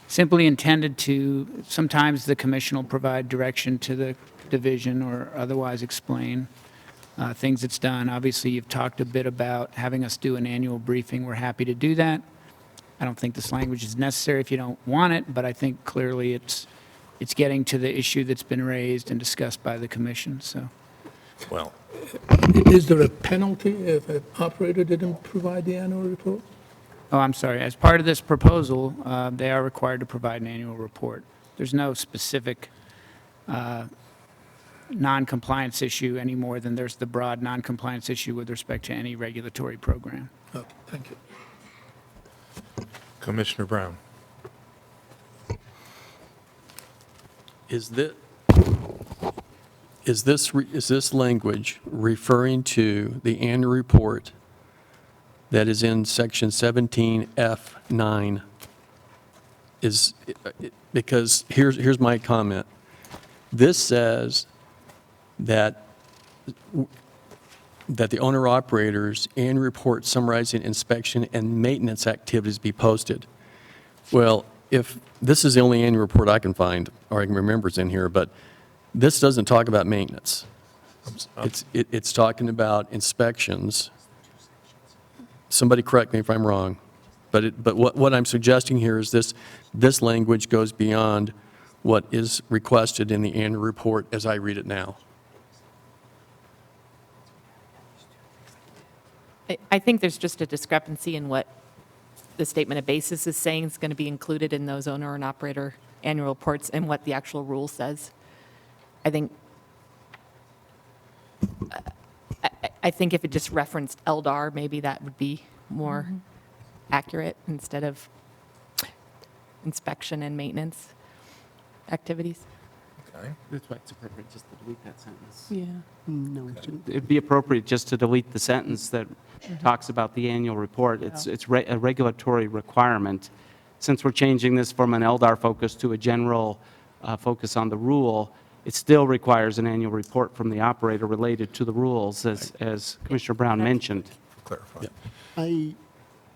Speaker 13: simply intended to, sometimes the commission will provide direction to the division or otherwise explain things it's done. Obviously, you've talked a bit about having us do an annual briefing. We're happy to do that. I don't think this language is necessary if you don't want it, but I think clearly it's getting to the issue that's been raised and discussed by the commission, so.
Speaker 2: Well,
Speaker 7: Is there a penalty if an operator didn't provide the annual report?
Speaker 13: Oh, I'm sorry. As part of this proposal, they are required to provide an annual report. There's no specific non-compliance issue any more than there's the broad non-compliance issue with respect to any regulatory program.
Speaker 7: Okay, thank you.
Speaker 2: Commissioner Brown?
Speaker 6: Is this language referring to the annual report that is in section 17F9? Because here's my comment. This says that the owner-operator's annual report summarizing inspection and maintenance activities be posted. Well, if this is the only annual report I can find, or I can remember is in here, but this doesn't talk about maintenance. It's talking about inspections. Somebody correct me if I'm wrong, but what I'm suggesting here is this language goes beyond what is requested in the annual report as I read it now.
Speaker 3: I think there's just a discrepancy in what the statement of basis is saying is going to be included in those owner and operator annual reports and what the actual rule says. I think if it just referenced LDAR, maybe that would be more accurate instead of inspection and maintenance activities.
Speaker 2: Okay.
Speaker 11: That's why it's appropriate just to delete that sentence.
Speaker 4: Yeah.
Speaker 1: No, we shouldn't.
Speaker 11: It'd be appropriate just to delete the sentence that talks about the annual report. It's a regulatory requirement. Since we're changing this from an LDAR focus to a general focus on the rule, it still requires an annual report from the operator related to the rules, as Commissioner Brown mentioned.
Speaker 2: Clarify.
Speaker 1: I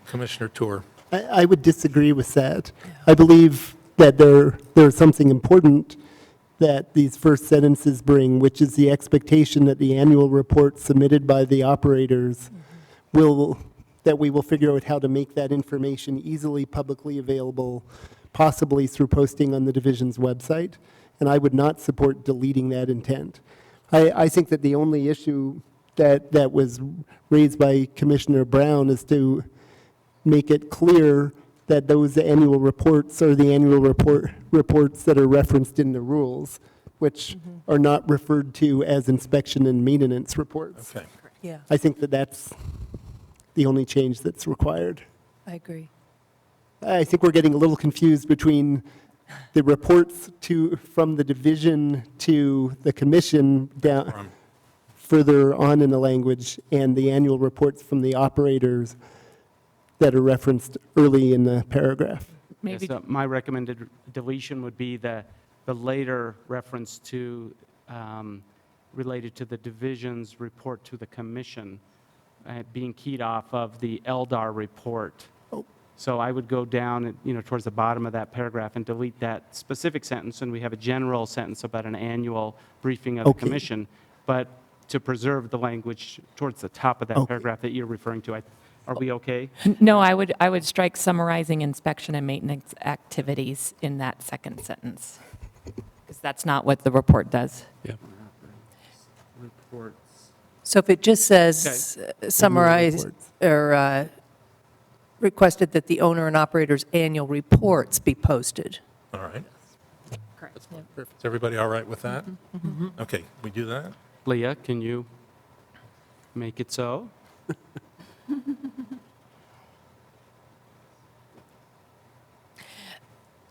Speaker 2: Commissioner Tour.
Speaker 1: I would disagree with that. I believe that there's something important that these first sentences bring, which is the expectation that the annual report submitted by the operators that we will figure out how to make that information easily publicly available, possibly through posting on the division's website. And I would not support deleting that intent. I think that the only issue that was raised by Commissioner Brown is to make it clear that those annual reports are the annual reports that are referenced in the rules, which are not referred to as inspection and maintenance reports.
Speaker 2: Okay.
Speaker 4: Yeah,
Speaker 1: I think that that's the only change that's required.
Speaker 4: I agree.
Speaker 1: I think we're getting a little confused between the reports from the division to the commission down further on in the language, and the annual reports from the operators that are referenced early in the paragraph.
Speaker 11: Yes, my recommended deletion would be the later reference to, related to the division's report to the commission, being keyed off of the LDAR report. So I would go down, towards the bottom of that paragraph and delete that specific sentence, and we have a general sentence about an annual briefing of the commission, but to preserve the language towards the top of that paragraph that you're referring to. Are we okay?
Speaker 3: No, I would strike summarizing inspection and maintenance activities in that second sentence, because that's not what the report does.
Speaker 6: Yeah.
Speaker 11: Reports.
Speaker 4: So if it just says summarize or requested that the owner and operator's annual reports be posted.
Speaker 2: All right.
Speaker 3: Correct.
Speaker 2: Is everybody all right with that? Okay, we do that?
Speaker 11: Leah, can you make it so?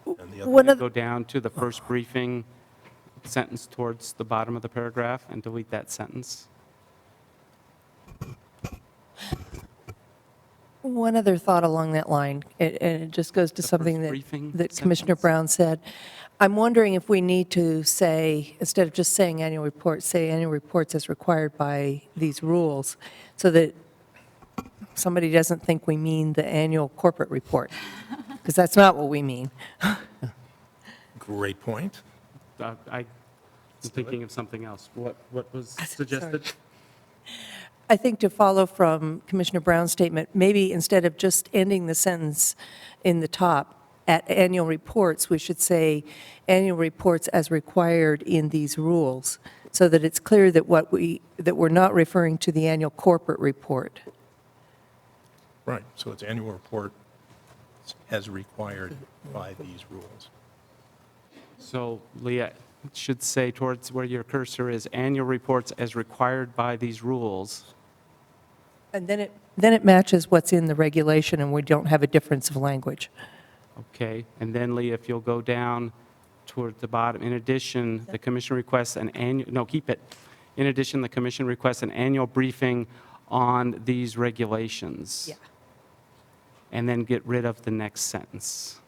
Speaker 2: And the other,
Speaker 4: One of
Speaker 11: Go down to the first briefing sentence towards the bottom of the paragraph and delete that sentence.
Speaker 4: One other thought along that line, and it just goes to
Speaker 11: The
Speaker 4: something
Speaker 11: first briefing
Speaker 4: that Commissioner
Speaker 11: sentence.
Speaker 4: Brown said. I'm wondering if we need to say, instead of just saying annual reports, say annual reports as required by these rules, so that somebody doesn't think we mean the annual corporate report, because that's not what we mean.
Speaker 2: great point.
Speaker 11: I'm thinking of something else. What was suggested?
Speaker 4: I think to follow from Commissioner Brown's statement, maybe instead of just ending the sentence in the top, at annual reports, we should say annual reports as required in these rules, so that it's clear that that we're not referring to the annual corporate report.
Speaker 2: Right, so it's annual report as required by these rules.
Speaker 11: So, Leah, it should say towards where your cursor is, annual reports as required by these rules.
Speaker 4: And then it matches what's in the regulation, and we don't have a difference of language.
Speaker 11: Okay, and then Leah, if you'll go down toward the bottom, in addition, the commission requests an annual, no, keep it. In addition, the commission requests an annual briefing on these regulations.
Speaker 4: Yeah.
Speaker 11: And then get rid of the next sentence.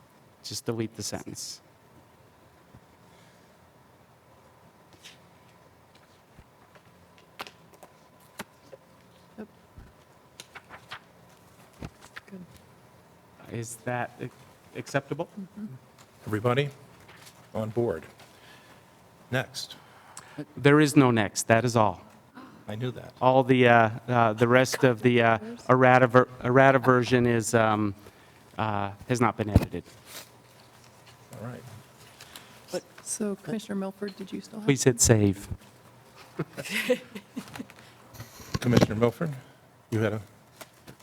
Speaker 11: Just delete the sentence. Is that acceptable?
Speaker 2: Everybody on board? Next.
Speaker 11: There is no next, that is all.
Speaker 2: I knew that.
Speaker 11: All the rest of the errata version is, has not been edited.
Speaker 2: All right.
Speaker 9: So Commissioner Milford, did you still have?
Speaker 11: Please hit save.
Speaker 2: Commissioner Milford, you had a,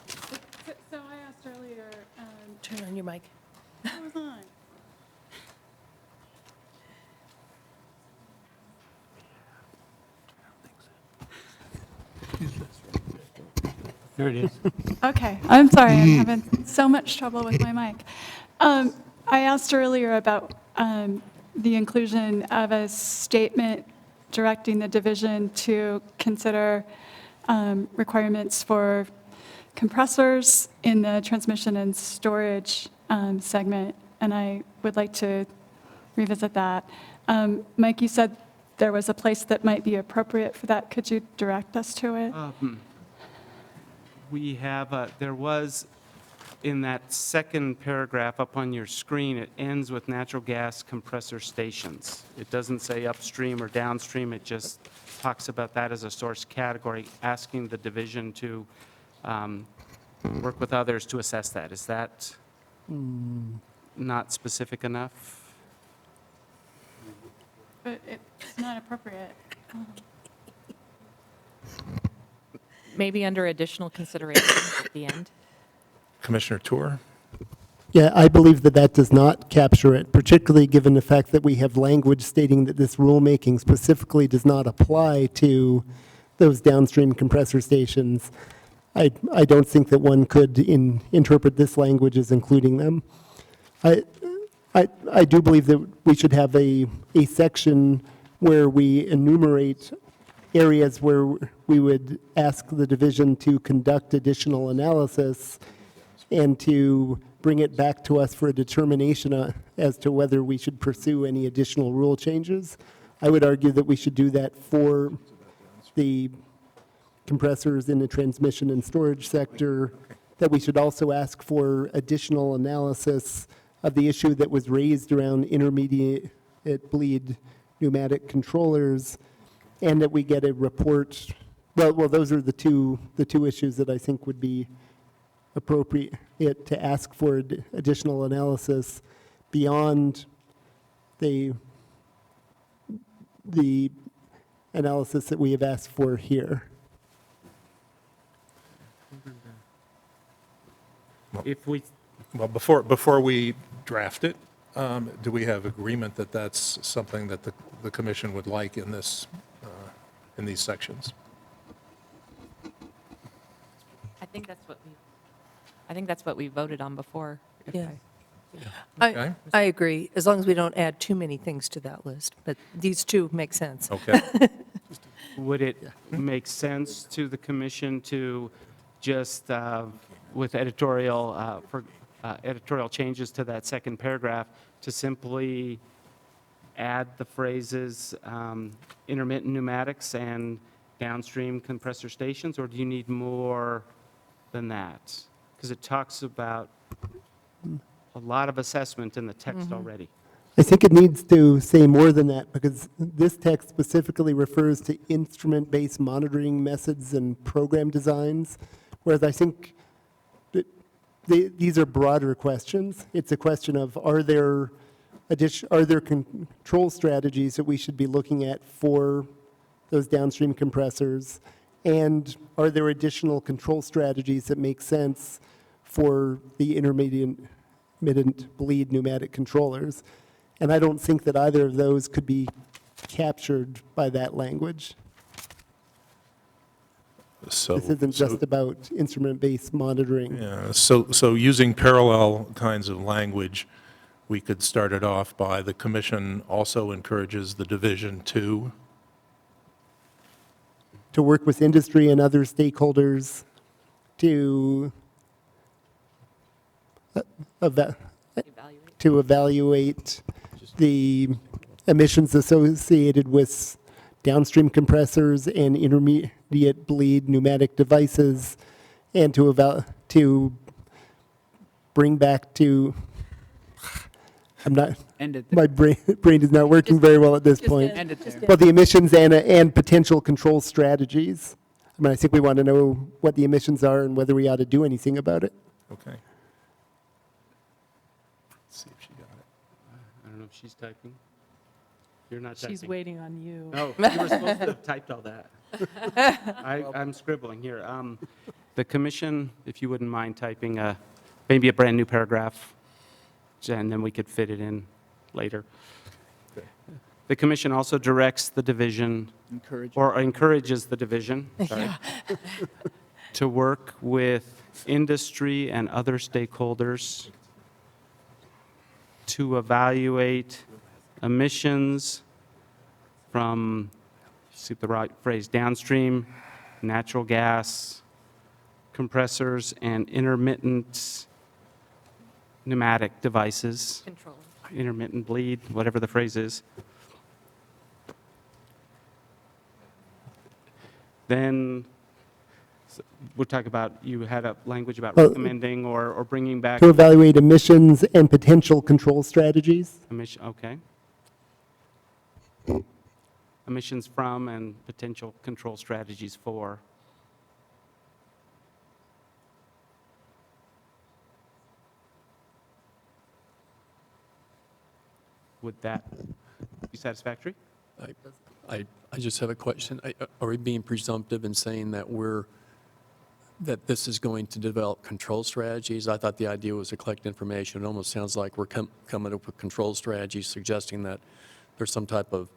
Speaker 5: So I asked earlier,
Speaker 4: Turn on your mic.
Speaker 5: hold on.
Speaker 8: There it is.
Speaker 5: Okay, I'm sorry, I'm having so much trouble with my mic. I asked earlier about the inclusion of a statement directing the division to consider requirements for compressors in the transmission and storage segment, and I would like to revisit that. Mike, you said there was a place that might be appropriate for that. Could you direct us to it?
Speaker 11: We have, there was, in that second paragraph up on your screen, it ends with natural gas compressor stations. It doesn't say upstream or downstream, it just talks about that as a source category, asking the division to work with others to assess that. Is that not specific enough?
Speaker 5: But it's not appropriate.
Speaker 3: Maybe under additional consideration at the end.
Speaker 2: Commissioner Tour?
Speaker 1: Yeah, I believe that that does not capture it, particularly given the fact that we have language stating that this rulemaking specifically does not apply to those downstream compressor stations. I don't think that one could interpret this language as including them. I do believe that we should have a section where we enumerate areas where we would ask the division to conduct additional analysis and to bring it back to us for a determination as to whether we should pursue any additional rule changes. I would argue that we should do that for the compressors in the transmission and storage sector, that we should also ask for additional analysis of the issue that was raised around intermediate bleed pneumatic controllers, and that we get a report. Well, those are the two issues that I think would be appropriate to ask for additional analysis beyond the analysis that we have asked for here.
Speaker 11: If we,
Speaker 2: Well, before we draft it, do we have agreement that that's something that the commission would like in this, in these sections?
Speaker 3: I think that's what we voted on before.
Speaker 12: Yeah.
Speaker 2: Okay.
Speaker 12: I agree, as long as we don't add too many things to that list, but these two make sense.
Speaker 2: Okay.
Speaker 11: would it make sense to the commission to just, with editorial, editorial changes to that second paragraph, to simply add the phrases intermittent pneumatics and downstream compressor stations, or do you need more than that? Because it talks about a lot of assessment in the text already.
Speaker 1: I think it needs to say more than that, because this text specifically refers to instrument-based monitoring methods and program designs, whereas I think that these are broader questions. It's a question of, are there control strategies that we should be looking at for those downstream compressors? And are there additional control strategies that make sense for the intermittent bleed pneumatic controllers? And I don't think that either of those could be captured by that language.
Speaker 2: So
Speaker 1: This isn't just about instrument-based monitoring.
Speaker 2: Yeah, so using parallel kinds of language, we could start it off by the commission also encourages the division to
Speaker 1: work with industry and other stakeholders to evaluate the emissions associated with downstream compressors and intermediate bleed pneumatic devices, and to bring back to,
Speaker 13: End it there.
Speaker 1: my brain is not working very well at this point.
Speaker 13: End it there.
Speaker 1: Well, the emissions and potential control strategies. I mean, I think we want to know what the emissions are and whether we ought to do anything about it.
Speaker 2: Okay. Let's see if she got it.
Speaker 11: I don't know if she's typing. You're not typing.
Speaker 9: She's waiting on you.
Speaker 11: No, you were supposed to have typed all that. I'm scribbling here. The commission, if you wouldn't mind typing maybe a brand-new paragraph, and then we could fit it in later.
Speaker 2: Okay.
Speaker 11: The commission also directs the division, or encourages the division, sorry, to work with industry and other stakeholders to evaluate emissions from, see the right phrase, downstream natural gas compressors and intermittent pneumatic devices.
Speaker 3: Control.
Speaker 11: Intermittent bleed, whatever the phrase is. Then we'll talk about, you had a language about recommending or bringing back
Speaker 1: To evaluate emissions and potential control strategies.
Speaker 11: emission, okay. Emissions from and potential control strategies for. Would that be satisfactory?
Speaker 6: I just have a question. Are we being presumptive in saying that that this is going to develop control strategies? I thought the idea was to collect information. It almost sounds like we're coming up with control strategies, suggesting that there's some type of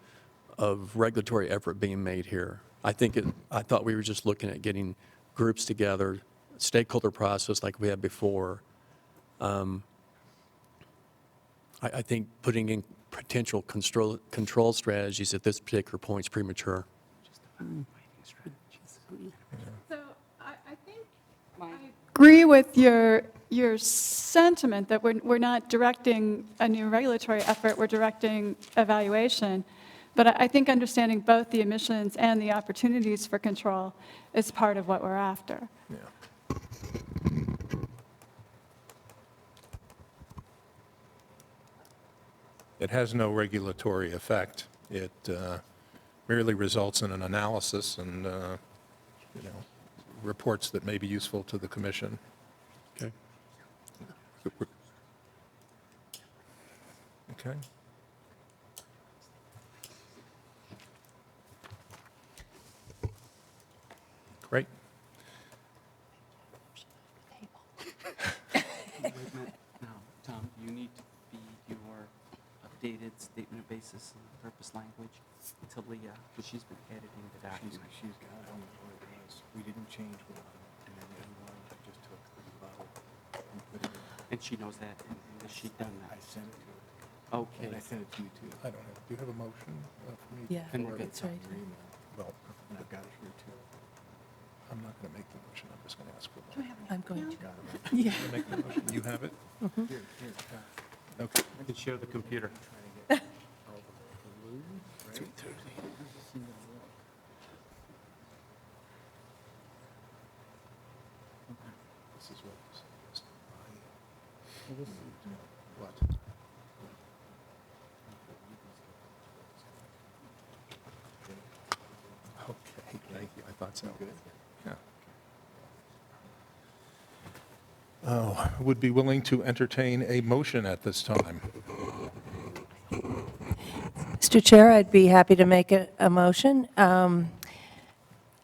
Speaker 6: regulatory effort being made here. I thought we were just looking at getting groups together, stakeholder process like we had before. I think putting in potential control strategies at this particular point is premature.
Speaker 5: So I think I agree with your sentiment that we're not directing a new regulatory effort, we're directing evaluation. But I think understanding both the emissions and the opportunities for control is part of what we're after.
Speaker 2: It has no regulatory effect. It merely results in an analysis and, reports that may be useful to the commission.
Speaker 6: Okay.
Speaker 2: Okay. Great.
Speaker 11: No, Tom, you need to feed your updated statement of basis and purpose language to Leah, because she's been editing the document.
Speaker 10: She's got it on what it was. We didn't change one, and then the other one, I just took the rebuttal and put it in.
Speaker 11: And she knows that, and has she done
Speaker 10: I
Speaker 11: that?
Speaker 10: sent it to her,
Speaker 11: Okay.
Speaker 10: and I sent it to you too.
Speaker 2: I don't have, do you have a motion for me?
Speaker 12: Yeah,
Speaker 11: And-
Speaker 12: that's right.
Speaker 10: Your email,
Speaker 2: Well,
Speaker 10: and I've got it here too.
Speaker 2: I'm not going to make the motion, I'm just going to ask for one.
Speaker 12: I'm going to.
Speaker 10: Got it, right?
Speaker 12: Yeah.
Speaker 2: You make the motion, you have it?
Speaker 10: Here,
Speaker 2: Okay.
Speaker 11: I can share the computer.
Speaker 2: This is what this is. What? Okay, thank you, I thought so. Yeah. Oh, would be willing to entertain a motion at this time.
Speaker 4: Mr. Chair, I'd be happy to make a motion.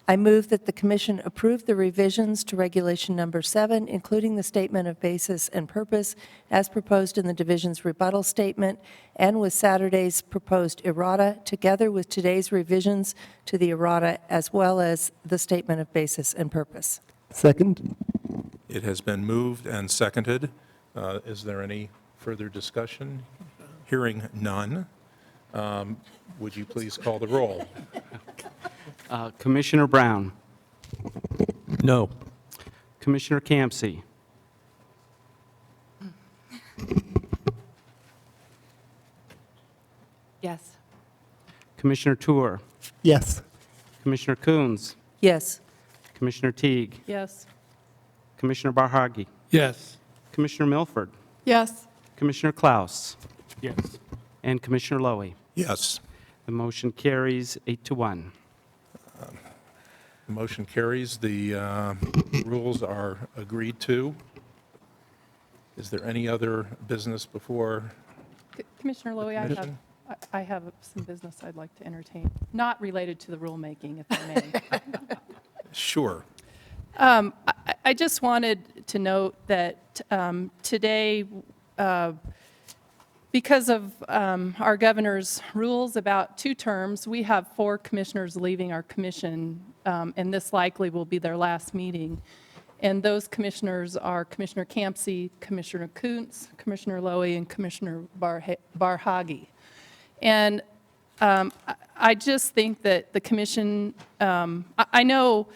Speaker 4: I move that the commission approve the revisions to Regulation Number 7, including the statement of basis and purpose as proposed in the division's rebuttal statement and with Saturday's proposed errata, together with today's revisions to the errata, as well as the statement of basis and purpose.
Speaker 1: Second?
Speaker 2: It has been moved and seconded. Is there any further discussion? Hearing none. Would you please call the roll?
Speaker 11: Commissioner Brown,
Speaker 6: No.
Speaker 11: Commissioner Campsey,
Speaker 3: Yes.
Speaker 11: Commissioner Tour,
Speaker 1: Yes.
Speaker 11: Commissioner Coons,
Speaker 4: Yes.
Speaker 11: Commissioner Teague,
Speaker 9: Yes.
Speaker 11: Commissioner Barhagi,
Speaker 7: Yes.
Speaker 11: Commissioner Milford,
Speaker 5: Yes.
Speaker 11: Commissioner Klaus,
Speaker 8: Yes.
Speaker 11: and Commissioner Lowy.
Speaker 2: Yes.
Speaker 11: The motion carries 8-1.
Speaker 2: The motion carries. The rules are agreed to. Is there any other business before?
Speaker 9: Commissioner Lowy,
Speaker 2: Commission?
Speaker 9: I have some business I'd like to entertain, not related to the rulemaking, if I may.
Speaker 2: Sure.
Speaker 9: I just wanted to note that today, because of our governor's rules about 2 terms, we have 4 commissioners leaving our commission, and this likely will be their last meeting. And those commissioners are Commissioner Campsey, Commissioner Kuntz, Commissioner Lowy, and Commissioner Barhagi. And I just think that the commission, I know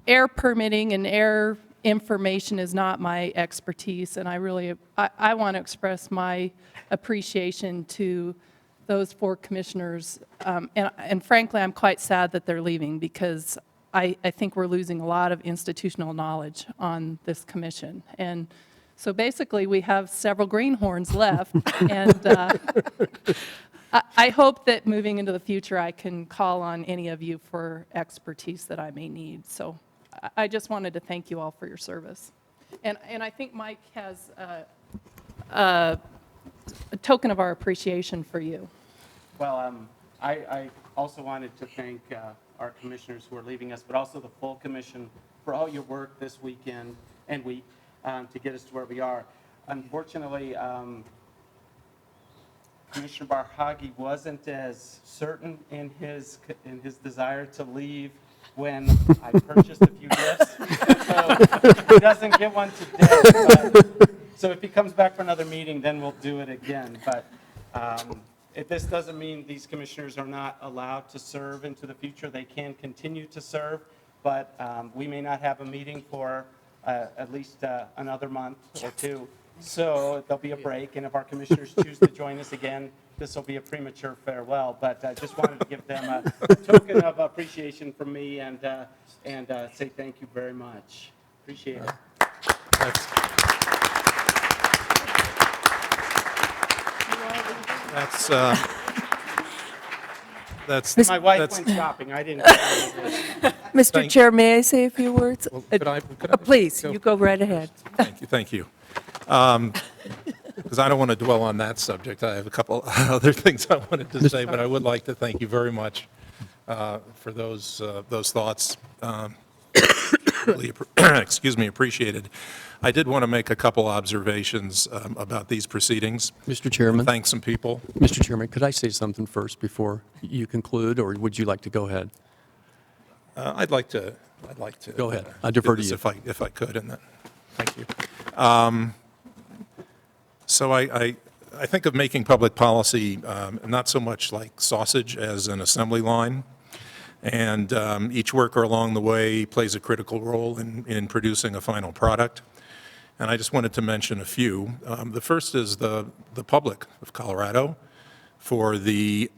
Speaker 9: air permitting and air information is not my expertise, and I want to express my appreciation to those 4 commissioners. And frankly, I'm quite sad that they're leaving, because I think we're losing a lot of institutional knowledge on this commission. And so basically, we have several greenhorns left, and I hope that moving into the future, I can call on any of you for expertise that I may need. So I just wanted to thank you all for your service. And I think Mike has a token of our appreciation for you.
Speaker 11: Well, I also wanted to thank our commissioners who are leaving us, but also the full commission for all your work this weekend and week to get us to where we are. Unfortunately, Commissioner Barhagi wasn't as certain in his desire to leave when I purchased a few gifts. So he doesn't get one today. But, so if he comes back for another meeting, then we'll do it again. But this doesn't mean these commissioners are not allowed to serve into the future. They can continue to serve, but we may not have a meeting for at least another month or 2. So there'll be a break, and if our commissioners choose to join us again, this will be a premature farewell. But I just wanted to give them a token of appreciation from me and say thank you very much. Appreciate it.
Speaker 2: That's
Speaker 11: My wife went shopping. I didn't.
Speaker 4: Mr. Chair, may I say a few words?
Speaker 2: Could I
Speaker 4: Please, you go right ahead.
Speaker 2: Thank you. Because I don't want to dwell on that subject. I have a couple other things I wanted to say, but I would like to thank you very much for those thoughts. Really, excuse me, appreciated. I did want to make a couple observations about these proceedings.
Speaker 6: Mr. Chairman?
Speaker 2: Thank some people.
Speaker 6: Mr. Chairman, could I say something first before you conclude, or would you like to go ahead?
Speaker 2: I'd like to.
Speaker 6: Go ahead. I defer
Speaker 2: do
Speaker 6: to
Speaker 2: this
Speaker 6: you.
Speaker 2: if I could, and then, thank you. So I think of making public policy not so much like sausage as an assembly line, and each worker along the way plays a critical role in producing a final product. And I just wanted to mention a few. The first is the public of Colorado for the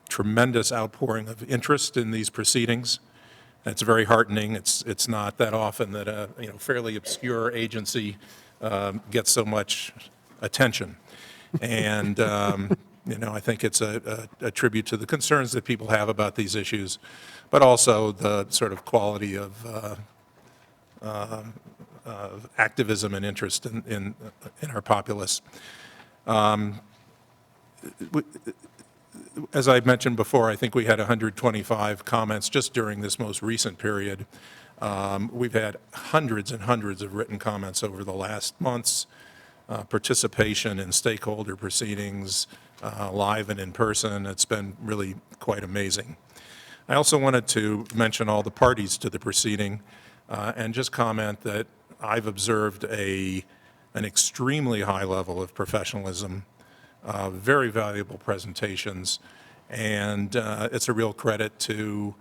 Speaker 2: tremendous outpouring of interest in these proceedings. It's very heartening. It's not that often that a fairly obscure agency gets so much attention. And I think it's a tribute to the concerns that people have about these issues, but also the sort of quality of activism and interest in our populace. As I mentioned before, I think we had 125 comments just during this most recent period. We've had hundreds and hundreds of written comments over the last months, participation in stakeholder proceedings, live and in person. It's been really quite amazing. I also wanted to mention all the parties to the proceeding and just comment that I've observed an extremely high level of professionalism, very valuable presentations, and it's a real credit to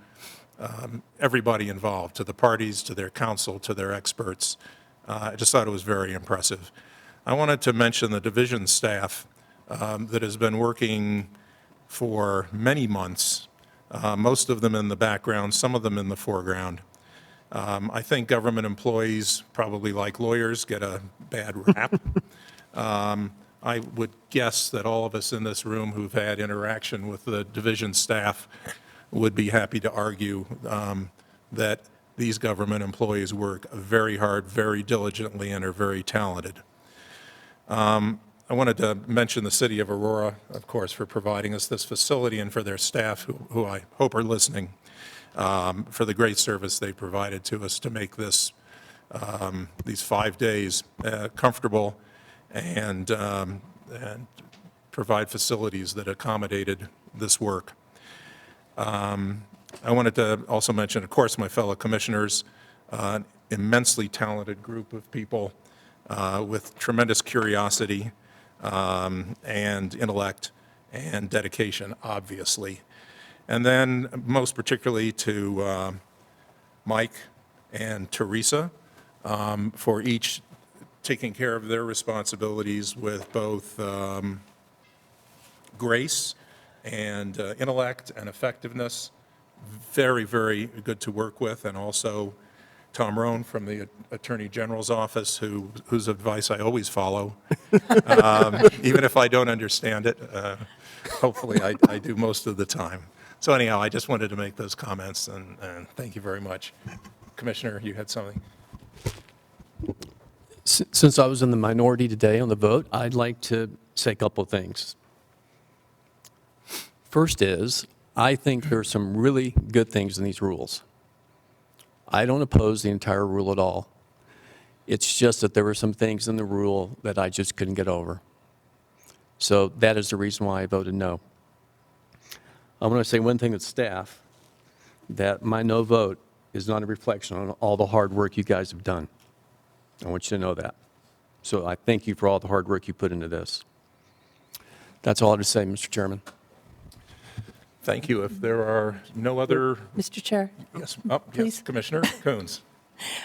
Speaker 2: everybody involved, to the parties, to their counsel, to their experts. I just thought it was very impressive. I wanted to mention the division staff that has been working for many months, most of them in the background, some of them in the foreground. I think government employees, probably like lawyers, get a bad rap. I would guess that all of us in this room who've had interaction with the division staff would be happy to argue that these government employees work very hard, very diligently, and are very talented. I wanted to mention the city of Aurora, of course, for providing us this facility, and for their staff, who I hope are listening, for the great service they provided to us to make this these 5 days comfortable and provide facilities that accommodated this work. I wanted to also mention, of course, my fellow commissioners, an immensely talented group of people with tremendous curiosity, and intellect and dedication, obviously. And then most particularly to Mike and Teresa for each taking care of their responsibilities with both grace and intellect and effectiveness. Very, very good to work with. And also Tom Rohn from the Attorney General's office, whose advice I always follow, even if I don't understand it. Hopefully, I do most of the time. So anyhow, I just wanted to make those comments, and thank you very much. Commissioner, you had something?
Speaker 6: Since I was in the minority today on the vote, I'd like to say a couple of things. First is, I think there are some really good things in these rules. I don't oppose the entire rule at all. It's just that there were some things in the rule that I just couldn't get over. So that is the reason why I voted no. I want to say one thing to staff, that my no vote is not a reflection on all the hard work you guys have done. I want you to know that. So I thank you for all the hard work you put into this. That's all I have to say, Mr. Chairman.
Speaker 2: Thank you. If there are no other,
Speaker 4: Mr. Chair?
Speaker 2: yes, yes,
Speaker 4: Please.
Speaker 2: Commissioner Coons.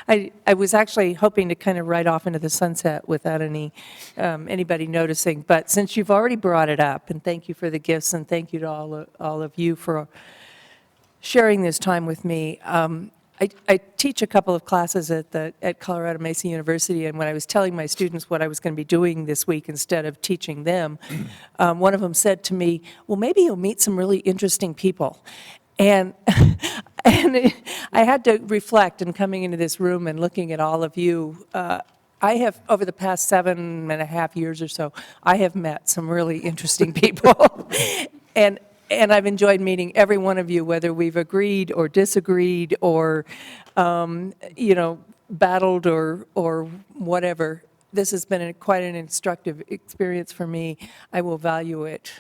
Speaker 4: I was actually hoping to kind of ride off into the sunset without anybody noticing, but since you've already brought it up, and thank you for the gifts, and thank you to all of you for sharing this time with me. I teach a couple of classes at Colorado Mesa University, and when I was telling my students what I was going to be doing this week instead of teaching them, one of them said to me, well, maybe you'll meet some really interesting people. And I had to reflect, and coming into this room and looking at all of you, I have, over the past 7.5 years or so, I have met some really interesting people. And I've enjoyed meeting every one of you, whether we've agreed or disagreed or, battled or whatever. This has been quite an instructive experience for me. I will value it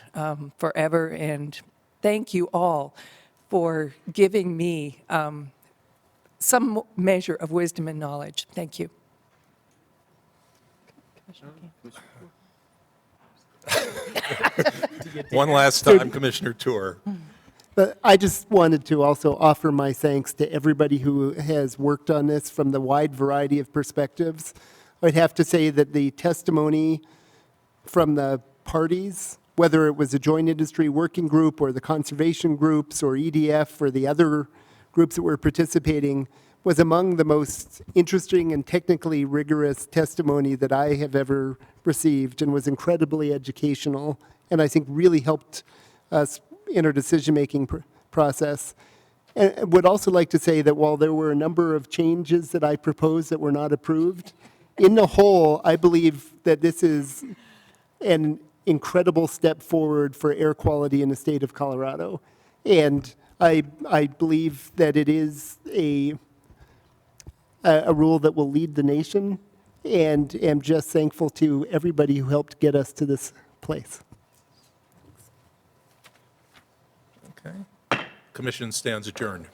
Speaker 4: forever, and thank you all for giving me some measure of wisdom and knowledge. Thank you.
Speaker 2: One last time, Commissioner Tour.
Speaker 1: But I just wanted to also offer my thanks to everybody who has worked on this from the wide variety of perspectives. I'd have to say that the testimony from the parties, whether it was a joint industry working group or the conservation groups or EDF or the other groups that were participating, was among the most interesting and technically rigorous testimony that I have ever received, and was incredibly educational, and I think really helped us in our decision-making process. And I would also like to say that while there were a number of changes that I proposed that were not approved, in the whole, I believe that this is an incredible step forward for air quality in the state of Colorado. And I believe that it is a rule that will lead the nation, and am just thankful to everybody who helped get us to this place.
Speaker 2: Okay. Commission stands adjourned.